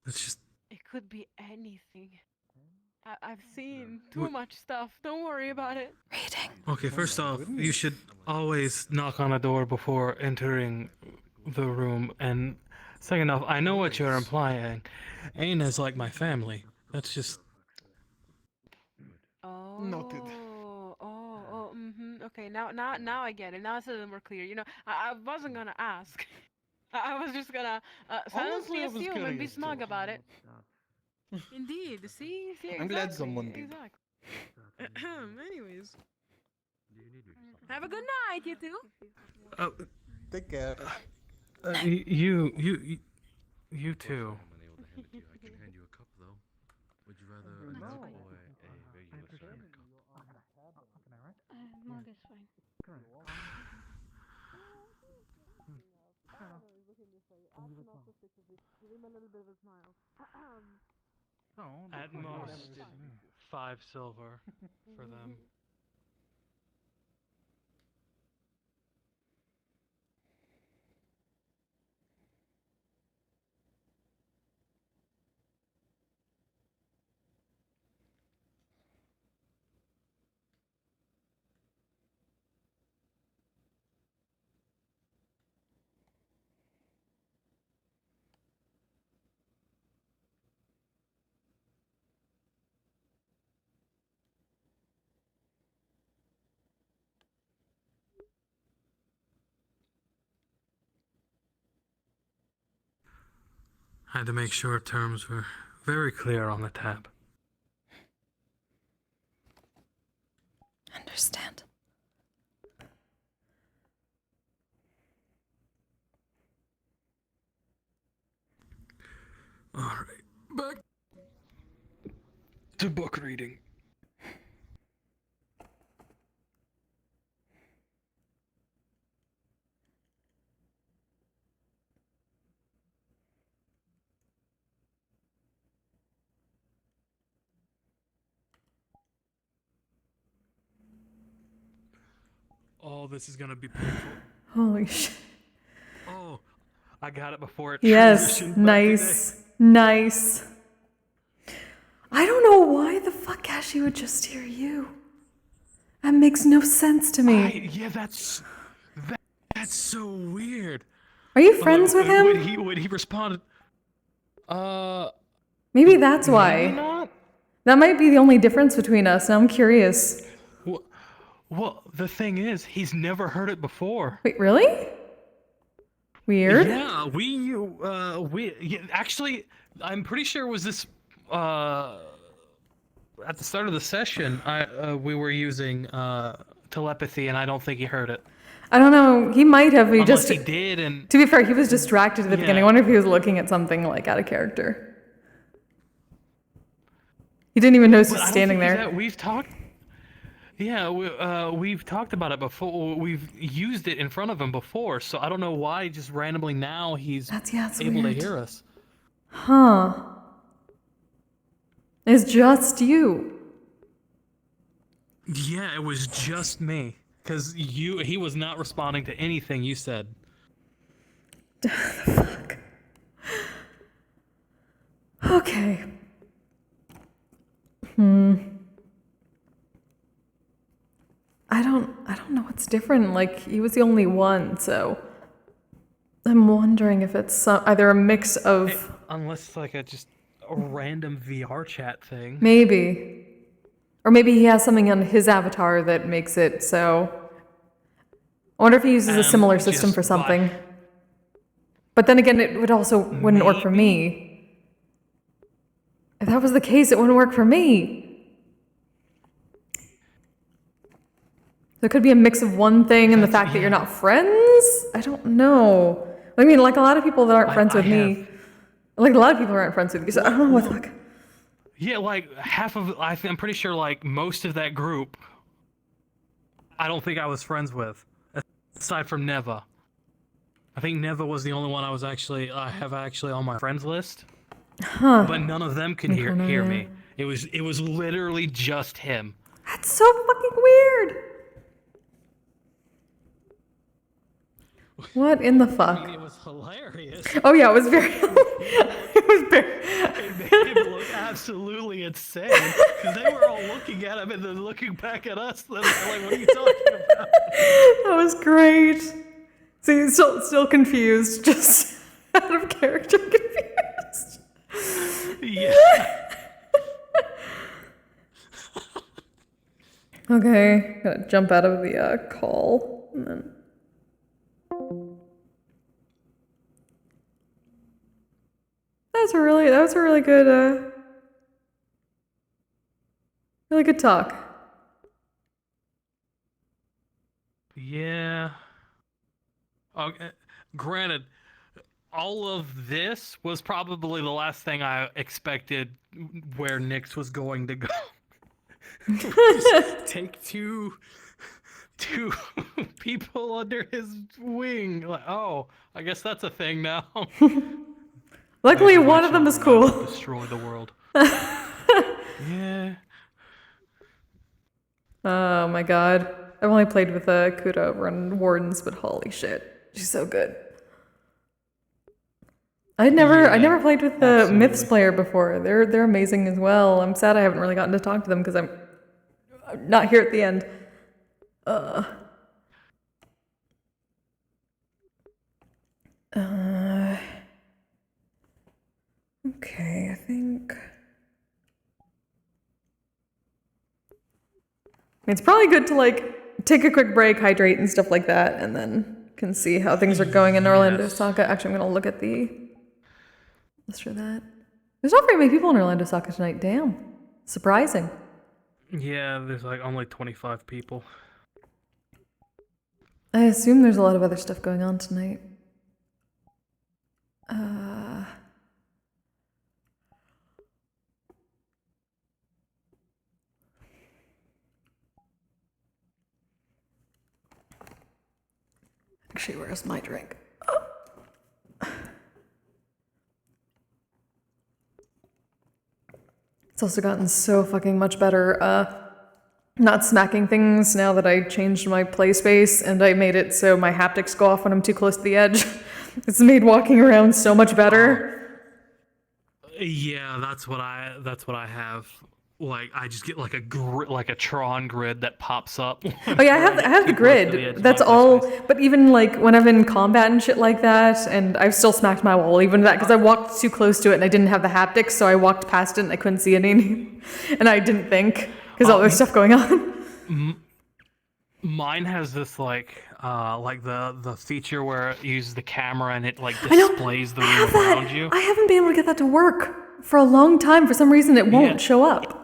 That's just. It could be anything. I've seen too much stuff. Don't worry about it. Reading. Okay, first off, you should always knock on a door before entering the room. And second off, I know what you're implying. Ayna's like my family. That's just. Oh. Noted. Okay, now I get it. Now it's a little more clear. You know, I wasn't gonna ask. I was just gonna silently Honestly, I was assume and be curious smug too. about it. Indeed. See, I'm glad someone exactly. did. Anyways. Have a good night, you two. Oh, Take care. You too. I can hand you a cup, though. Would you rather a mug or a regular standard cup? Mug is fine. At most, 5 silver for them. Had to make sure terms were very clear on the tab. Understand. Alright, back to book reading. Oh, this is gonna be painful. Holy shit. Oh, I got it before it Yes, transitioned back nice, today. nice. I don't know why the fuck Kashi would just hear you. That makes no sense to me. Yeah, that's so weird. Are you friends with him? When he responded, Maybe that's why. maybe not. That might be the only difference between us. Now I'm curious. Well, the thing is, he's never heard it before. Wait, really? Weird. Yeah, actually, I'm pretty sure it was this, at the start of the session, we were using, telepathy, and I don't think he heard it. I don't know. He might have. Unless he did, and... To be fair, he was distracted at the beginning. I Yeah. wonder if he was looking at something, like, out of character. He didn't even notice But he I was don't standing think he's there. that- We've talked... Yeah, we've talked about it before. We've used it in front of him before, so I don't know why just randomly now he's That's able weird. to hear us. Huh. It's just you. Yeah, it was just me. Because he was not responding to anything you said. Fuck. Okay. I don't know what's different. Like, he was the only one, so I'm wondering if it's either a mix of Unless like just a random VRChat thing. maybe, or maybe he has something on his avatar that makes it so. I wonder if he uses a similar system just for something. But then again, it would also wouldn't work for me. If that was the case, it wouldn't work for me. There could be a mix of one thing and the fact that you're not friends? I don't know. I mean, like a lot of people that aren't friends with me, Like, a lot of people aren't friends with you, so I don't know what the fuck. Yeah, like half of I'm pretty sure like most of that group I don't think I was friends with, aside from Neva. I think Neva was the only one I have actually on my friends list. Huh. But none of them could hear me. It was literally just him. That's so fucking weird. What in the fuck? I mean, it was hilarious. Oh yeah, it was very. It was very. It made him look absolutely insane because they were all looking at him and then looking back at us. They're like, "What are you talking about?" That was great. See, still confused, just out of character confused. Yeah. Okay, gotta jump out of the call and then. That was a really good really good talk. Yeah. Okay. Granted, all of this was probably the last thing I expected where Nyx was going to go. Just take two people under his wing. Like, oh, I guess that's a thing now. Luckily, one of them is cool. Destroy the world. Yeah. Oh my god. I've only played with Kuda over on Wardens, but holy shit. She's so good. I never played with the Myths player before. They're amazing as well. I'm sad I haven't really gotten to talk to them because I'm not here at the end. Okay, I think. It's probably good to like take a quick break, hydrate and stuff like that, and then can see how things are going in Orlando Saka. Actually, I'm gonna look at the list for that. There's not very many people in Orlando Saka tonight. Damn, surprising. Yeah, there's like only 25 people. I assume there's a lot of other stuff going on tonight. Actually, where's my drink? Oh. It's also gotten so fucking much better, not smacking things now that I changed my play space and I made it so my haptics go off when I'm too close to the edge. It's made walking around so much better. Yeah, that's what I have. Like I just get like a Tron grid that pops up. Oh yeah, I have the grid. That's all. But even like when I'm in combat and shit like that, and I've still smacked my wall even that because I walked too close to it and I didn't have the haptics, so I walked past it and I couldn't see any, and I didn't think because all there's stuff going on. Mine has this like the feature where it uses the camera and it like displays the room around you. I haven't been able to get that to work for a long time. For some reason, it won't show up.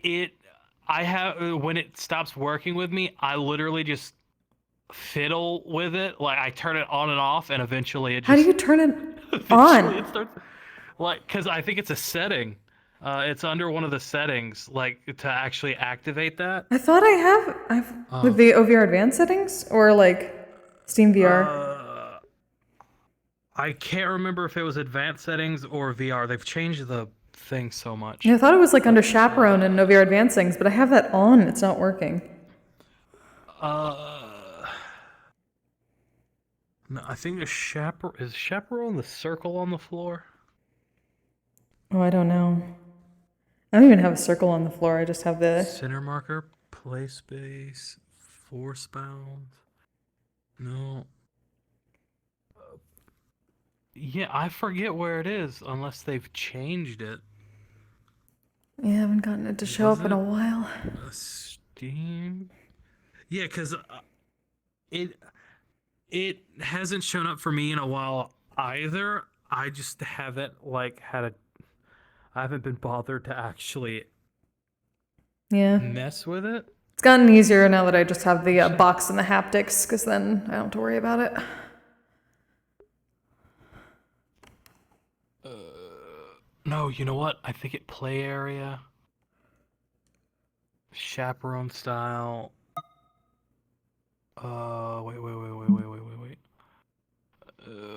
When it stops working with me, I literally just fiddle with it. Like I turn it on and off, and eventually it just. How do you turn it on? It starts, because I think it's a setting. It's under one of the settings, like to actually activate that. I thought I've with the OVR advanced settings or like Steam VR. I can't remember if it was advanced settings or VR. They've changed the thing so much. Yeah, I thought it was like under Chaperone and OVR advanced settings, but I have that on. It's not working. No, I think the Chaperone the circle on the floor. Oh, I don't know. I don't even have a circle on the floor. I just have the Center marker, play space, force bound. No. Yeah, I forget where it is unless they've changed it. Yeah, I haven't gotten it to show up in a while. Steam. Yeah, because it hasn't shown up for me in a while either. I just haven't I haven't been bothered to actually mess with it. It's gotten easier now that I just have the box and the haptics, because then I don't have to worry about it. No, you know what? I think it play area. Chaperone style. Wait.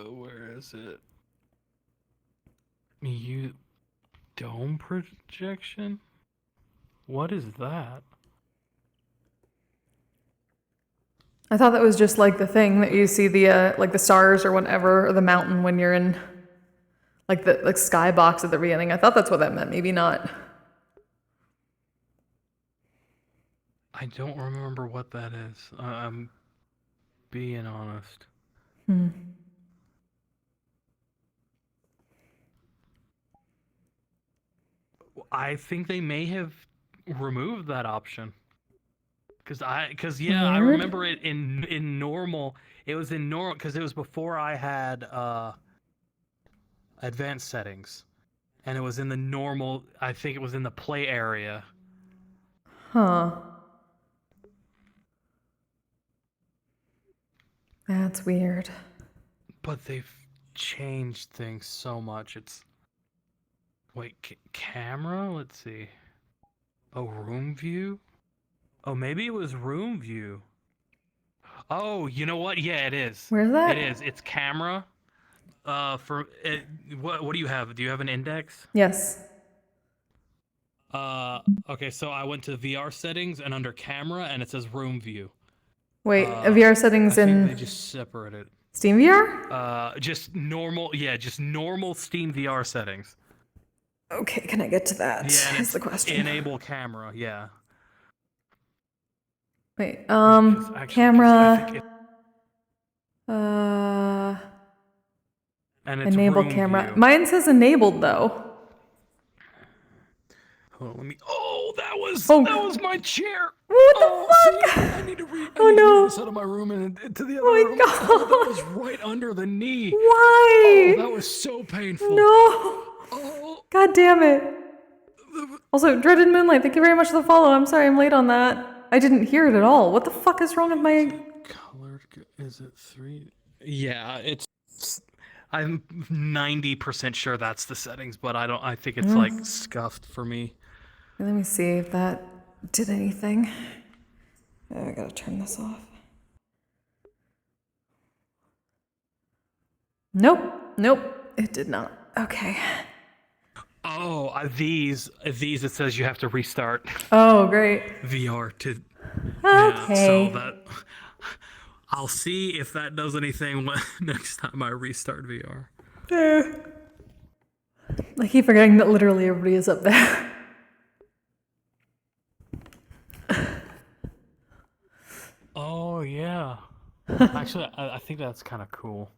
Where is it? You dome projection? What is that? I thought that was just like the thing that you see the like the stars or whatever, or the mountain when you're in like the like skybox at the beginning. I thought that's what that meant. Maybe not. I don't remember what that is. I'm being honest. I think they may have removed that option. Cause I Weird. remember it in normal. It was in normal because it was before I had advanced settings, and it was in the normal. I think it was in the play area. Huh. That's weird. But they've changed things so much. It's wait, camera. Let's see. Oh, room view. Oh, maybe it was room view. Oh, you know what? Yeah, it is. Where's that? It is. It's camera. For it, what do you have? Do you have an index? Yes. Okay, so I went to VR settings and under camera, and it says room view. Wait, VR settings I think in they just separated. Steam VR? Just normal. Yeah, just normal Steam VR settings. Okay, can I get to that? Yeah, and Is it's the question. enable camera. Yeah. Wait, Actually, camera. I think it, and it's enable room camera. view. Mine says enabled though. Hold on, let me. Oh, that was my chair. What the fuck? See, I need to read. Oh no! Move this out of my room and into the other room. God. Oh, that was right under the knee. Why? Oh, that was so painful. No. Oh. God damn it. Also, Dreaded Moonlight, thank you very much for the follow. I'm sorry I'm late on that. I didn't hear it at all. What the fuck is wrong with my... Colored, is it 3? Yeah, it's... I'm 90% sure that's the settings, but I think it's like scuffed for me. Let me see if that did anything. Oh, I gotta turn this off. Nope, it did not. Okay. Oh, these it says you have to restart. Oh, great. VR to. Okay. Yeah, so that I'll see if that does anything next time I restart VR. I keep forgetting that literally everybody is up there. Oh yeah. Actually, I think that's kind of cool.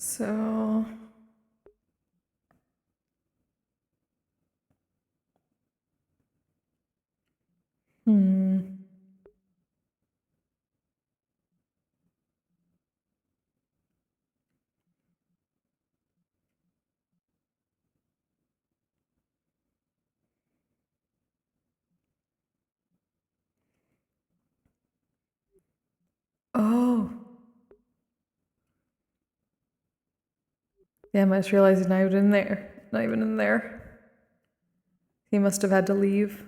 So... Oh. Damn, I just realized he's not even in there. Not even in there. He must have had to leave.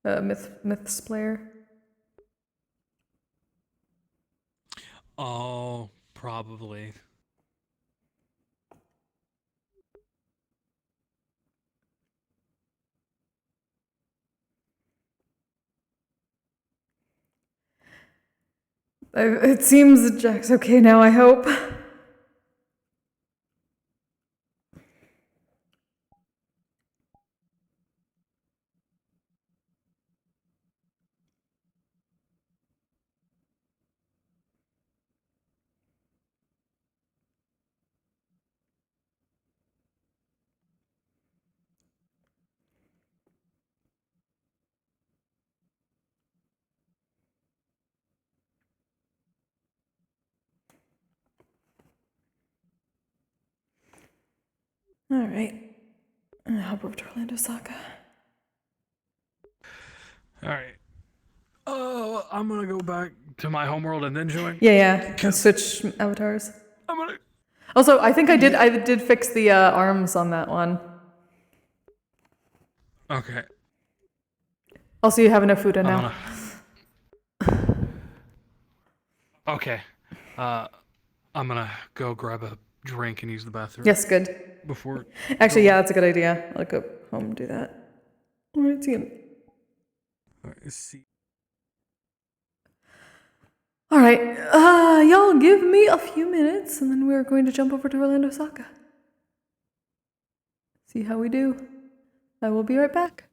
Myths player. Oh, probably. It seems that Jack's okay now, I hope. Alright. I'll hop over to Orlando Saga. All right. Oh, I'm gonna go back to my homeworld and then join. Yeah. Can switch avatars. I'm gonna. Also, I think I did fix the arms on that one. Okay. Also, you have enough food in I'm now. Okay. I'm gonna go grab a drink and use the bathroom. Yes, good. Before. Actually, yeah, that's a good idea. I'll go home and do that. All right, see you. All right, y'all give me a few minutes and then we're going to jump over to Orlando Saka. See how we do. I will be right back.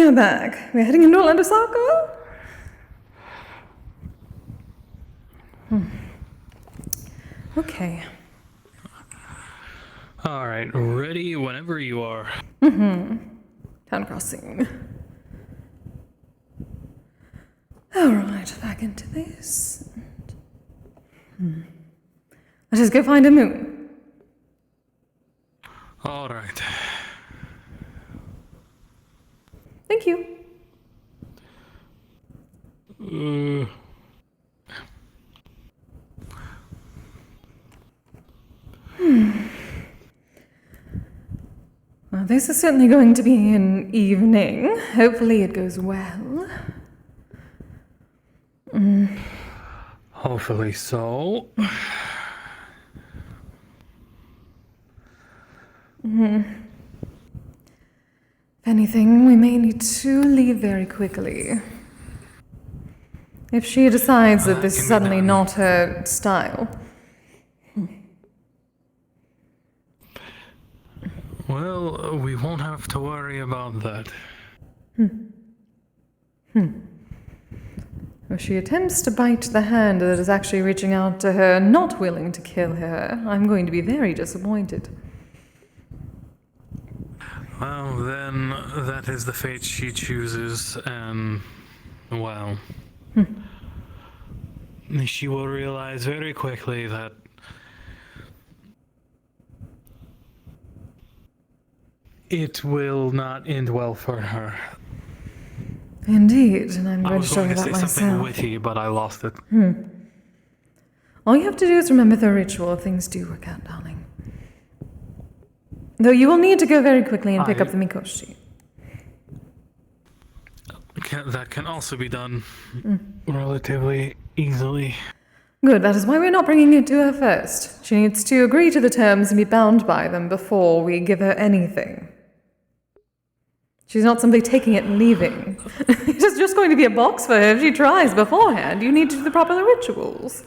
We are back. We're heading into Orlando Soccer. Okay. All right, ready whenever you are. Town crossing. Alright, back into this. Let us go find a moon. All right. Thank you. Well, this is certainly going to be an evening. Hopefully it goes well. Hopefully so. If anything, we may need to leave very quickly. If she decides that this is suddenly not her style. Well, we won't have to worry about that. If she attempts to bite the hand that is actually reaching out to her, not willing to kill her, I'm going to be very disappointed. Well, then that is the fate she chooses, and, well, she will realize very quickly that it will not end well for her. Indeed, and I'm I going to was show going her to that say something myself. witty, but I lost it. All you have to do is remember the ritual. Things do work out, darling. Though you will need to go very quickly and pick up the Mikoshi. That can also be done relatively easily. Good, that is why we're not bringing it to her first. She needs to agree to the terms and be bound by them before we give her anything. She's not simply taking it and leaving. It's just going to be a box for her if she tries beforehand. You need to do the proper rituals.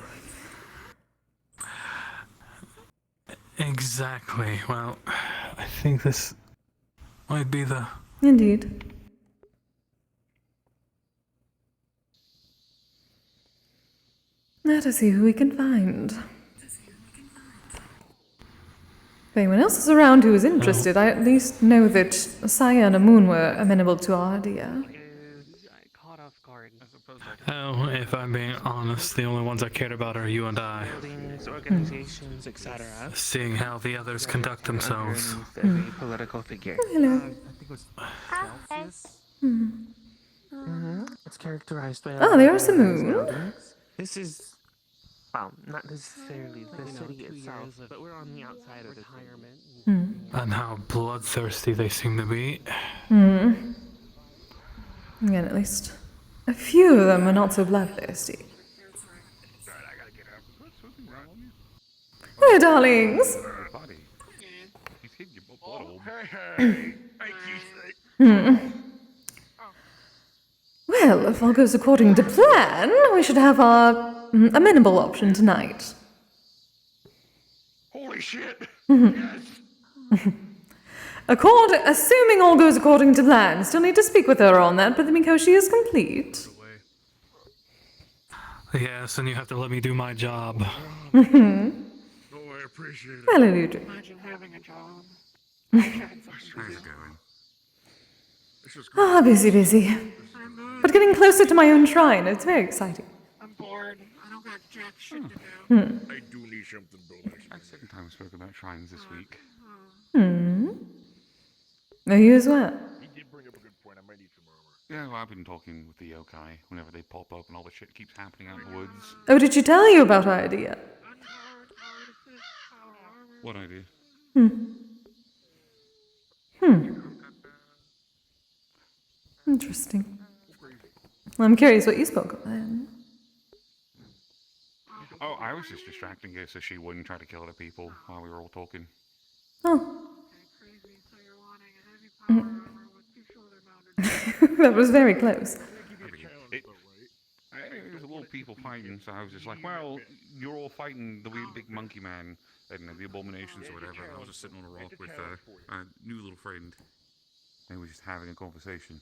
Exactly. Well, I think this might be the... Indeed. Let us see who we can find. If anyone else is around who is interested, I at least know that Saya and Amun were amenable to our idea. Caught off guard. Oh, if I'm being honest, the only ones I cared about are you and I. Buildings, organizations, etc. Seeing how the others conduct themselves. As a political figure. Hello. I think it was Kalypsia. It's characterized by. Oh, there's a moon. This is. Well, not necessarily the city itself, but we're on the outside of retirement. And how bloodthirsty they seem to be. Again, at least a few of them are not so bloodthirsty. Hello, darlings. Well, if all goes according to plan, we should have our amenable option tonight. Holy shit! Assuming all goes according to plan, still need to speak with her on that, but the Mikoshi is complete. Yes, and you have to let me do my job. Oh, I appreciate it. Hello, Ludwig. Imagine having a job. How's it going? Ah, busy. But getting closer to my own shrine, it's very exciting. I'm bored. I don't got jack shit to do. I do need something built. I sometimes spoke about shrines this week. Are you as well? You did bring up a good point. I might need some armor. Yeah, well, I've been talking with the yokai whenever they pop up and all the shit keeps happening out in the woods. Oh, did she tell you about our idea? What idea? Interesting. I'm curious what you spoke of then. Oh, I was just distracting her so she wouldn't try to kill other people while we were all talking. Oh. That was very close. It was a little people fighting, so I was just like, well, you're all fighting the weird big monkey man, I don't know, the abominations or whatever. I was just sitting on a rock with a new little friend. And we were just having a conversation.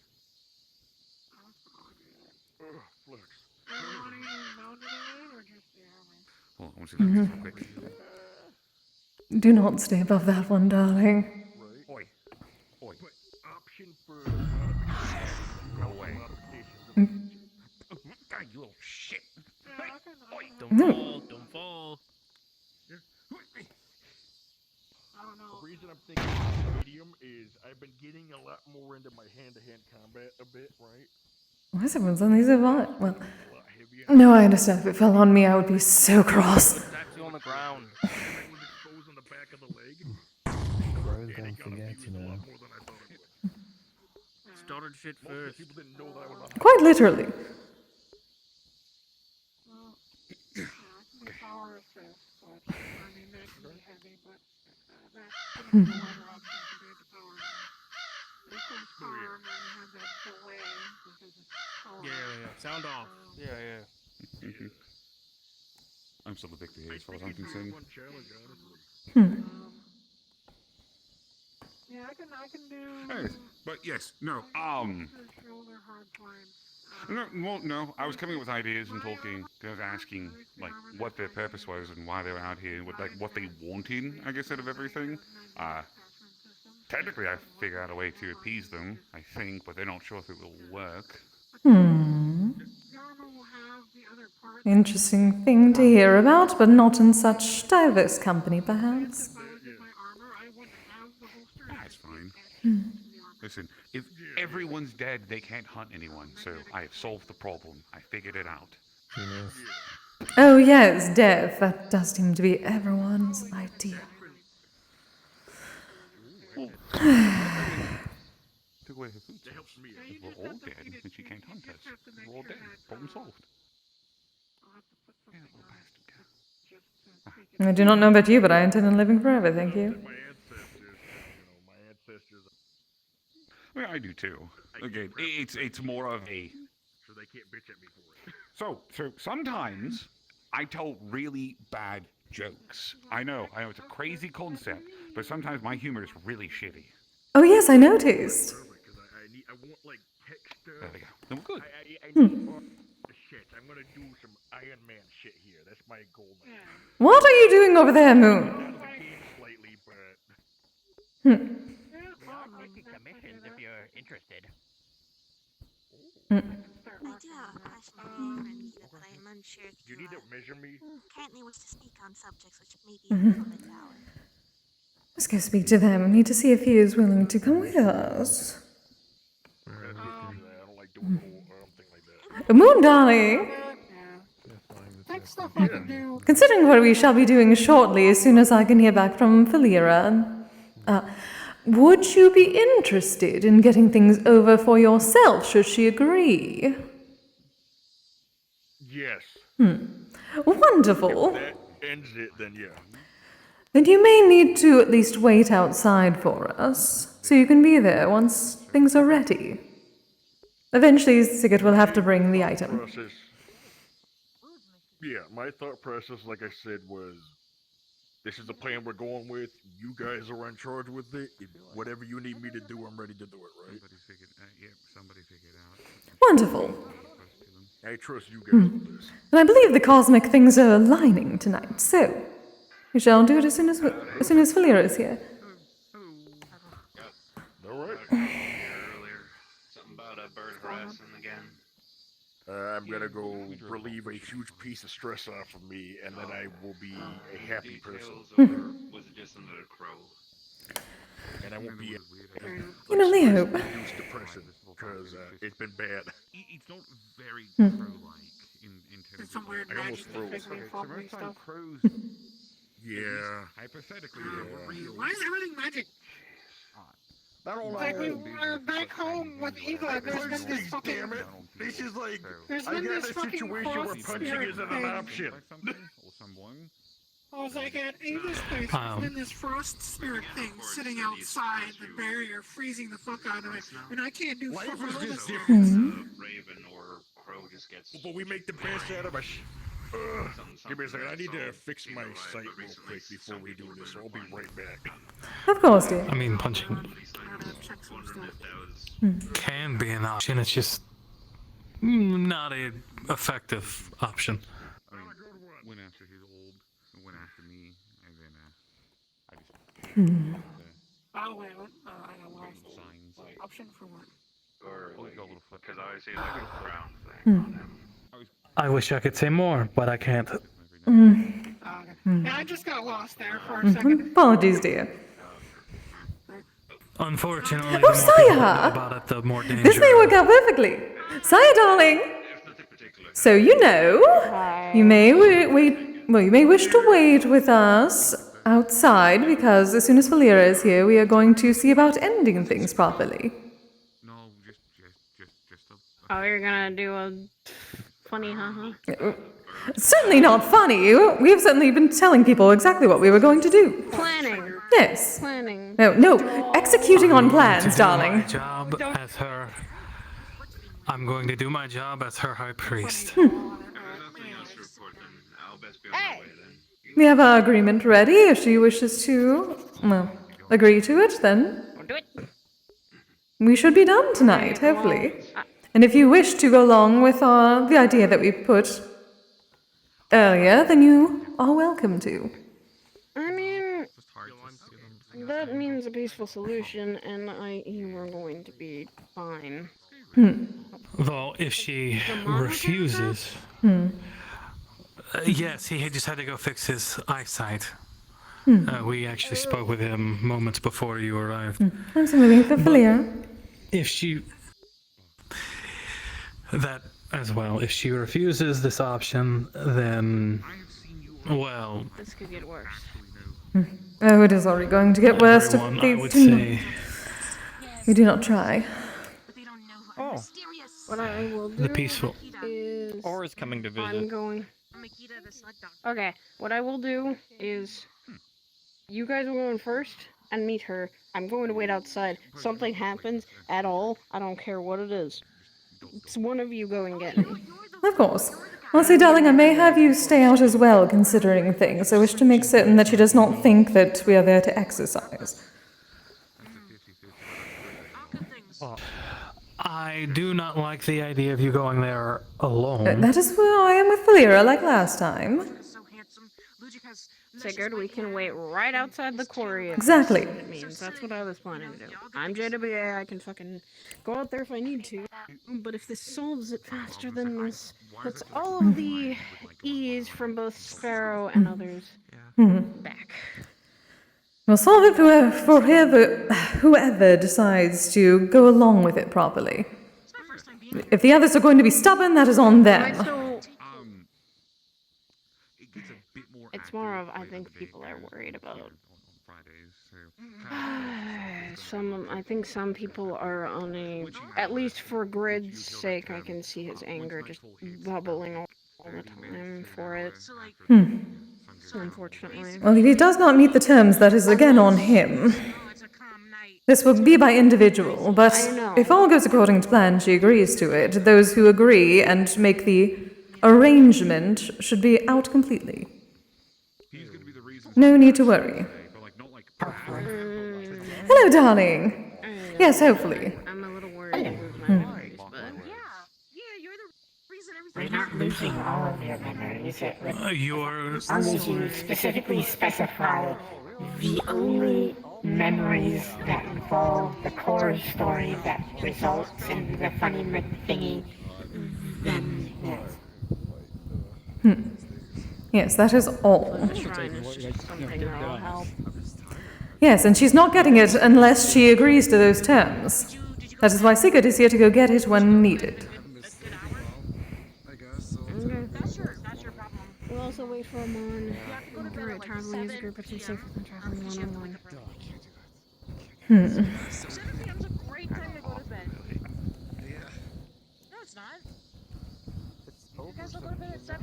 Hold on, I want to see that real quick. Do not stay above that one, darling. Oi. Oi. Option for Go away. God, you little shit. Don't fall, don't fall. The reason I'm thinking medium is I've been getting a lot more into my hand-to-hand combat a bit, right? Why is everyone suddenly so violent? Well, no, I understand. If it fell on me, I would be so cross. It's actually on the ground. Exposed on the back of the leg. Crows don't forget, you know. Started shit first. People didn't know that I was on Quite literally. Yeah. Sound off. Yeah. I'm still the victor here as far as I'm concerned. Yeah, I can do. Hey, but yes, no, no, I was coming up with ideas and talking, I was asking, like, what their purpose was and why they were out here, what they wanted, I guess, out of everything. Technically, I figured out a way to appease them, I think, but they're not sure if it will work. Interesting thing to hear about, but not in such diverse company, perhaps. That's fine. Listen, if everyone's dead, they can't hunt anyone, so I have solved the problem. I figured it out. Oh yes, death. That does seem to be everyone's idea. Took away her food source. We're all dead, and she can't hunt us. We're all dead. Problem solved. Yeah, little bastard. I do not know about you, but I intend on living forever, thank you. I mean, I do too. Again, it's more of a. So they can't bitch at me for it. So sometimes I tell really bad jokes. I know it's a crazy concept, but sometimes my humor is really shitty. Oh yes, I noticed. I want like texture. There we go. Then we're good. I need all the shit. I'm gonna do some Iron Man shit here. That's my goal now. What are you doing over there, Moon? Slightly, but. I could commissions if you're interested. I do have a question for you, Renita, but I am unsure if You need to measure me. currently wish to speak on subjects which may be a little bit dour. Let's go speak to them. We need to see if he is willing to come with us. I don't like doing the whole thing like that. Moon, darling. Considering what we shall be doing shortly, as soon as I can hear back from Falira, would you be interested in getting things over for yourself, should she agree? Yes. Wonderful. If that ends it, then yeah. Then you may need to at least wait outside for us, so you can be there once things are ready. Eventually, Sigurd will have to bring the item. Yeah, my thought process, like I said, was this is the plan we're going with. You guys are in charge with it. Whatever you need me to do, I'm ready to do it, right? Somebody figured out. Wonderful. I trust you guys with this. And I believe the cosmic things are aligning tonight, so we shall do it as soon as Falira is here. Alright. Earlier, something about a bird harassing again. I'm gonna go relieve a huge piece of stress off of me, and then I will be a happy person. Or was it just another crow? And I won't be You know, Leo. reduced depression, because it's been bad. It's not very crow-like in terms There's some weird I almost magic froze. and stuff. Crows. Yeah. Hypothetically, Why is everything magic? I don't know. Like we were back home with Eva, there's been this fucking. Damn it! This is like There's I been got this a fucking situation where cross punching spirit isn't thing. an option. or someone. I was like at Ava's place, there's been this frost spirit thing sitting outside the barrier, freezing the fuck out of it, and I can't do Life fuck is all just this. different. Raven or crow just gets. But we make the best out of a. Give me a second. I need to fix my site real quick before we do this. So I'll be right back. Of course, dear. I mean, punching can be an option. It's just not a effective option. I mean, went after his old, went after me, and then I just signs. Option for what? Or Always got a little foot. Because I always see like a frown thing on him. I wish I could say more, but I can't. Yeah, I just got lost there for a second. Apologies, dear. Unfortunately, Oh, the more people that know Saya! about it, the more danger. This may work out perfectly. Saya, darling. So you know, you may you may wish to wait with us outside because as soon as Valera is here, we are going to see about ending things properly. No, just Oh, you're gonna do a funny haha? Certainly not funny. We have certainly been telling people exactly what we were going to do. Planning. Yes. Planning. No, executing on plans, To darling. do my job as her. I'm going to do my job as her high priest. We have our agreement ready. If she wishes to, well, agree to it, then we should be done tonight, hopefully. And if you wish to go along with the idea that we put earlier, then you are welcome to. I mean, that means a peaceful solution, and you are going to be fine. Though, if she refuses... yes, he just had to go fix his eyesight. We actually spoke with him moments before you arrived. I'm so moving for Valera. If she... That as well. If she refuses this option, then... Well... This could get worse. Oh, it is already going to get worse if Everyone, I would say... we do not try. Oh. What I will do The peaceful... is... Or is coming to visit. I'm going... Okay, what I will do is... You guys will go in first and meet her. I'm going to wait outside. Something happens at all, I don't care what it is. It's one of you go and get me. Of course. Well, see, darling, I may have you stay out as well, considering things. I wish to make certain that she does not think that we are there to exercise. I do not like the idea of you going there alone. That is where I am with Valera, like last time. Figured we can wait right outside the quarry. If Exactly. That's what it means. That's what I was planning to do. I'm JWA, I can fucking go out there if I need to. But if this solves it faster than this, puts all of the ease from both Sparrow and others back. We'll solve it for whoever decides to go along with it properly. If the others are going to be stubborn, that is on them. It's more of, I think people are worried about. I think some people are on a, at least for Grid's sake, I can see his anger just bubbling all the time for it. Unfortunately. Well, if he does not meet the terms, that is again on him. This will be by individual, but if all goes according to plan, she agrees to it. Those who agree and make the arrangement should be out completely. No need to worry. Hello, darling. Yes, hopefully. I'm a little worried to lose my memories, but... We're not losing all of your memories. Yours. Unless you specifically specify the only memories that involve the core story that results in the funny thingy, then yes. Yes, that is all. The shrine is just something that will help. Yes, and she's not getting it unless she agrees to those terms. That is why Sigurd is here to go get it when needed. We'll also wait for Amon. Alright, traveling as a group, it's safer than traveling one-on-one.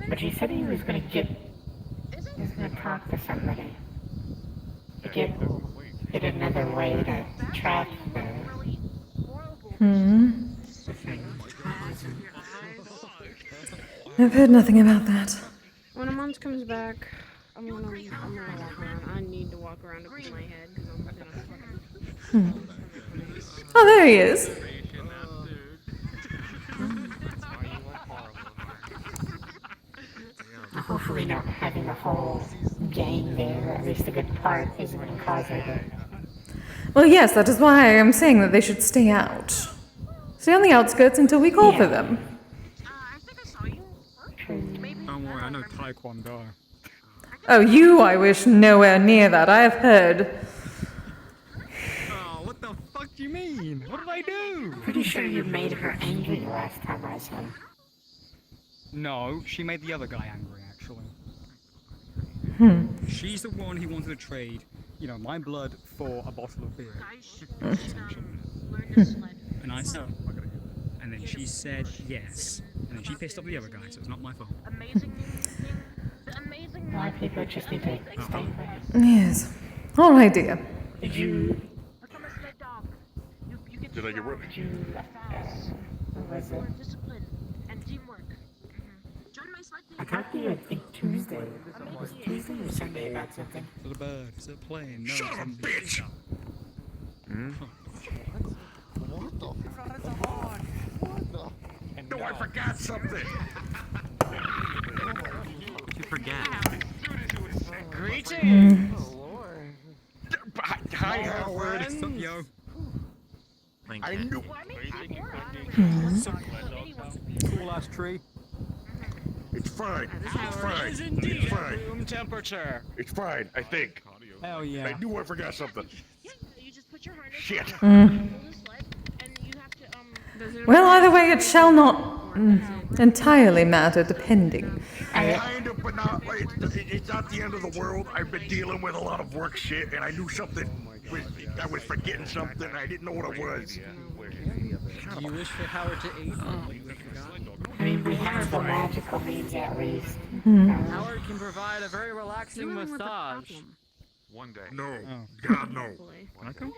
But he said he was gonna talk to somebody. Get another way to track I've heard nothing about that. When Amon comes back, I'm gonna walk around. I need to walk around over my head because I'm gonna fucking... Oh, there he is. having a whole gang there, or at least a good part, is what causing it. Well, yes, that is why I am saying that they should stay out. Stay on the outskirts until we call for them. Don't worry, I know Taekwondo. Oh, you, I wish nowhere near that. I have heard. Oh, what the fuck do you mean? What did I do? Pretty sure you made her angry last time I saw her. No, she made the other guy angry, actually. Hmm. She's the one who wanted to trade, you know, my blood for a bottle of beer. And I said, and then she said yes. And then she pissed off the other guy, so it's not my fault. Why people just need to stay away. Yes. All right, dear. Did you... Did I get rid Did you... was it? I got the, I think, Tuesday. Was it Tuesday or Sunday about something? For the bird, is it a plane? No, Shut up, bitch! What the? No, I forgot something! You forget. Greetings! Hi, Howard! What's up, yo? I knew... Cool ass tree. It's fine. It's fine. It's fine. Room temperature. It's fine, I think. Hell yeah. I knew I forgot something. Shit. Well, either way, it shall not entirely matter, depending. Kind of, but not. It's not the end of the world. I've been dealing with a lot of work shit, and I knew something. I was forgetting something. I didn't know what it was. Do you wish for Howard to eat? I mean, we have the magical needs at least. Howard can provide a very relaxing massage. One day. No. God, no. Can I come?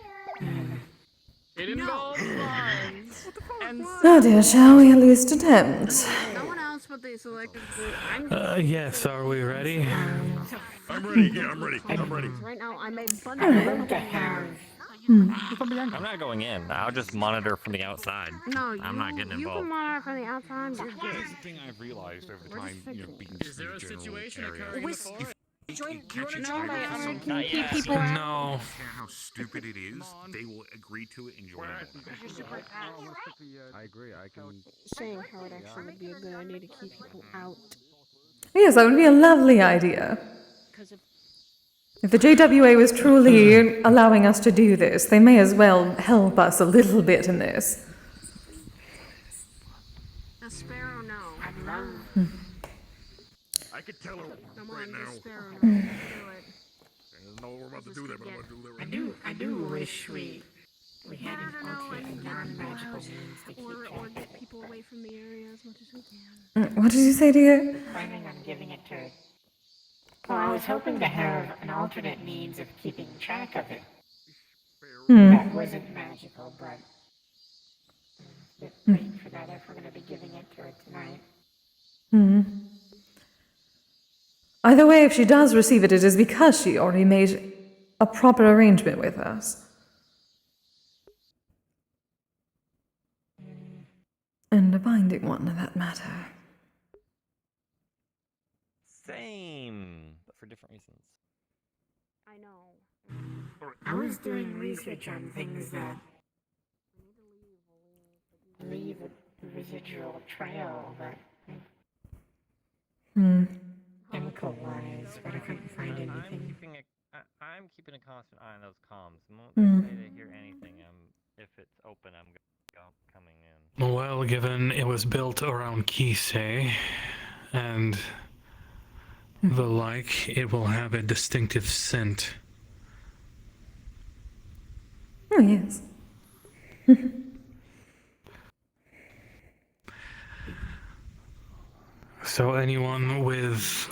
It involves lines. And Oh dear, shall we at least attempt? No one else but the selected group. Yes, are we ready? I'm ready. Yeah, I'm ready. I'm ready. Right now, I made fun of the have. I'm not going in. I'll just monitor from the outside. No, I'm not getting you can involved. monitor from the outside. Here's the thing I've realized over the time, you know, being Is there a situation area. occurring in the forest? Can you keep people out? No. I don't care how stupid it is, they will agree to it and join in. I agree. I can. Saying how it actually would be a good idea to keep people out. Yes, that would be a lovely idea. If the JWA was truly allowing us to do this, they may as well help us a little bit in this. A sparrow, no. I could tell her right now. Do it. I don't know what we're about to do there, but I'm about to do that right now. I do wish we had an alternate non-magical means to keep track Or of get it. people away from the area as much as we can. What did you say, dear? Planning on giving it to her. Well, I was hoping to have an alternate means of keeping track of it. That wasn't magical, but waiting for that if we're going to be giving it to her tonight. Either way, if she does receive it, it is because she already made a proper arrangement with us. And a binding one, at that matter. Same, but for different reasons. I know. I was doing research on things that leave a residual trail, but chemical-wise, but I couldn't find anything. I'm keeping a constant eye on those comms. The moment they say they hear anything, if it's open, I'm coming in. Well, given it was built around Kise and the like, it will have a distinctive scent. Oh, yes. So anyone with...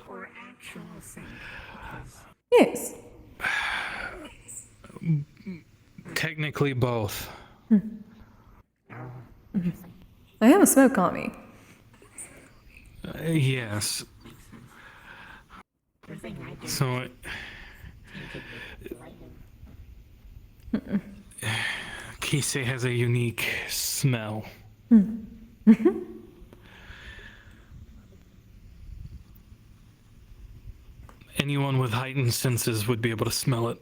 Or actual scent. Yes. Technically both. I am a smoke army. Yes. So... Kise has a unique smell. anyone with heightened senses would be able to smell it.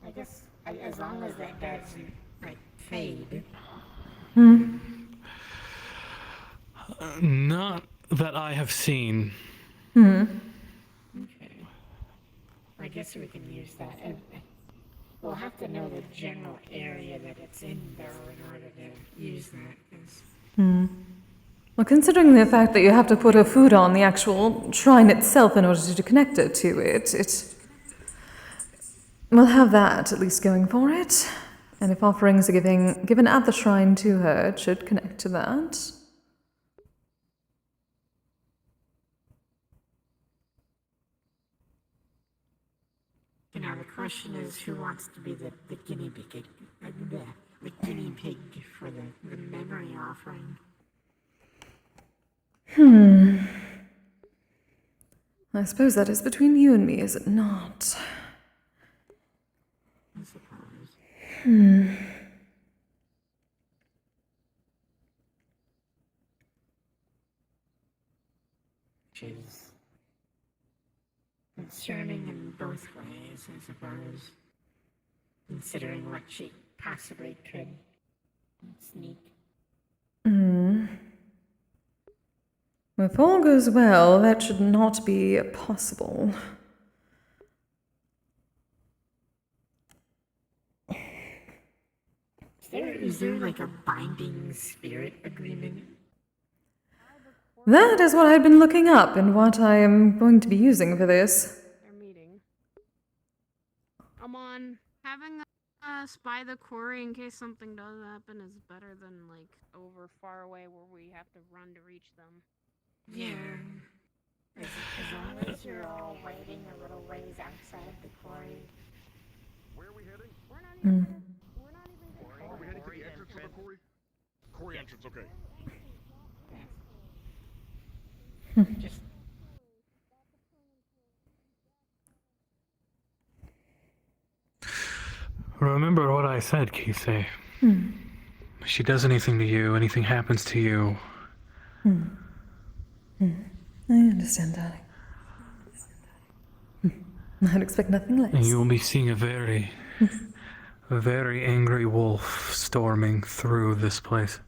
I guess as long as that doesn't like fade. Not that I have seen. Okay. I guess we can use that. And we'll have to know the general area that it's in, though, in order to use that. Well, considering the fact that you have to put her food on the actual shrine itself in order to connect her to it, we'll have that at least going for it. And if offerings are given at the shrine to her, it should connect to that. Now the question is, who wants to be the guinea pig? The guinea pig for the memory offering. I suppose that is between you and me, is it not? I suppose. Which is concerning in both ways, I suppose. Considering what she possibly could sneak. If all goes well, that should not be possible. Is there like a binding spirit agreement? That is what I've been looking up and what I am going to be using for this. They're meeting. I'm on. Having a spy the quarry in case something does happen is better than like over far away where we have to run to reach them. Yeah. As long as you're all waiting a little ways outside the quarry. Where are we heading? We're not even. We're not even. Are we heading to the entrance of the quarry? Quarry entrance, okay. Just Remember what I said, Kise. If she does anything to you, anything happens to you, I understand, darling. I'd expect nothing less. you will be seeing a very angry wolf storming through this place.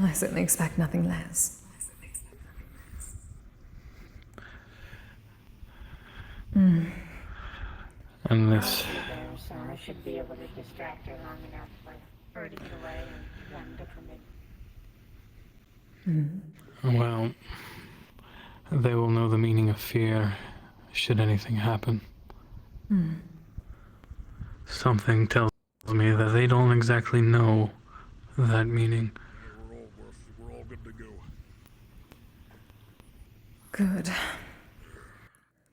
I certainly expect nothing less. And this... so I should be able to distract her long enough for her to get away and them to commit. Well, they will know the meaning of fear should anything happen. Something tells me that they don't exactly know that meaning. We're all good to go. Good.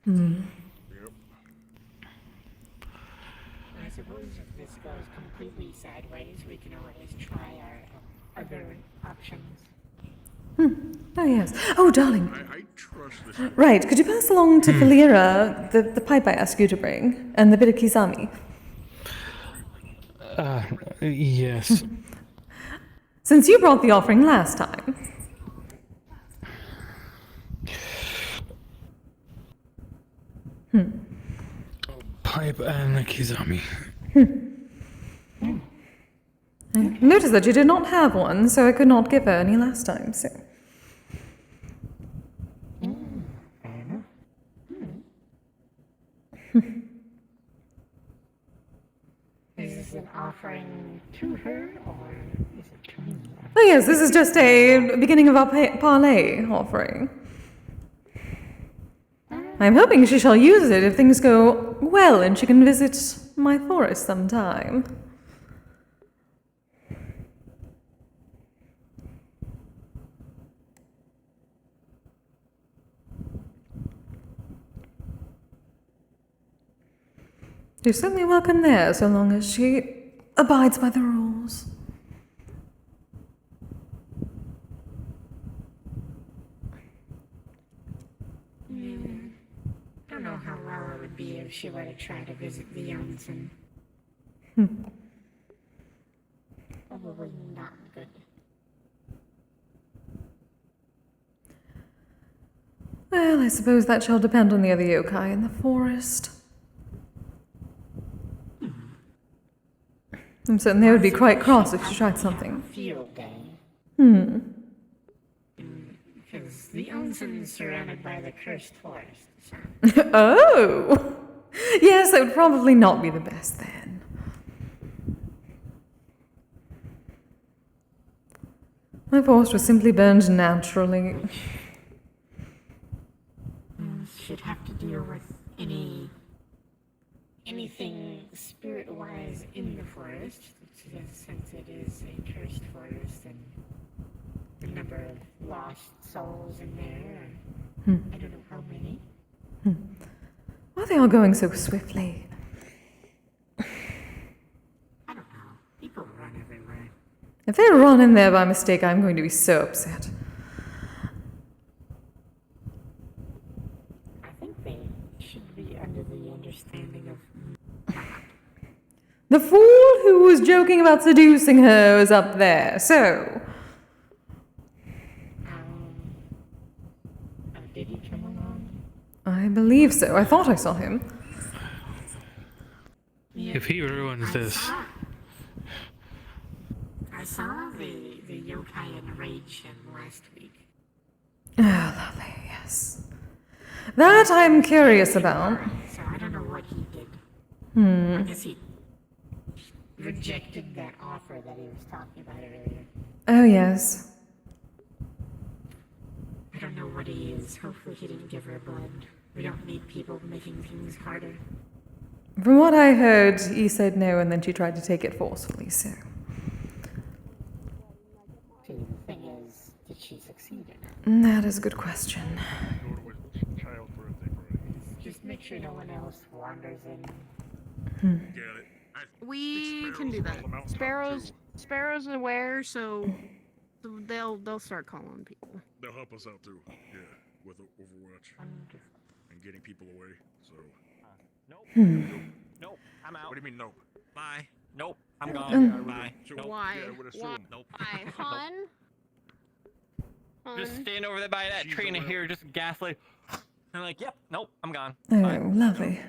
Yep. I suppose if this goes completely sideways, we can always try our other options. Oh, yes. Oh, darling. I trust this. Right, could you pass along to Valera the pipe I asked you to bring, and the bit of kisame? Yes. Since you brought the offering last time. Pipe and kizami. I noticed that you did not have one, so I could not give her any last time, so... Is this an offering to her, or is it to me? Oh yes, this is just a beginning of our parlay offering. I'm hoping she shall use it if things go well and she can visit my forest sometime. You're certainly welcome there, so long as she abides by the rules. I don't know how well it would be if she were to try to visit the Johnson. I suppose that shall depend on the other yokai in the forest. I'm certain they would be quite cross if she tried something. Field day. Because the Onsen's surrounded by the cursed forest. Oh! Yes, that would probably not be the best then. My forest was simply burned naturally. Should have to deal with anything spirit-wise in the forest, since it is a cursed forest, and the number of lost souls in there. I don't know how many. Why are they all going so swiftly? I don't know. People run everywhere. If they run in there by mistake, I'm going to be so upset. I think they should be under the understanding of... The fool who was joking about seducing her is up there, so... Did he come along? I believe so. I thought I saw him. If he ruins this... I saw the yokai enrage him last week. Oh, lovely, yes. That I'm curious about. So I don't know what he did. I guess he rejected that offer that he was talking about earlier. Oh, yes. I don't know what he is. Hopefully he didn't give her blood. We don't need people making things harder. From what I heard, he said no, and then she tried to take it forcefully, so... See, the thing is, did she succeed or not? That is a good question. Just make sure no one else wanders in. We can do that. Sparrow's aware, so they'll start calling people. They'll help us out too. Yeah, with Overwatch and getting people away. So. Nope, I'm out. What do you mean nope? Bye. Nope, I'm gone. Bye. Nope. Why? Yeah, I would assume. Why? Nope. Why? Hun? Just stand over there by that tree and hear just gaslight. I'm like, yep, nope, I'm gone. Oh, lovely.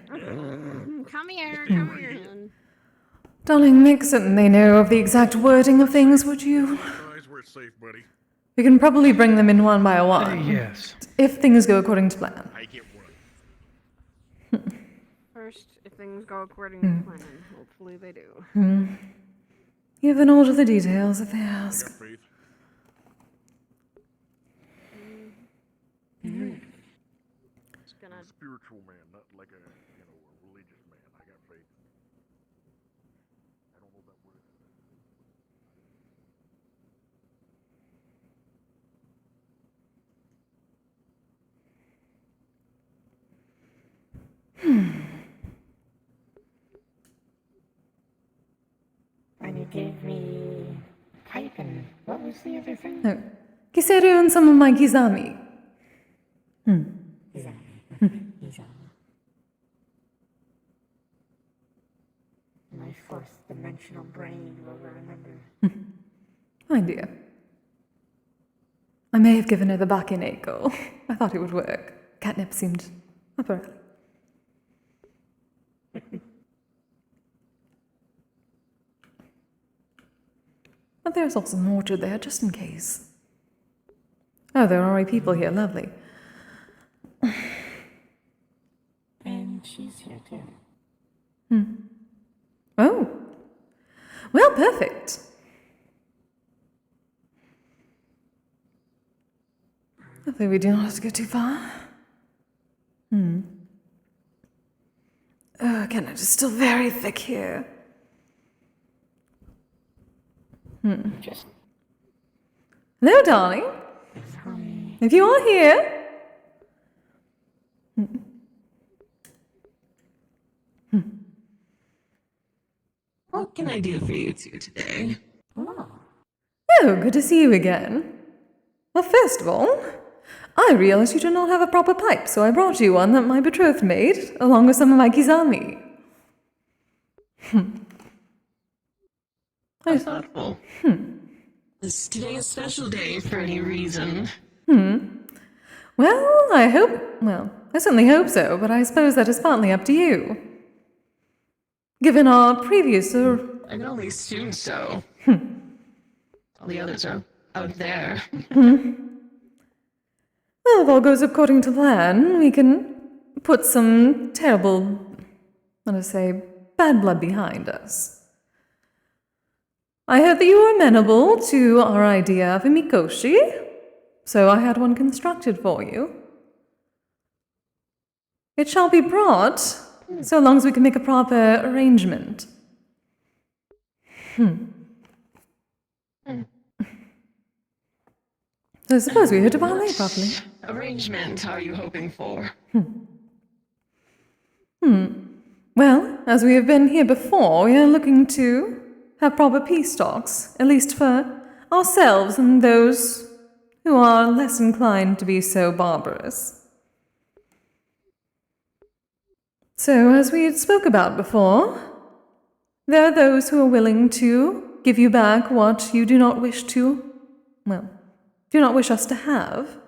Come here, hun. Darling, make certain they know of the exact wording of things, would you? Guys, we're safe, buddy. We can probably bring them in one by one. Yes. If things go according to plan. I get one. First, if things go according to plan, hopefully they do. Give an order the details if they ask. I got faith. Just gonna... I'm a spiritual man, not like a religious man. I got faith. I don't know that word. And you gave me pipe and what was the other thing? No. Kiseru and some of my Kizami. Izami. My fourth dimensional brain will remember. My dear. I may have given her the Bakineko. I thought it would work. Catnip seemed up her alley. But there's also an orchard there, just in case. Oh, there are already people here. Lovely. And she's here too. Oh. Well, perfect. Hopefully we do not have to go too far. Oh, again, it is still very thick here. Just Hello, darling. If you are here. What can I do for you two today? Oh, good to see you again. Well, first of all, I realized you do not have a proper pipe, so I brought you one that my betrothed made, along with some of my Kizami. How thoughtful. Is today a special day for any reason? Well, I certainly hope so, but I suppose that is partly up to you. Given our previous, I can only assume so. All the others are out there. Well, if all goes according to plan, we can put some terrible, bad blood behind us. I heard that you were amenable to our idea of a Mikoshi, so I had one constructed for you. It shall be brought, so long as we can make a proper arrangement. I suppose we heard about ballet properly. Arrangement are you hoping for? Well, as we have been here before, we are looking to have proper peace talks, at least for ourselves and those who are less inclined to be so barbarous. So, as we had spoke about before, there are those who are willing to give you back what you do not wish us to have,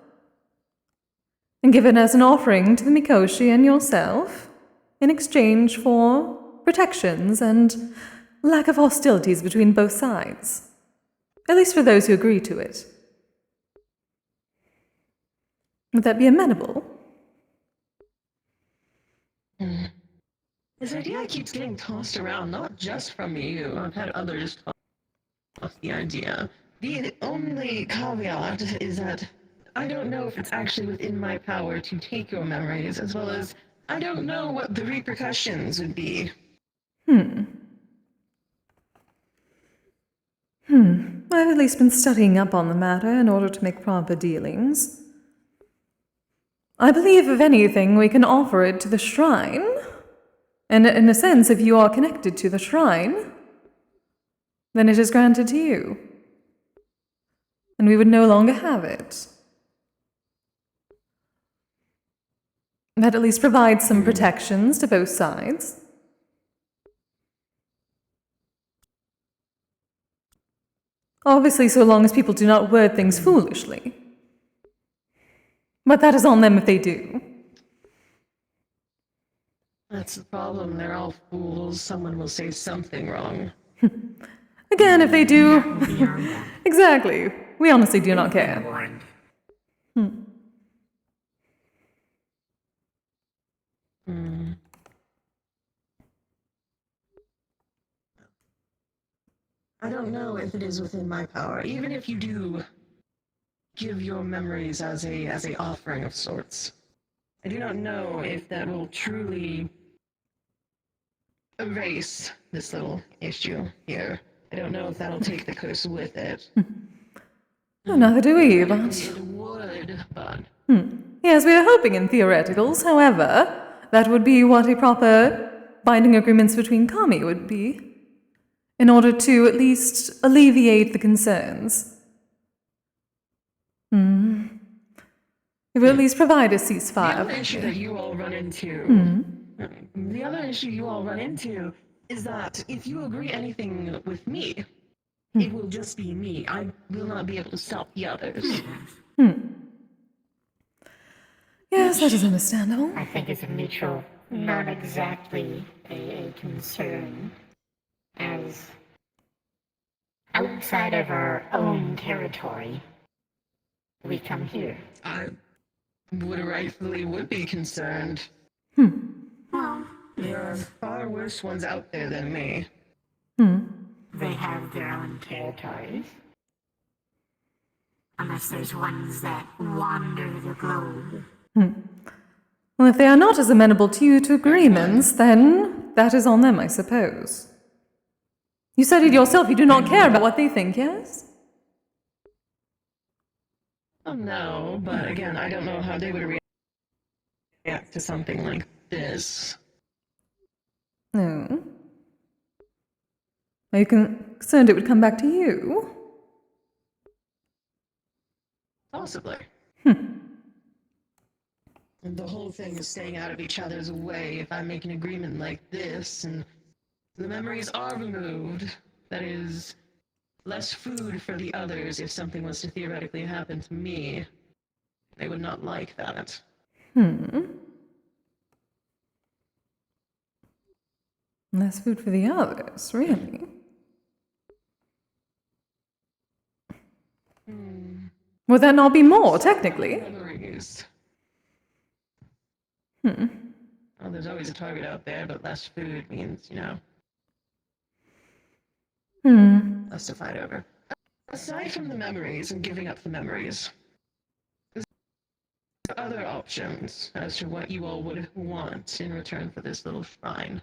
and give it as an offering to the Mikoshi and yourself, in exchange for protections and lack of hostilities between both sides. At least for those who agree to it. Would that be amenable? This idea keeps getting tossed around, not just from you. I've had others toss the idea. The only caveat is that I don't know if it's actually within my power to take your memories, as well as I don't know what the repercussions would be. I've at least been studying up on the matter in order to make proper dealings. I believe, if anything, we can offer it to the shrine. And in a sense, if you are connected to the shrine, then it is granted to you. And we would no longer have it. That at least provides some protections to both sides. Obviously, so long as people do not word things foolishly. But that is on them if they do. That's the problem. They're all fools. Someone will say something wrong. Again, if they do... Exactly. We honestly do not care. I don't know if it is within my power. Even if you do give your memories as a offering of sorts, I do not know if that will truly erase this little issue here. I don't know if that'll take the curse with it. Oh, neither do we, but... It would, but... Yes, we are hoping in theoreticals. However, that would be what a proper binding agreements between kami would be, in order to at least alleviate the concerns. It will at least provide a ceasefire. The other issue that you all run into is that if you agree anything with me, it will just be me. I will not be able to stop the others. Yes, that is understandable. I think it's a mutual, not exactly a concern, as outside of our own territory, we come here. I would be concerned. There are far worse ones out there than me. They have their own territories. Unless there's ones that wander the globe. Well, if they are not as amenable to you to agreements, then that is on them, I suppose. You said it yourself, you do not care about what they think, yes? Oh, no, but again, I don't know how they would react to something like this. No. Are you concerned it would come back to you? Possibly. And the whole thing is staying out of each other's way. If I make an agreement like this, and the memories are removed, that is less food for the others if something was to theoretically happen to me. They would not like that. Less food for the others, really? Would that not be more, technically? Memories. Hmm. Well, there's always a target out there, but less food means, less to fight over. Aside from the memories and giving up the memories, there's other options as to what you all would want in return for this little shrine.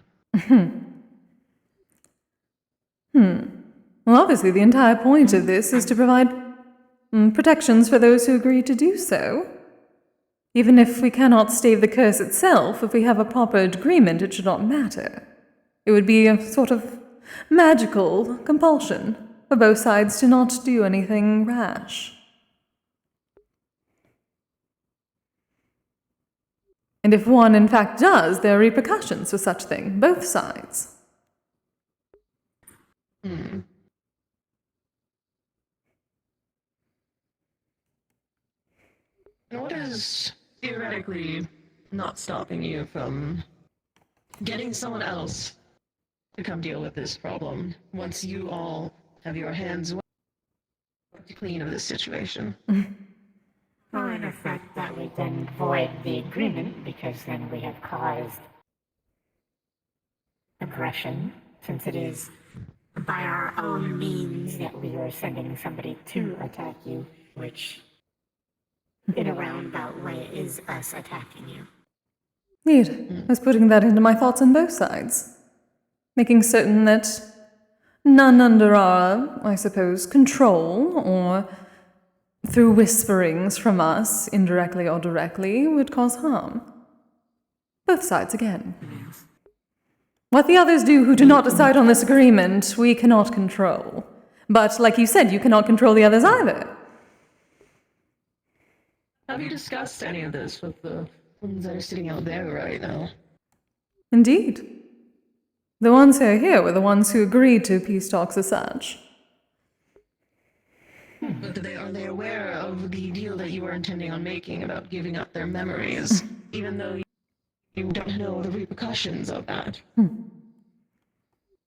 Well, obviously, the entire point of this is to provide protections for those who agree to do so. Even if we cannot stave the curse itself, if we have a proper agreement, it should not matter. It would be a sort of magical compulsion for both sides to not do anything rash. And if one in fact does, there are repercussions for such thing, both sides. And what is theoretically not stopping you from getting someone else to come deal with this problem once you all have your hands clean of this situation? Well, in effect, that would then void the agreement, because then we have caused aggression, since it is by our own means that we are sending somebody to attack you, which, in a roundabout way, is us attacking you. Indeed, I was putting that into my thoughts on both sides, making certain that none under our, I suppose, control, or through whisperings from us, indirectly or directly, would cause harm. Both sides again. What the others do who do not decide on this agreement, we cannot control. But, like you said, you cannot control the others either. Have you discussed any of this with the ones that are sitting out there right now? Indeed. The ones who are here were the ones who agreed to peace talks as such. But are they aware of the deal that you are intending on making about giving up their memories, even though you don't know the repercussions of that?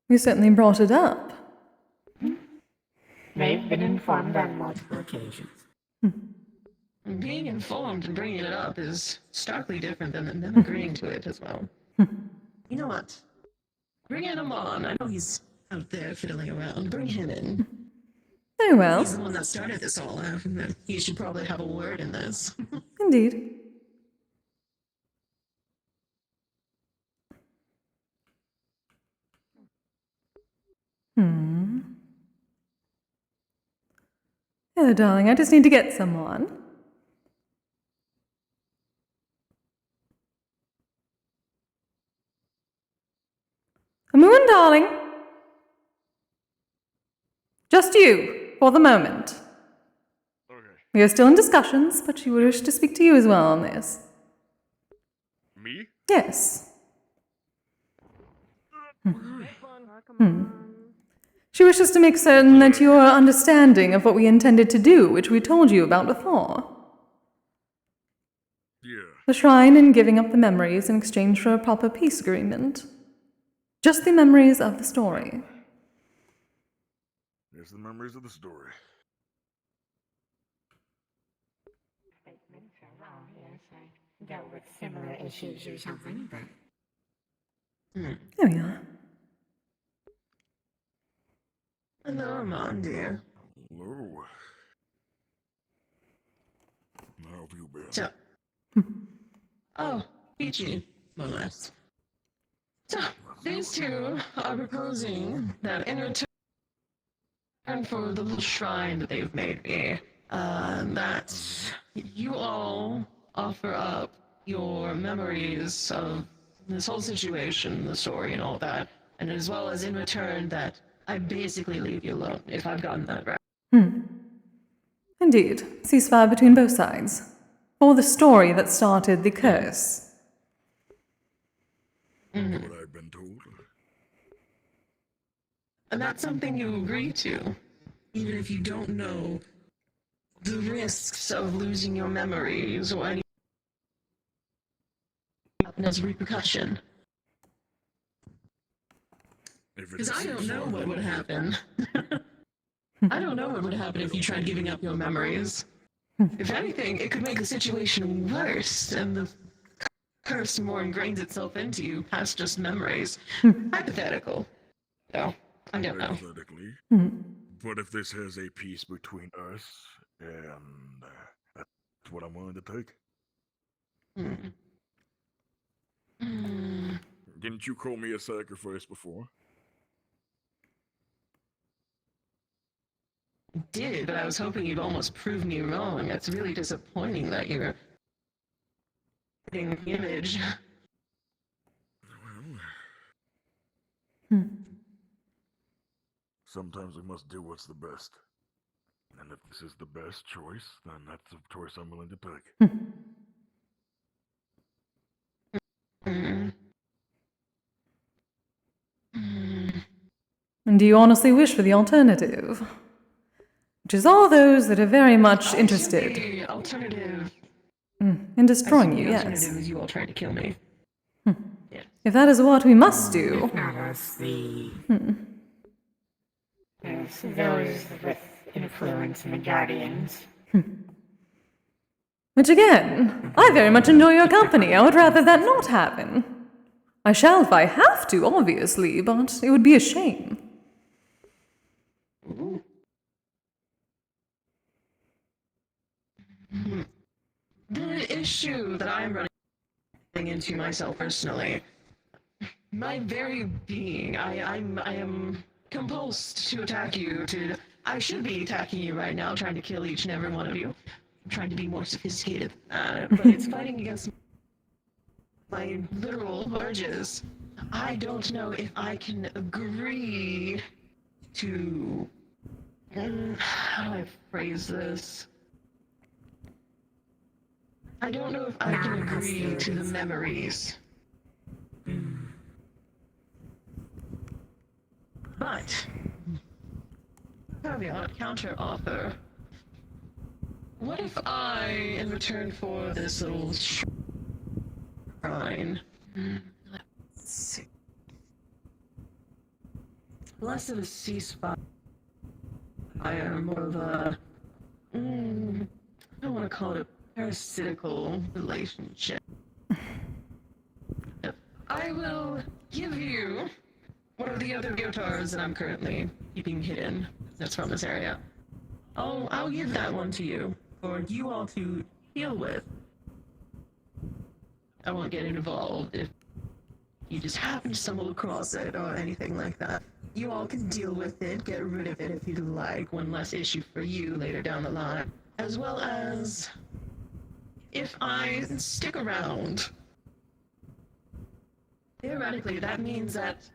We certainly brought it up. They've been informed on multiple occasions. Being informed and bringing it up is starkly different than them agreeing to it as well. You know what? Bring him on. I know he's out there fiddling around. Bring him in. Very well. He's the one that started this all out, and he should probably have a word in this. Indeed. Hello, darling. I just need to get someone. Moon, darling. Just you, for the moment. Okay. We are still in discussions, but she would wish to speak to you as well on this. Me? Yes. She wishes to make certain that you are understanding of what we intended to do, which we told you about before. Yeah. The shrine and giving up the memories in exchange for a proper peace agreement. Just the memories of the story. Here's the memories of the story. Yes, I dealt with similar issues or something, but... There we are. Hello, Armand, dear. Hello. How have you been? So, peachy, more or less. So, these two are proposing that in return for the little shrine that they've made me, that you all offer up your memories of this whole situation, the story and all that, and as well as in return that I basically leave you alone, if I've gotten that right. Indeed. Ceasefire between both sides. For the story that started the curse. That's what I've been told. And that's something you agree to, even if you don't know the risks of losing your memories or any as repercussion. Because I don't know what would happen. I don't know what would happen if you tried giving up your memories. If anything, it could make the situation worse, and the curse more ingrains itself into you past just memories. Hypothetical. So, I don't know. Hypothetically. But if this has a peace between us, and that's what I'm willing to take. Didn't you call me a sacrifice before? Did, but I was hoping you'd almost prove me wrong. It's really disappointing that you're getting the image. Well, sometimes we must do what's the best. And if this is the best choice, then that's the choice I'm willing to take. And do you honestly wish for the alternative? Which is all those that are very much interested The alternative. in destroying you, The yes. alternative is you all trying to kill me. If that is what we must do. There's those with influence in the Guardians. Which again, I very much enjoy your company. I would rather that not happen. I shall if I have to, obviously, but it would be a shame. The issue that I'm running into myself personally, my very being, I am compulsed to attack you. I should be attacking you right now, trying to kill each and every one of you. I'm trying to be more sophisticated, but it's fighting against my literal urges. I don't know if I can agree to. How do I phrase this? I don't know if I can agree to the memories. But, caveat, counter offer. What if I, in return for this little shrine, let's see, less of a ceasefire, more of a, I don't want to call it a parasitical relationship. I will give you one of the other Gyotars that I'm currently keeping hidden that's from this area. I'll give that one to you for you all to deal with. I won't get involved if you just happen to stumble across it or anything like that. You all can deal with it, get rid of it if you'd like, one less issue for you later down the line. As well as if I stick around. Theoretically, that means that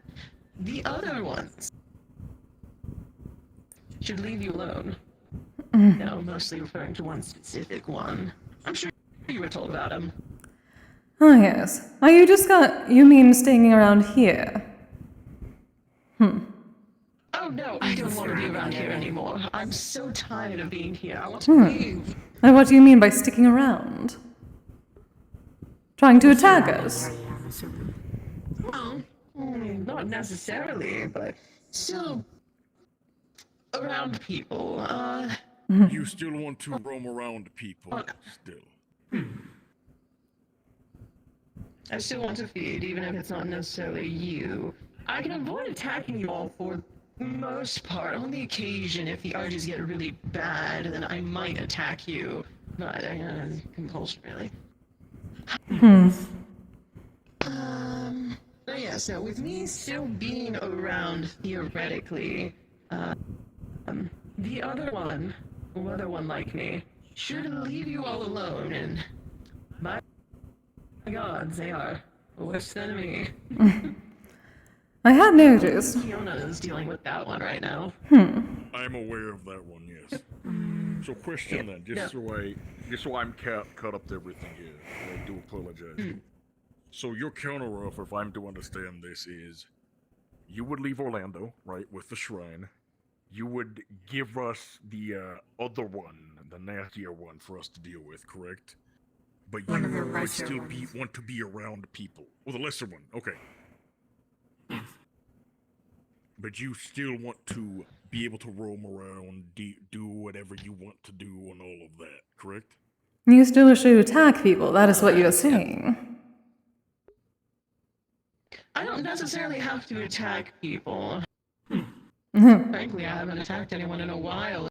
the other ones should leave you alone. No, mostly referring to one specific one. I'm sure you were told about him. Ah, yes. Are you you mean staying around here? Oh no, I don't want to be around here anymore. I'm so tired of being here. I want to leave. And what do you mean by sticking around? Trying to attack us? Well, not necessarily, but still around people. You still want to roam around people, still. I still want to feed, even if it's not necessarily you. I can avoid attacking you all for the most part. On the occasion, if the urges get really bad, then I might attack you. But compulsion, really. But yeah, so with me still being around theoretically, the other one like me, should leave you all alone, and my gods, they are worse than me. I had noticed. Fiona is dealing with that one right now. I'm aware of that one, yes. So question then, just so I'm caught up to everything here. I do apologize. So your counteroffer, if I'm to understand this, is you would leave Orlando, right, with the shrine. You would give us the other one the nastier one for us to deal with, correct? But One of the you would lesser still ones. want to be around people. Well, the lesser one, okay. Yes. But you still want to be able to roam around, do whatever you want to do, and all of that, correct? You still wish to attack people, that is what you're saying. I don't necessarily have to attack people. Mhm. Frankly, I haven't attacked anyone in a while.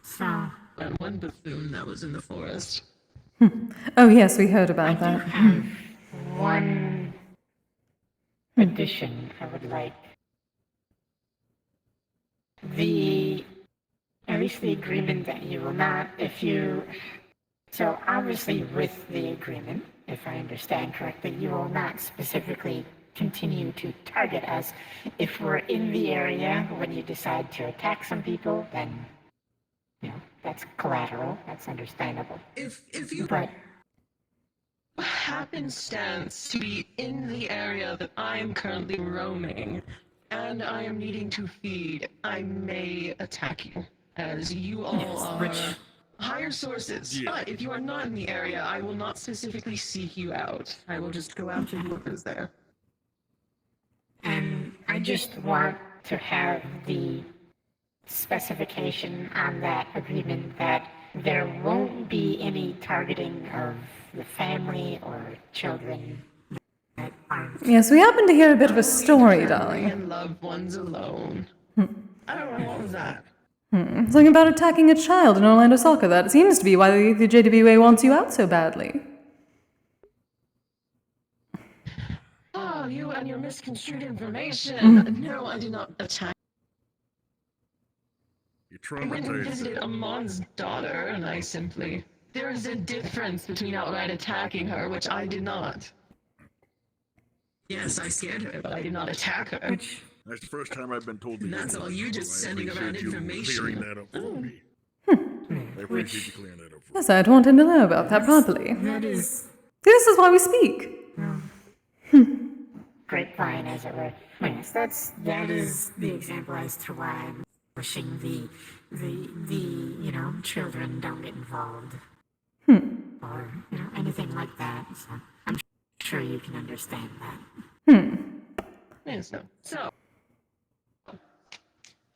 So, That one buffoon that was in the forest. Oh yes, we heard about I do that. have one addition I would like. At least the agreement that you will not, so obviously with the agreement, if I understand correctly, you will not specifically continue to target us. If we're in the area when you decide to attack some people, then, that's collateral, that's understandable. If you But happenstance to be in the area that I am currently roaming, and I am needing to feed, I may attack you, as you all are higher sources. Yeah. But if you are not in the area, I will not specifically seek you out. I will just go after whoever's there. And I just want to have the specification on that agreement that there won't be any targeting of the family or children that aren't. Yes, we happen to hear a bit of a story, darling. And loved ones alone. I don't know, what was that? Something about attacking a child in Orlando Soccer. That seems to be why the JWA wants you out so badly. Oh, you and your misconstrued information. No, I did not attack. You're I went and traumatized. visited Amon's daughter, and I simply... There is a difference between outright attacking her, which I did not. Yes, I scared her, but I did not attack her. That's the first time I've been told that. And that's all you just sending around appreciate you information. clearing that up for me. I appreciate you clearing that up for me. Yes, I'd want him to know about that properly. That is This is why we speak. grapevine, as it were. Yes, that is the example as to why I'm wishing the children don't get involved. Or, anything like that. So I'm sure you can understand that. Yes, no. So,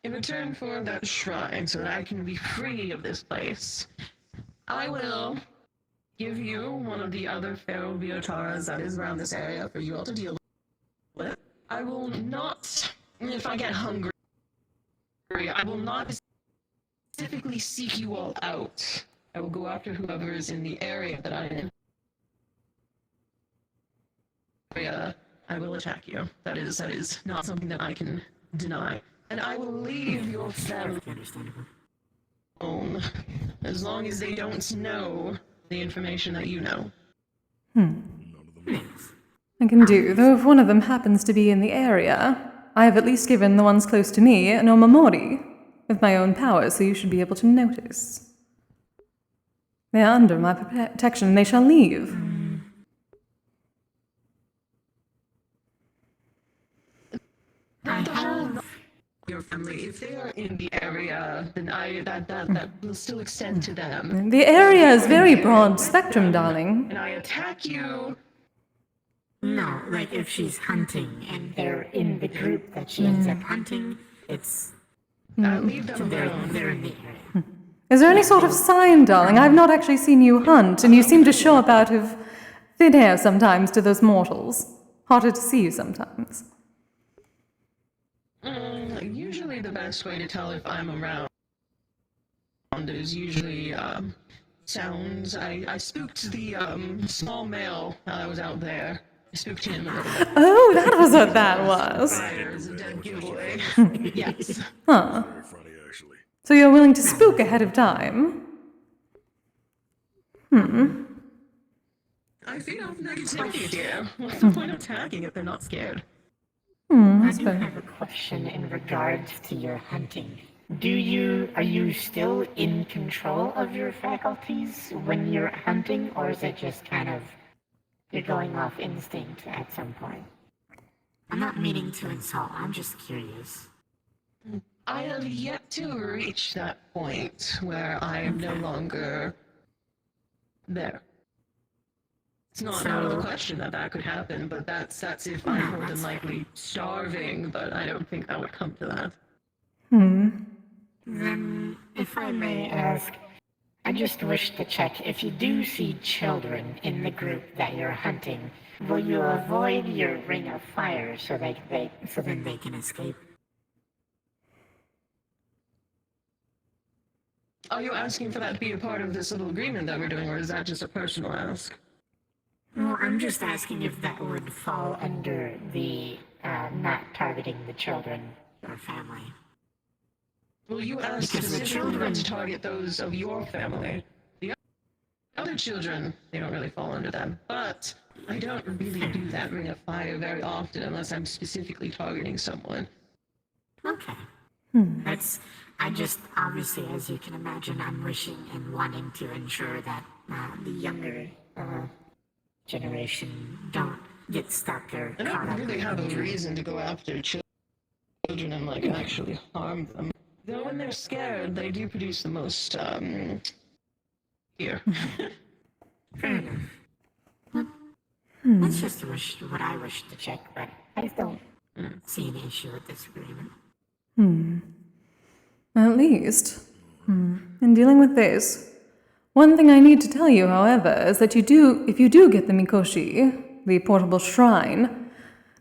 in return for that shrine, so that I can be free of this place, I will give you one of the other feral Biotaras that is around this area for you all to deal with. I will not, if I get hungry, I will not specifically seek you all out. I will go after whoever is in the area that I'm in. I will attack you. That is not something that I can deny. And I will leave your family alone, as long as they don't know the information that you know. I can do, though if one of them happens to be in the area, I have at least given the ones close to me an omamori with my own powers, so you should be able to notice. They are under my protection, and they shall leave. The whole your family, if they are in the area, then that will still extend to them. The area is very broad spectrum, darling. And I attack you. No, like if she's hunting and they're in the group that she ends up hunting, it's... leave them alone. They're in the area. Is there any sort of sign, darling? I've not actually seen you hunt, and you seem to show up out of thin air sometimes to those mortals. Harder to see you sometimes. Usually the best way to tell if I'm around is usually sounds. I spooked the small male while I was out there. I spooked him a little bit. Oh, that was what that was. There's a dead giveaway. Yes. Huh. So you're willing to spook ahead of time? I feed off negativity, dear. What's the point of attacking if they're not scared? I That's do fair. have a question in regards to your hunting. Are you still in control of your faculties when you're hunting, or is it just kind of, you're going off instinct at some point? I'm not meaning to insult, I'm just curious. I have yet to reach that point where I am no longer there. It's not out of the question that that could happen, but that's if I'm more than likely starving, but I don't think that would come to that. Then, if I may ask, I just wish to check if you do see children in the group that you're hunting, will you avoid your ring of fire so then they can escape? Are you asking for that to be a part of this little agreement that we're doing, or is that just a personal ask? Well, I'm just asking if that would fall under the not targeting the children or family. Well, you asked specifically not to target those of your family. The other children, they don't really fall under them. But I don't really do that ring of fire very often unless I'm specifically targeting someone. Okay. I just, obviously, as you can imagine, I'm wishing and wanting to ensure that the younger generation don't get stuck or I caught don't up. really have a reason to go after children and, like, actually harm them. Though when they're scared, they do produce the most, fear. Fair enough. That's just what I wish to check, but I just don't see any issue with this agreement. At least, in dealing with this, one thing I need to tell you, however, is that if you do get the Mikoshi, the portable shrine,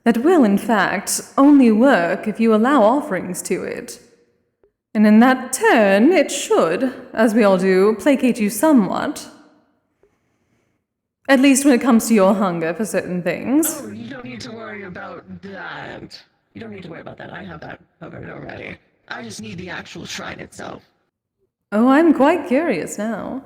that will, in fact, only work if you allow offerings to it. And in that turn, it should, as we all do, placate you somewhat. At least when it comes to your hunger for certain things. Oh, you don't need to worry about that. You don't need to worry about that. I have that covered already. I just need the actual shrine itself. Oh, I'm quite curious now.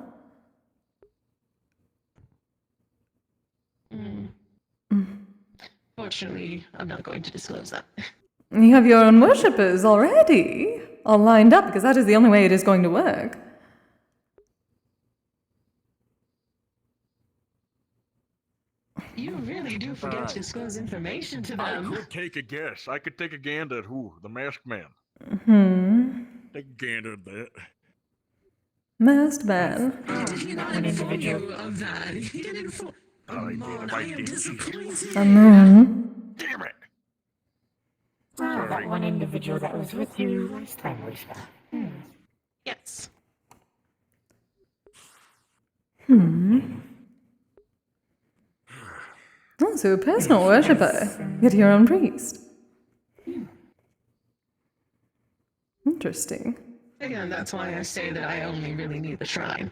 Fortunately, I'm not going to disclose that. You have your own worshippers already, all lined up, because that is the only way it is going to work. You really do forget to disclose information to them. I could take a guess. I could take a gander at who? The masked man. Take a gander at that. Masked man. Did he not inform you of that? He didn't inform... I am disappointed. Damn it! That one individual that was with you last time we spoke. Yes. Oh, so a personal worshipper. Get your own priest. Interesting. Again, that's why I say that I only really need the shrine.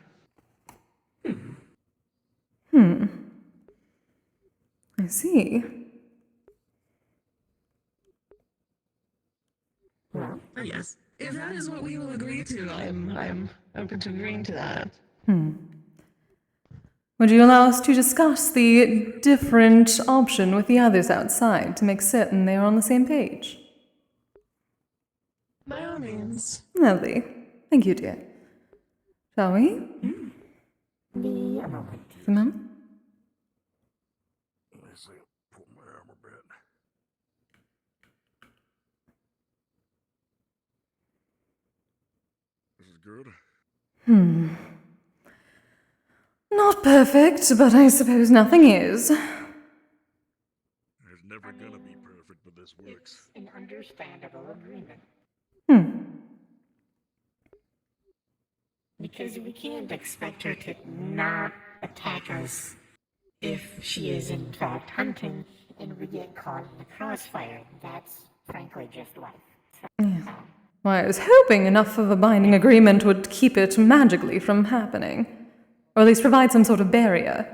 I see. Well, yes. If that is what we will agree to, I'm open to agreeing to that. Would you allow us to discuss the different option with the others outside to make certain they are on the same page? By all means. Lovely. Thank you, dear. Shall we? Be a moment. A moment? Let me see. Pull my armor bit. This is good. Not perfect, but I suppose nothing is. It's never gonna be perfect, but this works. It's an understandable agreement. Because we can't expect her to not attack us if she is in fact hunting and we get caught in the crossfire. That's frankly just life. Why, I was hoping enough of a binding agreement would keep it magically from happening. Or at least provide some sort of barrier.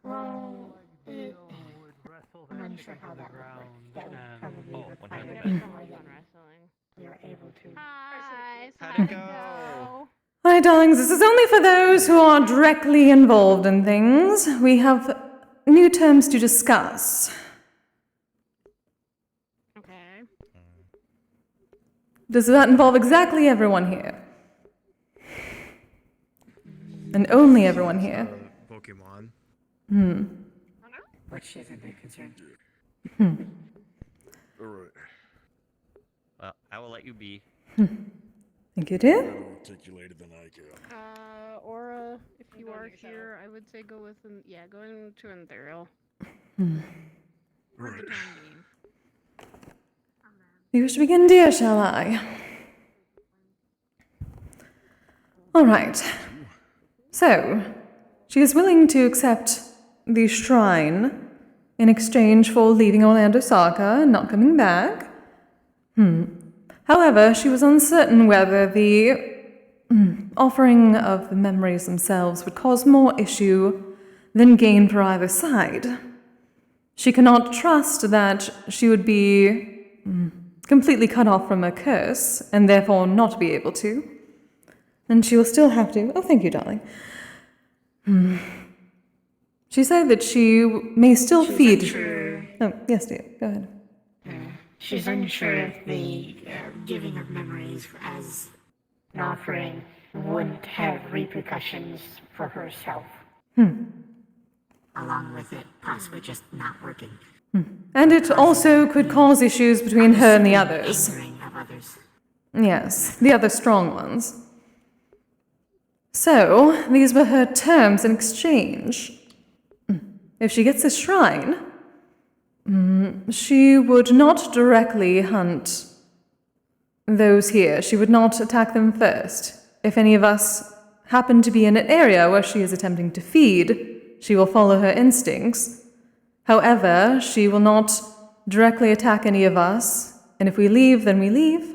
Well, I'm unsure how that would work. That would probably require more than you're able to. Hi, How'd it go? Hi, darlings, this is only for those who are directly involved in things. We have new terms to discuss. Okay. Does that involve exactly everyone here? And only everyone here. Pokemon. Which isn't a concern. Alright. Well, I will let you be. Think you did? Better articulated than I can. Aura, if you are here, I would say go with go into an ethereal. For the time being. You wish to begin, dear, shall I? All right. So, she is willing to accept the shrine in exchange for leaving Orlando Saga and not coming back. However, she was uncertain whether the offering of the memories themselves would cause more issue than gain for either side. She cannot trust that she would be completely cut off from a curse and therefore not be able to. And she will still have to. Oh, thank you, darling. She said that she may still feed. Unsure. Oh, yes, dear. Go ahead. She's unsure if the giving of memories as an offering wouldn't have repercussions for herself. Along with it possibly just not working. And it also could cause issues between her and the others. Angering of others. Yes, the other strong ones. So, these were her terms in exchange. If she gets this shrine, she would not directly hunt those here. She would not attack them first. If any of us happen to be in an area where she is attempting to feed, she will follow her instincts. However, she will not directly attack any of us, and if we leave, then we leave.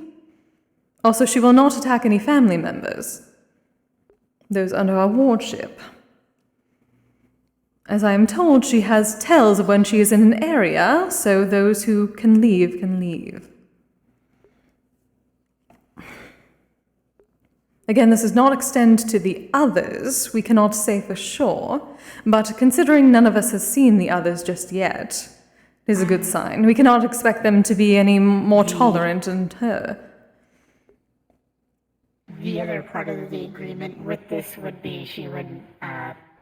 Also, she will not attack any family members, those under our wardship. As I am told, she has tells of when she is in an area, so those who can leave can leave. Again, this does not extend to the others. We cannot say for sure, but considering none of us has seen the others just yet, it is a good sign. We cannot expect them to be any more tolerant than her. The other part of the agreement with this would be she would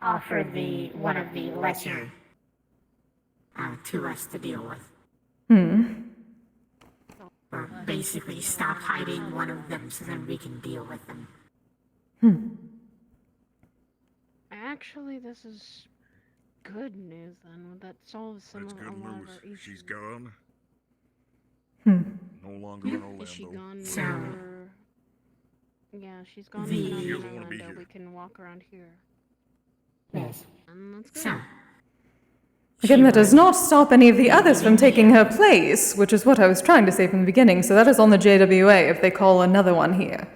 offer one of the lesser to us to deal with. Or basically stop hiding one of them so then we can deal with them. Actually, this is good news then. That solves some That's of good a lot of news. our issues. She's gone. No longer in Orlando. Is she gone? So, Yeah, she's gone. The- But not She in doesn't wanna be Orlando. here. We can walk around here. Yes. And that's good. So, Again, that does not stop any of the others from taking her place, which is what I was trying to say from the beginning, so that is on the JWA if they call another one here.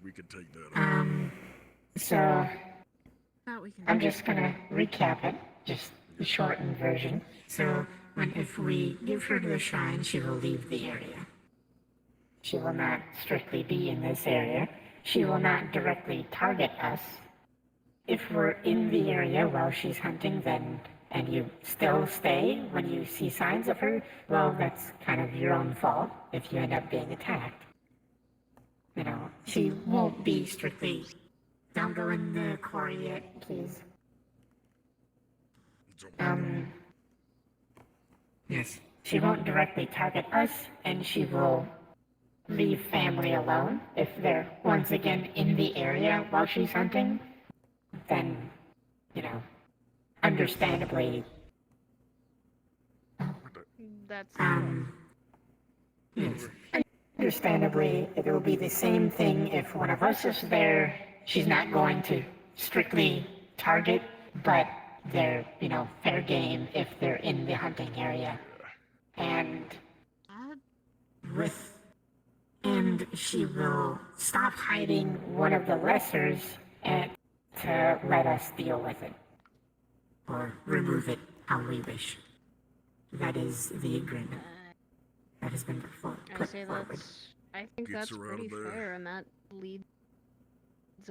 We could take that. So, I'm just gonna recap it, just the shortened version. So, if we give her to the shrine, she will leave the area. She will not strictly be in this area. She will not directly target us. If we're in the area while she's hunting, then, and you still stay when you see signs of her, well, that's kind of your own fault if you end up being attacked. You know, she won't be strictly, don't go in the quarry yet, please. Yes. She won't directly target us, and she will leave family alone if they're once again in the area while she's hunting. Then, you know, understandably, That's yes. Understandably, it will be the same thing if one of us is there. She's not going to strictly target, but they're, you know, fair game if they're in the hunting area. And she will stop hiding one of the lessers and to let us deal with it. Or remove it how we wish. That is the agreement that has been put forward. I think Gets that's her out pretty of there. fair, and that leads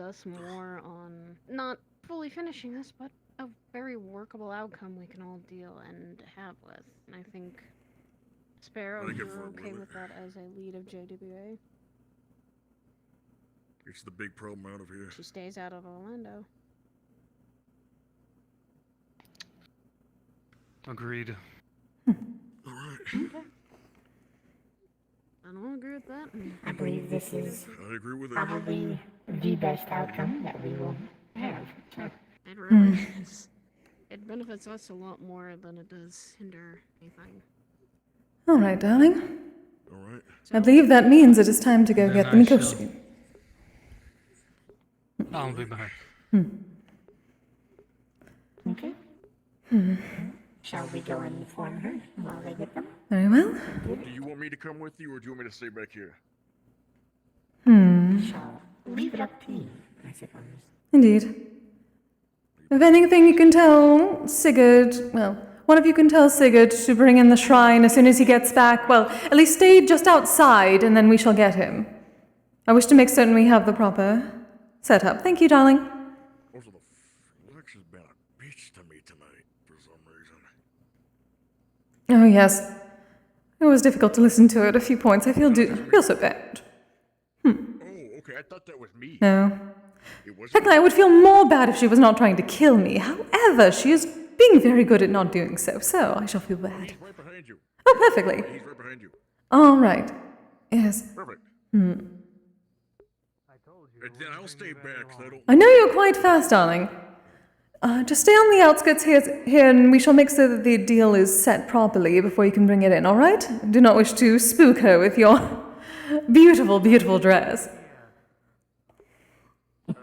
us more on not fully finishing this, but a very workable outcome we can all deal and have with. And I think, Sparrow, I think you're if we're okay willing- with that as a lead of JWA? It's the big problem out of here. She stays out of Orlando. Agreed. Alright. don't agree with that. I believe this is I agree with that. probably the best outcome that we will have. So, It really is. It benefits us a lot more than it does hinder anything. All right, darling. All right. I believe that means it is time to go Then get the I shall- Mikoshi. I'll be back. okay. Shall we go and inform her while they get them? Very well. Do you want me to come with you, or do you want me to stay back here? Shall leave it up to you, I suppose. Indeed. If anything, you can tell Sigurd, well, one of you can tell Sigurd to bring in the shrine as soon as he gets back. Well, at least stay just outside, and then we shall get him. I wish to make certain we have the proper setup. Thank you, darling. Also, the Lex has been a bitch to me tonight for some reason. Oh, yes. It was difficult to listen to at a few points. I feel so bad. Oh, okay. I thought that was me. No. It wasn't. Technically, I would feel more bad if she was not trying to kill me. However, she is being very good at not doing so, so I shall feel bad. He's right behind you. Oh, perfectly. He's right behind you. All right. Yes. Perfect. And then I'll stay back, 'cause I don't. I know you're quite fast, darling. Just stay on the outskirts here, and we shall make sure that the deal is set properly before you can bring it in, all right? I do not wish to spook her with your beautiful, beautiful dress. I'll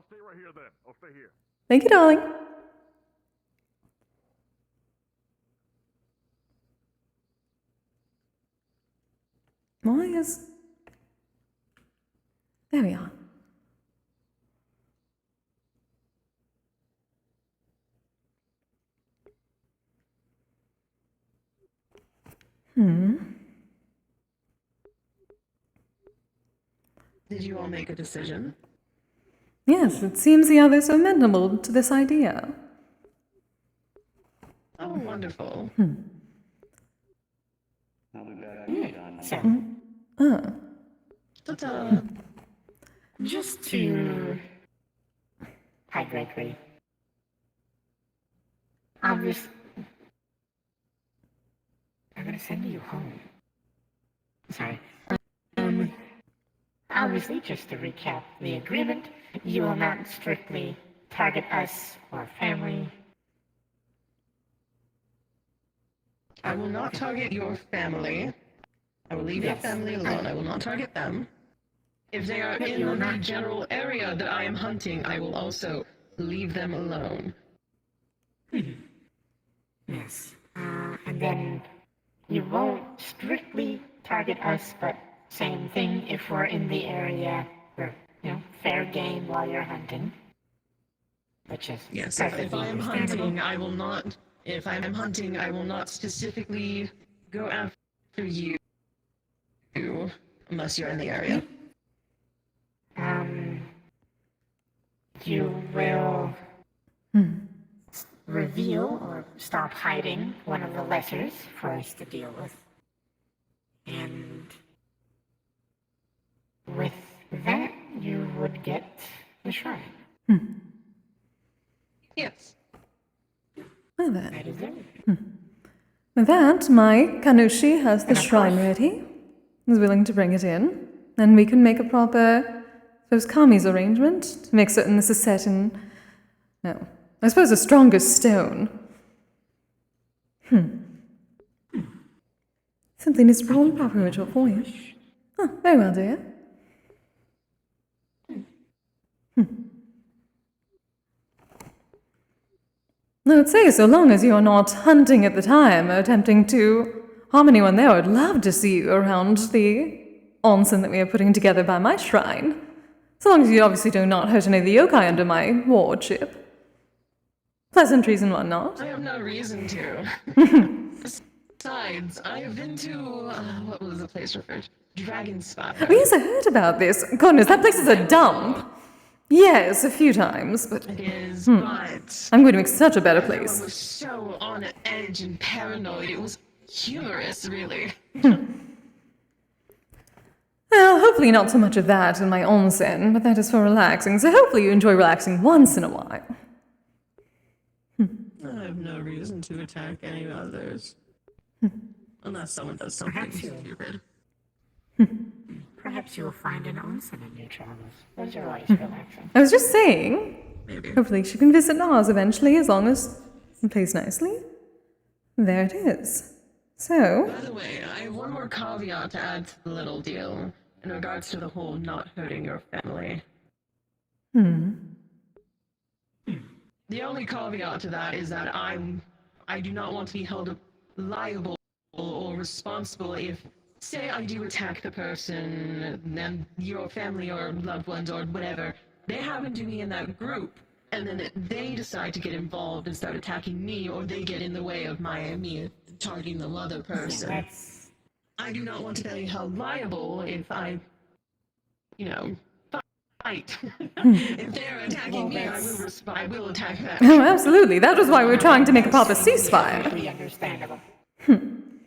stay right here then. I'll stay here. Thank you, darling. Oh, yes. There we are. Did you all make a decision? Yes, it seems the others are amenable to this idea. Oh, wonderful. So, Ta-ta. just to... Hi, Gregory. Obviously... I'm gonna send you home. Sorry. Obviously, just to recap the agreement, you will not strictly target us or family. I will not target your family. I will leave your Yes. family alone. I will not target them. If they are in the general area that I am hunting, I will also leave them alone. Yes. And then you won't strictly target us, but same thing if we're in the area. We're, fair game while you're hunting. Which is Yes, if perfectly I am understandable. hunting, I will not. If I am hunting, I will not specifically go after you, unless you're in the area. You will reveal or stop hiding one of the lessers for us to deal with. And with that, you would get the shrine. Yes. Well then. That is it. With that, my Kanushi has the shrine ready. Is willing to bring it in. And we can make a proper, I suppose, Kami's arrangement to make certain this is set in, no, I suppose the strongest stone. Simply needs to perform a proper ritual for you. Oh, very well, dear. I would say, so long as you are not hunting at the time or attempting to harm anyone there, I would love to see you around the onsen that we are putting together by my shrine. So long as you obviously do not hurt any of the yokai under my wardship. Pleasantries and whatnot. I have no reason to. Besides, I have been to, what was the place referred to? Dragonspire. Oh, yes, I heard about this. Goodness, that place is a dump. Yes, a few times, but... It is, but... I'm going to make such a better Everyone place. was so on edge and paranoid. It was humorous, really. Well, hopefully not so much of that in my onsen, but that is for relaxing, so hopefully you enjoy relaxing once in a while. I have no reason to attack any others. Unless someone does something stupid. Perhaps you will find an onsen in your travels. Those are always relaxing. I was just saying, hopefully she can visit ours eventually, as long as it plays nicely. There it is. So... By the way, I have one more caveat to add to the little deal in regards to the whole not hurting your family. The only caveat to that is that I do not want to be held liable or responsible if, say, I do attack the person and your family or loved ones or whatever, they happen to be in that group, and then they decide to get involved and start attacking me, or they get in the way of me targeting the other person. I do not want to be held liable if I, fight. If they're attacking me, I will attack them. Oh, absolutely. That was why we were trying to make a proper ceasefire. Perfectly understandable.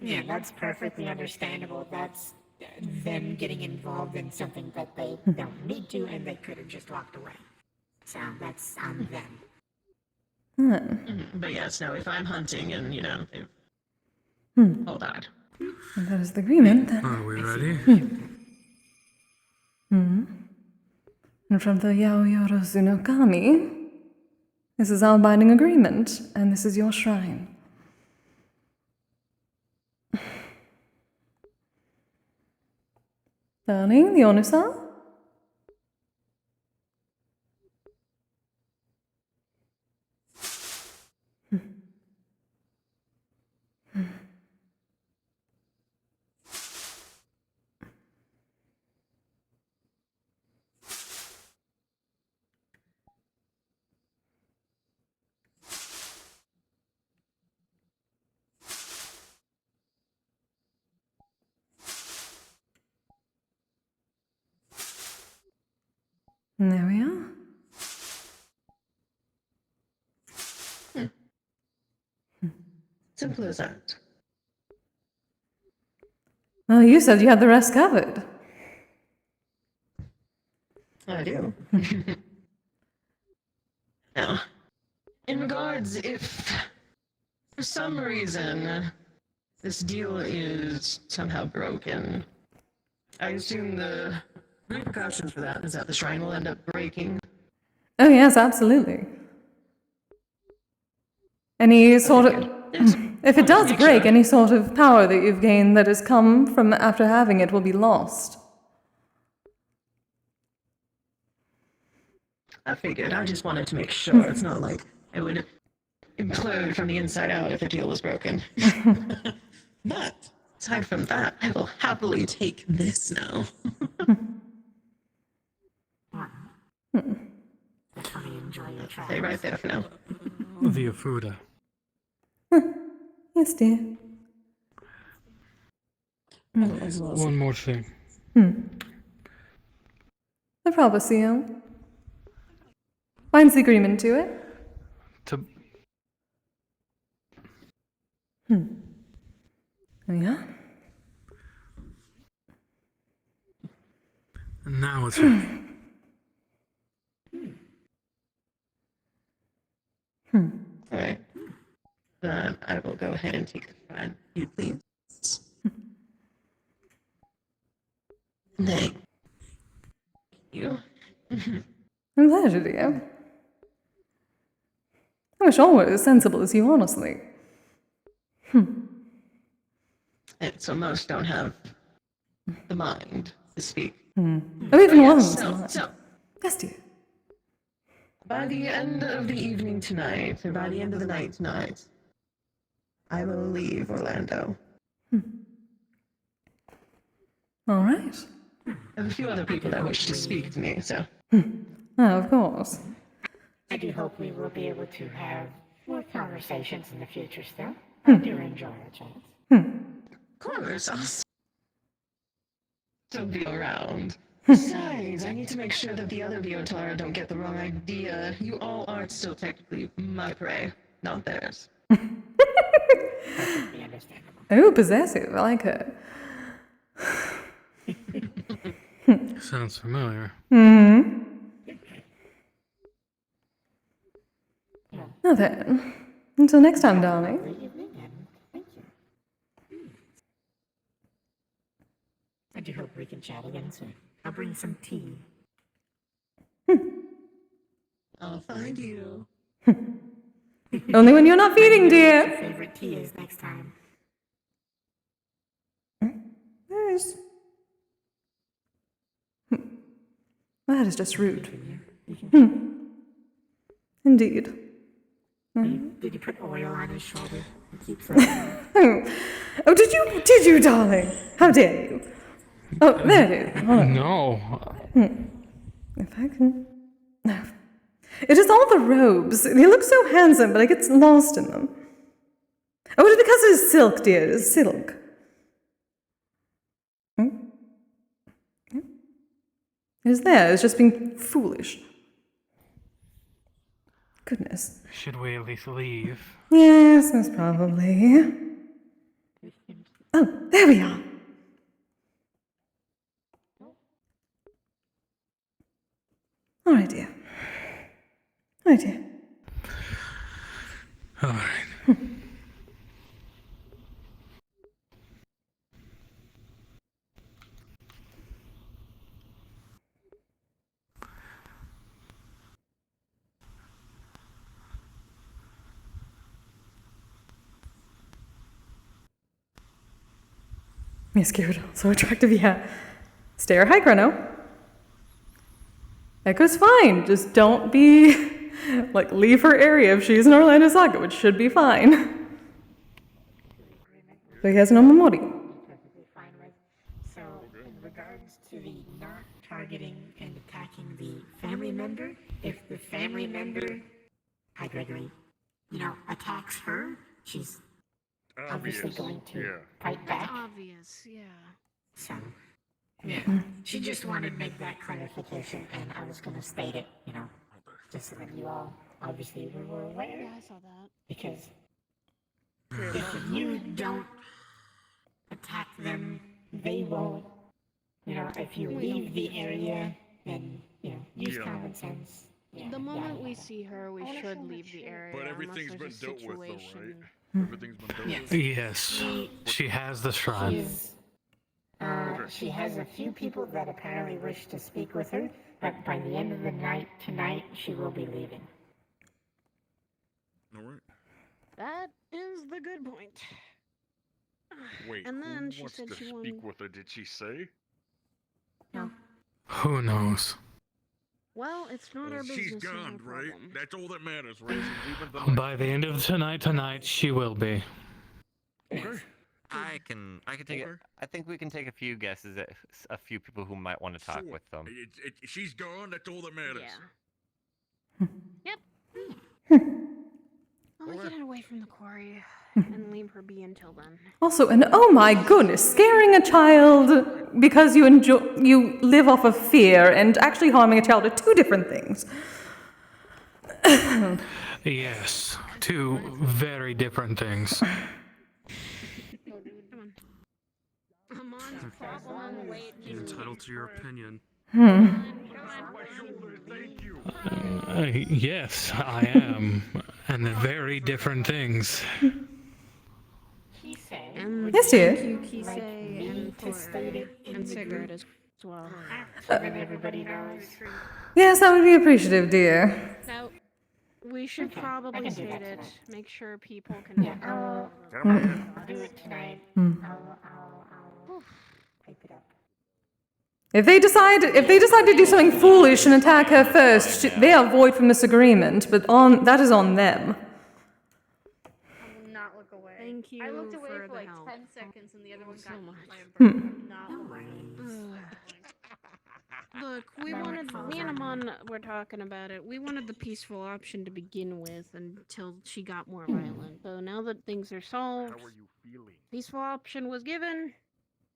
Yeah, that's perfectly understandable. That's them getting involved in something that they don't need to, and they could have just walked away. So that's on them. But yes, no, if I'm hunting and, all that. And that is the agreement, then. Are we ready? And from the Yaoyoro Tsunokami, this is our binding agreement, and this is your shrine. Darling, the Onusa? There we are. Simple as that. Well, you said you had the rest covered. I do. Now, in regards, if for some reason this deal is somehow broken, I assume the repercussions for that is that the shrine will end up breaking. Oh, yes, absolutely. Any sort of... If it does break, any sort of power that you've gained that has come from after having it will be lost. I figured. I just wanted to make sure. It's not like it would implode from the inside out if the deal was broken. But aside from that, I will happily take this now. Stay right there for now. The Afuda. Yes, dear. One more thing. The Proposition. Binds the agreement to it. Oh, yeah? Now it's ready. Alright. Then I will go ahead and take the shrine. You please. Thank you. I'm pleasure, dear. I wish all were as sensible as you, honestly. And so most don't have the mind to speak. Oh, even one. So, Yes, dear. by the end of the evening tonight, or by the end of the night tonight, I will leave Orlando. All right. I have a few other people that wish to speak to me, so. Oh, of course. I do hope we will be able to have more conversations in the future still. I do enjoy our chats. Of course, I'll still be around. Besides, I need to make sure that the other Biotara don't get the wrong idea. You all are still technically my prey, not theirs. Perfectly understandable. Oh, possessive. I like her. Sounds familiar. Now then, until next time, darling. I do hope we can chat again soon. I'll bring some tea. I'll find you. Only when you're not feeding, What your dear. favorite tea is next time. Yes. That is just rude. Indeed. Did you put oil on his shoulder? Oh, did you, darling? How dare you? Oh, there it is. Hold on. No. If I can. No. It is all the robes. They look so handsome, but I get lost in them. Oh, it's because it is silk, dear. It is silk. It's there. It's just being foolish. Goodness. Should we at least leave? Yes, most probably. Oh, there we are. All right, dear. All right, dear. All right. Miss Gyarados, so attractive, yeah. Stare, hi, Chrono. Echo's fine. Just don't be, like, leave her area if she's in Orlando Saga, which should be fine. But he has no Momori. So, in regards to the not targeting and attacking the family member, if the family member, hi Gregory, attacks her, she's obviously going to fight back. Obvious, yeah. So, yeah, she just wanted to make that clarification, and I was going to state it, just so that you all obviously were aware. Yeah, I saw that. Because if you don't attack them, they won't. If you leave the area, then, use common sense. The moment we see her, we should leave the area. But everything's been unless there's a dealt with, though, right? situation. Everything's been dealt with. Yes. She has the shrine. She has a few people that apparently wish to speak with her, but by the end of the night tonight, she will be leaving. All right. That is the good point. Wait, And then who she wants said to she speak wanted... with her? Did she say? No. Who knows? Well, it's not our business. She's gone, no right? problem. That's all that matters, right? She's leaving the night. By the end of tonight, she will be. Okay. I can take it. I think we can take a few guesses at a few people who might want to talk with them. She's gone. That's all that matters. Yeah. Yep. I'll get away from the quarry and leave her be until then. Also, and oh my goodness, scaring a child because you live off of fear and actually harming a child are two different things. Yes, two very different things. You're entitled to your opinion. Yes, I am. And they're very different things. And Yes, dear. thank you, Kise, and Sigurd as well. Everybody knows. Yes, that would be appreciative, dear. Now, we should probably state it. Make sure people can. I'll do it tonight. I'll type it up. If they decide to do something foolish and attack her first, they are void from this agreement. But that is on them. Not look away. Thank you. I looked away for for like help. 10 seconds and the other one got So much. my umbrella. Not worrying. Look, me and Amon were talking about it. We wanted the peaceful option to begin with until she got more violent. So now that things are solved, How are you feeling? peaceful option was given,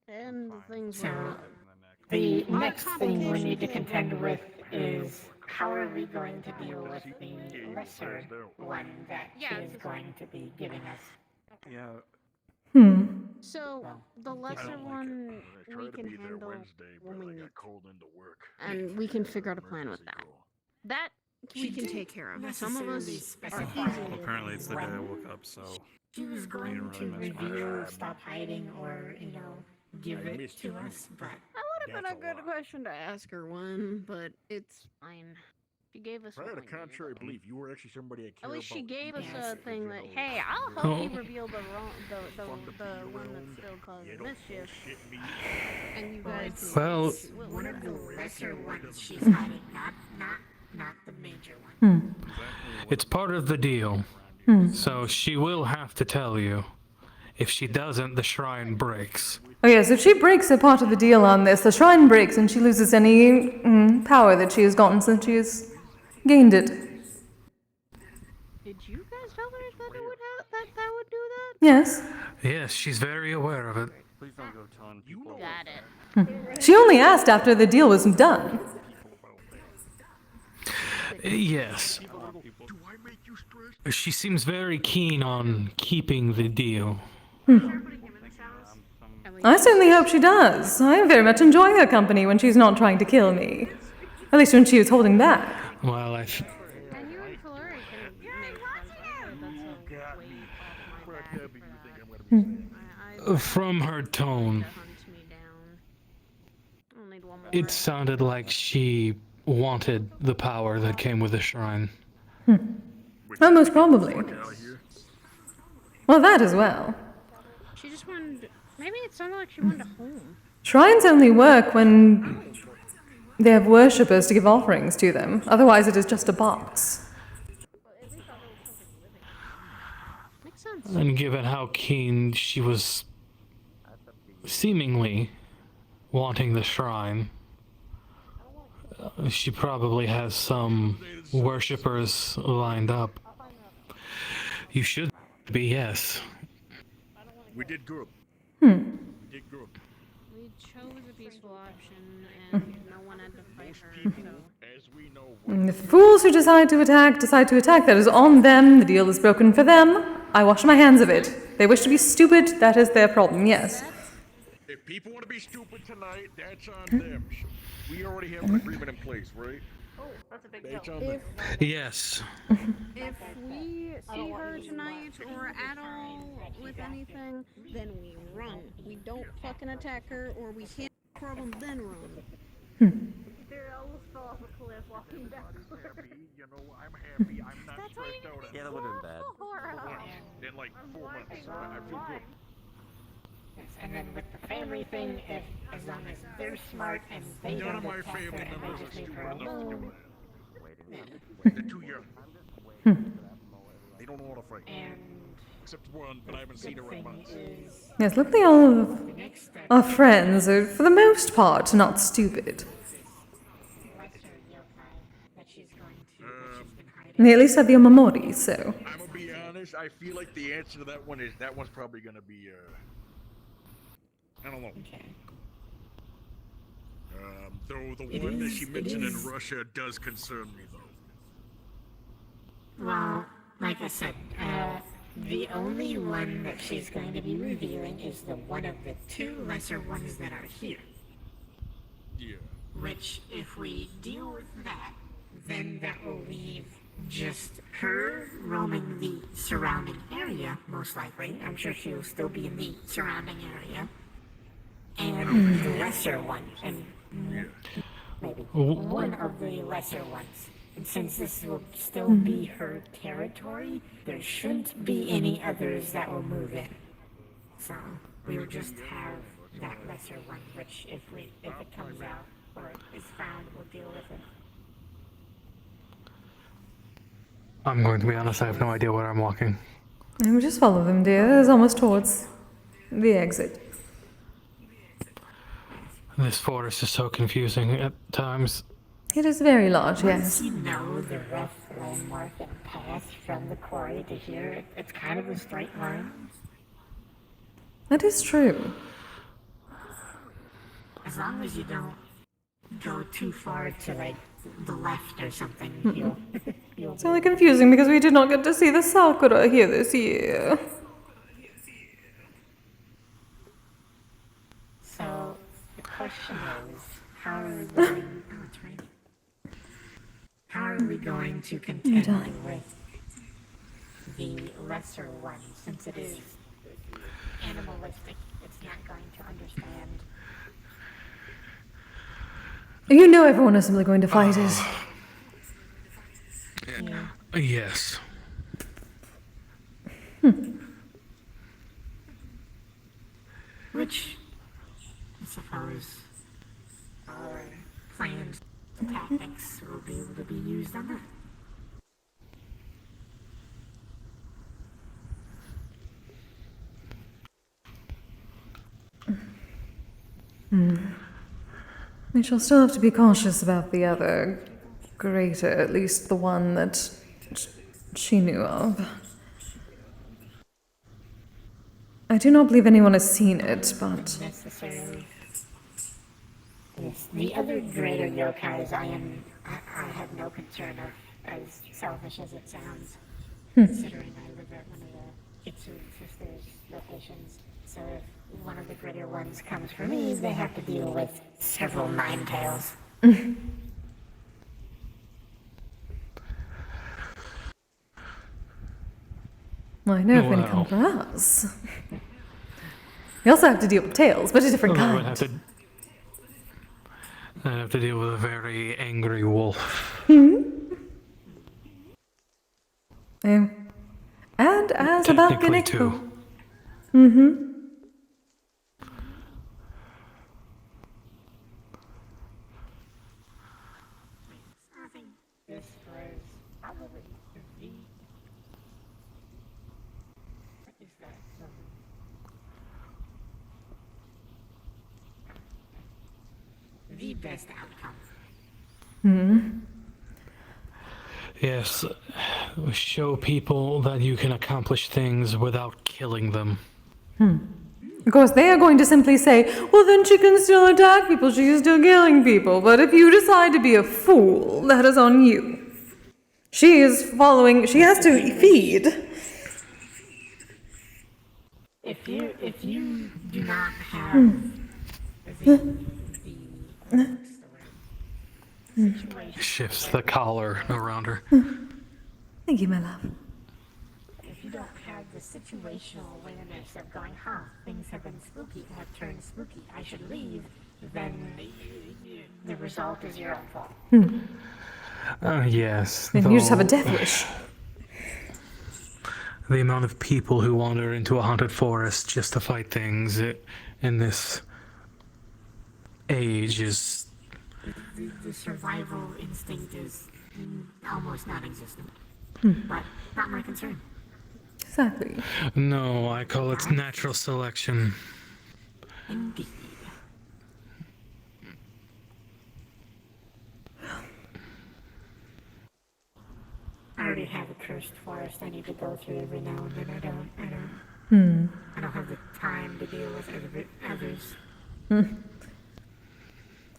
and things So, were... the next thing we need to contend with is how are we going to deal with the lesser one that she is going to be giving us? Yeah. So, the lesser one we can handle when we need, and we can figure out a plan with that. That we can take care of. Some of us are easily... Apparently it's the day I woke up, so... She was going to reveal, stop hiding, or, give it to us, but That would have been a good question to ask her one, but it's fine. She gave us If I had what a we needed. contrary belief, you were actually somebody I care At least she about. gave us Yes. a thing that, hey, I'll help you reveal the wrong, the one that's still causing mischief. And you guys. Well, One of the lesser ones she's hiding, not the major one. it's part of the deal. So she will have to tell you. If she doesn't, the shrine breaks. Oh yes, if she breaks a part of the deal on this, the shrine breaks and she loses any power that she has gotten since she has gained it. Did you guys tell her that it would that would do that? Yes. Yes, she's very aware of it. Please don't go telling people. Got it. She only asked after the deal was done. Yes. She seems very keen on keeping the deal. I certainly hope she does. I very much enjoy her company when she's not trying to kill me. At least when she was holding back. Well, And you and Kaluri can make friends. from her tone, it sounded like she wanted the power that came with the shrine. Oh, most probably. Well, that as well. She just wanted. Maybe it sounded like she wanted a home. Shrines only work when they have worshippers to give offerings to them. Otherwise, it is just a box. Makes sense. And given how keen she was seemingly wanting the shrine, she probably has some worshippers lined up. You should be, yes. We did good. Hmm. We did good. We chose a peaceful option, and no one had to fight her. So. As we know, And the fools who decide to attack, that is on them. The deal is broken for them. I wash my hands of it. They wish to be stupid, that is their problem, yes. if people want to be stupid tonight, that's on them. We already have an agreement in place, right? Oh, that's a big deal. Yes. If we see her tonight or at all with anything, then we run. We don't fucking attack her, or we can't problem, then run. They almost fell off a cliff walking backwards. You know, I'm happy. I'm not stressed out. Yeah, that would have been bad. In like 4 months, so I feel good. Yes, and then with the family thing, as long as they're smart and they None don't of my attack her family and they members are just leave stupid her enough to do alone. that. They're too young. They don't know how to fight. Except one, but I haven't seen her in months. Yes, luckily all of our friends are, for the most part, not stupid. And they at least have the Omamori, so. I'm gonna be honest, I feel like the answer to that one is that one's probably gonna be, I don't know. Though the one that she mentioned in Russia does concern me, though. Well, like I said, the only one that she's going to be revealing is the one of the two lesser ones that are here. Yeah. Which, if we deal with that, then that will leave just her roaming the surrounding area, most likely. I'm sure she'll still be in the surrounding area. And the lesser one, and maybe one of the lesser ones. And since this will still be her territory, there shouldn't be any others that will move in. So we'll just have that lesser one, which if it comes out or is found, we'll deal with it. I'm going to be honest, I have no idea where I'm walking. And we just follow them, dear. It's almost towards the exit. This forest is so confusing at times. It is very large, Once yes. you know the rough landmark and path from the quarry to here, it's kind of a straight line. That is true. As long as you don't go too far to like the left or something, you'll It's only confusing because we did not get to see the Sakura here this year. So the question is, how are we going? Oh, it's raining. How are we going to contend with the lesser one, since it is animalistic? It's not going to understand. You know everyone is simply going to fight it. Yes. Which, I suppose, our plans and tactics will be able to be used on that. We shall still have to be cautious about the other greater, at least the one that she knew of. I do not believe anyone has seen it, but... Necessarily. Yes, the other greater yokais I have no concern of, as selfish as it sounds, considering I live at one of the Kitsune sisters' locations. So if one of the greater ones comes for me, they have to deal with several nine tails. Well, I know if any come for us. We also have to deal with tails, but a different kind. I'd have to deal with a very angry wolf. And as about Technically, Ganeko. This was probably the... What is that? The best outcome. Yes. Show people that you can accomplish things without killing them. Of course, they are going to simply say, well, then she can still attack people, she is still killing people. But if you decide to be a fool, that is on you. She is following, she has to feed. If you do not have the Shifts the collar around her. Thank you, my love. if you don't have the situational awareness of going, things have been spooky, have turned spooky, I should leave, then the result is your own fault. Yes. Then you just have a death wish. The amount of people who wander into a haunted forest just to fight things in this age is... The survival instinct is almost non-existent. But not my concern. Exactly. No, I call it natural selection. Indeed. I already have a cursed forest I need to go through every now and then. I don't have the time to deal with others.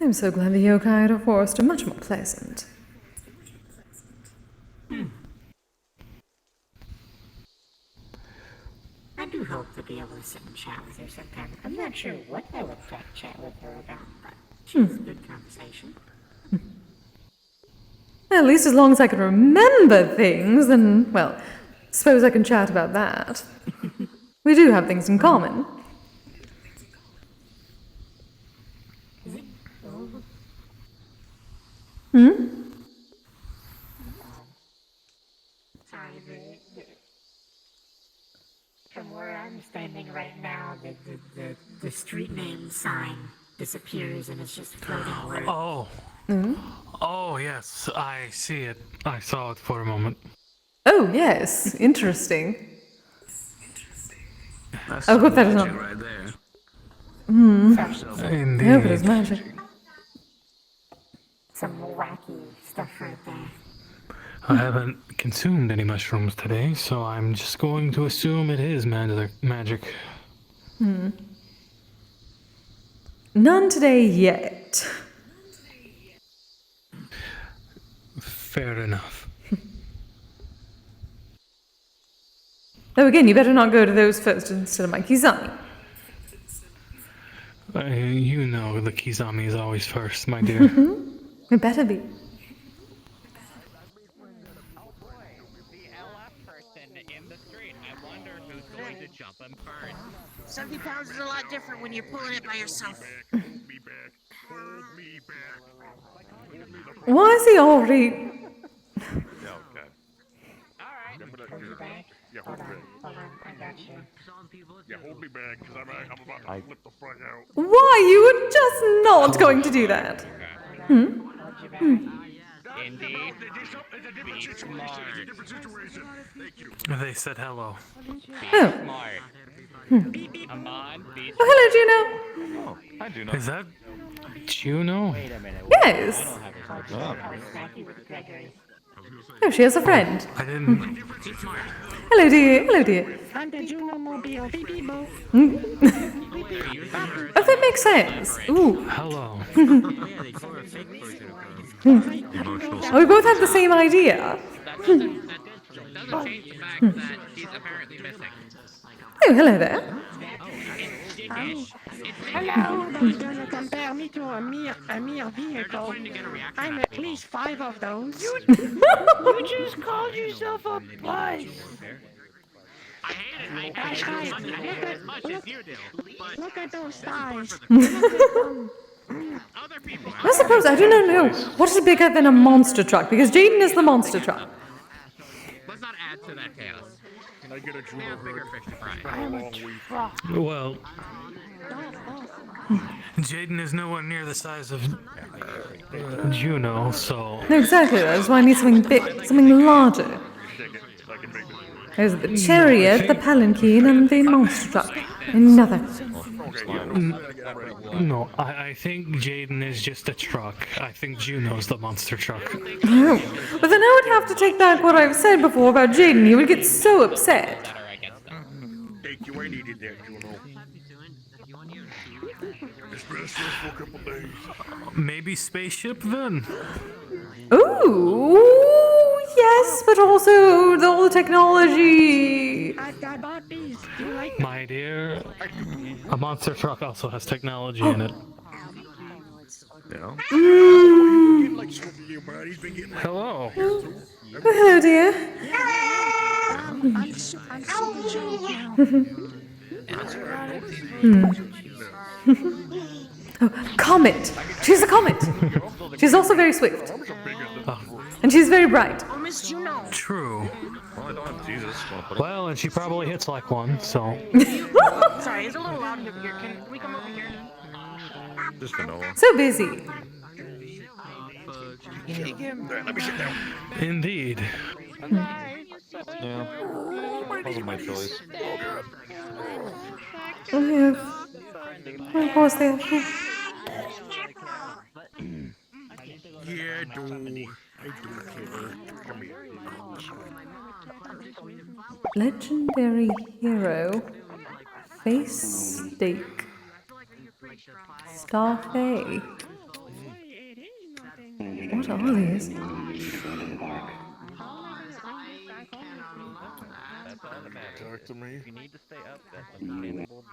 I'm so glad the yokai at a forest are much more pleasant. I do hope to be able to sit and chat with her sometime. I'm not sure what I would chat with her about, but she's a good conversation. At least as long as I can remember things, then, well, suppose I can chat about that. We do have things in common. Is it over? Sorry, from where I'm standing right now, the street name sign disappears and it's just floating away. Oh. Oh, yes, I see it. I saw it for a moment. Oh, yes. Interesting. That's I'll put that as magic on. right there. Indeed. I hope it is magic. Some wacky stuff right there. I haven't consumed any mushrooms today, so I'm just going to assume it is magic. None today yet. Fair enough. Oh, again, you better not go to those first instead of my Kizami. You know the Kizami is always first, my dear. It better be. to jump him first. 70 pounds is a lot different when you're pulling it by yourself. Hold me back. Hold me back. Why is he already? Yeah, okay. Alright. Hold me back. Yeah, hold me back. Hold on, I got you. Yeah, hold me back, because I'm about to flip the fuck out. Why? You were just not going to do that. Indeed. Be smart. They said hello. Be Oh. smart. Come on, be Oh, hello, smart. Juno. Oh, I do know. Is that Juno? Wait a minute. Yes. I don't have his Oh, she has a friend. I didn't. Be smart. Hello, dear. Hello, dear. I'm the Juno Mobile. Beep beep boop. Oh, that makes sense. Ooh. Hello. Oh, we both have the same idea. That doesn't change the fact that she's apparently missing. Oh, hello there. Hello, those gonna compare me to a mere vehicle. I'm at least 5 of those. You just called yourself a bus. I hate it. I That's hate right. it as much as you do. But Look at those thighs. other people. I suppose I do not know what is bigger than a monster truck, because Jaden is the monster truck. Let's not add to that chaos. Can I get a We have bigger fish to fry. Well, Jaden is nowhere near the size of Juno, so. No, exactly. That's why I need something big, something larger. There's the chariot, the palanquin, and the monster truck. Another. No, I think Jaden is just a truck. I think Juno's the monster truck. Oh, but then I would have to take back what I've said before about Jaden. He would get so upset. Thank you, I needed that, Juno. It's been a stressful couple days. Maybe spaceship then? Ooh, yes, but also all the technology. I bought these. Do you like My dear, a monster truck also has technology in it. Yeah. Hello. Hello, dear. I'm super Joe now. Oh, Comet. She's a comet. She's also very swift. And she's very bright. Oh, Miss Juno. True. Well, I don't have Jesus. Well, and she probably hits like one, so. Sorry, it's a little loud over here. Can we come over here? Just vanilla. So busy. Let me sit down. Indeed. Yeah. Wasn't my choice. Oh, yeah. Of course they have. Yeah, I do care. Come here. Legendary hero. Face steak. Starfay. What are these? Talk to me. You need to stay up. That's understandable.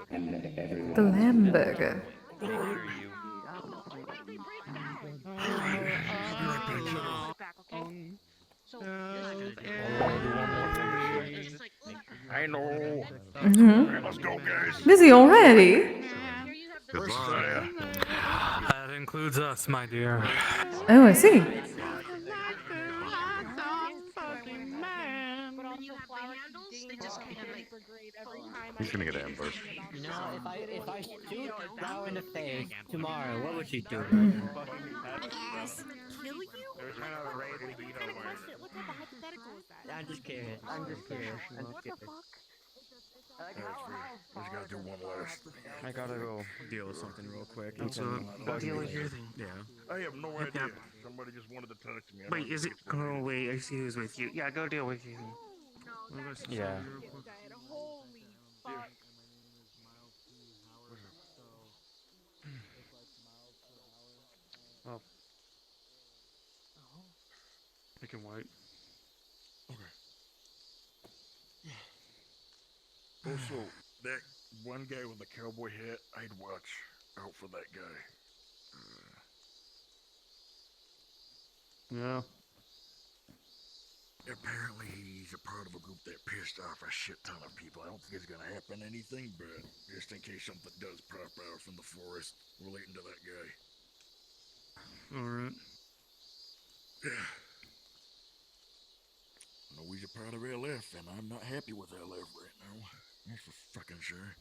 The lamb burger. Make sure you. I know. Let's go, guys. Busy already? Goodbye. That includes us, my dear. Oh, I see. He's gonna get Amber. You know, if I shoot Rao in the face tomorrow, what would she do? Kill you? What type of hypothetical is that? I'm just curious. I'm just curious. We just gotta do one last thing. I gotta go deal with something real quick. What's and up? Go deal with Yeah. your thing. Yeah. I have no Yep, idea. yep. Somebody just wanted to talk to me. I Wait, don't is it? think it's gonna Oh, wait, I see who's with you. Yeah, go deal with you. Yeah. Oh. Black and white. Also, that one guy with the cowboy hat, I'd watch out for that guy. Yeah. Apparently he's a part of a group that pissed off a shit ton of people. I don't think it's gonna happen anything, but just in case something does pop out from the forest relating to that guy. Alright. Yeah. I know he's a part of LF, and I'm not happy with LF right now. That's for fucking sure.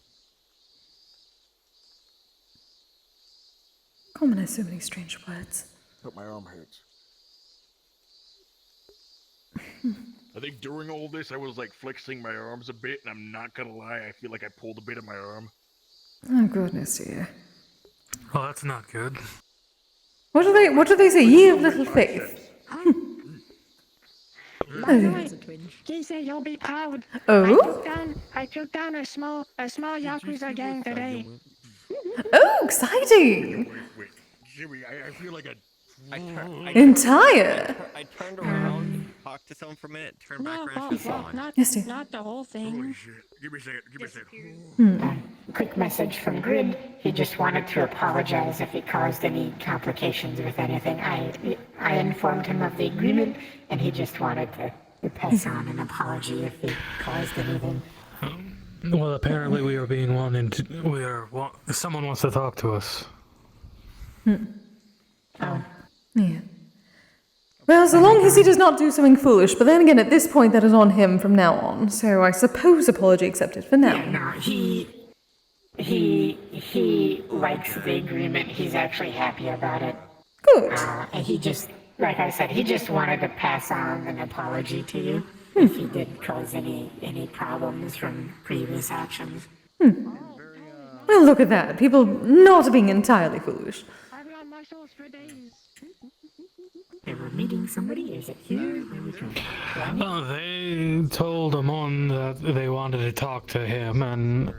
Common has so many strange words. But my arm hurts. I think during all this, I was like flexing my arms a bit, and I'm not gonna lie, I feel like I pulled a bit of my arm. Oh, goodness dear. Well, that's not good. What do they say? Ye of little faith. By the way, Kise, you'll be proud. Oh? I took down a small Yakuza gang today. Oh, exciting! Wait, Jimmy, I feel like I turned around, talked to someone for a minute, turned back around, she was gone. Not the whole thing. Holy shit. Give me a second. Quick message from Grid. He just wanted to apologize if he caused any complications with anything. I informed him of the agreement, and he just wanted to pass on an apology if he caused anything. Well, apparently we are being wanted. Someone wants to talk to us. Oh. Yeah. Well, so long as he does not do something foolish, but then again, at this point, that is on him from now on. So I suppose apology accepted for now. Yeah, no, he likes the agreement. He's actually happy about it. Good. And he just, like I said, he just wanted to pass on an apology to you if he did cause any problems from previous actions. Well, look at that. People not being entirely foolish. I've got muscles for days. They were meeting somebody? Is it here? They told Amon that they wanted to talk to him and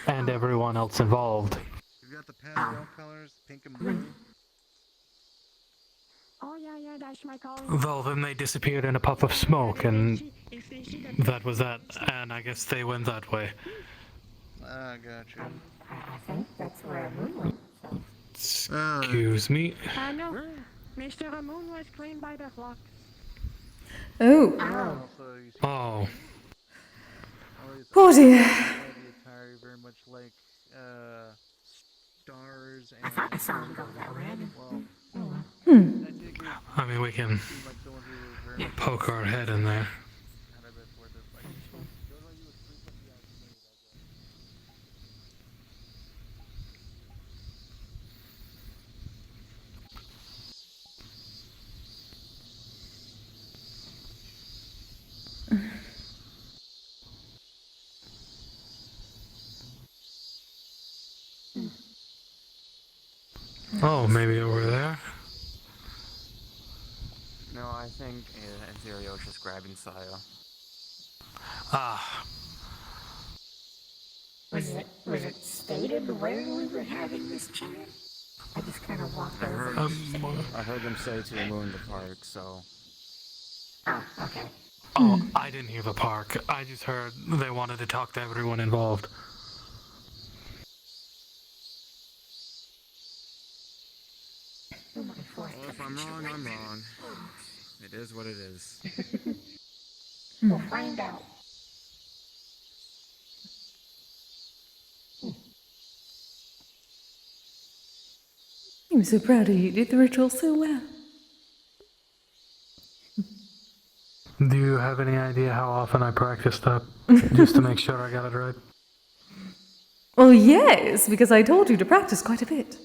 everyone else involved. You've got the pastel colors, pink and blue. Oh yeah, that's my color. Well, then they disappeared in a puff of smoke, and that was that. And I guess they went that way. Ah, gotcha. I think that's where Moon went. Excuse me. No. Mr. Ramon was claimed by the flock. Oh. Oh. Oh dear. Very much like stars and. I thought I saw him go that way. I mean, we can poke our head in there. Oh, maybe over there? No, I think Azirio's just grabbing Saya. Ah. Was it stated where we were having this chat? I just kind of walked over. I heard them say to the moon the park, so. Oh, okay. Oh, I didn't hear the park. I just heard they wanted to talk to everyone involved. Well, if I'm wrong, I'm wrong. It is what it is. We'll find out. I'm so proud of you. You did the ritual so well. Do you have any idea how often I practice that? Just to make sure I got it right? Well, yes, because I told you to practice quite a bit.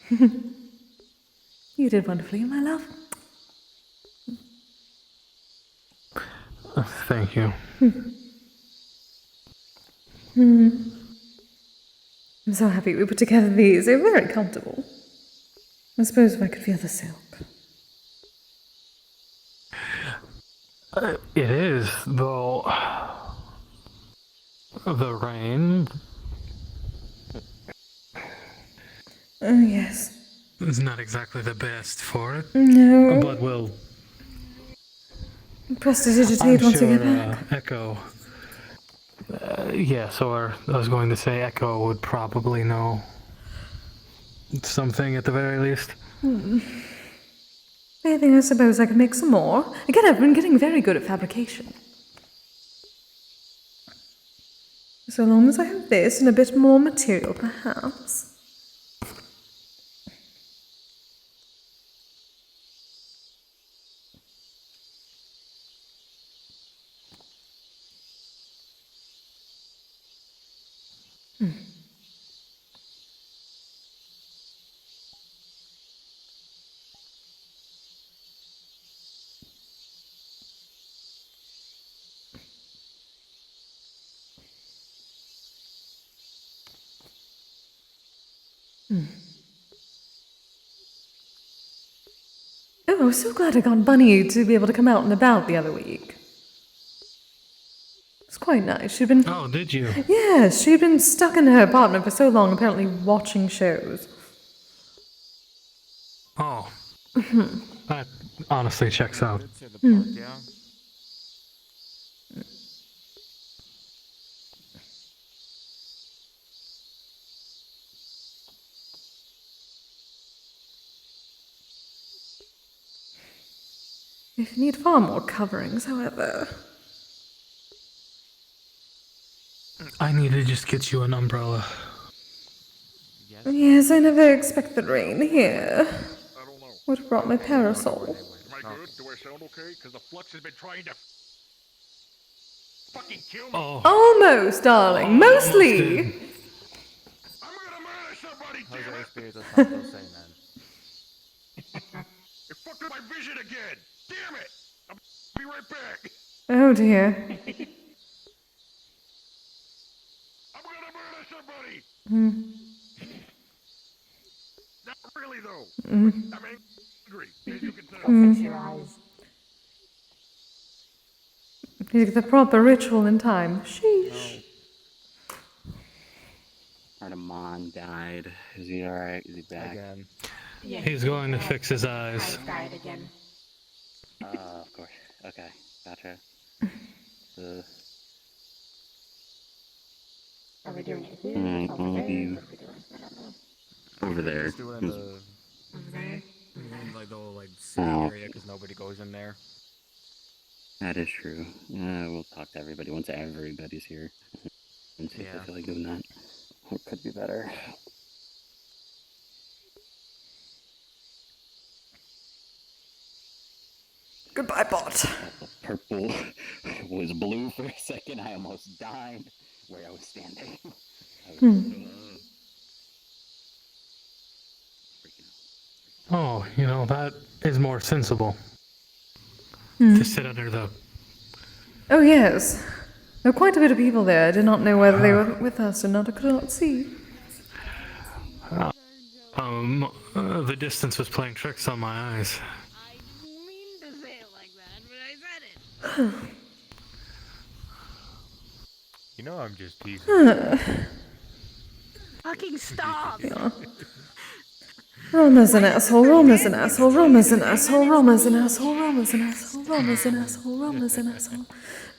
You did wonderfully, my love. Thank you. I'm so happy we put together these. They're very comfortable. I suppose if I could feel the silk. It is, though. The rain. Oh, yes. It's not exactly the best for it. No. But we'll prestidigitate once we get back. Echo. Yes, or I was going to say Echo would probably know something at the very least. I think I suppose I could make some more. Again, I've been getting very good at fabrication. So long as I have this and a bit more material, perhaps. Oh, I was so glad I got Bunny to be able to come out and about the other week. It's quite nice. She'd been... Oh, did you? Yes, she'd been stuck in her apartment for so long, apparently watching shows. Oh. That honestly checks out. Yeah. If you need far more coverings, however. I need to just get you an umbrella. Yes, I never expected rain here. Would have brought my parasol. Am I good? Do I sound okay? Because the flux has been trying to fucking kill me. Oh. Almost, darling. Mostly. I'm gonna murder somebody, damn it! Espírito Santo saying that. It fucked up my vision again! Damn it! I'll be right back! Oh dear. I'm gonna murder somebody! Mm. Not really, though. Mm. I'm angry, as you can tell. Fix your eyes. Need to get the proper ritual in time. Sheesh. Artemon died. Is he alright? Is he back? Again. Yeah, He's going to fix his eyes. died again. Of course. Okay, gotcha. Are we doing it here? Alright, Over all of there? you. What are we doing? I don't know. Over there. Just do it in the... Over there? Like the whole, like, city area, because nobody goes in there. That is true. We'll talk to everybody once everybody's here. And see if I feel like doing that. It could be better. Goodbye, bot. The purple was blue for a second. I almost died where I was standing. Oh, you know, that is more sensible. Hmm. To sit under the... Oh, yes. There were quite a bit of people there. I did not know whether they were with us or not. I could not see. The distance was playing tricks on my eyes. I didn't mean to say it like that, but I said it. You know I'm just teasing. Fucking stop! Yeah. Roma's an asshole, Roma's an asshole, Roma's an asshole, Roma's an asshole, Roma's an asshole, Roma's an asshole, Roma's an asshole,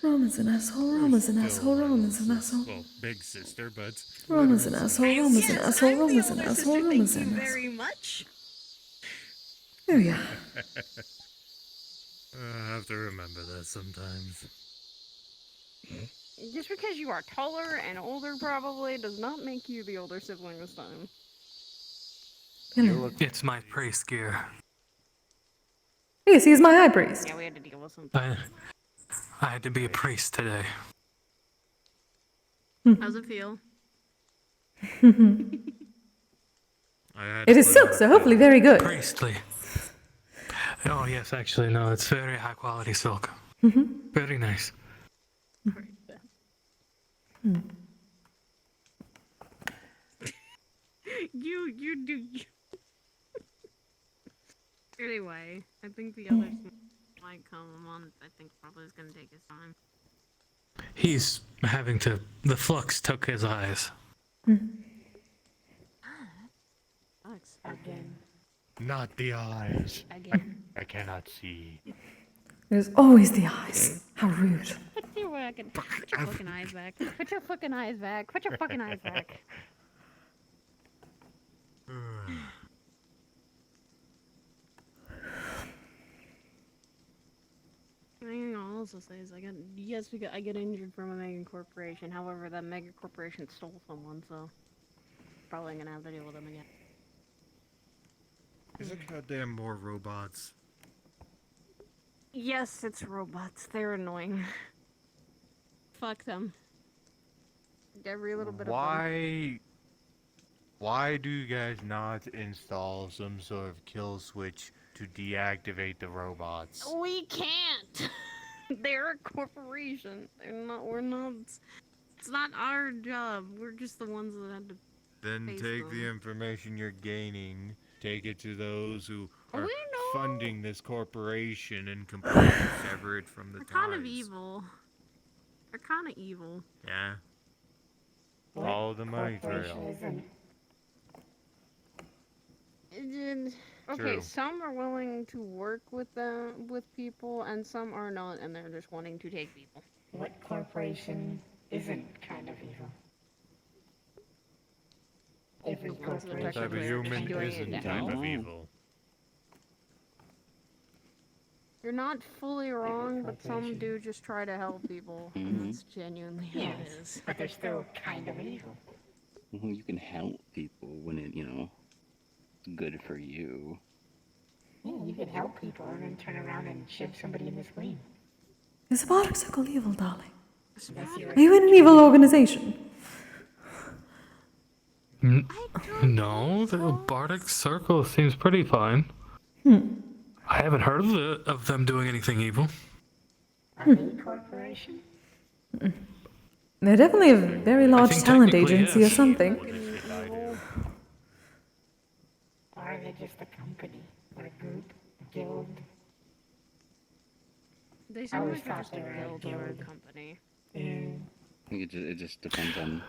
Roma's an asshole, Roma's an asshole, Roma's an asshole. Well, big sister, but... Roma's an asshole, Roma's an asshole, Roma's an asshole, Roma's an asshole. Very much. Oh yeah. I have to remember that sometimes. Just because you are taller and older probably does not make you the older sibling this time. It's my priest gear. Yes, he's my high priest. Yeah, we had to deal with something. I had to be a priest today. How's it feel? It is silk, so hopefully very good. Priestly. Oh yes, actually no, it's very high quality silk. Very nice. You do. Anyway, I think the others might come a month. I think probably is gonna take his time. He's having to... The flux took his eyes. Again. Not the eyes. Again. I cannot see. There's always the eyes. How rude. Put your fucking eyes back. Put your fucking eyes back. Put your fucking eyes back. Anything I'll also say is I get injured from a mega corporation. However, that mega corporation stole someone, so probably gonna have to deal with them again. Is it goddamn more robots? Yes, it's robots. They're annoying. Fuck them. Every little bit of them. Why do you guys not install some sort of kill switch to deactivate the robots? We can't. They're a corporation. We're not. It's not our job. We're just the ones that had to. Then face take them. the information you're gaining, take it to those who are funding this corporation, and completely sever it from the They're kind of ties. evil. They're kind of evil. Yeah. Follow the money trail. Okay, True. some are willing to work with people, and some are not, and they're just wanting to take people. What corporation isn't kind of evil? Every corporation. What type of human isn't kind of evil? You're not fully wrong, but some do just try to help people. And that's genuinely how it Yes, is. but they're still kind of evil. Well, you can help people when it, it's good for you. Yeah, you can help people and then turn around and shove somebody in the screen. Is the Bardic Circle evil, darling? Are you in an evil organization? No, the Bardic Circle seems pretty fine. I haven't heard of them doing anything evil. Are they a corporation? They're definitely a very large think talent technically, agency yes. or something. Or are they just a company? Or a group? A guild? They I seem always like they're thought just they a were a guild or a guild. company. I think it just depends on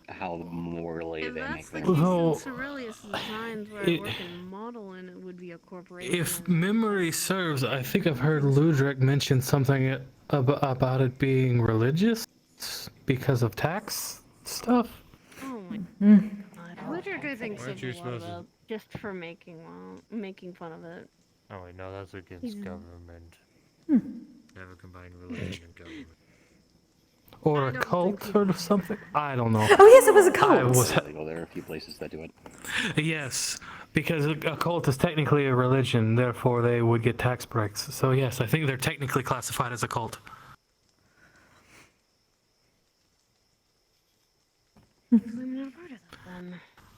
how morally If they make that's the them. case, Well, then Cerilius Designs, where I it- work in modeling, it would be a corporation. If memory serves, I think I've heard Ludrek mention something about it being religious because of tax stuff. Oh my Mm. god. Ludwig, I think, Weren't said you a lot supposed to- about just for making fun of it. Oh wait, no, that's against He's- government. Never combine religion and government. Or a cult or something. I don't know. Oh yes, it was a cult. I was Illegal. There are a few places that do it. Yes, because a cult is technically a religion, therefore they would get tax breaks. So yes, I think they're technically classified as a cult. I've never heard of that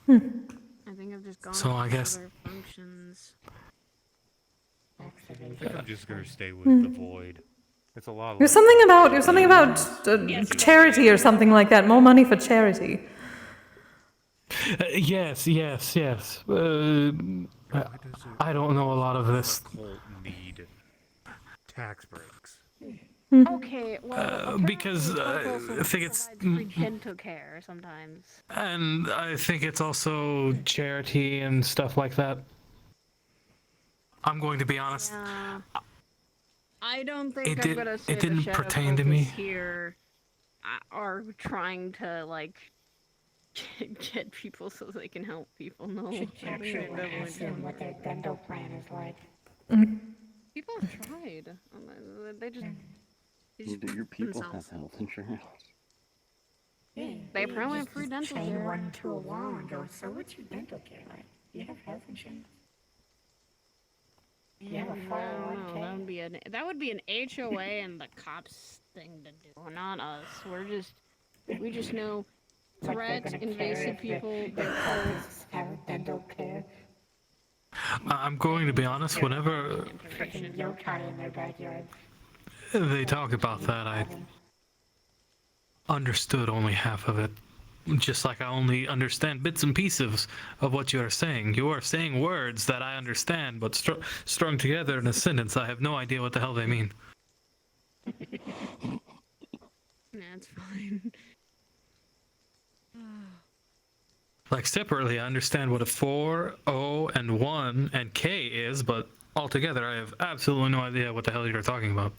then. I think I've just gone So I with guess- other functions. I think I'm just gonna stay with the void. It's a lot. You're something about charity or something like that. More money for charity. Yes. I don't know a lot of this. Cult need tax breaks. Okay, well, Because I think it's, free dental care sometimes. and I think it's also charity and stuff like that. I'm going to be honest. Yeah. I don't think It I'm did- gonna say it didn't the shadow pertain to cultists me. here are trying to like get people so they can help people. No, I Should think they're capture what definitely has them, doing what their dental plan is like. People have tried. They just Your people have themselves. health insurance. Yeah, They you probably just have free dental chain care. one to a wall and go, so what's your dental care like? You have health insurance? You have a I don't know. 401k? That would be an HOA and the cops thing to do, not us. We just know Like they're threat, gonna care invasive if people. the cultists have dental care. I'm going to be honest. Whenever Freaking yokai in their backyard. they talk about that, I understood only half of it. Just like I only understand bits and pieces of what you are saying. You are saying words that I understand, but strung together in a sentence, I have no idea what the hell they mean. That's fine. Like separately, I understand what a 4, O, and 1, and K is, but altogether, I have absolutely no idea what the hell you're talking about.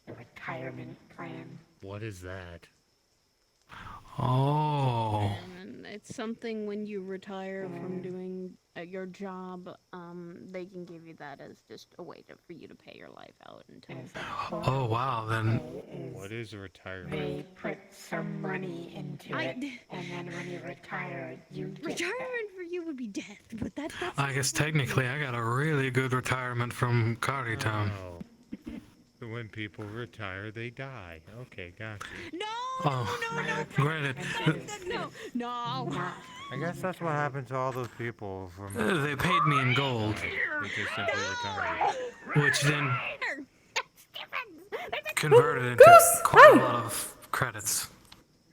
The retirement plan. What is that? Oh. And it's something when you retire from doing your job, they can give you that as just a way for you to pay your life out until. Oh wow, then. What is a retirement? They put some money into it, and then when you retire, you get Retirement for you would be death, but that's. I guess technically I got a really good retirement from Cardi Town. Oh. So when people retire, they die. Okay, gotcha. Oh, granted, No. I guess that's what happened to all those people from. they paid me in gold, They just simply retired. which then converted into quite a lot of credits.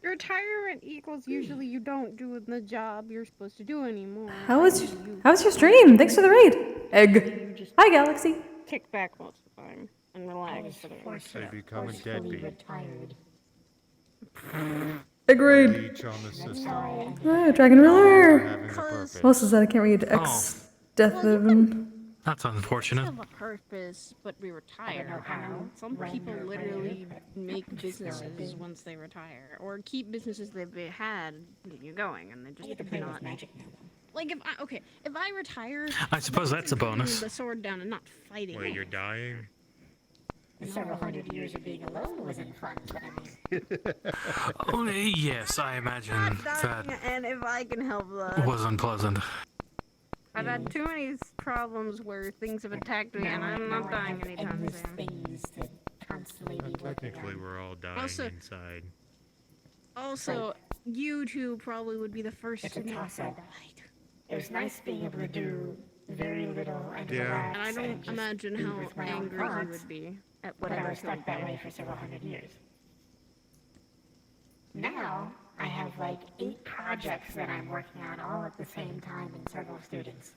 Retirement equals usually you don't do the job you're supposed to do anymore. How was your stream? Thanks for the raid. Egg. Hi, Galaxy. Kick back most of the time and relax. They become a deadbeat. Agreed. Leech on the system. Oh, Dragon Ruler. Having a purpose. What else is that? I can't read. X. Death of. That's unfortunate. Have a purpose, but we retire. Some people literally make businesses once they retire, or keep businesses they've had going, and they just not. Like if I retire, I suppose that's a bonus. The sword down and not fighting. Wait, you're dying? Several hundred years of being alone wasn't fun, but I mean. Yes, I imagine that And if I can help that. was unpleasant. I've had too many problems where things have attacked me, and I'm not dying anytime soon. Technically, we're all dying inside. Also, you two probably would be the first to know if I died. It was nice being able to do very little and And I don't imagine how angry he would be at but what I was stuck that way for several hundred years. Now, I have like 8 projects that I'm working on all at the same time and several students.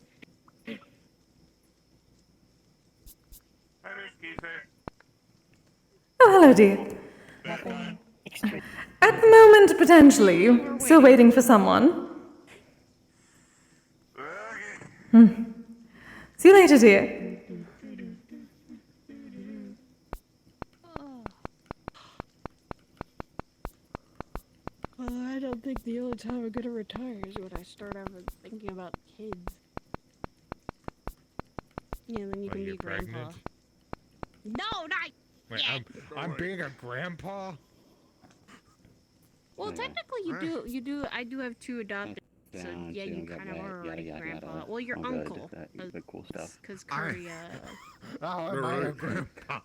Oh, hello, dear. At the moment, potentially. Still waiting for someone. See you later, dear. I don't think the only time I'm gonna retire is when I start thinking about kids. Yeah, then you can be grandpa. Pregnant? No, not Wait, I'm being a grandpa? Well, technically you do. I do have 2 adopted. So yeah, you kind of are already grandpa. Well, your uncle. The cool stuff. Because Korea. Oh, am I a grandpa?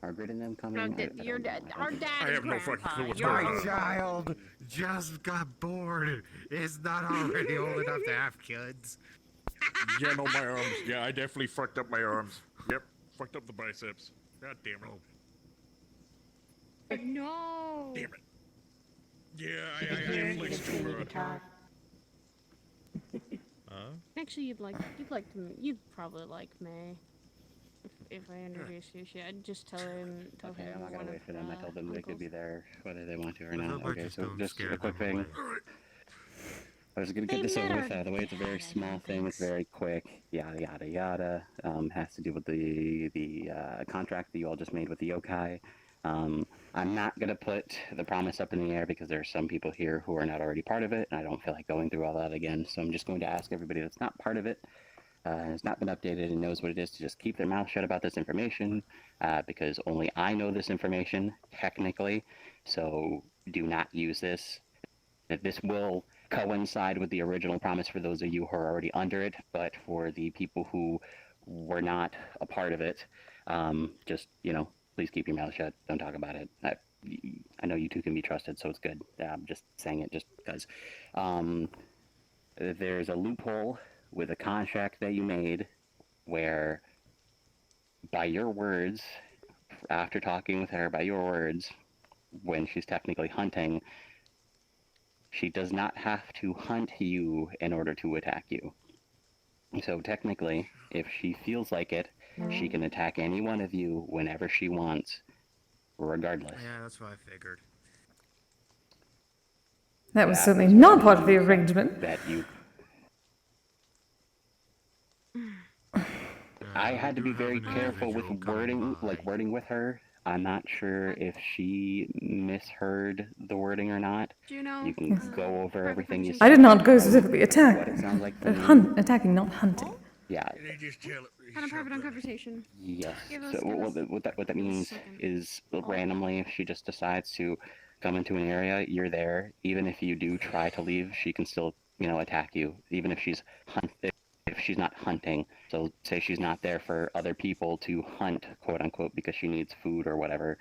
Margaret and them coming. No, your dad. Our dad I is have no fucking grandpa. clue what's Your going on. uncle. Child just got bored. Is not already old enough to have kids. Yeah, no, my arms. Yeah, I definitely fucked up my arms. Yep, fucked up the biceps. God damn it. No. Damn it. Yeah, I inflicted too Actually, you'd probably like May. If I introduce you, I'd just tell him. Okay, I'm not gonna wait for them. I told them they could uncles. be there whether they want to or How not. about Okay, just so don't just scare a quick them thing. I was gonna get this over with. The way it's a very small thing, it's very quick. Yada yada yada. Has to do with the contract that you all just made with the yokai. I'm not gonna put the promise up in the air because there are some people here who are not already part of it, and I don't feel like going through all that again. So I'm just going to ask everybody that's not part of it, has not been updated and knows what it is, to just keep their mouth shut about this information, because only I know this information technically. So do not use this. This will coincide with the original promise for those of you who are already under it, but for the people who were not a part of it, just, please keep your mouth shut. Don't talk about it. I know you two can be trusted, so it's good. I'm just saying it just because. There's a loophole with a contract that you made where, by your words, after talking with her, by your words, when she's technically hunting, she does not have to hunt you in order to attack you. So technically, if she feels like it, she can attack any one of you whenever she wants, regardless. Yeah, that's what I figured. That was certainly not part of the arrangement. That you... I had to be very careful with wording with her. I'm not sure if she misheard the wording or not. Do you know? You can go over everything you said. I did not go What specifically it attacking. sounds like to me. Attacking, not hunting. Yeah. Kind of private conversation. Yes. Give us- So give what, us- what that give us a means second. is randomly, if she just decides to come into an area, you're there. Even if you do try to leave, she can still, attack you. Even if she's if she's not hunting. So say she's not there for other people to hunt, quote unquote, because she needs food or whatever.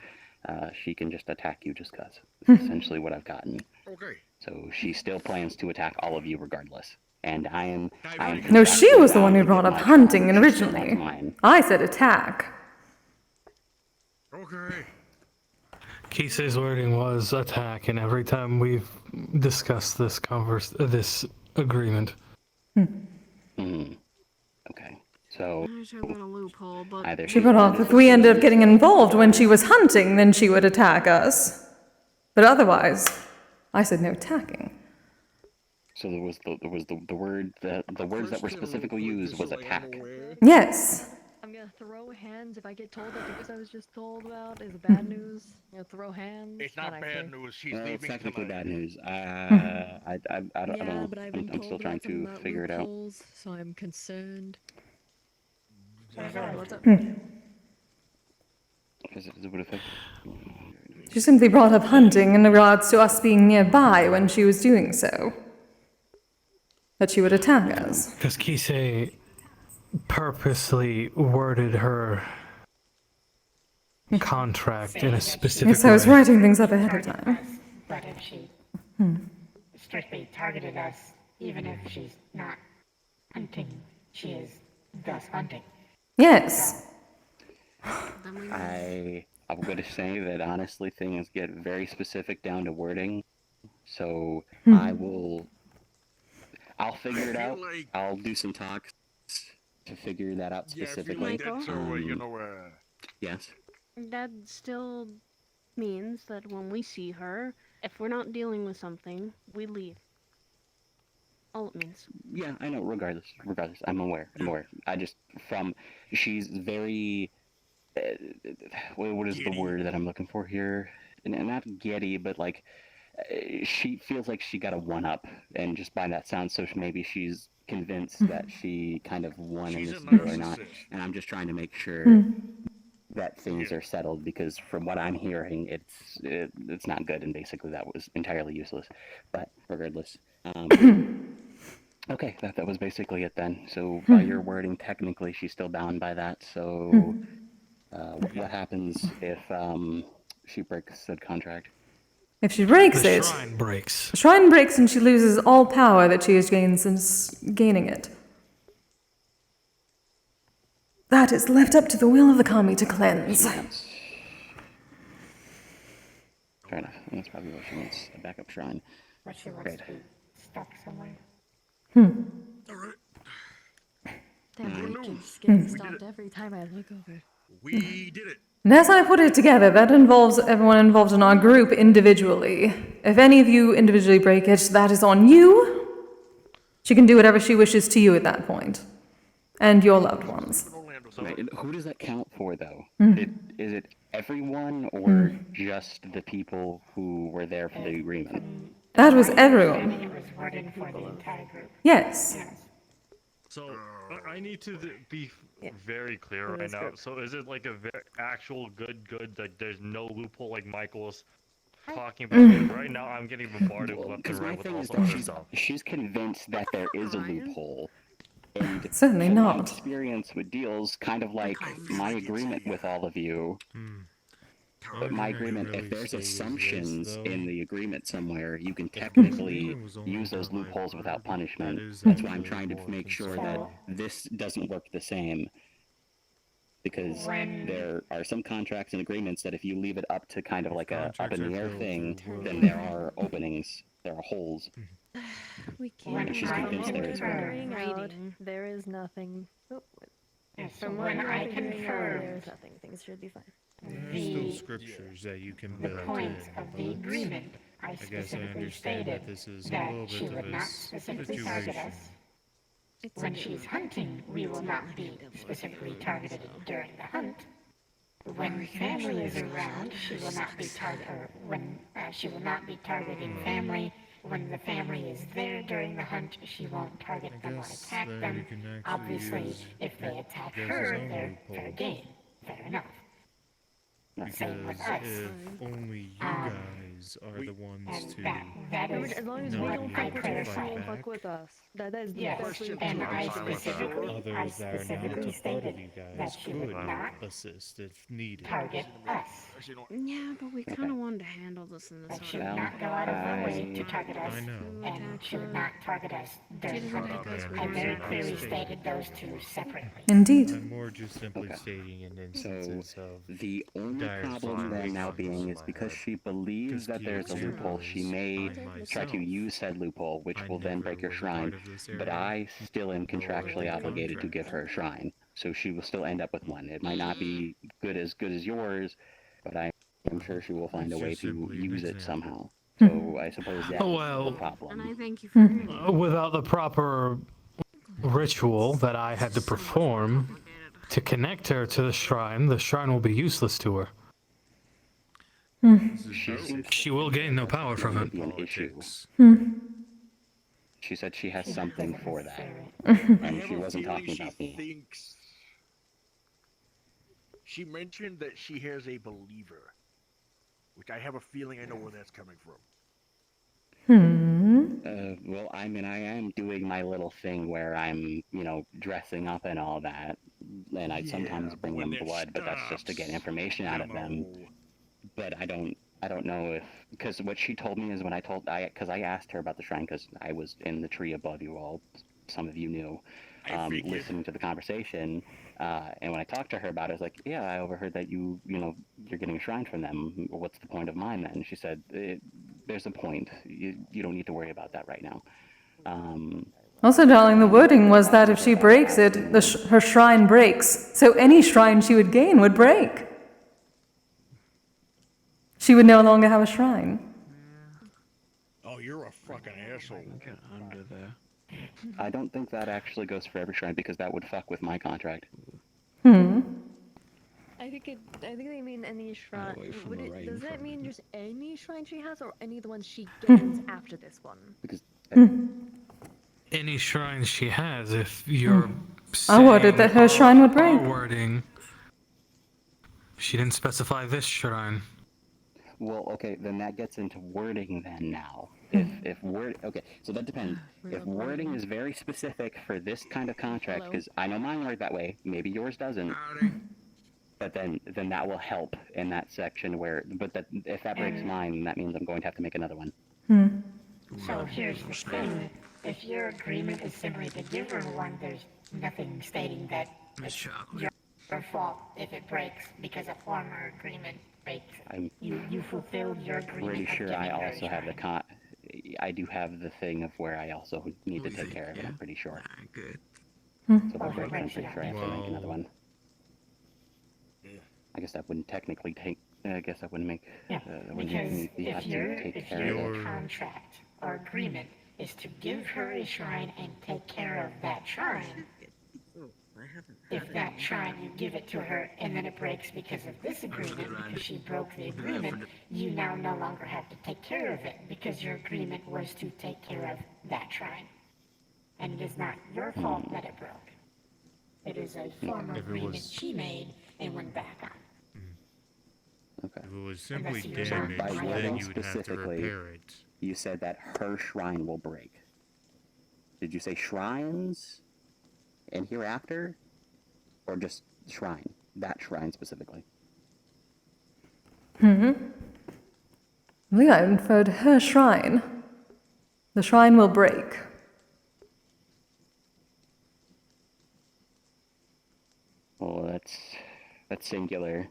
She can just attack you just cause. That's essentially what I've gotten. Okay. So she still plans to attack all of you regardless. And I am No, she was the one who contractually brought up bound to hunting get my tribe. She still originally. has mine. I said attack. Okay. Kise's wording was attack, and every time we've discussed this this agreement. Okay. So There's a little loophole, but either She brought up if we ended up getting involved when she was hunting, then she would attack us. But otherwise, I said no attacking. So there was the word the words that were specifically used was attack. Yes. I'm gonna throw hands if I get told that because I was just told about is bad news. Throw hands. It's not bad news. She's Well, it's leaving technically tonight. bad news. I don't Yeah, know. but I've been I'm still told trying about some to about figure it out. loopholes, so I'm concerned. what's up? Because it would affect. She simply brought up hunting in regards to us being nearby when she was doing so. That she would attack us. Because Kise purposely worded her contract in a specific Yes, I was way. writing things up ahead of time. But if she Hmm. strictly targeted us, even if she's not hunting, she is thus hunting. Yes. I'm going to say that honestly things get very specific down to wording. So I'll figure it out. I'll do some talks to figure that out specifically. Michael? Yes. That still means that when we see her, if we're not dealing with something, we leave. All it means. Yeah, I know. Regardless, I'm aware. I just she's very. What is the word that I'm looking for here? And not giddy, but like she feels like she got a one up, and just by that sound, so maybe she's convinced that she kind of won in this deal or not. And I'm just trying to make sure that things are settled because from what I'm hearing, it's not good, and basically that was entirely useless. But regardless. Okay, that was basically it then. So by your wording, technically she's still bound by that. So what happens if she breaks said contract? If she breaks The it, shrine breaks. the shrine breaks and she loses all power that she has gained since gaining it. That is left up to the will of the kami to cleanse. Fair enough. That's probably what she wants, a backup shrine. But she wants Great. to be stuck somewhere. That really keeps getting stopped every time I look over. We did it. And as I put it together, that involves everyone involved in our group individually. If any of you individually break it, that is on you. She can do whatever she wishes to you at that point. And your loved ones. Right, and who does that count for, though? Mhm. Is it everyone or just the people who were there for the agreement? That was everyone. It was worded for the entire group. Yes. So I need to be very clear right now. So is it like a actual good? Like there's no loophole like Michael's talking about? Right now I'm getting bombarded left and Because my right with thing all is sorts that of stuff. she's convinced that there is a loophole. And Certainly from my not. experience with deals, kind of like my agreement with all of you. But my agreement, if there's assumptions in the agreement somewhere, you can technically use those loopholes without punishment. That's why I'm trying to make sure that this doesn't work the same. Because there are some contracts and agreements that if you leave it up to kind of like a up in the air thing, then there are openings, there are holes. We can't. And she's convinced there is one. Figuring out, there is nothing. Oh, From when I confirmed there's nothing. Things should be fine. There's still scriptures that you can the build point in. of the agreement, I guess I specifically understand stated that this is a that little she bit would of not a specifically target situation. us. When she's hunting, we will not be specifically targeted during the hunt. when family is around, she will not be she will not be targeting family. When the family is there during the hunt, she won't target them or attack them. Obviously, if they attack her, they're fair game. Fair enough. Same with Because us. if only you guys are the ones to That is As long as we not don't be fuck able with to her, she fight won't back, fuck with us. That is the Yes, best way to and do I it. specifically others that are not stated a part of you that guys she would could not assist if needed. target us. Yeah, but we kind of wanted to handle this in this And she would not go out of her way to target us. I know. And she would not target us during She doesn't attack us, we I don't very attack her. clearly stated those two separately. Indeed. I'm more just simply stating in instances of The only dire problem then now being is because she believes that there's a loophole, she may try to use said loophole, which will then break your shrine. But I still am contractually obligated to give her a shrine, so she will still end up with one. It might not be good as yours, but I am sure she will find a way to use it somehow. So I suppose that's the problem. And I thank you for hearing me. Without the proper ritual that I had to perform to connect her to the shrine will be useless to her. She will gain no power from it. Be an issue. She said she has something for that, and she wasn't talking about me. She mentioned that she has a believer, which I have a feeling I know where that's coming from. Well, I mean, I am doing my little thing where I'm, dressing up and all that, and I sometimes bring them blood, but that's just to get information out of them. But I don't know if, because what she told me is because I asked her about the shrine, because I was in the tree above you all, some of you knew, listening to the conversation, and when I talked to her about it, I was like, yeah, I overheard that you're getting a shrine from them. What's the point of mine then? She said, there's a point. You don't need to worry about that right now. Also, darling, the wording was that if she breaks it, her shrine breaks. So any shrine she would gain would break. She would no longer have a shrine. Oh, you're a fucking asshole. Get under there. I don't think that actually goes for every shrine, because that would fuck with my contract. I think they mean any shrine. Does that mean just any shrine she has, or any of the ones she gains after this one? Because Any shrine she has, if you're I worded that her shrine would break. wording, she didn't specify this shrine. Well, okay, then that gets into wording then now. Okay, so that depends. If wording is very specific for this kind of contract, because I know mine word that way, maybe yours doesn't. But then that will help in that section if that breaks mine, that means I'm going to have to make another one. So here's the thing. If your agreement is simply to give her one, there's nothing stating that it's your fault if it breaks because a former agreement breaks. You fulfilled your agreement. Pretty sure I also have I do have the thing of where I also need to take care of it, I'm pretty sure. Good. So if it breaks, I'm pretty sure I have to make another one. I guess that wouldn't technically take. I guess that wouldn't make. Because if your contract or agreement is to give her a shrine and take care of that shrine, if that shrine you give it to her and then it breaks because of this agreement, because she broke the agreement, you now no longer have to take care of it because your agreement was to take care of that shrine. And it is not your fault that it broke. It is a former agreement she made and went back on. Okay. If it was simply damaged, By then wording you would have to specifically, repair it. you said that her shrine will break. Did you say shrines and hereafter? Or just shrine? That shrine specifically? I think I inferred her shrine. The shrine will break. Well, that's singular.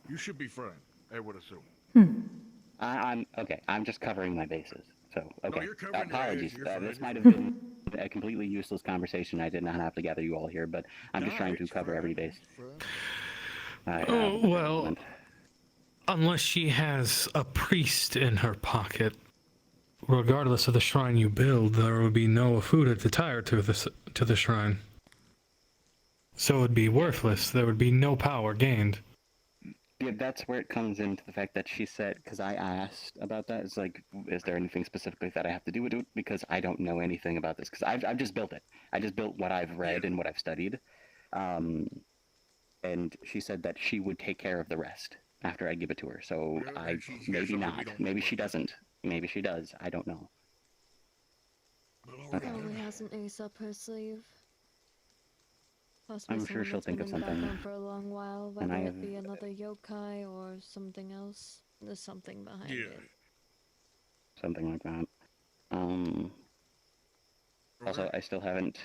You should be fine, I would assume. I'm okay. I'm just covering my bases. So okay. you're covering your Apologies. bases, you're fine, This you're might have been a completely useless conversation. I did not have to gather you all here, but I'm just trying to cover every base. Well, unless she has a priest in her pocket, regardless of the shrine you build, there will be no food to tie her to the shrine. So it would be worthless. There would be no power gained. Yeah, that's where it comes into the fact that she said, because I asked about that, it's like, is there anything specifically that I have to do with it? Because I don't know anything about this, because I've just built it. I just built what I've read and what I've studied. And she said that she would take care of the rest after I give it to her. So maybe not. Maybe she doesn't. Maybe she does. I don't know. Okay. Probably has an ace up her sleeve. Possibly I'm sure someone she'll that's been think of in the something. background for a long while, And whether it be another yokai or something else. There's something behind it. Something like that. Also, I still haven't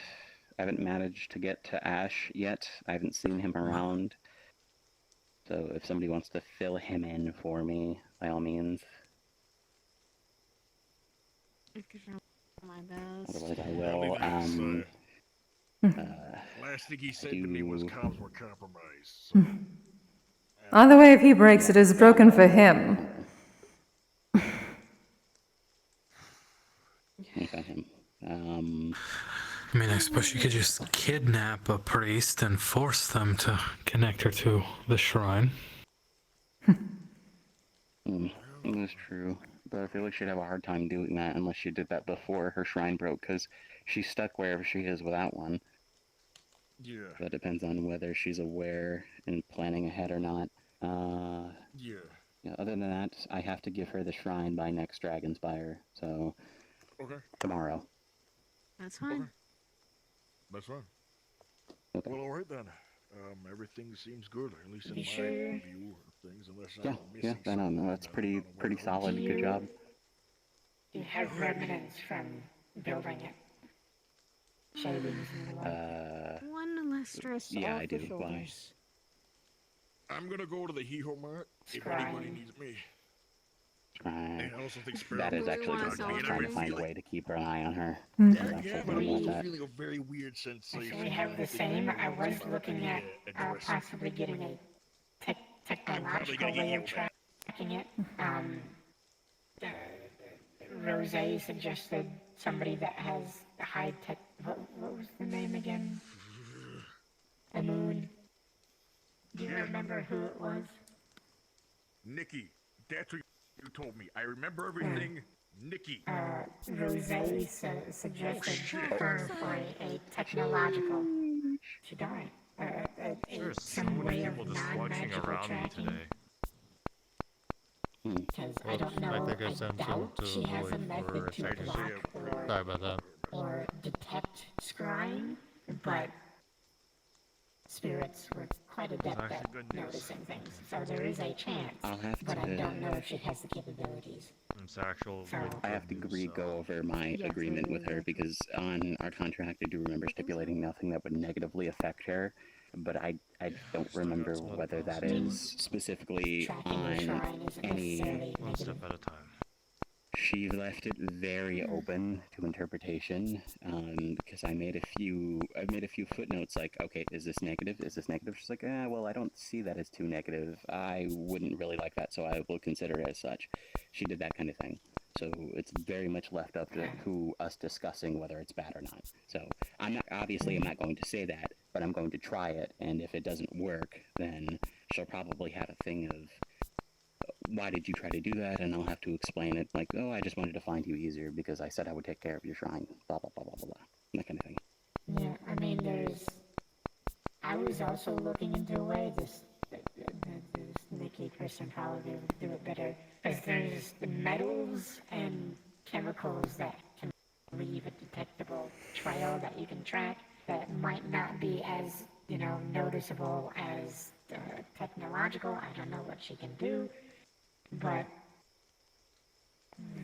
managed to get to Ash yet. I haven't seen him around. So if somebody wants to fill him in for me, by all means. I could try my best. Otherwise, I will. Last thing he said to me was comms were compromised. Either way, if he breaks, it is broken for him. Okay. I mean, I suppose you could just kidnap a priest and force them to connect her to the shrine. That's true. But I feel like she'd have a hard time doing that unless she did that before her shrine broke, because she's stuck wherever she is without one. Yeah. That depends on whether she's aware and planning ahead or not. Yeah. Other than that, I have to give her the shrine by next Dragonspire, so tomorrow. That's fine. That's fine. Okay. Well, all right then. Everything seems good, at least in my sure? view of things, unless Yeah, I'm missing I know. That's pretty solid. Good job. Do you have remnants from building it? Shavings and the like? One less stress Yeah, off I the do. shoulders. I'm gonna go to the Hee-Ho Mart if anybody needs me. Right. I also think That is actually wanna good. I'm trying to find a way to keep an eye on her. Yeah, but I'm also that. feeling a very weird sensation. If we have the same, I was looking at possibly getting a technological way of tracking it. Rose suggested somebody that has the high tech. What was the name again? The moon. Do you remember who it was? Nikki, that's what you told me. I remember everything. Nikki. Rose suggested her for a technological. She died. There's so Some many way of people just watching non-magical around me tracking. today. Because I don't know. I think I sent doubt some to she has a avoid method for to section. block Sorry about that. or detect scrying, but spirits were quite adept at noticing things. So there is a chance, I'll have but I to- don't know if she has the capabilities. It's actual. I have to go over my agreement with her because on our contract I do remember stipulating nothing that would negatively affect her, but I don't remember whether that is specifically on any. One step at a time. She left it very open to interpretation, because I made a few footnotes like, okay, is this negative? Is this negative? She's like, well, I don't see that as too negative. I wouldn't really like that, so I will consider it as such. She did that kind of thing. So it's very much left up to us discussing whether it's bad or not. So I'm not going to say that, but I'm going to try it, and if it doesn't work, then she'll probably have a thing of, why did you try to do that? And I'll have to explain it like, oh, I just wanted to find you easier because I said I would take care of your shrine, blah, blah, blah, blah, blah, blah, that kind of thing. Yeah, I mean, I was also looking into a way this Nikki person probably would do it better, because there's the metals and chemicals that can leave a detectable trail that you can track that might not be as, noticeable as technological. I don't know what she can do, but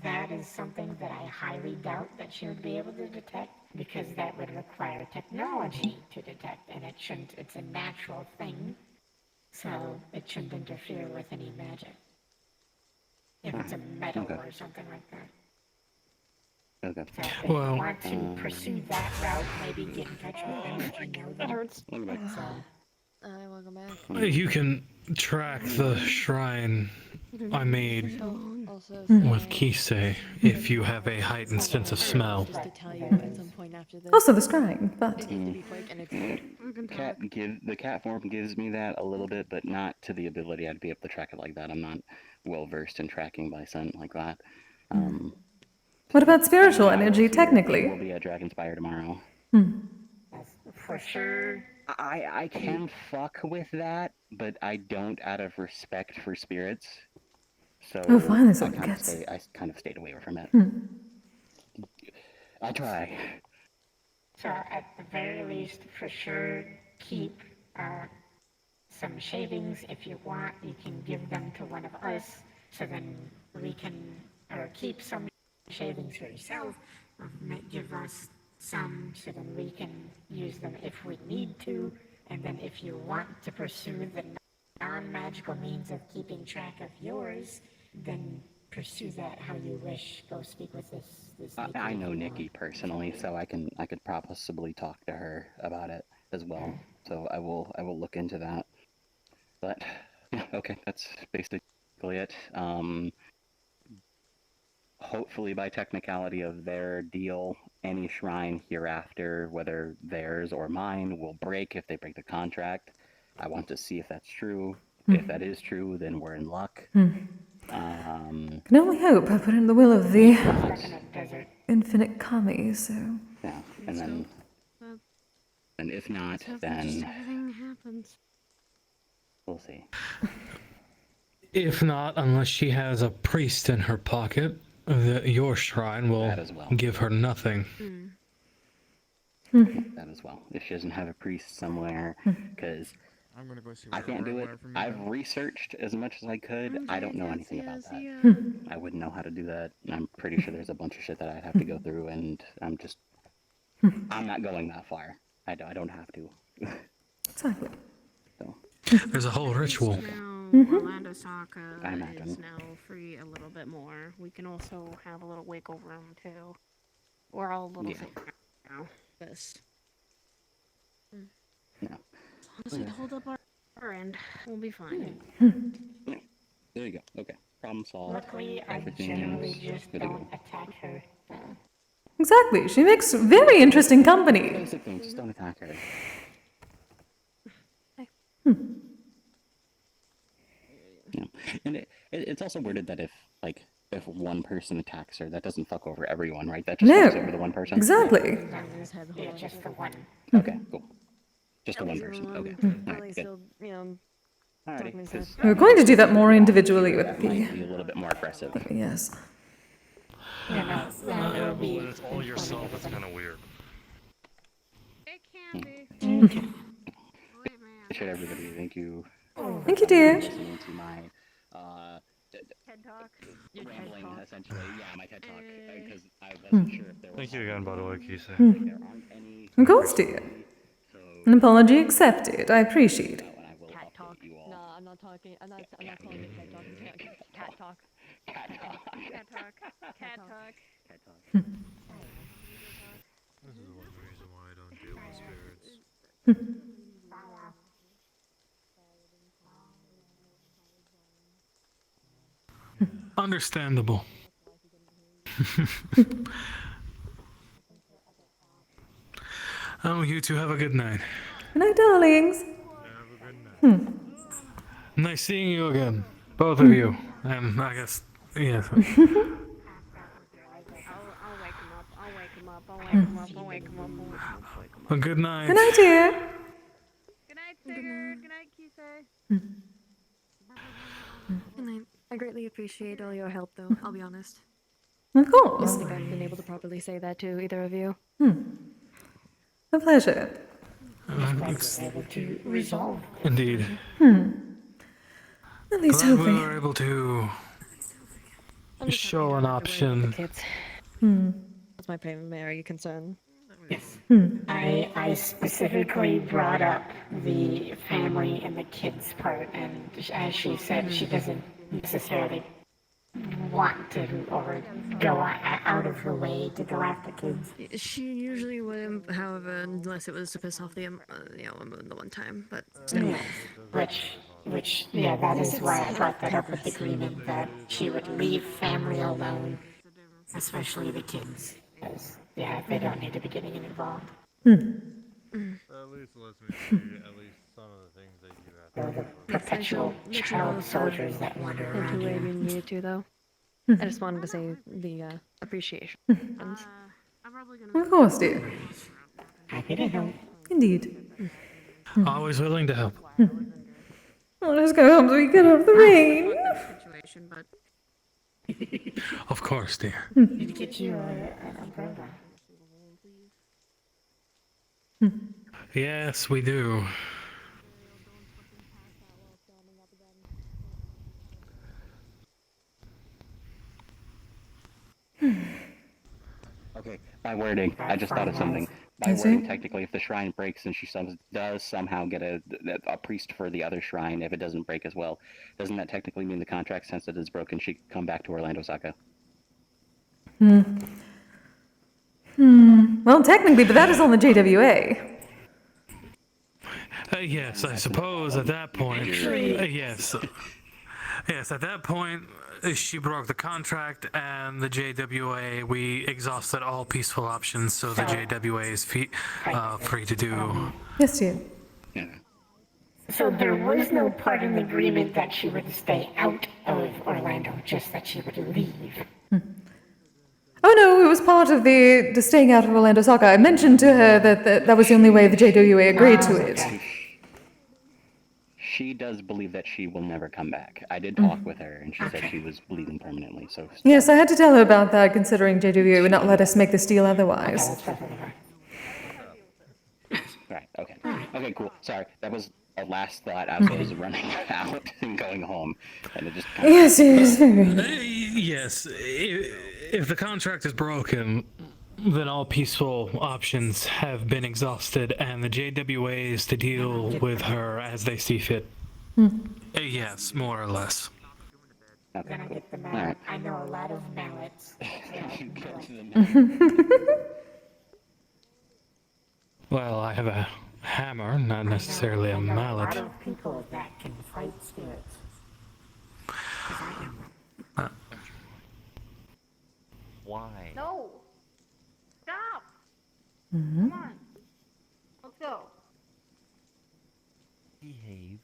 that is something that I highly doubt that she would be able to detect, because that would require technology to detect, and it's a natural thing, so it shouldn't interfere with any magic. If it's a metal or something like that. Okay. So if you want to pursue that route, maybe get in touch with them if you know them. That hurts. Welcome back. You can track the shrine I made with Kise if you have a heightened sense of smell. Also the scrying, but The cat form gives me that a little bit, but not to the ability I'd be able to track it like that. I'm not well versed in tracking by scent like that. What about spiritual energy, We'll technically? be at Dragonspire tomorrow. For sure. I can fuck with that, but I don't out of respect for spirits. So Oh, finally I someone kind of gets. kind of stayed away from it. I try. So at the very least, for sure, keep some shavings if you want. You can give them to one of us, so then we can, or keep some shavings for yourself. Give us some, so then we can use them if we need to. And then if you want to pursue the non-magical means of keeping track of yours, then pursue that how you wish. Go speak with this Nikki I if know you Nikki want. personally, so I could possibly talk to her about it as well. So I will look into that. But yeah, okay, that's basically it. Hopefully by technicality of their deal, any shrine hereafter, whether theirs or mine, will break if they break the contract. I want to see if that's true. If that is true, then we're in luck. Can only hope. I put in the will of the infinite kami, so. Yeah, and then, and if not, then everything happens. we'll see. If not, unless she has a priest in her pocket, your shrine will give her nothing. That as well. If she doesn't have a priest somewhere, because I'm gonna go see I can't do it. I've researched as much as I could. I don't know anything about that. I wouldn't know how to do that. I'm pretty sure there's a bunch of shit that I'd have to go through, and I'm not going that far. I don't have to. Exactly. So. There's a whole ritual. Orlando Saka I imagine. is now free a little bit more. We can also have a little wiggle room too. We're all a little thick now. This. Yeah. As long as we hold up our end, we'll be fine. There you go. Okay. Problem solved. Luckily, I generally just don't attack her. Exactly. She makes very interesting company. Basically, just don't attack her. Yeah. And it's also worded that if one person attacks her, that doesn't fuck over everyone, right? That just fucks over the one person. Exactly. Yeah, just the one. Okay, cool. Just the one person. Okay. Alright, good. Alrighty. 'Cause, We're going to do that more individually with that the. might be a little bit more aggressive. Yes. Yeah, but when it's all yourself, it's kind of weird. It can be. Appreciate everybody. Thank you. Thank you, dear. Listening to my TED Talk. rambling, essentially. Yeah, my TED Talk. Because I wasn't sure if there was. Thank you again, by the way, Kise. There aren't any. Of course, dear. An apology accepted. I appreciate it. Cat talk. No, I'm not talking. I'm not calling it cat talk. It's cat talk. Cat talk. Cat talk. Cat talk. Cat talk. This is one reason why I don't deal with spirits. Understandable. Oh, you two have a good night. Good night, darlings. Nice seeing you again. Both of you. And I guess, yes. I'll wake him up. I'll wake him up. I'll wake him up. I'll wake him up. Well, good night. Good night, dear. Good night, Sigurd. Good night, Kise. Good night. I greatly appreciate all your help, though. I'll be honest. Of I course. don't think I've been able to properly say that to either of you. A pleasure. To resolve. Indeed. At least Glad we hoping. were able to show an option. Kids. That's my primary concern. Yes. I specifically brought up the family and the kids part, and as she said, she doesn't necessarily want to or go out of her way to go after kids. She usually wouldn't, however, unless it was to piss off the the one time. But still. Which Which, yeah, that is why I brought that up with the agreement that she would leave family alone, especially the kids, because, yeah, they don't need to be getting involved. At least lets me see at least some of the things that you have to They're offer. the perpetual child soldiers that wander Into around where here. you needed to, though. I just wanted to say the appreciation. I'm probably gonna Of course, dear. Happy to help. Indeed. Always willing to help. Well, let's go home so we get off the rain. situation, but Of course, dear. Need to get you an umbrella. Yes, we do. Okay, by wording, I just thought of something. By Is wording, it? technically, if the shrine breaks and she does somehow get a priest for the other shrine, if it doesn't break as well, doesn't that technically mean the contract, since it is broken, she can come back to Orlando Sacco? Well, technically, but that is on the JWA. Yes, I suppose at that point. Yes. Yes, at that point, she broke the contract, and the JWA, we exhausted all peaceful options, so the JWA is free to do. Yes, dear. So there was no part in the agreement that she would stay out of Orlando, just that she would leave. Oh no, it was part of the staying out of Orlando Soccer. I mentioned to her that was the only way the JWA agreed to it. She does believe that she will never come back. I did talk with her, and she said she was leaving permanently, so... Yes, I had to tell her about that, considering JWA would not let us make this deal otherwise. Right, okay. Okay, cool. Sorry, that was a last thought as I was running out and going home, and it just kind of... Yes, yes, very. Yes, if the contract is broken, then all peaceful options have been exhausted, and the JWA is to deal with her as they see fit. Yes, more or less. I'm gonna get the mallet. I know a lot of mallets. Well, I have a hammer, not necessarily a mallet. A lot of people that can fight spirits. Why? no. Stop. Mm-hmm. Come on. Let's go. Behave.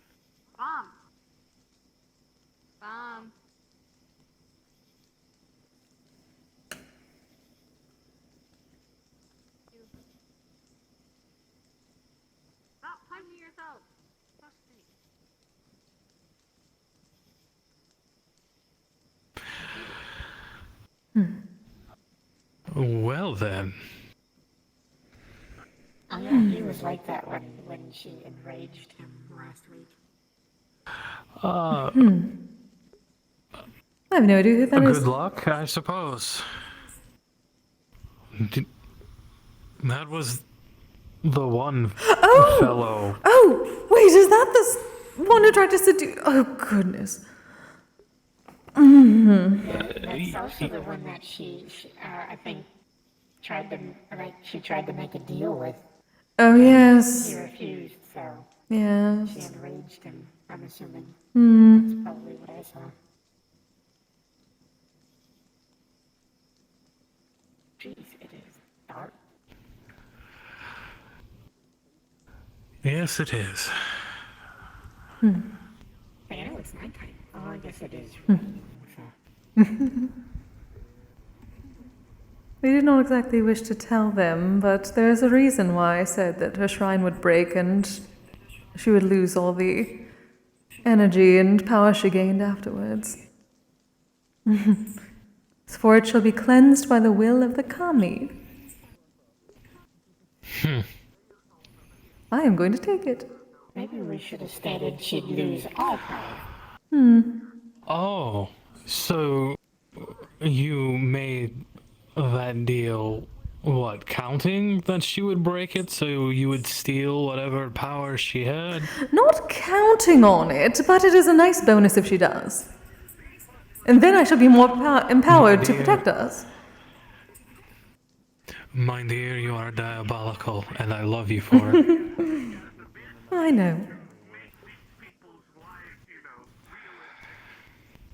Bomb. Stop punching yourself. Fuck's sake. Well then. Oh yeah, he was like that when she enraged him last week. I have no idea who that is. Good luck, I suppose. That was the one fellow. Oh, wait, is that the one who tried to seduce? Oh, goodness. That's also the one that she I think, tried to make a deal with. Oh, yes. He refused, so Yes. she enraged him, I'm assuming. Hmm. That's probably what I saw. Jeez, it is dark. Yes, it is. I know it's nighttime. Oh, I guess it is raining, so. We did not exactly wish to tell them, but there is a reason why I said that her shrine would break and she would lose all the energy and power she gained afterwards. For it shall be cleansed by the will of the kami. I am going to take it. Maybe we should have stated she'd lose all power. Oh, so you made that deal, what, counting that she would break it, so you would steal whatever power she had? Not counting on it, but it is a nice bonus if she does. And then I shall be more empowered to protect us. My dear, you are diabolical, and I love you for it. I know.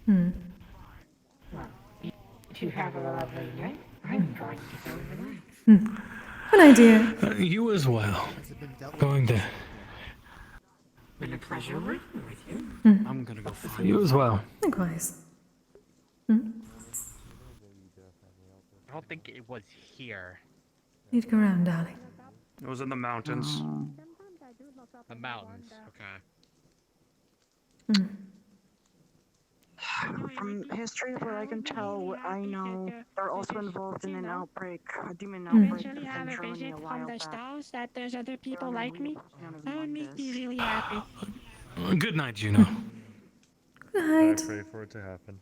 Well, you two have a lovely night. I'm going to go relax. Good idea. You as well. Going to. Been a pleasure working with you. I'm gonna go find You as well. Likewise. I don't think it was here. Need to go around, darling. It was in the mountains. The mountains. Okay. From history, what I can tell, what I know, they're also involved in an outbreak, a demon outbreak Eventually in have a Germany visit a from while the back. stars that there's other people like me. That would make me really happy. Good night, Juno. Good night. I pray for it to happen.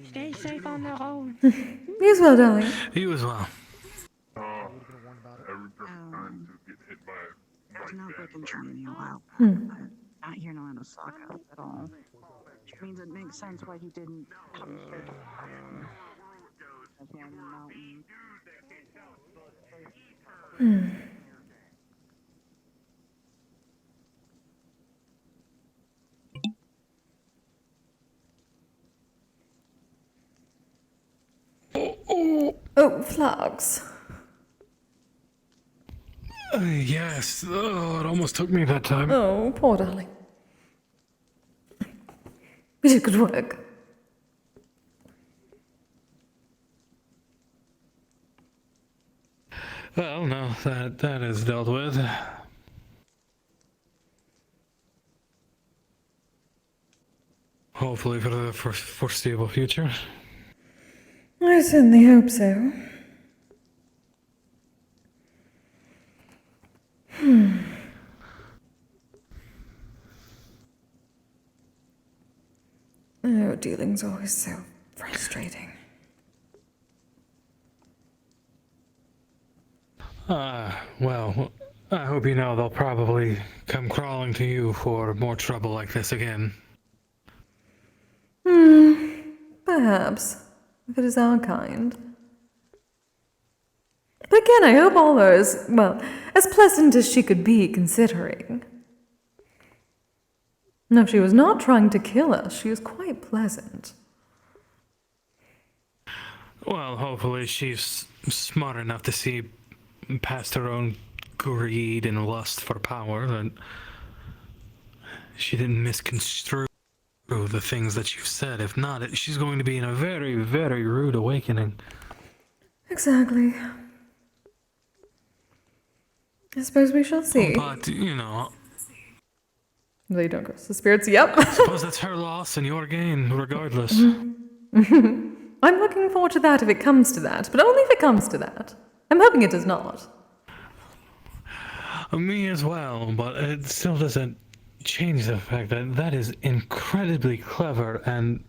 Stay safe on the road. You as well, darling. You as well. There's an outbreak in Germany a while back, but not here in Osaka at all. Which means it makes sense why he didn't come here to one mountain. Oh, flags. Yes. Oh, it almost took me that time. Oh, poor darling. You did good work. Well, no, that is dealt with. Hopefully for the foreseeable future. I certainly hope so. Oh, dealing's always so frustrating. Well, I hope you know they'll probably come crawling to you for more trouble like this again. Perhaps, if it is our kind. But again, I hope all are as, well, as pleasant as she could be, considering. No, she was not trying to kill us. She was quite pleasant. Well, hopefully she's smart enough to see past her own greed and lust for power, and she didn't misconstrue the things that you've said. If not, she's going to be in a very, very rude awakening. Exactly. I suppose we shall see. But, you know... They don't cross the spirits, yep. I suppose that's her loss and your gain, regardless. I'm looking forward to that if it comes to that, but only if it comes to that. I'm hoping it does not. Me as well, but it still doesn't change the fact that that is incredibly clever and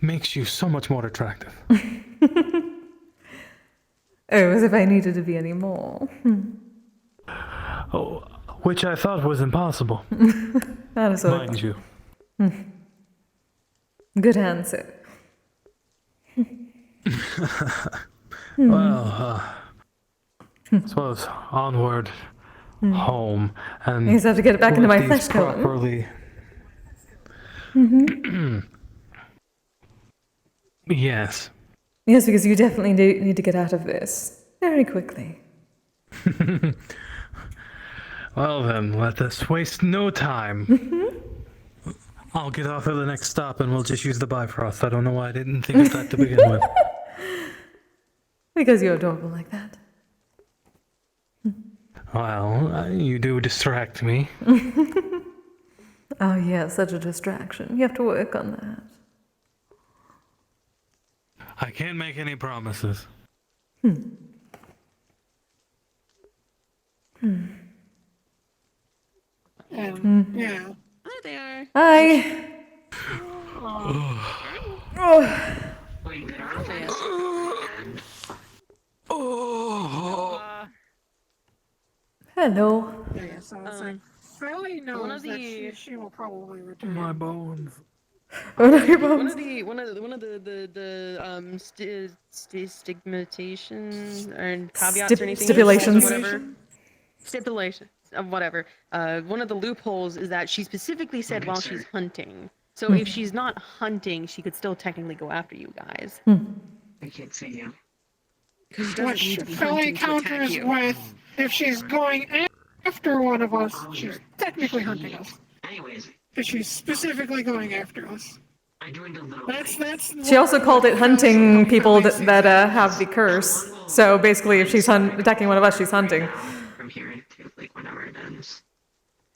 makes you so much more attractive. Oh, as if I needed to be any more. Oh, which I thought was impossible. That is what mind you. Good answer. Well, I suppose onward, home, and I just have to get it back into my flesh column. properly. Yes. Yes, because you definitely need to get out of this very quickly. Well then, let us waste no time. I'll get off at the next stop and we'll just use the Bifrost. I don't know why I didn't think of that to begin with. Because you're adorable like that. Well, you do distract me. Oh yeah, such a distraction. You have to work on that. I can't make any promises. Yeah. Hi there. Hi. Hello. Yeah, so it's like, Fairly knows one of that the- she will probably return. My bones. One of your One bones. of the stigmatization or caveats or anything. Stipulations. Whatever. Stipulation. whatever. One of the loopholes is that she specifically said while she's hunting. So if she's not hunting, she could still technically go after you guys. I can't see you. Which fully counters with if she's going after one of us, she's technically hunting us. Anyways, If she's specifically going after us. I joined a little. That's. She also called it hunting people that have the curse. So basically, if she's attacking one of us, she's hunting. From here to like whenever it ends.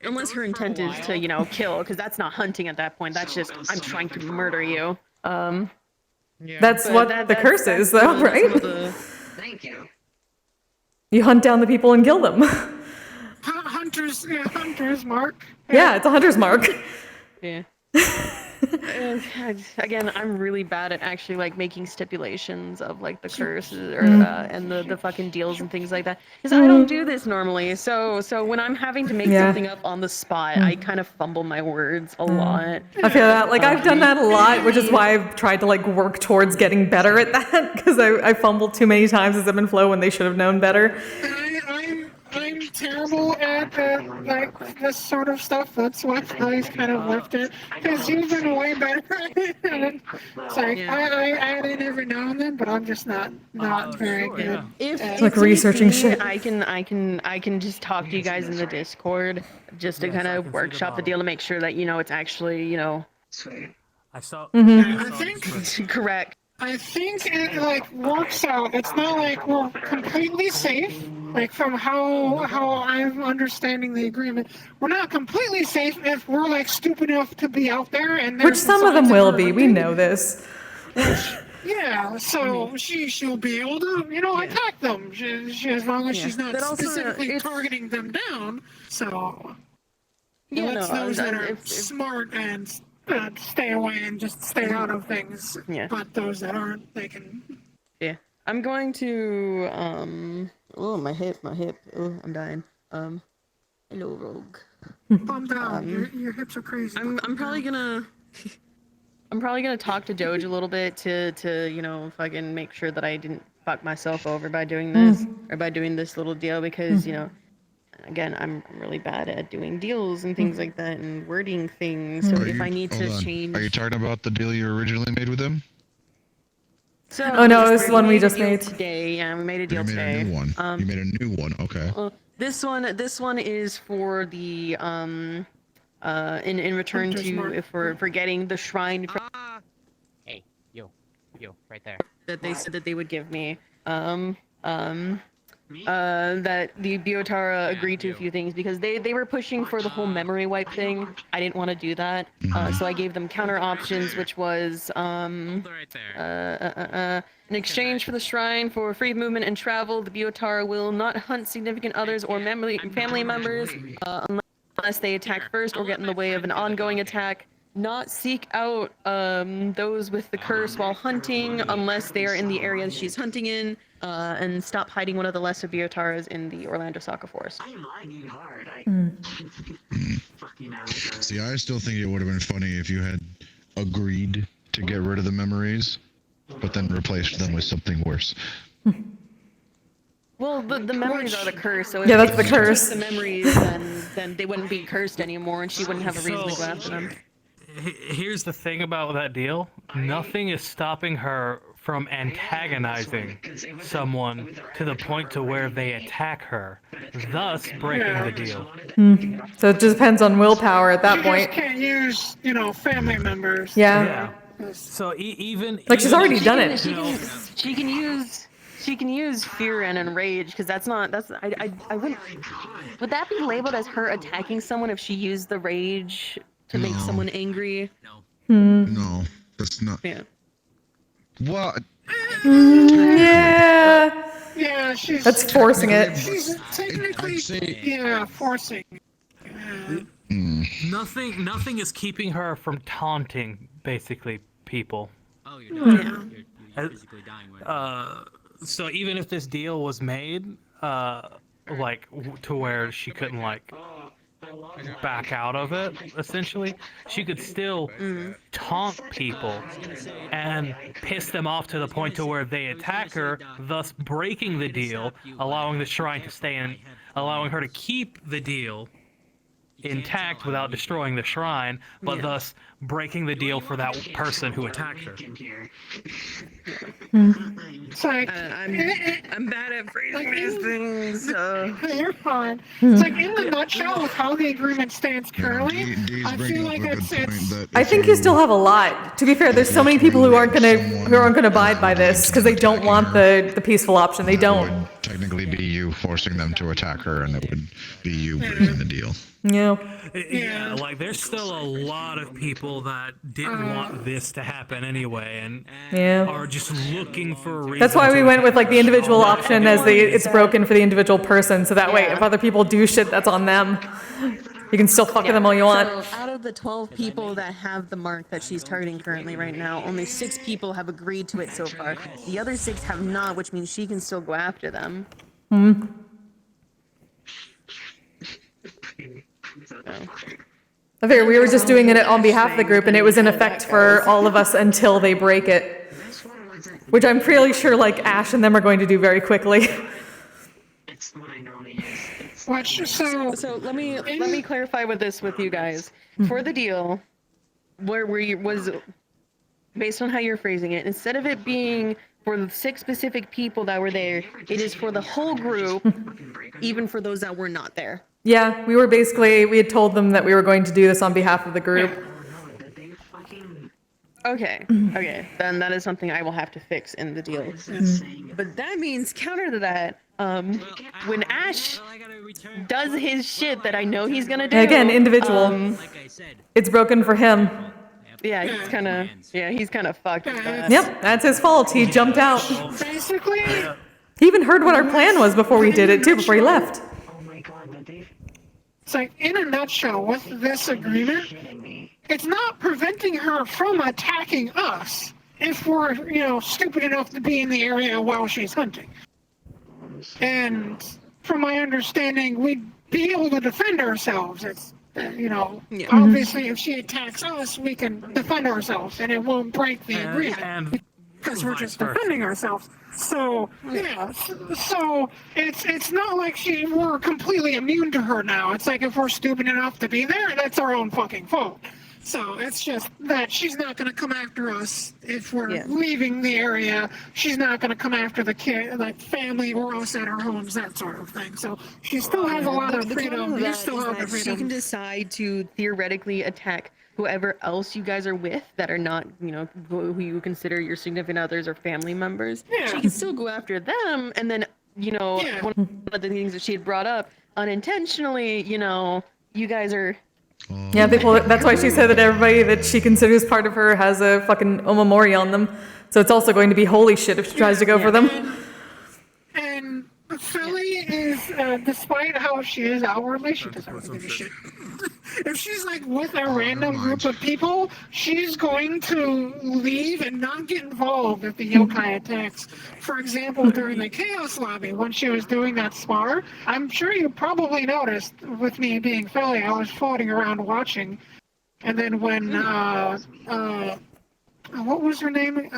Unless her intent is to, you know, kill, because that's not hunting at that point. That's just, I'm trying to murder you. That's what the curse is, though, right? Thank you. You hunt down the people and kill them. Hunter's mark. Yeah, it's a hunter's mark. Yeah. Again, I'm really bad at actually like making stipulations of like the curses or and the fucking deals and things like that, because I don't do this normally. So when I'm having to make something up on the spot, I kind of fumble my words a lot. I feel that. Like, I've done that a lot, which is why I've tried to like work towards getting better at that, because I fumbled too many times as ebb and flow when they should have known better. I'm terrible at like this sort of stuff. That's why I kind of left it, because you've been way better at it. It's like I add in every now and then, but I'm just not very good. If like researching shit. I can just talk to you guys in the Discord just to kind of workshop the deal to make sure that, you know, it's actually, you know. I saw. I think correct. I think it like works out. It's not like we're completely safe. Like from how I'm understanding the agreement, we're not completely safe if we're like stupid enough to be out there and Which some of them will be. We know this. Yeah, so she'll be able to, you know, attack them. She as long as she's not specifically targeting them down. So it lets those that are smart and stay away and just stay out of things. Yeah. But those that aren't, they can. Yeah. I'm going to oh, my hip. Oh, I'm dying. Hello, Rogue. Calm down. Your hips are crazy. I'm probably gonna talk to Doge a little bit to you know, fucking make sure that I didn't fuck myself over by doing this or by doing this little deal, because you know, again, I'm really bad at doing deals and things like that and wording things. So if I need to change. Are you talking about the deal you originally made with him? So oh no, it was the one we just made today. Yeah, we made a deal today. You made a new one. You made a new one. Okay. This one is for the in return to for getting the shrine from Hey, yo, right there. that they said that they would give me. That the Biotara agreed to a few things because they were pushing for the whole memory wipe thing. I didn't want to do that, so I gave them counter options, which was in exchange for the shrine for free movement and travel, the Biotara will not hunt significant others or family members unless they attack first or get in the way of an ongoing attack. Not seek out those with the curse while hunting unless they are in the area she's hunting in, and stop hiding one of the lesser Biotaras in the Orlando Soccer Forest. I'm lagging hard. See, I still think it would have been funny if you had agreed to get rid of the memories, but then replaced them with something worse. Well, the memories are the curse, so if yeah, that's the she curse. took the memories, then they wouldn't be cursed anymore, and she wouldn't have a reason to go after them. Here's the thing about that deal. Nothing is stopping her from antagonizing someone to the point to where they attack her, thus breaking the deal. So it just depends on willpower at that You point. just can't use, you know, family members. Yeah. So even like she's already done it. She can use fear and enrage, because I wouldn't. Would that be labeled as her attacking someone if she used the rage to make someone angry? No, that's not. Yeah. What? Yeah. Yeah, she's. That's forcing it. She's technically, yeah, forcing. Nothing is keeping her from taunting, basically, people. Oh, you're dying. You're physically dying with it. So even if this deal was made, like to where she couldn't like back out of it, essentially, she could still taunt people and piss them off to the point to where they attack her, thus breaking the deal, allowing the shrine to stay in allowing her to keep the deal intact without destroying the shrine, but Yeah. thus breaking the deal for that person who attacked her. It's like I'm bad at phrasing these things. You're fine. Hmm. It's like in the nutshell with how the agreement stands currently. I feel like it's. I think you still have a lot. To be fair, there's so many people who aren't gonna abide by this because they don't want the peaceful option. They don't. Technically be you forcing them to attack her, and it would be you breaking the deal. Yeah. Yeah, like there's still a lot of people that didn't want this to happen anyway, and are just looking for a reason. That's why we to went with like the individual attack. option as it's broken for the individual person, so that way if other people do shit, that's on them. You can still fuck with them all you want. So out of the 12 people that have the mark that she's targeting currently right now, only 6 people have agreed to it so far. The other 6 have not, which means she can still go after them. Hmm. I figure we were just doing it on behalf of the group, and it was in effect for all of us until they break it. Which I'm pretty sure like Ash and them are going to do very quickly. So let me clarify with this with you guys. For the deal, where was based on how you're phrasing it, instead of it being for the 6 specific people that were there, it is for the whole group, even for those that were not there. Yeah, we had told them that we were going to do this on behalf of the group. Okay, then that is something I will have to fix in the deal. But that means, counter to that, when Ash does his shit that I know he's gonna do. Again, individual. It's broken for him. Yeah, he's kind of fucked. with that. Yep, that's his fault. He jumped out. Basically, He even heard what our plan was before we did it too, before he left. it's like in a nutshell with this agreement, it's not preventing her from attacking us if we're, stupid enough to be in the area while she's hunting. And from my understanding, we'd be able to defend ourselves. It's, obviously if she attacks us, we can defend ourselves and it won't break the agreement because we're just defending ourselves. So, so it's not like we're completely immune to her now. It's like if we're stupid enough to be there, that's our own fucking fault. So it's just that she's not going to come after us if we're leaving the area. She's not going to come after the kid, like family or us at our homes, that sort of thing. So she still has a lot of freedom. You still have the freedom. She can decide to theoretically attack whoever else you guys are with that are not, who you consider your significant others or family members. Yeah. She can still go after them, and then, one of the things that she had brought up unintentionally, you guys are. Yeah, that's why she said that everybody that she considers part of her has a fucking omamori on them. So it's also going to be holy shit if she tries to go for them. And Philly is, despite how she is outwardly, she doesn't really give a shit. If she's like with a random group of people, she's going to leave and not get involved if the yokai attacks. For example, during the Chaos Lobby, when she was doing that spar, I'm sure you probably noticed, with me being Philly, I was floating around watching. And then when, what was her name?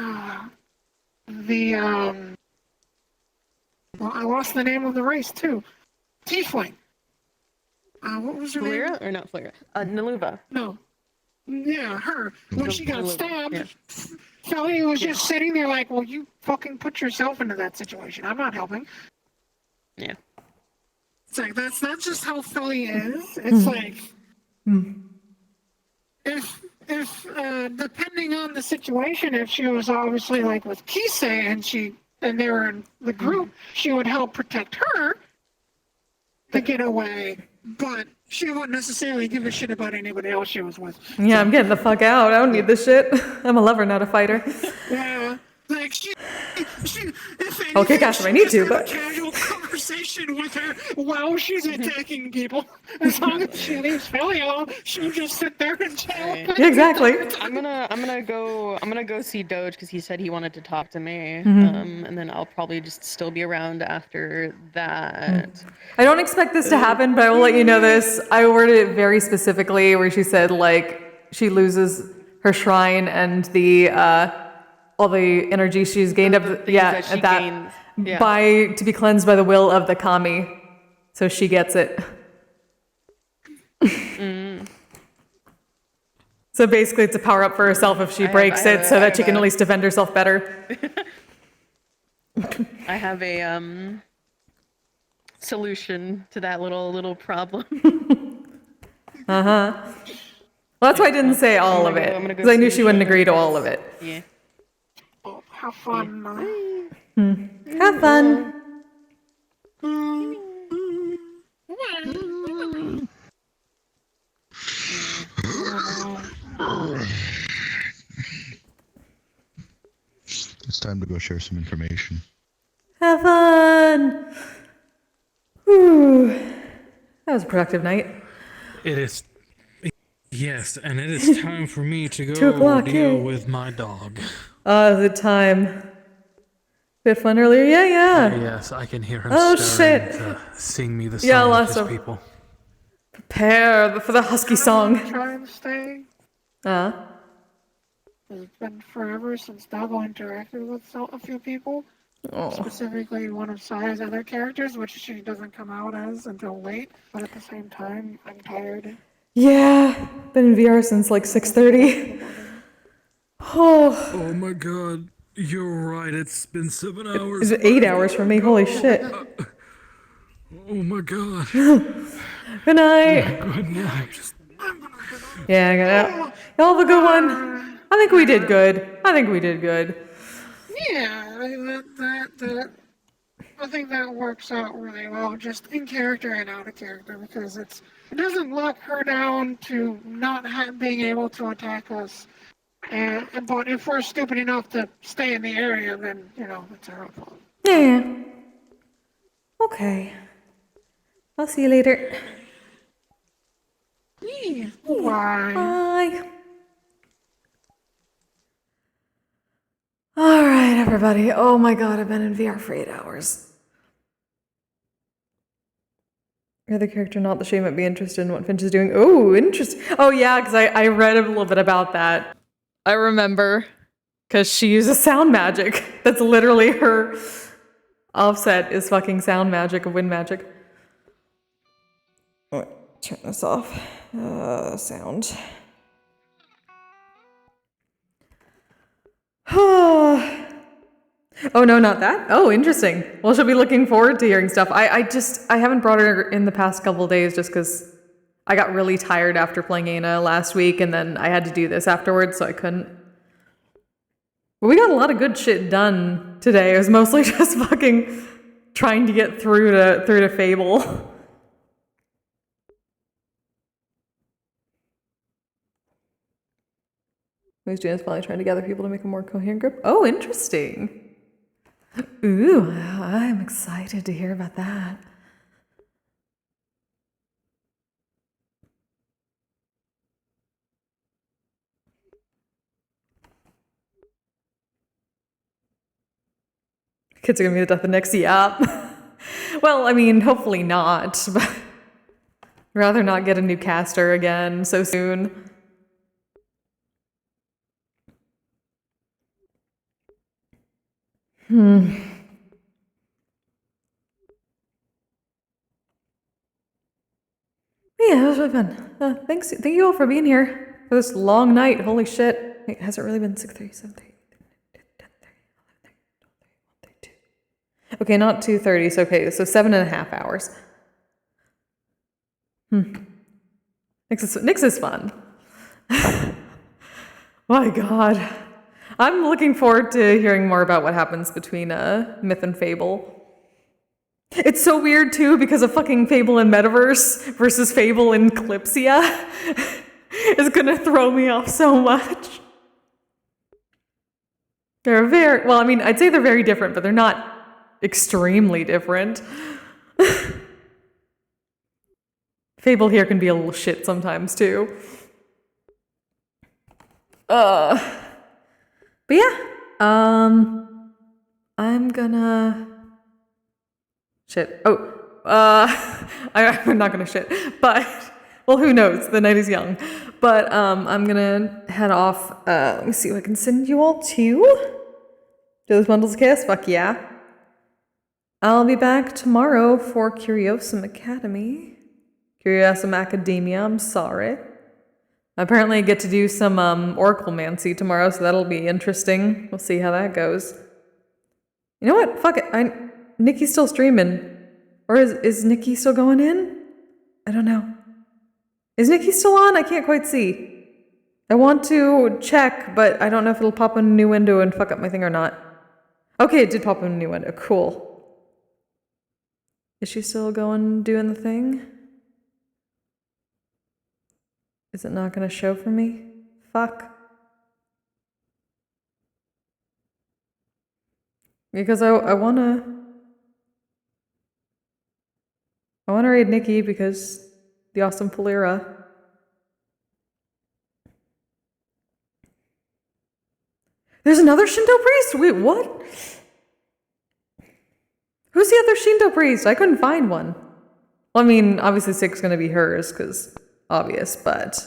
Well, I lost the name of the race too. Tiefling. What was her name? Flera or not Flera? Naluva. No. Yeah, her. When she got stabbed, Yeah. Sally was just sitting there like, well, you fucking put yourself into that situation. I'm not helping. Yeah. It's like, that's not just how Philly is. It's like, if depending on the situation, if she was obviously like with Kise and they were in the group, she would help protect her to get away. But she wouldn't necessarily give a shit about anybody else she was with. Yeah, I'm getting the fuck out. I don't need this shit. I'm a lover, not a fighter. Yeah, like she if I'll kick ass if I need to, but. a casual conversation with her while she's attacking people. As long as she leaves Philly alone, she'll just sit there and chill. Yeah, exactly. I'm gonna go see Doge because he said he wanted to talk to me. Mhm. And then I'll probably just still be around after that. I don't expect this to happen, but I will let you know this. I worded it very specifically where she said, like, she loses her shrine and the, all the energy she's gained up, that she gains, yeah. to be cleansed by the will of the kami. so she gets it. So basically, it's a power up for herself if she breaks it, so that she can at least defend herself better. I have a solution to that little problem. Well, that's why I didn't say all of it, because I knew she wouldn't agree to all of it. Yeah. Oh, have fun. Have fun. It's time to go share some information. Have fun. Whew. That was a productive night. It is. Yes, and it is time for me to 2 go o'clock, deal yay. with my dog. The time. Bit fun earlier, yeah. Yes, I can hear him Oh, stirring shit. to sing me the song Yeah, of lots his of- people. Prepare for the husky song. Try and stay. It's been forever since Doggo interacted with a few people. Oh. Specifically one of Saya's other characters, which she doesn't come out as until late. But at the same time, I'm tired. Yeah, been in VR since like 6:30. Oh. Oh my god, you're right, it's been 7 hours. It's 8 hours for me, holy shit. Oh my god. Good night. Good night. Yeah, y'all have a good one. I think we did good. Yeah, I think that works out really well, just in character and out of character, because it doesn't lock her down to not being able to attack us. But if we're stupid enough to stay in the area, then it's our own fault. Yeah. Okay. I'll see you later. Yeah. Bye. Bye. All right, everybody. Oh my god, I've been in VR for 8 hours. You're the character, not the shame. Might be interested in what Finch is doing. Oh, interesting. Oh yeah, because I read a little bit about that. I remember, because she uses sound magic. That's literally her offset is fucking sound magic of wind magic. Oh, turn this off. Sound. Oh no, not that. Oh, interesting. Well, she'll be looking forward to hearing stuff. I haven't brought her in the past couple days just because I got really tired after playing Ayna last week, and then I had to do this afterwards, so I couldn't. But we got a lot of good shit done today. It was mostly just fucking trying to get through to Fable. He's doing is probably trying to gather people to make a more coherent group. Oh, interesting. Ooh, I'm excited to hear about that. Kids are gonna be the death of Nix. Yeah. Well, I mean, hopefully not, but I'd rather not get a new caster again so soon. Yeah, it was really fun. Thank you all for being here for this long night. Holy shit. Wait, has it really been 6:30, 7:30, 10:30, 11:30, 12:30, 1:30, 2? Okay, not 2:30, so okay, so 7.5 hours. Nix is fun. My god. I'm looking forward to hearing more about what happens between Myth and Fable. It's so weird too because of fucking Fable and Metaverse versus Fable and Kalypsia is gonna throw me off so much. They're very, well, I mean, I'd say they're very different, but they're not extremely different. Fable here can be a little shit sometimes too. But yeah, I'm gonna shit. Oh, I'm not gonna shit, but well, who knows? The night is young. But I'm gonna head off. Let me see what I can send you all to. Do those bundles of kiss? Fuck yeah. I'll be back tomorrow for Curiosum Academy. Curiosum Academia, I'm sorry. Apparently I get to do some Oraclemancy tomorrow, so that'll be interesting. We'll see how that goes. You know what? Fuck it. Nikki's still streaming. Or is Nikki still going in? I don't know. Is Nikki still on? I can't quite see. I want to check, but I don't know if it'll pop in a new window and fuck up my thing or not. Okay, it did pop in a new window. Cool. Is she still doing the thing? Is it not gonna show for me? Fuck. Because I wanna raid Nikki because the awesome Polira. There's another Shinto priest? Wait, what? Who's the other Shinto priest? I couldn't find one. Well, I mean, obviously 6 is gonna be hers, because obvious, but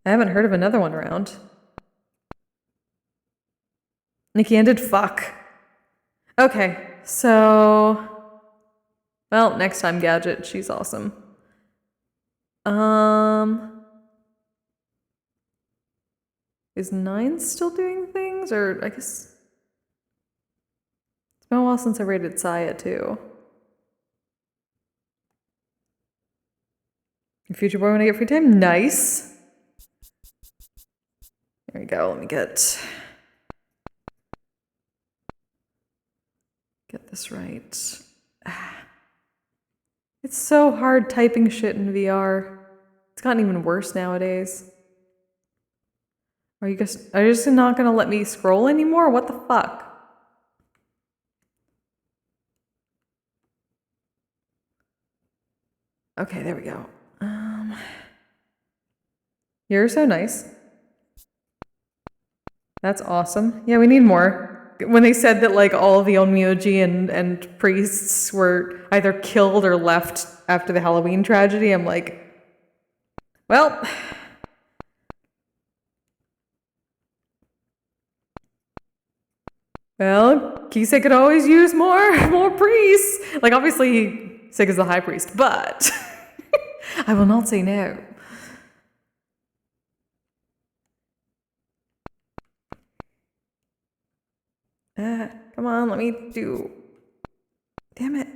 I haven't heard of another one around. Nikki ended? Fuck. Okay, so... Well, next time, Gadget. She's awesome. Is 9 still doing things? Or, I guess... It's been a while since I rated Saya, too. Future boy when I get free time? Nice! There we go, let me get this right. It's so hard typing shit in VR. It's gotten even worse nowadays. Are you just not gonna let me scroll anymore? What the fuck? Okay, there we go. You're so nice. That's awesome. Yeah, we need more. When they said that like all of the Onmyoji and priests were either killed or left after the Halloween tragedy, I'm like, well, Kise could always use more priests. Like obviously Sig is the high priest, but I will not say no. Come on, let me do... Damn it.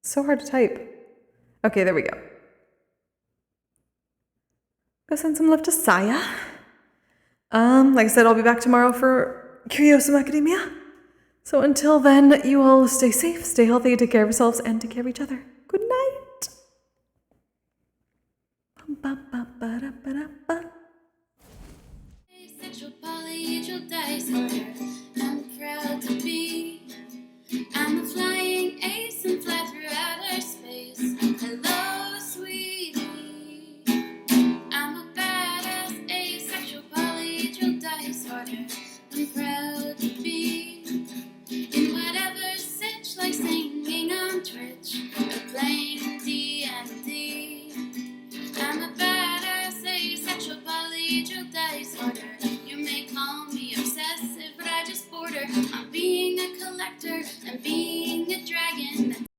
It's so hard to type. Okay, there we go. Go send some love to Saya. Like I said, I'll be back tomorrow for Curiosum Academia. So until then, you all stay safe, stay healthy, take care of yourselves, and take care of each other. Good night. Asexual polyhedral disorder. I'm proud to be. I'm a flying ace and fly through outer space. Hello, sweetie. I'm a badass asexual polyhedral disorder. I'm proud to be in whatever sitch, like singing on Twitch or playing D.